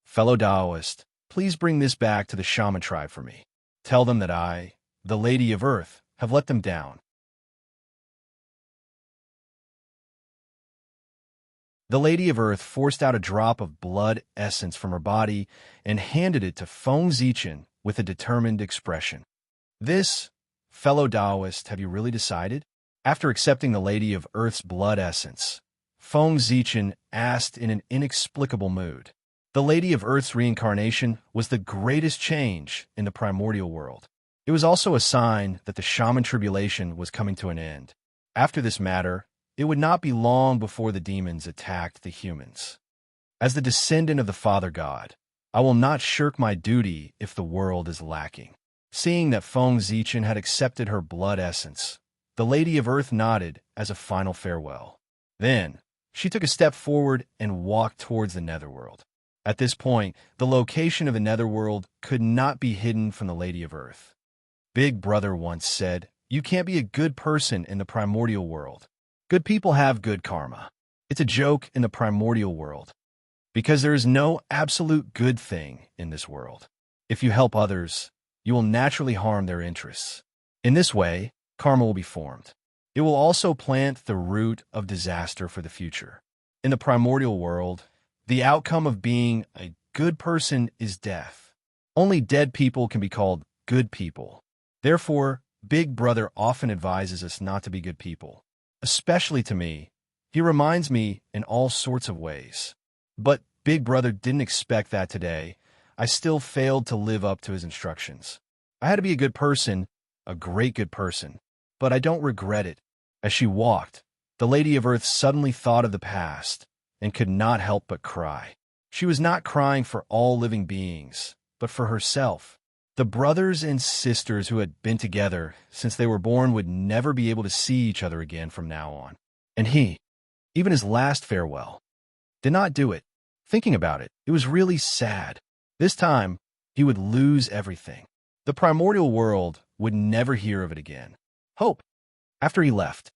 Fellow Taoist, please bring this back to the shaman tribe for me. Tell them that I, the Lady of Earth, have let them down. The Lady of Earth forced out a drop of blood essence from her body and handed it to Feng Zichen with a determined expression. This, fellow Taoist, have you really decided? After accepting the Lady of Earth's blood essence, Feng Zichen asked in an inexplicable mood. The Lady of Earth's reincarnation was the greatest change in the primordial world. It was also a sign that the shaman tribulation was coming to an end. After this matter, it would not be long before the demons attacked the humans. As the descendant of the Father God, I will not shirk my duty if the world is lacking. Seeing that Feng Zichen had accepted her blood essence, the Lady of Earth nodded as a final farewell. Then, she took a step forward and walked towards the netherworld. At this point, the location of the netherworld could not be hidden from the Lady of Earth. Big Brother once said, "You can't be a good person in the primordial world. Good people have good karma. It's a joke in the primordial world, because there is no absolute good thing in this world. If you help others, you will naturally harm their interests. In this way, karma will be formed. It will also plant the root of disaster for the future. In the primordial world, the outcome of being a good person is death. Only dead people can be called good people. Therefore, Big Brother often advises us not to be good people. Especially to me, he reminds me in all sorts of ways. But Big Brother didn't expect that today. I still failed to live up to his instructions. I had to be a good person, a great good person. But I don't regret it. As she walked, the Lady of Earth suddenly thought of the past and could not help but cry. She was not crying for all living beings, but for herself. The brothers and sisters who had been together since they were born would never be able to see each other again from now on. And he, even his last farewell, did not do it. Thinking about it, it was really sad. This time, he would lose everything. The primordial world would never hear of it again. Hope. After he left,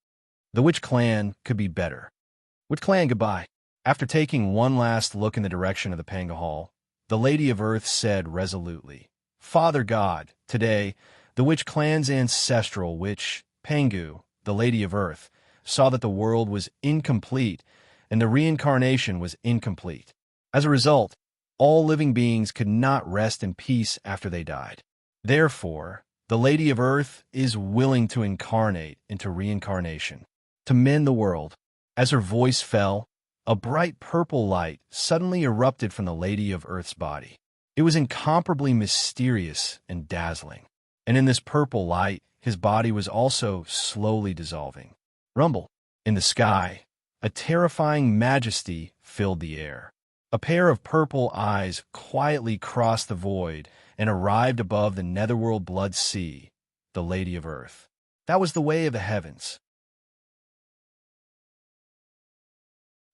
the Witch Clan could be better. Witch Clan, goodbye. After taking one last look in the direction of the Panga Hall, the Lady of Earth said resolutely, Father God, today, the Witch Clan's ancestral witch, Pangu, the Lady of Earth, saw that the world was incomplete and the reincarnation was incomplete. As a result, all living beings could not rest in peace after they died. Therefore, the Lady of Earth is willing to incarnate into reincarnation, to mend the world. As her voice fell, a bright purple light suddenly erupted from the Lady of Earth's body. It was incomparably mysterious and dazzling. And in this purple light, his body was also slowly dissolving. Rumble. In the sky, a terrifying majesty filled the air. A pair of purple eyes quietly crossed the void and arrived above the netherworld blood sea, the Lady of Earth. That was the way of the heavens.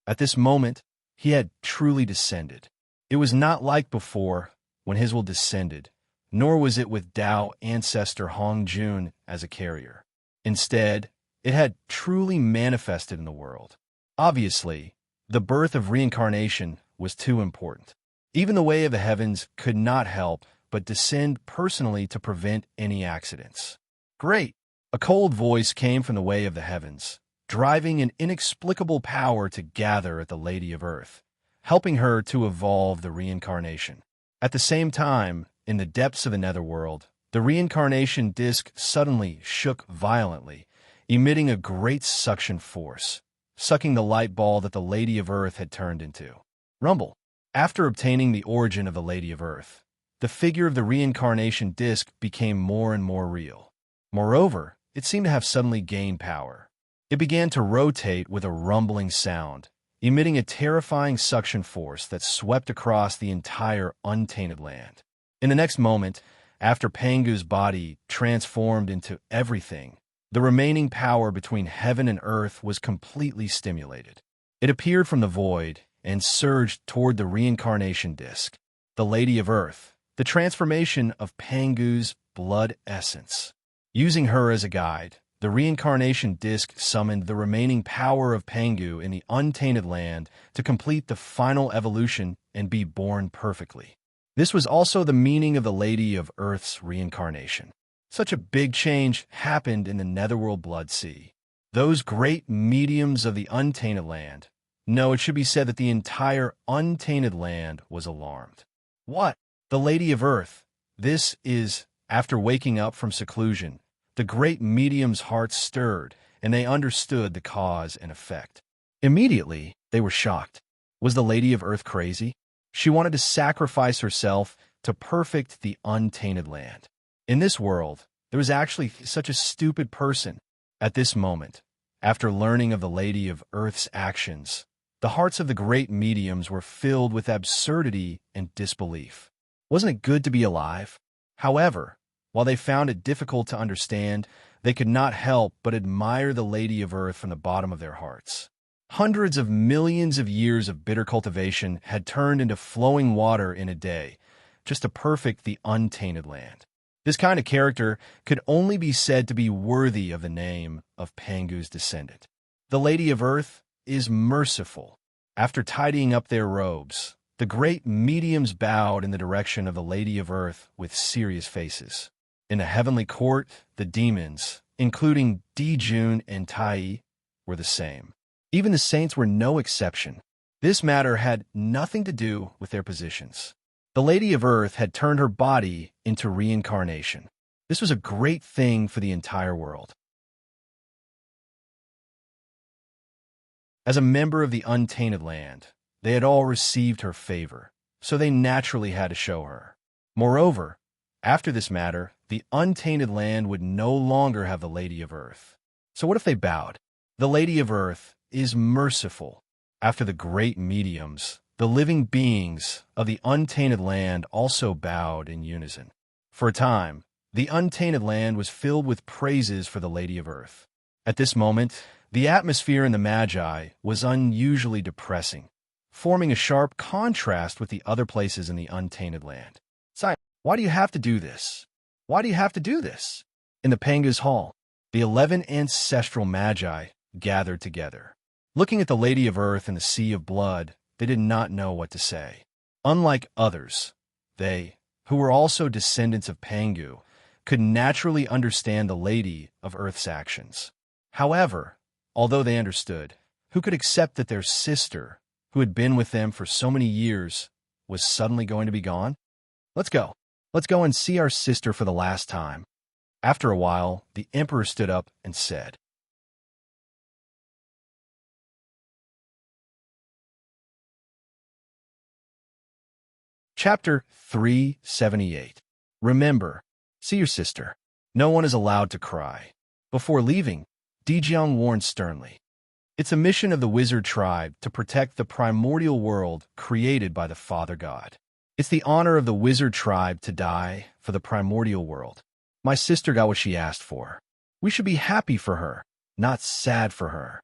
At this moment, he had truly descended. It was not like before, when his will descended, nor was it with Tao ancestor Hong Jun as a carrier. Instead, it had truly manifested in the world. Obviously, the birth of reincarnation was too important. Even the way of the heavens could not help but descend personally to prevent any accidents. Great! A cold voice came from the way of the heavens, driving an inexplicable power to gather at the Lady of Earth, helping her to evolve the reincarnation. At the same time, in the depths of the netherworld, the reincarnation disk suddenly shook violently, emitting a great suction force, sucking the light ball that the Lady of Earth had turned into. Rumble. After obtaining the origin of the Lady of Earth, the figure of the reincarnation disk became more and more real. Moreover, it seemed to have suddenly gained power. It began to rotate with a rumbling sound, emitting a terrifying suction force that swept across the entire untainted land. In the next moment, after Pangu's body transformed into everything, the remaining power between heaven and earth was completely stimulated. It appeared from the void and surged toward the reincarnation disk, the Lady of Earth, the transformation of Pangu's blood essence. Using her as a guide, the reincarnation disk summoned the remaining power of Pangu in the untainted land to complete the final evolution and be born perfectly. This was also the meaning of the Lady of Earth's reincarnation. Such a big change happened in the netherworld blood sea. Those great mediums of the untainted land, no, it should be said that the entire untainted land was alarmed. What? The Lady of Earth. This is, after waking up from seclusion, the great medium's heart stirred, and they understood the cause and effect. Immediately, they were shocked. Was the Lady of Earth crazy? She wanted to sacrifice herself to perfect the untainted land. In this world, there was actually such a stupid person. At this moment, after learning of the Lady of Earth's actions, the hearts of the great mediums were filled with absurdity and disbelief. Wasn't it good to be alive? However, while they found it difficult to understand, they could not help but admire the Lady of Earth from the bottom of their hearts. Hundreds of millions of years of bitter cultivation had turned into flowing water in a day, just to perfect the untainted land. This kind of character could only be said to be worthy of the name of Pangu's descendant. The Lady of Earth is merciful. After tidying up their robes, the great mediums bowed in the direction of the Lady of Earth with serious faces. In the heavenly court, the demons, including Dijun and Tai, were the same. Even the saints were no exception. This matter had nothing to do with their positions. The Lady of Earth had turned her body into reincarnation. This was a great thing for the entire world. As a member of the untainted land, they had all received her favor, so they naturally had to show her. Moreover, after this matter, the untainted land would no longer have the Lady of Earth. So what if they bowed? The Lady of Earth is merciful. After the great mediums, the living beings of the untainted land also bowed in unison. For a time, the untainted land was filled with praises for the Lady of Earth. At this moment, the atmosphere in the Magi was unusually depressing, forming a sharp contrast with the other places in the untainted land. Simon, why do you have to do this? Why do you have to do this? In the Panga's hall, the 11 ancestral Magi gathered together. Looking at the Lady of Earth and the Sea of Blood, they did not know what to say. Unlike others, they, who were also descendants of Pangu, could naturally understand the Lady of Earth's actions. However, although they understood, who could accept that their sister, who had been with them for so many years, was suddenly going to be gone? Let's go. Let's go and see our sister for the last time. After a while, the emperor stood up and said, Chapter 378. Remember, see your sister. No one is allowed to cry. Before leaving, Dijiang warned sternly. It's a mission of the wizard tribe to protect the primordial world created by the Father God. It's the honor of the wizard tribe to die for the primordial world. My sister got what she asked for. We should be happy for her, not sad for her.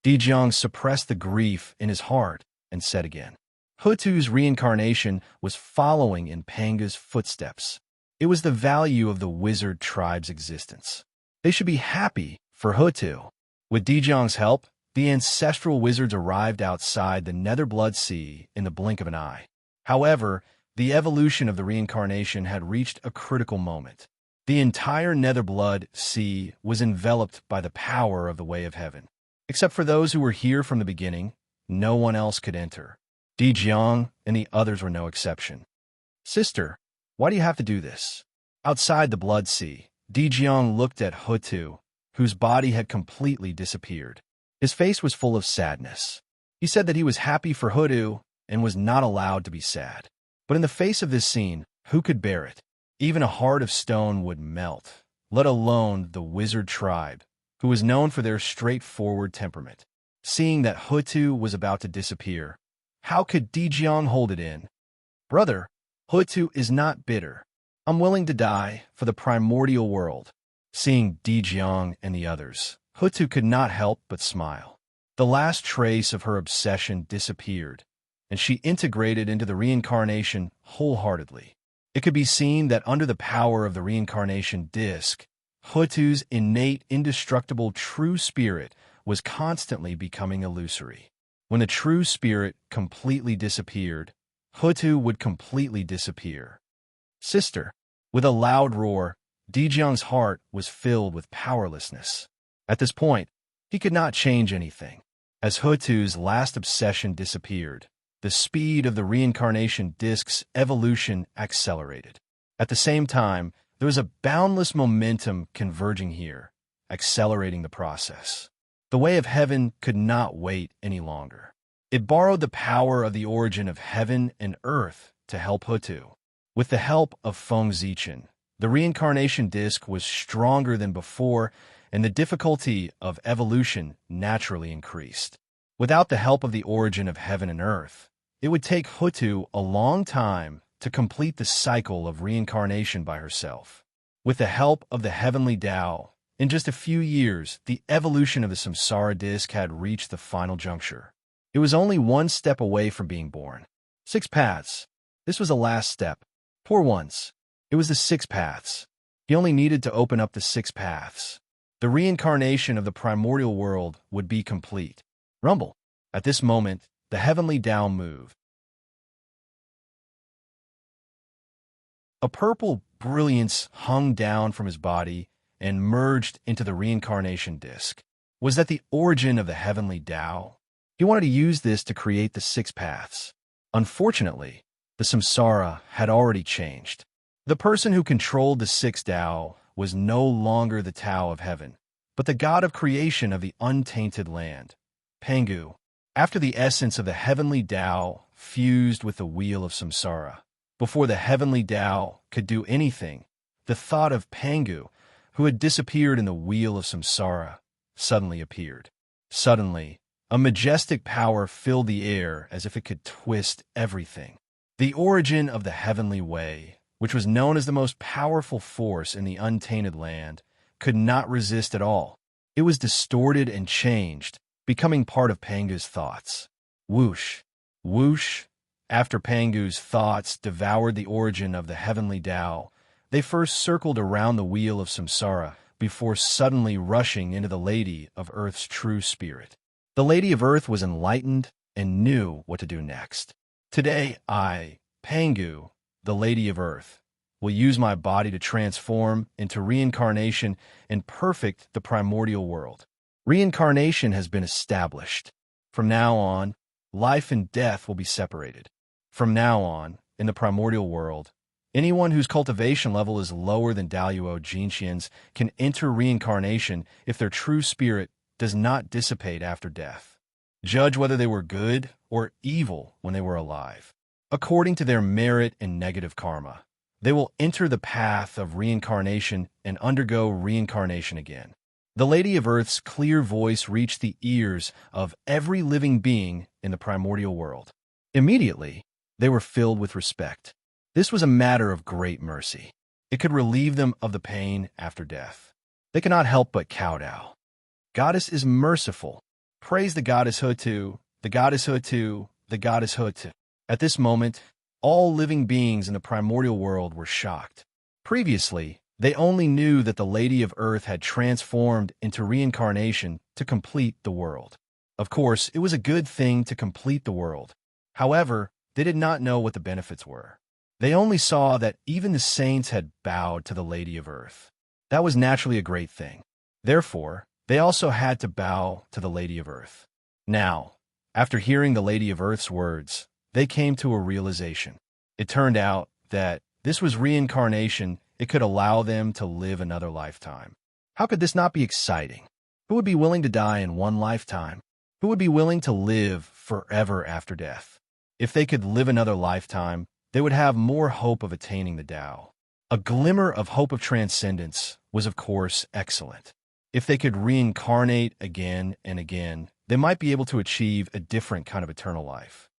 Dijiang suppressed the grief in his heart and said again, Hutu's reincarnation was following in Panga's footsteps. It was the value of the wizard tribe's existence. They should be happy for Hutu. With Dijiang's help, the ancestral wizards arrived outside the Netherblood Sea in the blink of an eye. However, the evolution of the reincarnation had reached a critical moment. The entire Netherblood Sea was enveloped by the power of the Way of Heaven. Except for those who were here from the beginning, no one else could enter. Dijiang and the others were no exception. Sister, why do you have to do this? Outside the Blood Sea, Dijiang looked at Hutu, whose body had completely disappeared. His face was full of sadness. He said that he was happy for Hutu and was not allowed to be sad. But in the face of this scene, who could bear it? Even a heart of stone would melt, let alone the wizard tribe, who was known for their straightforward temperament. Seeing that Hutu was about to disappear, how could Dijiang hold it in? Brother, Hutu is not bitter. I'm willing to die for the primordial world. Seeing Dijiang and the others, Hutu could not help but smile. The last trace of her obsession disappeared, and she integrated into the reincarnation wholeheartedly. It could be seen that under the power of the reincarnation disc, Hutu's innate, indestructible true spirit was constantly becoming illusory. When the true spirit completely disappeared, Hutu would completely disappear. Sister, with a loud roar, Dijiang's heart was filled with powerlessness. At this point, he could not change anything. As Hutu's last obsession disappeared, the speed of the reincarnation disc's evolution accelerated. At the same time, there was a boundless momentum converging here, accelerating the process. The Way of Heaven could not wait any longer. It borrowed the power of the origin of heaven and earth to help Hutu. With the help of Feng Zichen, the reincarnation disc was stronger than before, and the difficulty of evolution naturally increased. Without the help of the origin of heaven and earth, it would take Hutu a long time to complete the cycle of reincarnation by herself. With the help of the heavenly Tao, in just a few years, the evolution of the samsara disc had reached the final juncture. It was only one step away from being born. 6 paths. This was the last step. Poor ones. It was the 6 paths. He only needed to open up the 6 paths. the reincarnation of the primordial world would be complete. Rumble. At this moment, the heavenly Tao moved. A purple brilliance hung down from his body and merged into the reincarnation disk. Was that the origin of the heavenly Tao? He wanted to use this to create the six paths. Unfortunately, the samsara had already changed. The person who controlled the six Tao was no longer the Tao of heaven, but the god of creation of the untainted land, Pangu. After the essence of the heavenly Tao fused with the wheel of samsara, before the heavenly Tao could do anything, the thought of Pangu, who had disappeared in the wheel of samsara, suddenly appeared. Suddenly, a majestic power filled the air as if it could twist everything. The origin of the heavenly way, which was known as the most powerful force in the untainted land, could not resist at all. It was distorted and changed, becoming part of Pangu's thoughts. Whoosh, whoosh. After Pangu's thoughts devoured the origin of the heavenly Tao, they first circled around the wheel of samsara before suddenly rushing into the Lady of Earth's true spirit. The Lady of Earth was enlightened and knew what to do next. Today, I, Pangu, the Lady of Earth, will use my body to transform into reincarnation and perfect the primordial world. Reincarnation has been established. From now on, life and death will be separated. From now on, in the primordial world, anyone whose cultivation level is lower than Daluo Jinxian's can enter reincarnation if their true spirit does not dissipate after death. Judge whether they were good or evil when they were alive. According to their merit and negative karma, they will enter the path of reincarnation and undergo reincarnation again. The Lady of Earth's clear voice reached the ears of every living being in the primordial world. Immediately, they were filled with respect. This was a matter of great mercy. It could relieve them of the pain after death. They could not help but kowtow. Goddess is merciful. Praise the goddess Hutu, the goddess Hutu, the goddess Hutu. At this moment, all living beings in the primordial world were shocked. Previously, they only knew that the Lady of Earth had transformed into reincarnation to complete the world. Of course, it was a good thing to complete the world. However, they did not know what the benefits were. They only saw that even the saints had bowed to the Lady of Earth. That was naturally a great thing. Therefore, they also had to bow to the Lady of Earth. Now, after hearing the Lady of Earth's words, they came to a realization. It turned out that this was reincarnation. It could allow them to live another lifetime. How could this not be exciting? Who would be willing to die in one lifetime? Who would be willing to live forever after death? If they could live another lifetime, they would have more hope of attaining the Tao. A glimmer of hope of transcendence was, of course, excellent. If they could reincarnate again and again, they might be able to achieve a different kind of eternal life.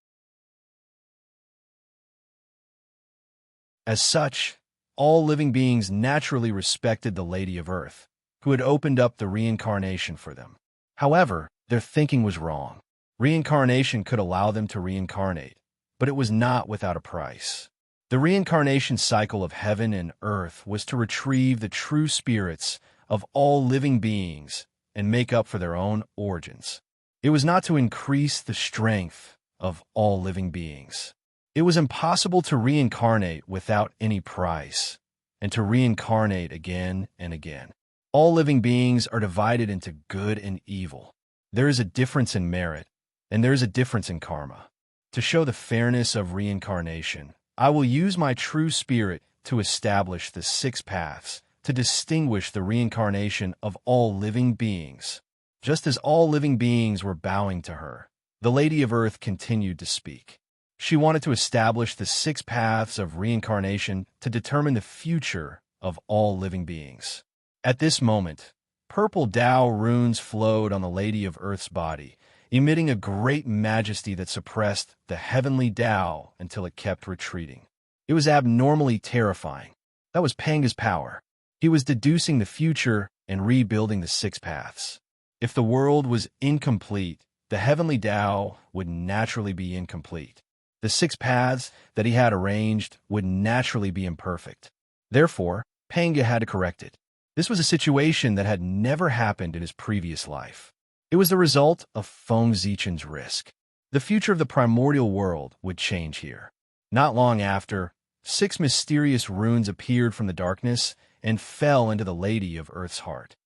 As such, all living beings naturally respected the Lady of Earth, who had opened up the reincarnation for them. However, their thinking was wrong. Reincarnation could allow them to reincarnate, but it was not without a price. The reincarnation cycle of heaven and earth was to retrieve the true spirits of all living beings and make up for their own origins. It was not to increase the strength of all living beings. It was impossible to reincarnate without any price, and to reincarnate again and again. All living beings are divided into good and evil. There is a difference in merit, and there is a difference in karma. To show the fairness of reincarnation, I will use my true spirit to establish the six paths to distinguish the reincarnation of all living beings. Just as all living beings were bowing to her, the Lady of Earth continued to speak. She wanted to establish the six paths of reincarnation to determine the future of all living beings. At this moment, purple Tao runes flowed on the Lady of Earth's body, emitting a great majesty that suppressed the heavenly Tao until it kept retreating. It was abnormally terrifying. That was Panga's power. He was deducing the future and rebuilding the six paths. If the world was incomplete, the heavenly Tao would naturally be incomplete. The six paths that he had arranged would naturally be imperfect. Therefore, Panga had to correct it. This was a situation that had never happened in his previous life. It was the result of Feng Zichen's risk. The future of the primordial world would change here. Not long after, 6 mysterious runes appeared from the darkness and fell into the Lady of Earth's heart.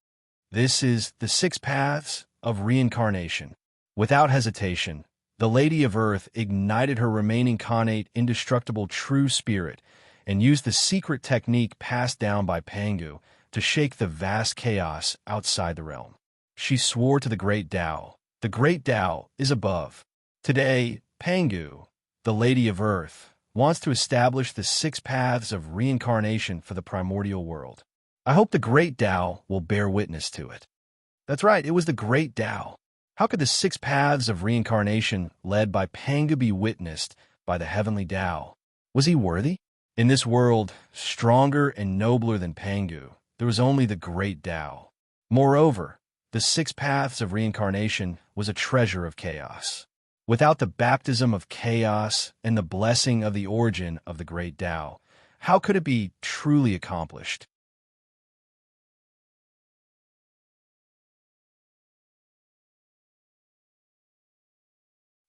This is the 6 paths of reincarnation. Without hesitation, the Lady of Earth ignited her remaining connate indestructible true spirit and used the secret technique passed down by Pangu to shake the vast chaos outside the realm. She swore to the Great Tao. The Great Tao is above. Today, Pangu, the Lady of Earth, wants to establish the 6 paths of reincarnation for the primordial world. I hope the Great Tao will bear witness to it. That's right, it was the Great Tao. How could the 6 paths of reincarnation led by Pangu be witnessed by the heavenly Tao? Was he worthy? In this world, stronger and nobler than Pangu, there was only the Great Tao. Moreover, the 6 paths of reincarnation was a treasure of chaos. Without the baptism of chaos and the blessing of the origin of the Great Tao, how could it be truly accomplished?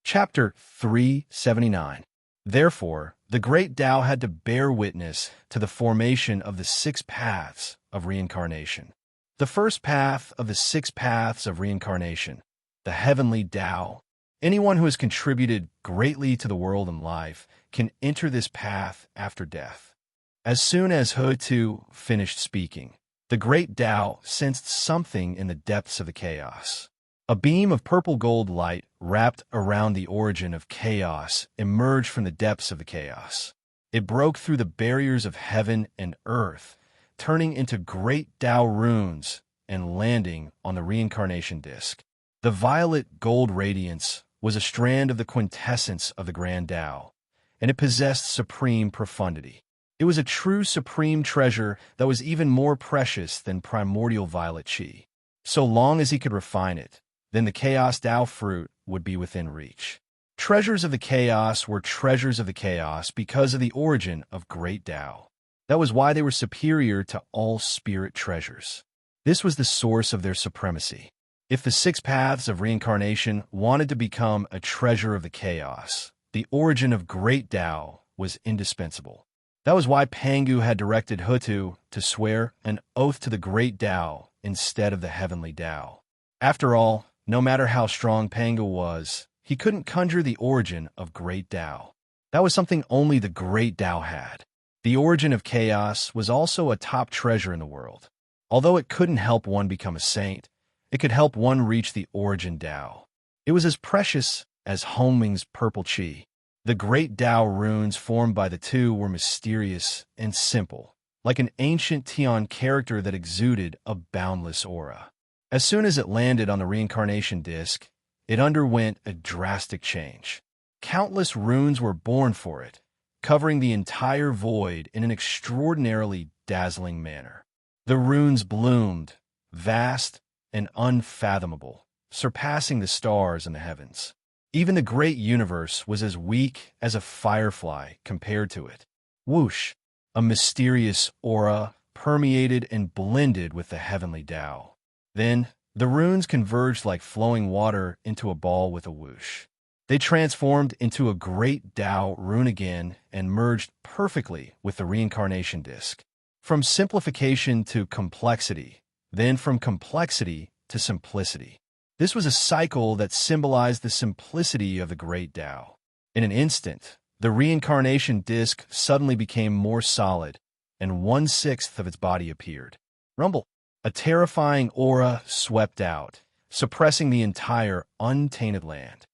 Chapter 379. Therefore, the Great Tao had to bear witness to the formation of the 6 paths of reincarnation. The first path of the 6 paths of reincarnation, the heavenly Tao. Anyone who has contributed greatly to the world and life can enter this path after death. As soon as He finished speaking, the Great Tao sensed something in the depths of the chaos. A beam of purple gold light wrapped around the origin of chaos emerged from the depths of the chaos. It broke through the barriers of heaven and earth, turning into great Tao runes and landing on the reincarnation disk. The violet gold radiance was a strand of the quintessence of the Grand Tao, and it possessed supreme profundity. It was a true supreme treasure that was even more precious than primordial violet chi. So long as he could refine it, then the Chaos Tao fruit would be within reach. Treasures of the chaos were treasures of the chaos because of the origin of Great Tao. That was why they were superior to all spirit treasures. This was the source of their supremacy. If the 6 paths of reincarnation wanted to become a treasure of the chaos, the origin of Great Tao was indispensable. That was why Pangu had directed He to swear an oath to the Great Tao instead of the heavenly Tao. After all, no matter how strong Pangu was, he couldn't conjure the origin of Great Tao. That was something only the Great Tao had. The origin of chaos was also a top treasure in the world. Although it couldn't help one become a saint, it could help one reach the origin Tao. It was as precious as Hongming's purple chi. The Great Tao runes formed by the two were mysterious and simple, like an ancient Tian character that exuded a boundless aura. As soon as it landed on the reincarnation disk, it underwent a drastic change. Countless runes were born for it, covering the entire void in an extraordinarily dazzling manner. The runes bloomed, vast and unfathomable, surpassing the stars in the heavens. Even the great universe was as weak as a firefly compared to it. Whoosh! A mysterious aura permeated and blended with the heavenly Tao. Then, the runes converged like flowing water into a ball with a whoosh. They transformed into a great Tao rune again and merged perfectly with the reincarnation disk. From simplification to complexity, then from complexity to simplicity. This was a cycle that symbolized the simplicity of the Great Tao. In an instant, the reincarnation disk suddenly became more solid, and 1/6 of its body appeared. Rumble! A terrifying aura swept out, suppressing the entire untainted land.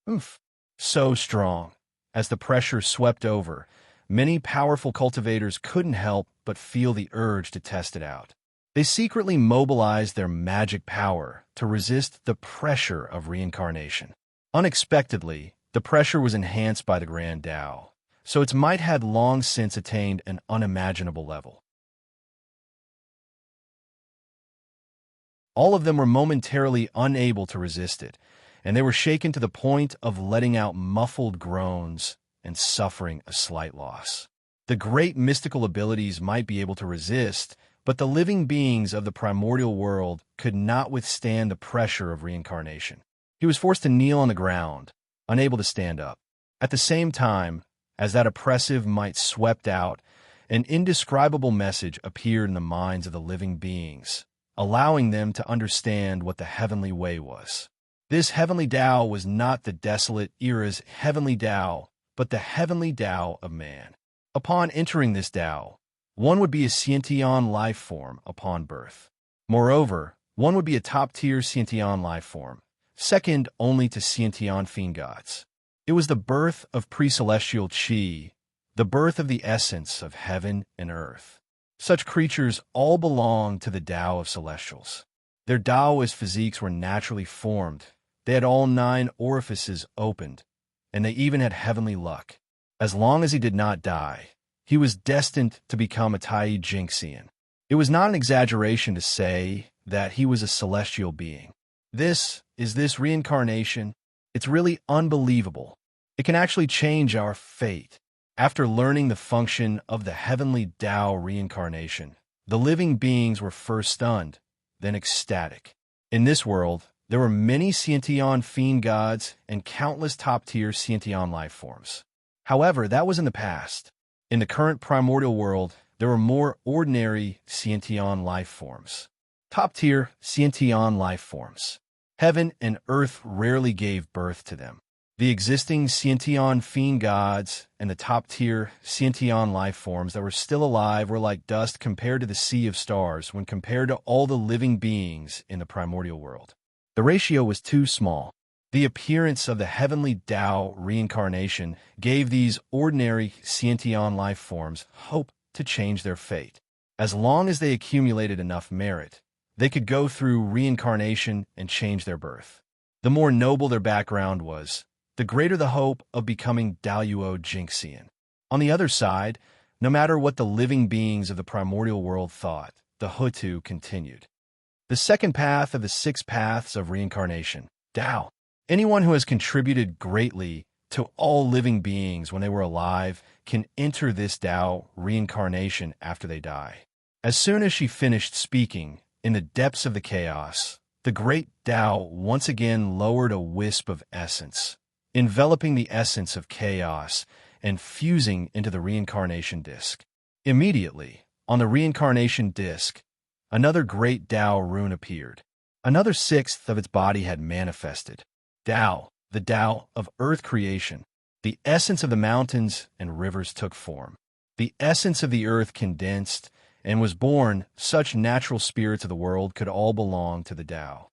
Oof! So strong. As the pressure swept over, many powerful cultivators couldn't help but feel the urge to test it out. They secretly mobilized their magic power to resist the pressure of reincarnation. Unexpectedly, the pressure was enhanced by the Grand Tao, so its might had long since attained an unimaginable level. All of them were momentarily unable to resist it, and they were shaken to the point of letting out muffled groans and suffering a slight loss. The great mystical abilities might be able to resist But the living beings of the primordial world could not withstand the pressure of reincarnation. He was forced to kneel on the ground, unable to stand up. At the same time, as that oppressive might swept out, an indescribable message appeared in the minds of the living beings, allowing them to understand what the heavenly way was. This heavenly Tao was not the desolate era's heavenly Tao, but the heavenly Tao of man. Upon entering this Tao, one would be a sentient life form upon birth. Moreover, one would be a top-tier sentient life form, second only to sentient fiend gods. It was the birth of pre-celestial chi, the birth of the essence of heaven and earth. Such creatures all belonged to the Tao of celestials. Their Taoist physiques were naturally formed. They had all 9 orifices opened, and they even had heavenly luck. As long as he did not die, he was destined to become a Tai Jinxian. It was not an exaggeration to say that he was a celestial being. This reincarnation. It's really unbelievable. It can actually change our fate. After learning the function of the heavenly Tao reincarnation, the living beings were first stunned, then ecstatic. In this world, there were many sentient fiend gods and countless top-tier sentient life forms. However, that was in the past. In the current primordial world, there were more ordinary sentient life forms. Top-tier sentient life forms. Heaven and earth rarely gave birth to them. The existing sentient fiend gods and the top-tier sentient life forms that were still alive were like dust compared to the sea of stars when compared to all the living beings in the primordial world. The ratio was too small. The appearance of the heavenly Tao reincarnation gave these ordinary sentient life forms hope to change their fate. As long as they accumulated enough merit, they could go through reincarnation and change their birth. The more noble their background was, the greater the hope of becoming Daluo Jinxian. On the other side, no matter what the living beings of the primordial world thought, the Hutu continued. The second path of the 6 paths of reincarnation, Tao. Anyone who has contributed greatly to all living beings when they were alive can enter this Tao reincarnation after they die. As soon as she finished speaking, in the depths of the chaos, the great Tao once again lowered a wisp of essence, enveloping the essence of chaos and fusing into the reincarnation disk. Immediately, on the reincarnation disk, another great Tao rune appeared. Another 6th of its body had manifested. Tao, the Tao of earth creation. The essence of the mountains and rivers took form. The essence of the earth condensed and was born. Such natural spirits of the world could all belong to the Tao.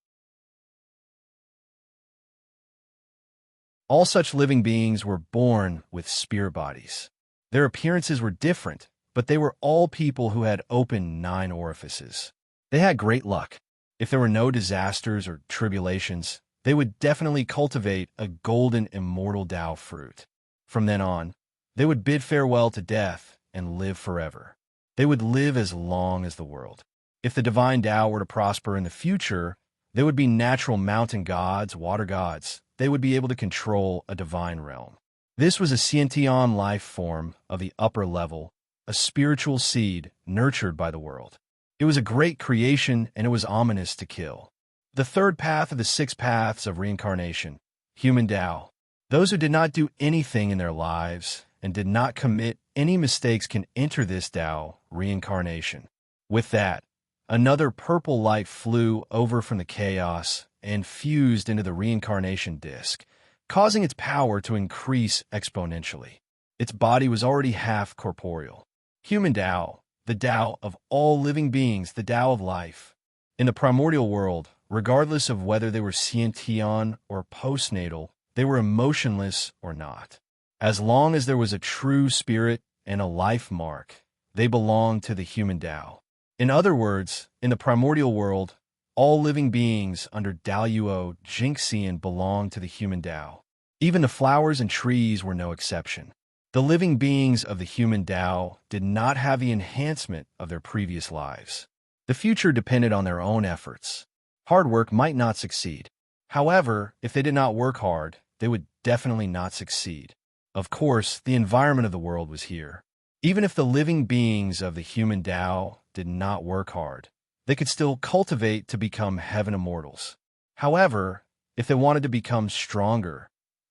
All such living beings were born with spirit bodies. Their appearances were different, but they were all people who had opened 9 orifices. They had great luck. If there were no disasters or tribulations, they would definitely cultivate a golden immortal Tao fruit. From then on, they would bid farewell to death and live forever. They would live as long as the world. If the divine Tao were to prosper in the future, they would be natural mountain gods, water gods. They would be able to control a divine realm. This was a sentient life form of the upper level, a spiritual seed nurtured by the world. It was a great creation, and it was ominous to kill. The third path of the 6 paths of reincarnation, human Tao. Those who did not do anything in their lives and did not commit any mistakes can enter this Tao reincarnation. With that, another purple light flew over from the chaos and fused into the reincarnation disk, causing its power to increase exponentially. Its body was already half corporeal. Human Tao, the Tao of all living beings, the Tao of life. In the primordial world, regardless of whether they were sentient or postnatal, they were emotionless or not. As long as there was a true spirit and a life mark, they belonged to the human Tao. In other words, in the primordial world, all living beings under Daluo Jinxian belonged to the human Tao. Even the flowers and trees were no exception. The living beings of the human Tao did not have the enhancement of their previous lives. The future depended on their own efforts. Hard work might not succeed. However, if they did not work hard, they would definitely not succeed. Of course, the environment of the world was here. Even if the living beings of the human Tao did not work hard. They could still cultivate to become heaven immortals. However, if they wanted to become stronger,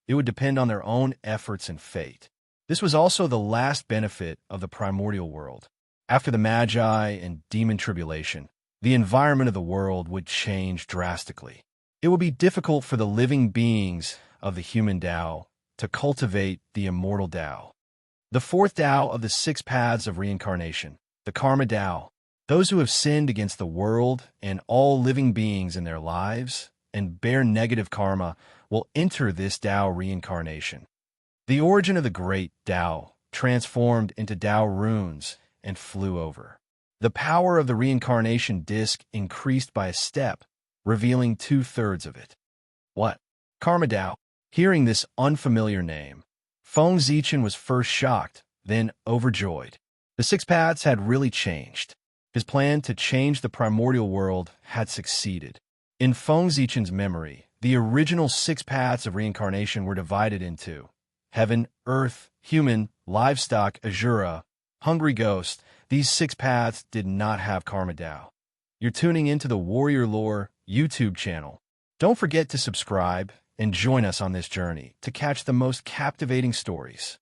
it would depend on their own efforts and fate. This was also the last benefit of the primordial world. After the Magi and demon tribulation, the environment of the world would change drastically. It would be difficult for the living beings of the human Tao to cultivate the immortal Tao. The fourth Tao of the six paths of reincarnation, the Karma Tao, those who have sinned against the world and all living beings in their lives and bear negative karma will enter this Tao reincarnation. The origin of the great Tao transformed into Tao runes and flew over. The power of the reincarnation disc increased by a step, revealing 2/3 of it. What? Karma Tao. Hearing this unfamiliar name, Feng Zichen was first shocked, then overjoyed. The six paths had really changed. His plan to change the primordial world had succeeded. In Feng Zichen's memory, the original six paths of reincarnation were divided into heaven, earth, human, livestock, Azura, hungry ghost. These six paths did not have Karma Tao. You're tuning into the Warrior Lore YouTube channel. Don't forget to subscribe and join us on this journey to catch the most captivating stories.